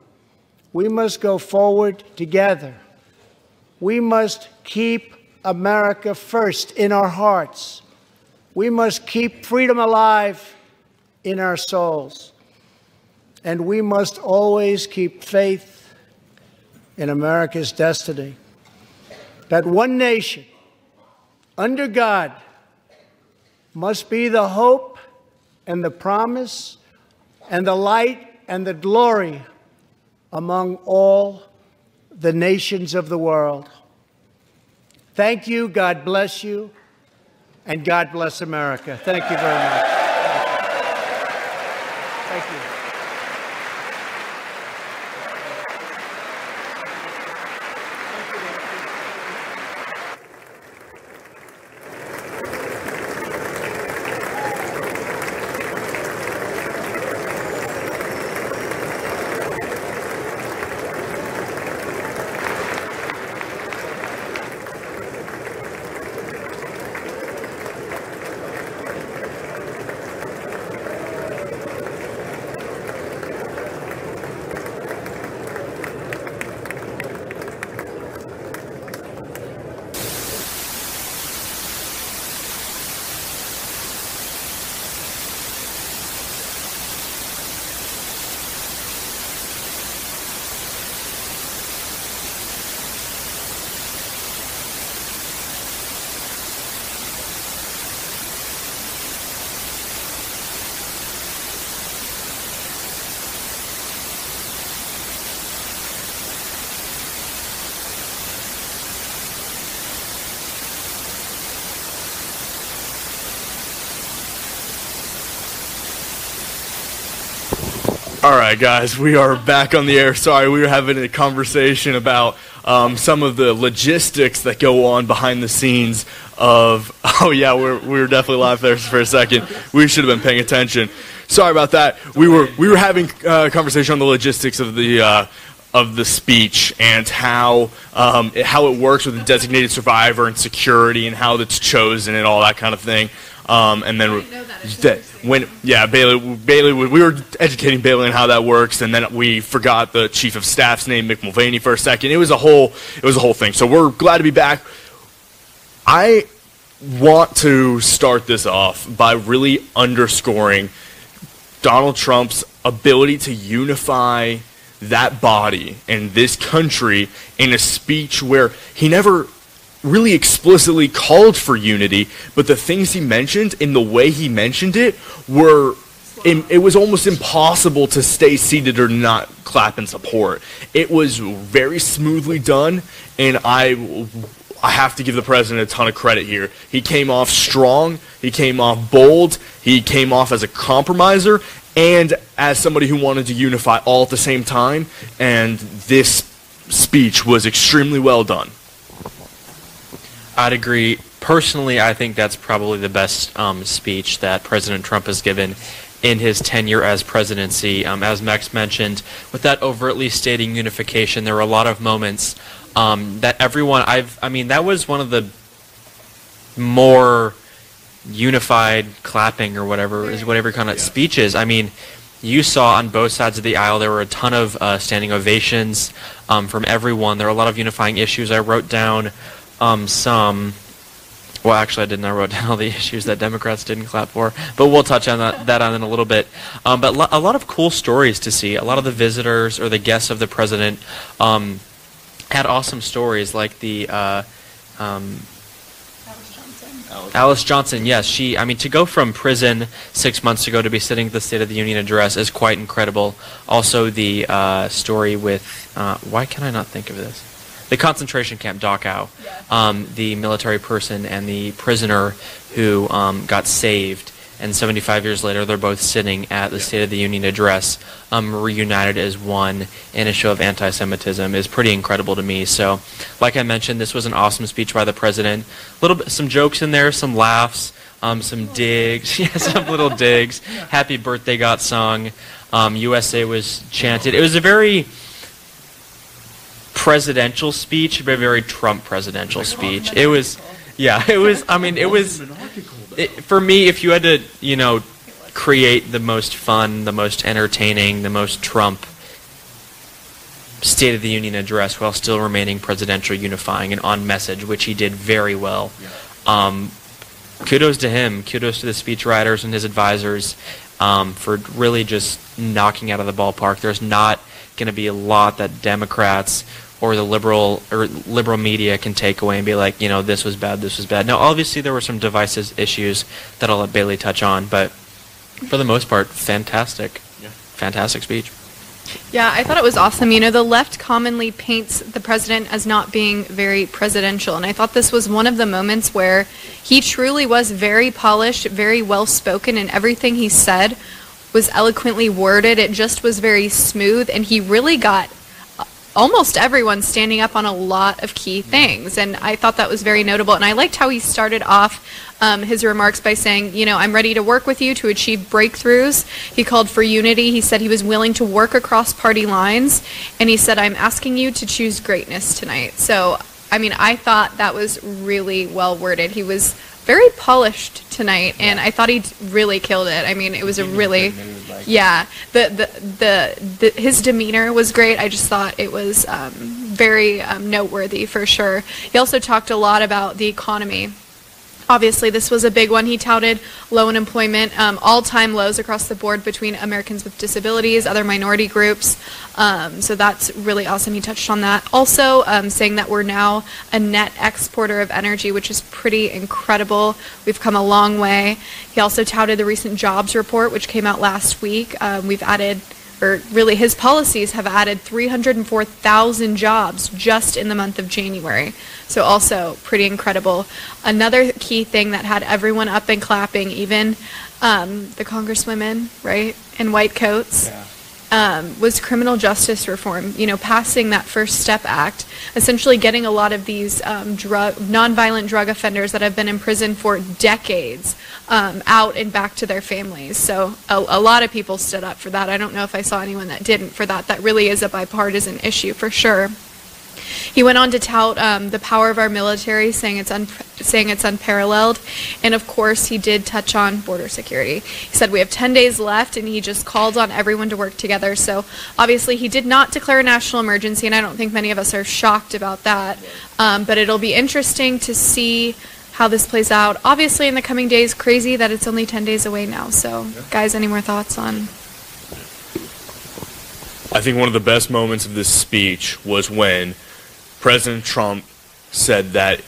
we must go forward together. We must keep America first in our hearts. We must keep freedom alive in our souls. And we must always keep faith in America's destiny. That one nation, under God, must be the hope and the promise and the light and the glory among all the nations of the world. Thank you, God bless you, and God bless America. Thank you very much. Thank you. All right, guys, we are back on the air. Sorry, we were having a conversation about some of the logistics that go on behind the scenes of. Oh yeah, we were definitely live there for a second. We should have been paying attention. Sorry about that. We were having a conversation on the logistics of the speech and how it works with the designated survivor and security and how it's chosen and all that kind of thing. And then Bailee, we were educating Bailee on how that works, and then we forgot the chief of staff's name, Mick Mulvaney, for a second. It was a whole thing. So we're glad to be back. I want to start this off by really underscoring Donald Trump's ability to unify that body and this country in a speech where he never really explicitly called for unity, but the things he mentioned and the way he mentioned it it was almost impossible to stay seated or not clap in support. It was very smoothly done, and I have to give the president a ton of credit here. He came off strong, he came off bold, he came off as a compromiser, and as somebody who wanted to unify all at the same time, and this speech was extremely well done. I'd agree. Personally, I think that's probably the best speech that President Trump has given in his tenure as presidency. As Max mentioned, with that overtly stating unification, there were a lot of moments that everyone, that was one of the more unified clapping or whatever kind of speeches. I mean, you saw on both sides of the aisle there were a ton of standing ovations from everyone. There were a lot of unifying issues. I wrote down well, actually I didn't. I wrote down all the issues that Democrats didn't clap for, but we'll touch on that in a little bit. But a lot of cool stories to see. A lot of the visitors or the guests of the president had awesome stories, like the Alice Johnson. Yes, she. I mean, to go from prison 6 months ago to be sitting at the State of the Union address is quite incredible. Also, the story with why can I not think of this? The concentration camp, Dachau, the military person and the prisoner who got saved and 75 years later, they're both sitting at the State of the Union address, reunited as one in a show of anti-Semitism is pretty incredible to me. So, like I mentioned, this was an awesome speech by the president. Some jokes in there, some laughs, some digs, yeah, some little digs. Happy birthday got sung. USA was chanted. It was a very presidential speech, but a very Trump presidential speech. It was, yeah, it was, I mean, it was, for me, if you had to, you know, create the most fun, the most entertaining, the most Trump State of the Union address while still remaining presidential, unifying, and on message, which he did very well. Kudos to him. Kudos to the speechwriters and his advisors for really just knocking out of the ballpark. There's not going to be a lot that Democrats or the liberal media can take away and be like, you know, this was bad, this was bad. Now, obviously, there were some divisive issues that I'll let Bailee touch on, but for the most part, fantastic. Yeah. Fantastic speech. Yeah, I thought it was awesome. You know, the left commonly paints the president as not being very presidential, and I thought this was one of the moments where he truly was very polished, very well-spoken, and everything he said was eloquently worded. It just was very smooth, and he really got almost everyone standing up on a lot of key things, and I thought that was very notable. And I liked how he started off his remarks by saying, you know, I'm ready to work with you to achieve breakthroughs. He called for unity. He said he was willing to work across party lines, and he said, I'm asking you to choose greatness tonight. So, I mean, I thought that was really well worded. He was very polished tonight, and I thought he really killed it. I mean, it was a really, yeah, his demeanor was great. I just thought it was very noteworthy for sure. He also talked a lot about the economy. Obviously, this was a big one. He touted low unemployment, all-time lows across the board between Americans with disabilities, other minority groups. So that's really awesome. He touched on that. Also, saying that we're now a net exporter of energy, which is pretty incredible. We've come a long way. He also touted the recent jobs report, which came out last week. We've added, or really his policies have added 304,000 jobs just in the month of January. So also pretty incredible. Another key thing that had everyone up and clapping, even the congresswomen, right, in white coats, was criminal justice reform. You know, passing that First Step Act, essentially getting a lot of these nonviolent drug offenders that have been in prison for decades out and back to their families. So a lot of people stood up for that. I don't know if I saw anyone that didn't for that. That really is a bipartisan issue for sure. He went on to tout the power of our military, saying it's unparalleled, and of course he did touch on border security. He said we have 10 days left, and he just called on everyone to work together. So obviously he did not declare a national emergency, and I don't think many of us are shocked about that, but it'll be interesting to see how this plays out. Obviously in the coming days, crazy that it's only 10 days away now. So guys, any more thoughts on? I think one of the best moments of this speech was when President Trump said that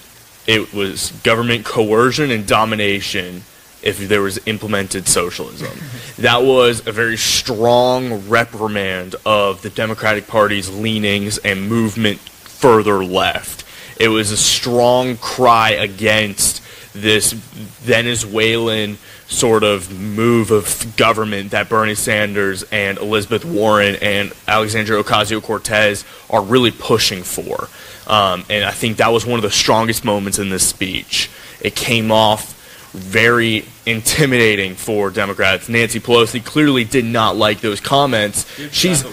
it was government coercion and domination if there was implemented socialism. That was a very strong reprimand of the Democratic Party's leanings and movement further left. It was a strong cry against this Venezuelan sort of move of government that Bernie Sanders and Elizabeth Warren and Alexandria Ocasio-Cortez are really pushing for. And I think that was one of the strongest moments in this speech. It came off very intimidating for Democrats. Nancy Pelosi clearly did not like those comments. She's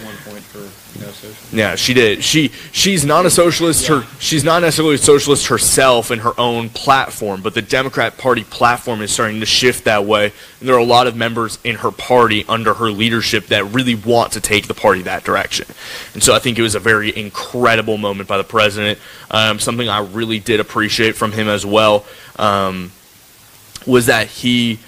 yeah, she did. She's not a socialist. She's not necessarily a socialist herself in her own platform, but the Democrat Party platform is starting to shift that way. And there are a lot of members in her party under her leadership that really want to take the party that direction. And so I think it was a very incredible moment by the president. Something I really did appreciate from him as well was that he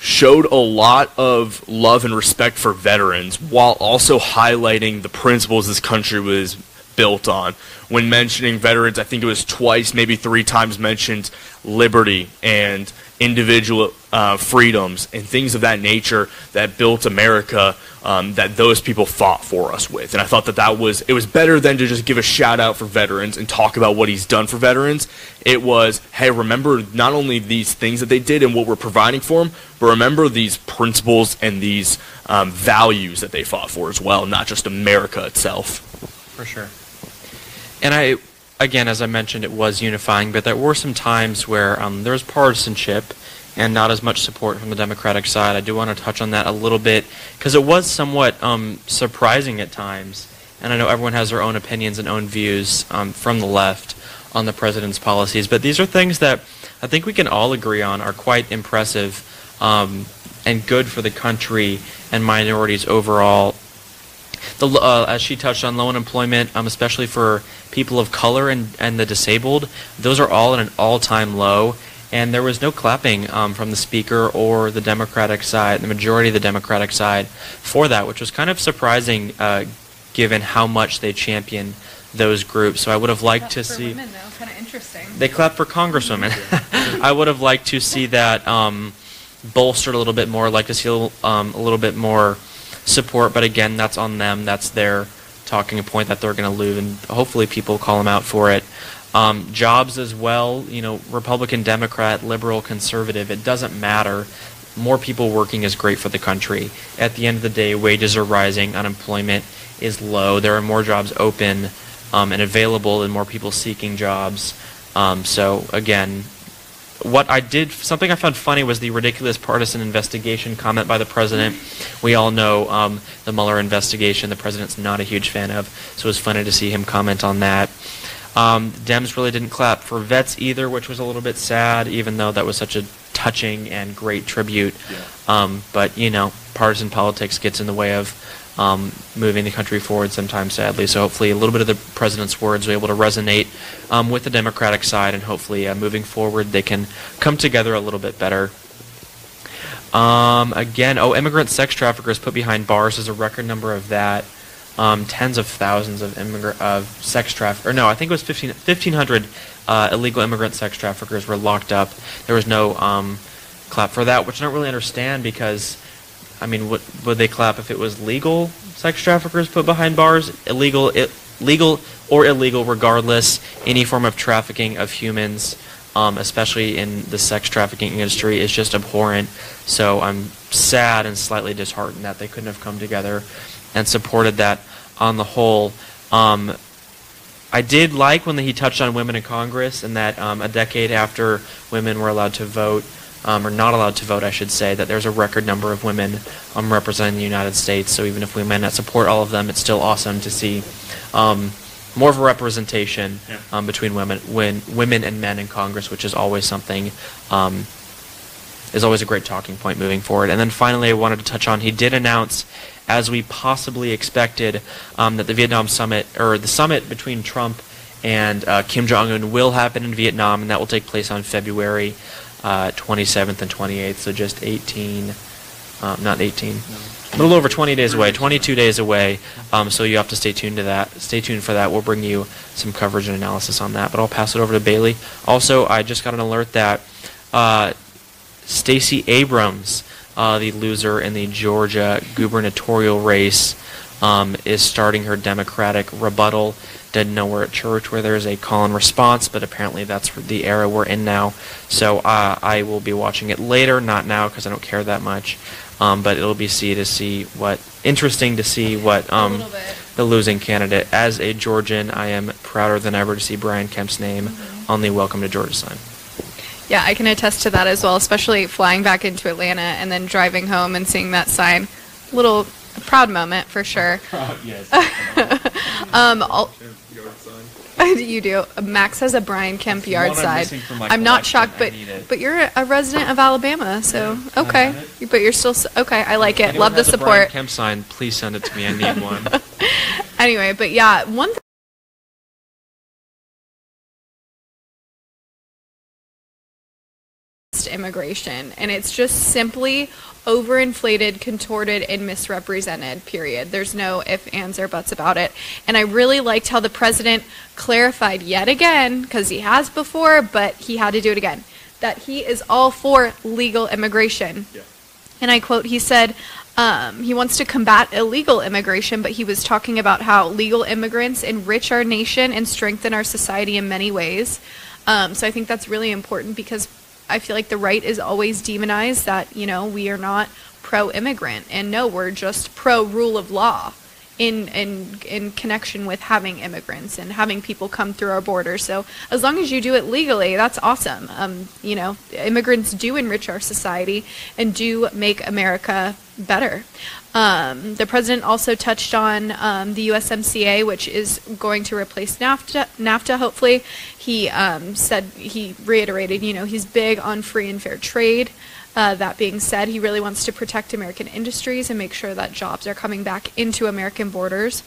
showed a lot of love and respect for veterans while also highlighting the principles this country was built on. When mentioning veterans, I think it was twice, maybe 3 times mentioned liberty and individual freedoms and things of that nature that built America, that those people fought for us with. And I thought that it was better than to just give a shout out for veterans and talk about what he's done for veterans. It was, hey, remember not only these things that they did and what we're providing for them, but remember these principles and these values that they fought for as well, not just America itself. For sure. And again, as I mentioned, it was unifying, but there were some times where there was partisanship and not as much support from the Democratic side. I do want to touch on that a little bit because it was somewhat surprising at times, and I know everyone has their own opinions and own views from the left on the president's policies, but these are things that I think we can all agree on are quite impressive and good for the country and minorities overall. As she touched on, low unemployment, especially for people of color and the disabled, those are all at an all-time low. And there was no clapping from the Speaker or the Democratic side, the majority of the Democratic side, for that, which was kind of surprising given how much they champion those groups. So I would have liked to see... Women, though, kind of interesting. They clap for congresswomen. I would have liked to see that bolstered a little bit more, like to see a little bit more support, but again, that's on them. That's their talking point that they're going to lose, and hopefully people call them out for it. Jobs as well, you know, Republican, Democrat, liberal, conservative, it doesn't matter. More people working is great for the country. At the end of the day, wages are rising, unemployment is low, there are more jobs open and available and more people seeking jobs. So again, something I found funny was the ridiculous partisan investigation comment by the president. We all know the Mueller investigation the president's not a huge fan of, so it was funny to see him comment on that. Dems really didn't clap for vets either, which was a little bit sad, even though that was such a touching and great tribute. Yeah. But, you know, partisan politics gets in the way of moving the country forward sometimes, sadly. So hopefully a little bit of the president's words will be able to resonate with the Democratic side, and hopefully moving forward they can come together a little bit better. Again, immigrant sex traffickers put behind bars. There's a record number of that. Tens of thousands of sex traffickers, or no, I think it was 1,500 illegal immigrant sex traffickers were locked up. There was no clap for that, which I don't really understand because, I mean, would they clap if it was legal sex traffickers put behind bars? Legal or illegal, regardless, any form of trafficking of humans, especially in the sex trafficking industry, is just abhorrent. So I'm sad and slightly disheartened that they couldn't have come together and supported that on the whole. I did like when he touched on women in Congress, and that a decade after women were allowed to vote, or not allowed to vote, I should say, that there's a record number of women representing the United States. So even if we may not support all of them, it's still awesome to see more of a representation between women and men in Congress, which is always something, is always a great talking point moving forward. And then finally, I wanted to touch on, he did announce, as we possibly expected, that the Vietnam summit, or the summit between Trump and Kim Jong-un, will happen in Vietnam, and that will take place on February 27th and 28th, so just 18, not 18, a little over 20 days away, 22 days away, so you have to stay tuned to that. Stay tuned for that. We'll bring you some coverage and analysis on that, but I'll pass it over to Bailee. Also, I just got an alert that Stacey Abrams, the loser in the Georgia gubernatorial race, is starting her Democratic rebuttal. Didn't know we're at church where there's a call and response, but apparently that's the era we're in now. So I will be watching it later, not now because I don't care that much. But it'll be interesting to see what the losing candidate. As a Georgian, I am prouder than ever to see Brian Kemp's name on the Welcome to Georgia sign. Yeah, I can attest to that as well, especially flying back into Atlanta and then driving home and seeing that sign. A proud moment for sure. Yes. You do. Max has a Brian Kemp yard sign. I'm not shocked, but you're a resident of Alabama, so okay. But you're still okay. I like it. Love the support. Brian Kemp sign, please send it to me. I need one. Anyway, but yeah, one thing against immigration, and it's just simply overinflated, contorted, and misrepresented, period. There's no ifs, ands, or buts about it. And I really liked how the president clarified yet again, because he has before, but he had to do it again, that he is all for legal immigration. Yeah. And I quote, he said, he wants to combat illegal immigration, but he was talking about how legal immigrants enrich our nation and strengthen our society in many ways. So I think that's really important, because I feel like the right is always demonized, that, you know, we are not pro-immigrant, and no, we're just pro-rule of law in connection with having immigrants and having people come through our borders. So as long as you do it legally, that's awesome. You know, immigrants do enrich our society and do make America better. The president also touched on the USMCA, which is going to replace NAFTA, hopefully. He he reiterated, you know, he's big on free and fair trade. That being said, he really wants to protect American industries and make sure that jobs are coming back into American borders.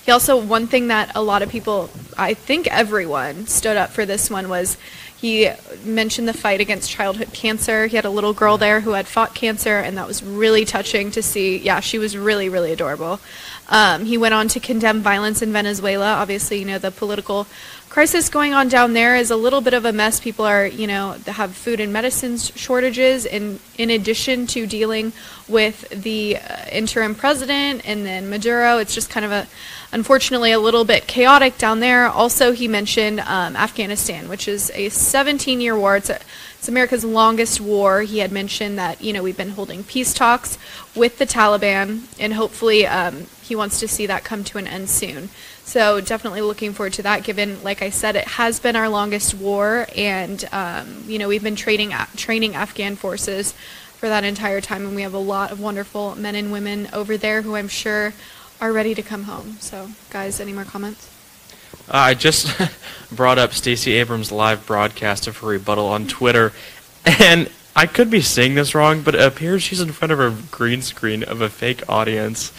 He also, one thing that a lot of people, I think everyone stood up for this one, was he mentioned the fight against childhood cancer. He had a little girl there who had fought cancer, and that was really touching to see. Yeah, she was really, really adorable. He went on to condemn violence in Venezuela. Obviously, you know, the political crisis going on down there is a little bit of a mess. People are, you know, have food and medicines shortages, and in addition to dealing with the interim president and then Maduro, it's just kind of unfortunately a little bit chaotic down there. Also, he mentioned Afghanistan, which is a 17-year war. It's America's longest war. He had mentioned that, you know, we've been holding peace talks with the Taliban, and hopefully he wants to see that come to an end soon. So definitely looking forward to that, given, like I said, it has been our longest war, and you know, we've been training Afghan forces for that entire time, and we have a lot of wonderful men and women over there who I'm sure are ready to come home. So, guys, any more comments? I just brought up Stacey Abrams' live broadcast of her rebuttal on Twitter, and I could be saying this wrong, but it appears she's in front of a green screen of a fake audience.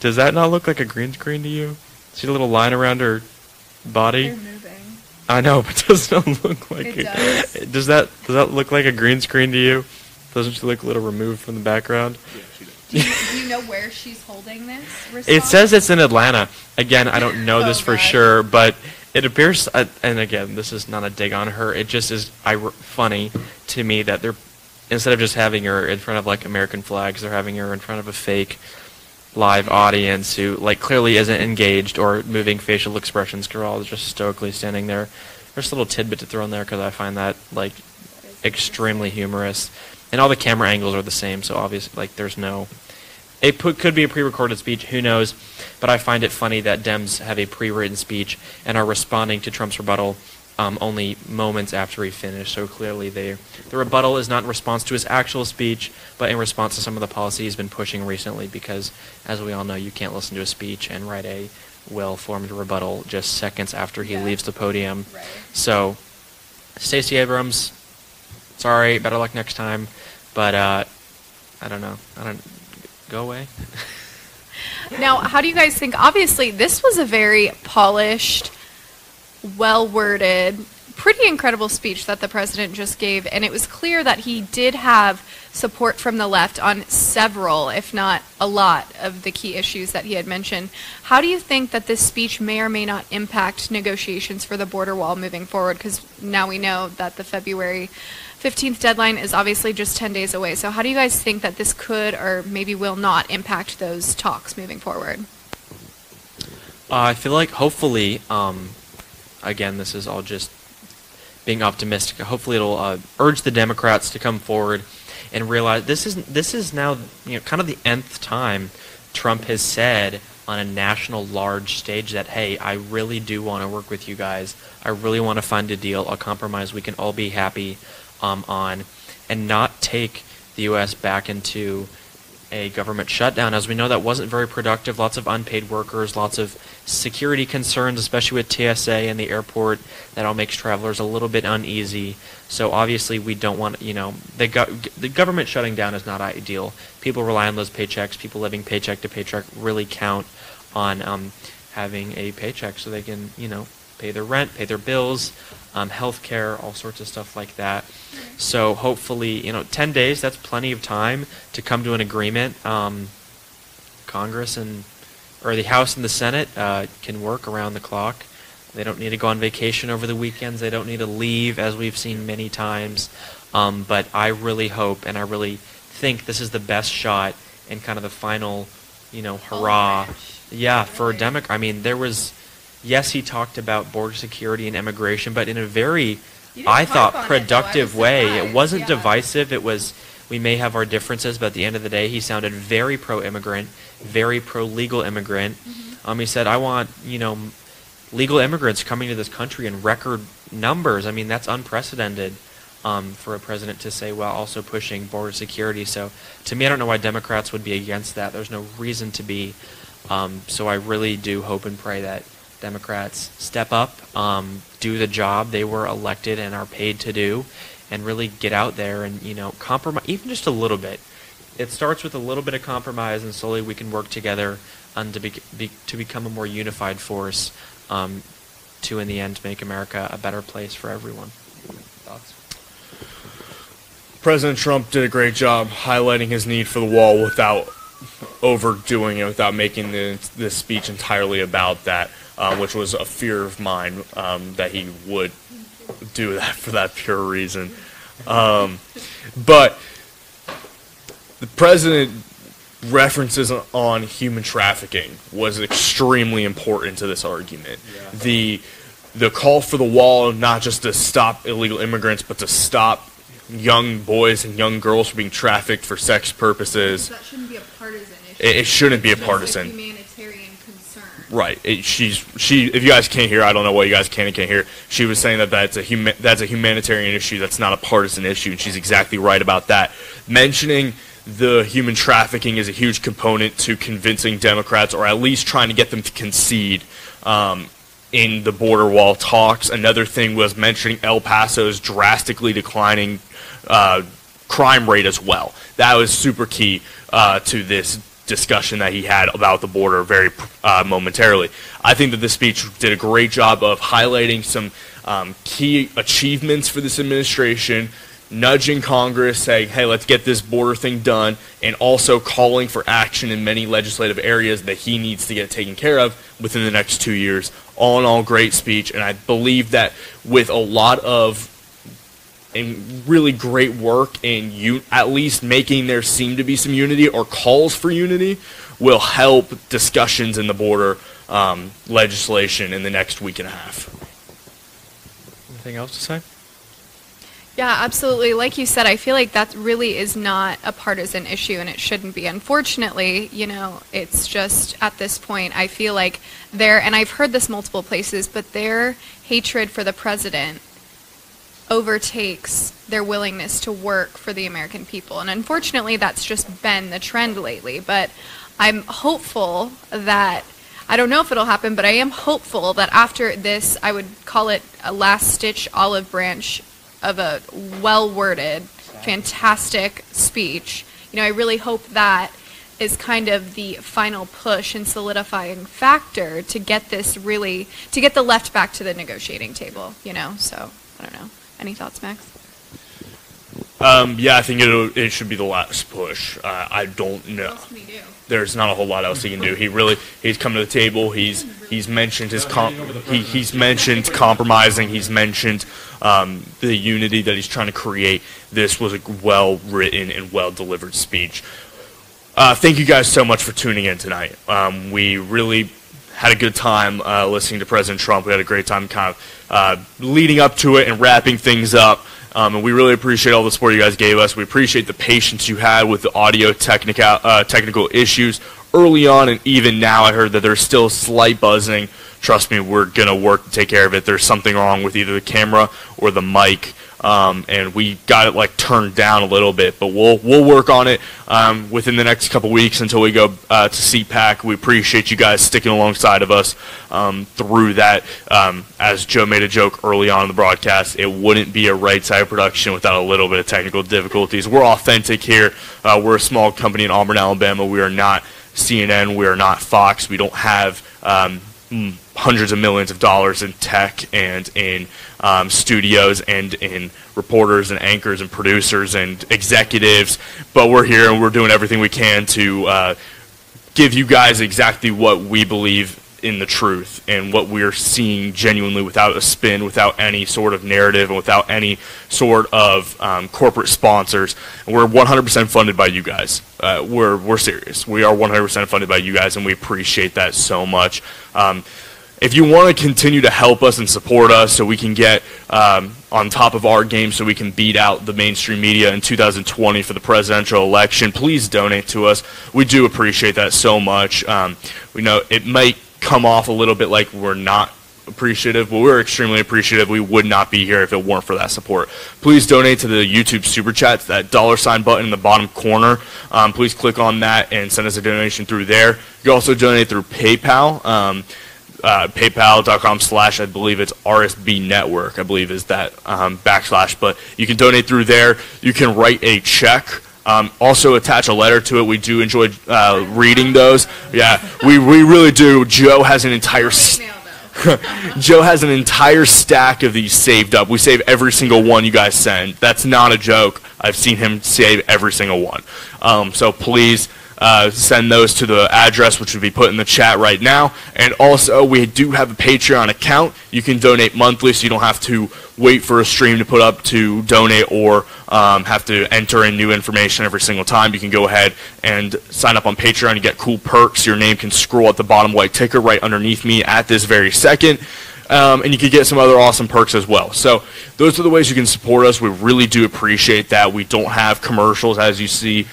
Does that not look like a green screen to you? See the little line around her body? They're moving. I know, but does not look like it. Does that look like a green screen to you? Doesn't she look a little removed from the background? Yeah, she does. Do you know where she's holding this response? It says it's in Atlanta. Again, I don't know this for sure, but it appears, and again, this is not a dig on her, it just is funny to me that they're, instead of just having her in front of like American flags, they're having her in front of a fake live audience who like clearly isn't engaged or moving facial expressions. Carol is just stoically standing there. There's a little tidbit to throw in there because I find that like extremely humorous, and all the camera angles are the same, so obviously like there's no, could be a pre-recorded speech, who knows, but I find it funny that Dems have a pre-written speech and are responding to Trump's rebuttal only moments after he finished. So clearly the rebuttal is not in response to his actual speech, but in response to some of the policy he's been pushing recently, because as we all know, you can't listen to a speech and write a well-formed rebuttal just seconds after he leaves the podium. Right. So Stacey Abrams, sorry, better luck next time, but I don't know. Go away. Now, how do you guys think? Obviously, this was a very polished, well-worded, pretty incredible speech that the president just gave, and it was clear that he did have support from the left on several, if not a lot, of the key issues that he had mentioned. How do you think that this speech may or may not impact negotiations for the border wall moving forward? Because now we know that the February 15th deadline is obviously just 10 days away. So how do you guys think that this could or maybe will not impact those talks moving forward? I feel like hopefully, again, this is all just being optimistic. Hopefully it'll urge the Democrats to come forward and realize this is now, you know, kind of the nth time Trump has said on a national large stage that, hey, I really do want to work with you guys. I really want to find a deal, a compromise we can all be happy on, and not take the U.S. back into a government shutdown. As we know, that wasn't very productive. Lots of unpaid workers, lots of security concerns, especially with TSA and the airport. That all makes travelers a little bit uneasy. So obviously we don't want, you know, the government shutting down is not ideal. People rely on those paychecks. People living paycheck to paycheck really count on having a paycheck so they can, you know, pay their rent, pay their bills, health care, all sorts of stuff like that. So hopefully, 10 days, that's plenty of time to come to an agreement. Congress or the House and the Senate can work around the clock. They don't need to go on vacation over the weekends. They don't need to leave, as we've seen many times. But I really hope and I really think this is the best shot and kind of the final, hurrah. Yeah, for a Democrat. I mean, yes, he talked about border security and immigration, but in a very, I thought, productive way. It wasn't divisive. It was, we may have our differences, but at the end of the day, he sounded very pro-immigrant, very pro-legal immigrant. He said, I want, legal immigrants coming to this country in record numbers. I mean, that's unprecedented for a president to say, while also pushing border security. So to me, I don't know why Democrats would be against that. There's no reason to be. So I really do hope and pray that Democrats step up, do the job they were elected and are paid to do, and really get out there and, compromise, even just a little bit. It starts with a little bit of compromise, and slowly we can work together to become a more unified force to, in the end, make America a better place for everyone. Thoughts? President Trump did a great job highlighting his need for the wall without overdoing it, without making this speech entirely about that, which was a fear of mine, that he would do that for that pure reason. But the president references on human trafficking was extremely important to this argument. Yeah. The call for the wall, not just to stop illegal immigrants, but to stop young boys and young girls from being trafficked for sex purposes. That shouldn't be a partisan issue. It shouldn't be a partisan. It's a humanitarian concern. Right. She. If you guys can't hear, I don't know what you guys can and can't hear. She was saying that that's a humanitarian issue. That's not a partisan issue, and she's exactly right about that. Mentioning the human trafficking is a huge component to convincing Democrats, or at least trying to get them to concede in the border wall talks. Another thing was mentioning El Paso's drastically declining crime rate as well. That was super key to this discussion that he had about the border very momentarily. I think that this speech did a great job of highlighting some key achievements for this administration, nudging Congress, saying, hey, let's get this border thing done, and also calling for action in many legislative areas that he needs to get taken care of within the next 2 years. All in all, great speech, and I believe that with a lot of really great work and at least making there seem to be some unity or calls for unity will help discussions in the border legislation in the next week and a half. Anything else to say? Yeah, absolutely. Like you said, I feel like that really is not a partisan issue, and it shouldn't be. Unfortunately, it's just at this point, I feel like and I've heard this multiple places, but their hatred for the president overtakes their willingness to work for the American people. And unfortunately, that's just been the trend lately. But I'm hopeful that, I don't know if it'll happen, but I am hopeful that after this, I would call it a last-ditch olive branch of a well-worded, fantastic speech. I really hope that is kind of the final push and solidifying factor to get this to get the left back to the negotiating table, so I don't know. Any thoughts, Max? Yeah, I think it should be the last push. I don't know. What else can he do? There's not a whole lot else he can do. He's come to the table. He's mentioned he's mentioned compromising. He's mentioned the unity that he's trying to create. This was a well-written and well-delivered speech. Thank you guys so much for tuning in tonight. We really had a good time listening to President Trump. We had a great time kind of leading up to it and wrapping things up. And we really appreciate all the support you guys gave us. We appreciate the patience you had with the audio technical issues early on, and even now I heard that there's still slight buzzing. Trust me, we're going to work to take care of it. There's something wrong with either the camera or the mic. And we got it turned down a little bit, but we'll work on it within the next couple weeks until we go to CPAC. We appreciate you guys sticking alongside of us through that. As Joe made a joke early on in the broadcast, it wouldn't be a right side production without a little bit of technical difficulties. We're authentic here. We're a small company in Auburn, Alabama. We are not CNN. We are not Fox. We don't have hundreds of millions of dollars in tech and in studios and in reporters and anchors and producers and executives, but we're here and we're doing everything we can to give you guys exactly what we believe in the truth and what we're seeing genuinely, without a spin, without any sort of narrative, and without any sort of corporate sponsors. And we're 100% funded by you guys. We're serious. We are 100% funded by you guys, and we appreciate that so much. If you want to continue to help us and support us so we can get on top of our game, so we can beat out the mainstream media in 2020 for the presidential election, please donate to us. We do appreciate that so much. We know it might come off a little bit like we're not appreciative, but we're extremely appreciative. We would not be here if it weren't for that support. Please donate to the YouTube Super Chats, that $sign button in the bottom corner. Please click on that and send us a donation through there. You can also donate through PayPal. PayPal.com/ I believe it's RSB Network, I believe is that /, but you can donate through there. You can write a check. Also attach a letter to it. We do enjoy reading those. Yeah, we really do. Joe has an entire Joe has an entire stack of these saved up. We save every single one you guys send. That's not a joke. I've seen him save every single one. So please send those to the address, which would be put in the chat right now. And also, we do have a Patreon account. You can donate monthly, so you don't have to wait for a stream to put up to donate, or have to enter in new information every single time. You can go ahead and sign up on Patreon and get cool perks. Your name can scroll at the bottom white ticker right underneath me at this very second. And you can get some other awesome perks as well. So those are the ways you can support us. We really do appreciate that. We don't have commercials, as you see.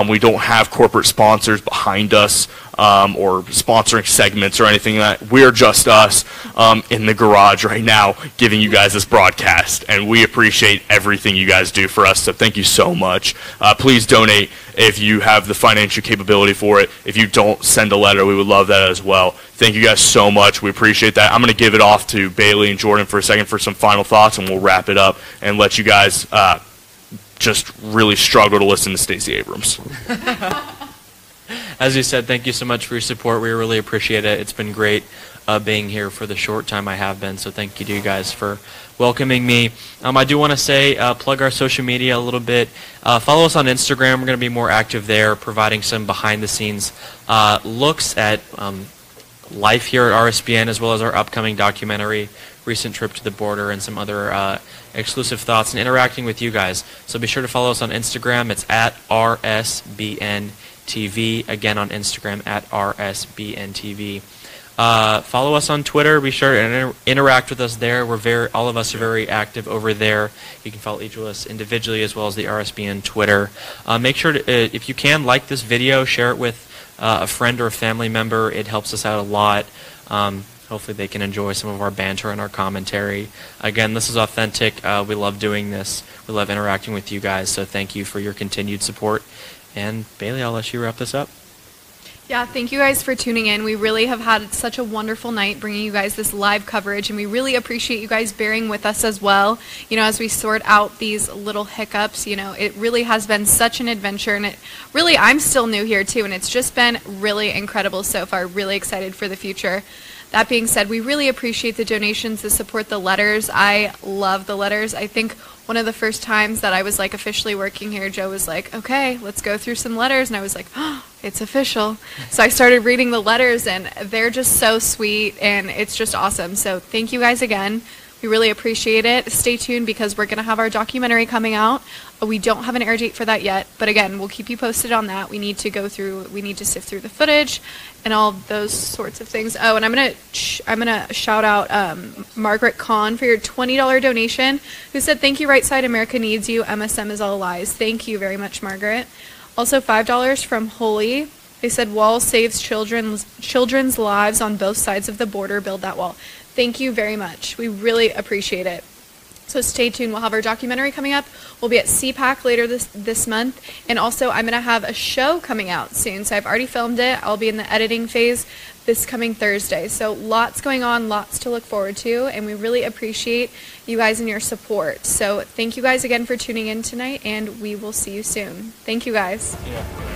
We don't have corporate sponsors behind us or sponsoring segments or anything like that. We're just us in the garage right now giving you guys this broadcast. And we appreciate everything you guys do for us. So thank you so much. Please donate if you have the financial capability for it. If you don't, send a letter. We would love that as well. Thank you guys so much. We appreciate that. I'm going to give it off to Bailee and Jordan for a second for some final thoughts, and we'll wrap it up and let you guys just really struggle to listen to Stacey Abrams. As you said, thank you so much for your support. We really appreciate it. It's been great being here for the short time I have been, so thank you to you guys for welcoming me. I do want to say, plug our social media a little bit. Follow us on Instagram. We're going to be more active there, providing some behind-the-scenes looks at life here at RSBN, as well as our upcoming documentary, recent trip to the border, and some other exclusive thoughts, and interacting with you guys. So be sure to follow us on Instagram. It's at RSBN TV. Again, on Instagram, at RSBN TV. Follow us on Twitter. Be sure to interact with us there. All of us are very active over there. You can follow each of us individually, as well as the RSBN Twitter. Make sure to, if you can, like this video, share it with a friend or a family member. It helps us out a lot. Hopefully they can enjoy some of our banter and our commentary. Again, this is authentic. We love doing this. We love interacting with you guys, so thank you for your continued support. And Bailee, I'll let you wrap this up. Yeah, thank you guys for tuning in. We really have had such a wonderful night bringing you guys this live coverage, and we really appreciate you guys bearing with us as well. You know, as we sort out these little hiccups, you know, it really has been such an adventure, and it really, I'm still new here too, and it's just been really incredible so far. Really excited for the future. That being said, we really appreciate the donations to support the letters. I love the letters. I think one of the first times that I was like officially working here, Joe was like, okay, let's go through some letters. And I was like, oh, it's official. So I started reading the letters, and they're just so sweet, and it's just awesome. So thank you guys again. We really appreciate it. Stay tuned, because we're going to have our documentary coming out. We don't have an air date for that yet, but again, we'll keep you posted on that. We need to sift through the footage and all those sorts of things. Oh, and I'm gonna shout out Margaret Kahn for your $20 donation, who said, "Thank you, Right Side. America needs you. MSM is all lies." Thank you very much, Margaret. Also, $5 from Holy. They said, "Wall saves children's lives on both sides of the border. Build that wall." Thank you very much. We really appreciate it. So stay tuned. We'll have our documentary coming up. We'll be at CPAC later this month. And also, I'm going to have a show coming out soon. So I've already filmed it. I'll be in the editing phase this coming Thursday. So lots going on, lots to look forward to. And we really appreciate you guys and your support. So thank you guys again for tuning in tonight. And we will see you soon. Thank you guys. Yeah.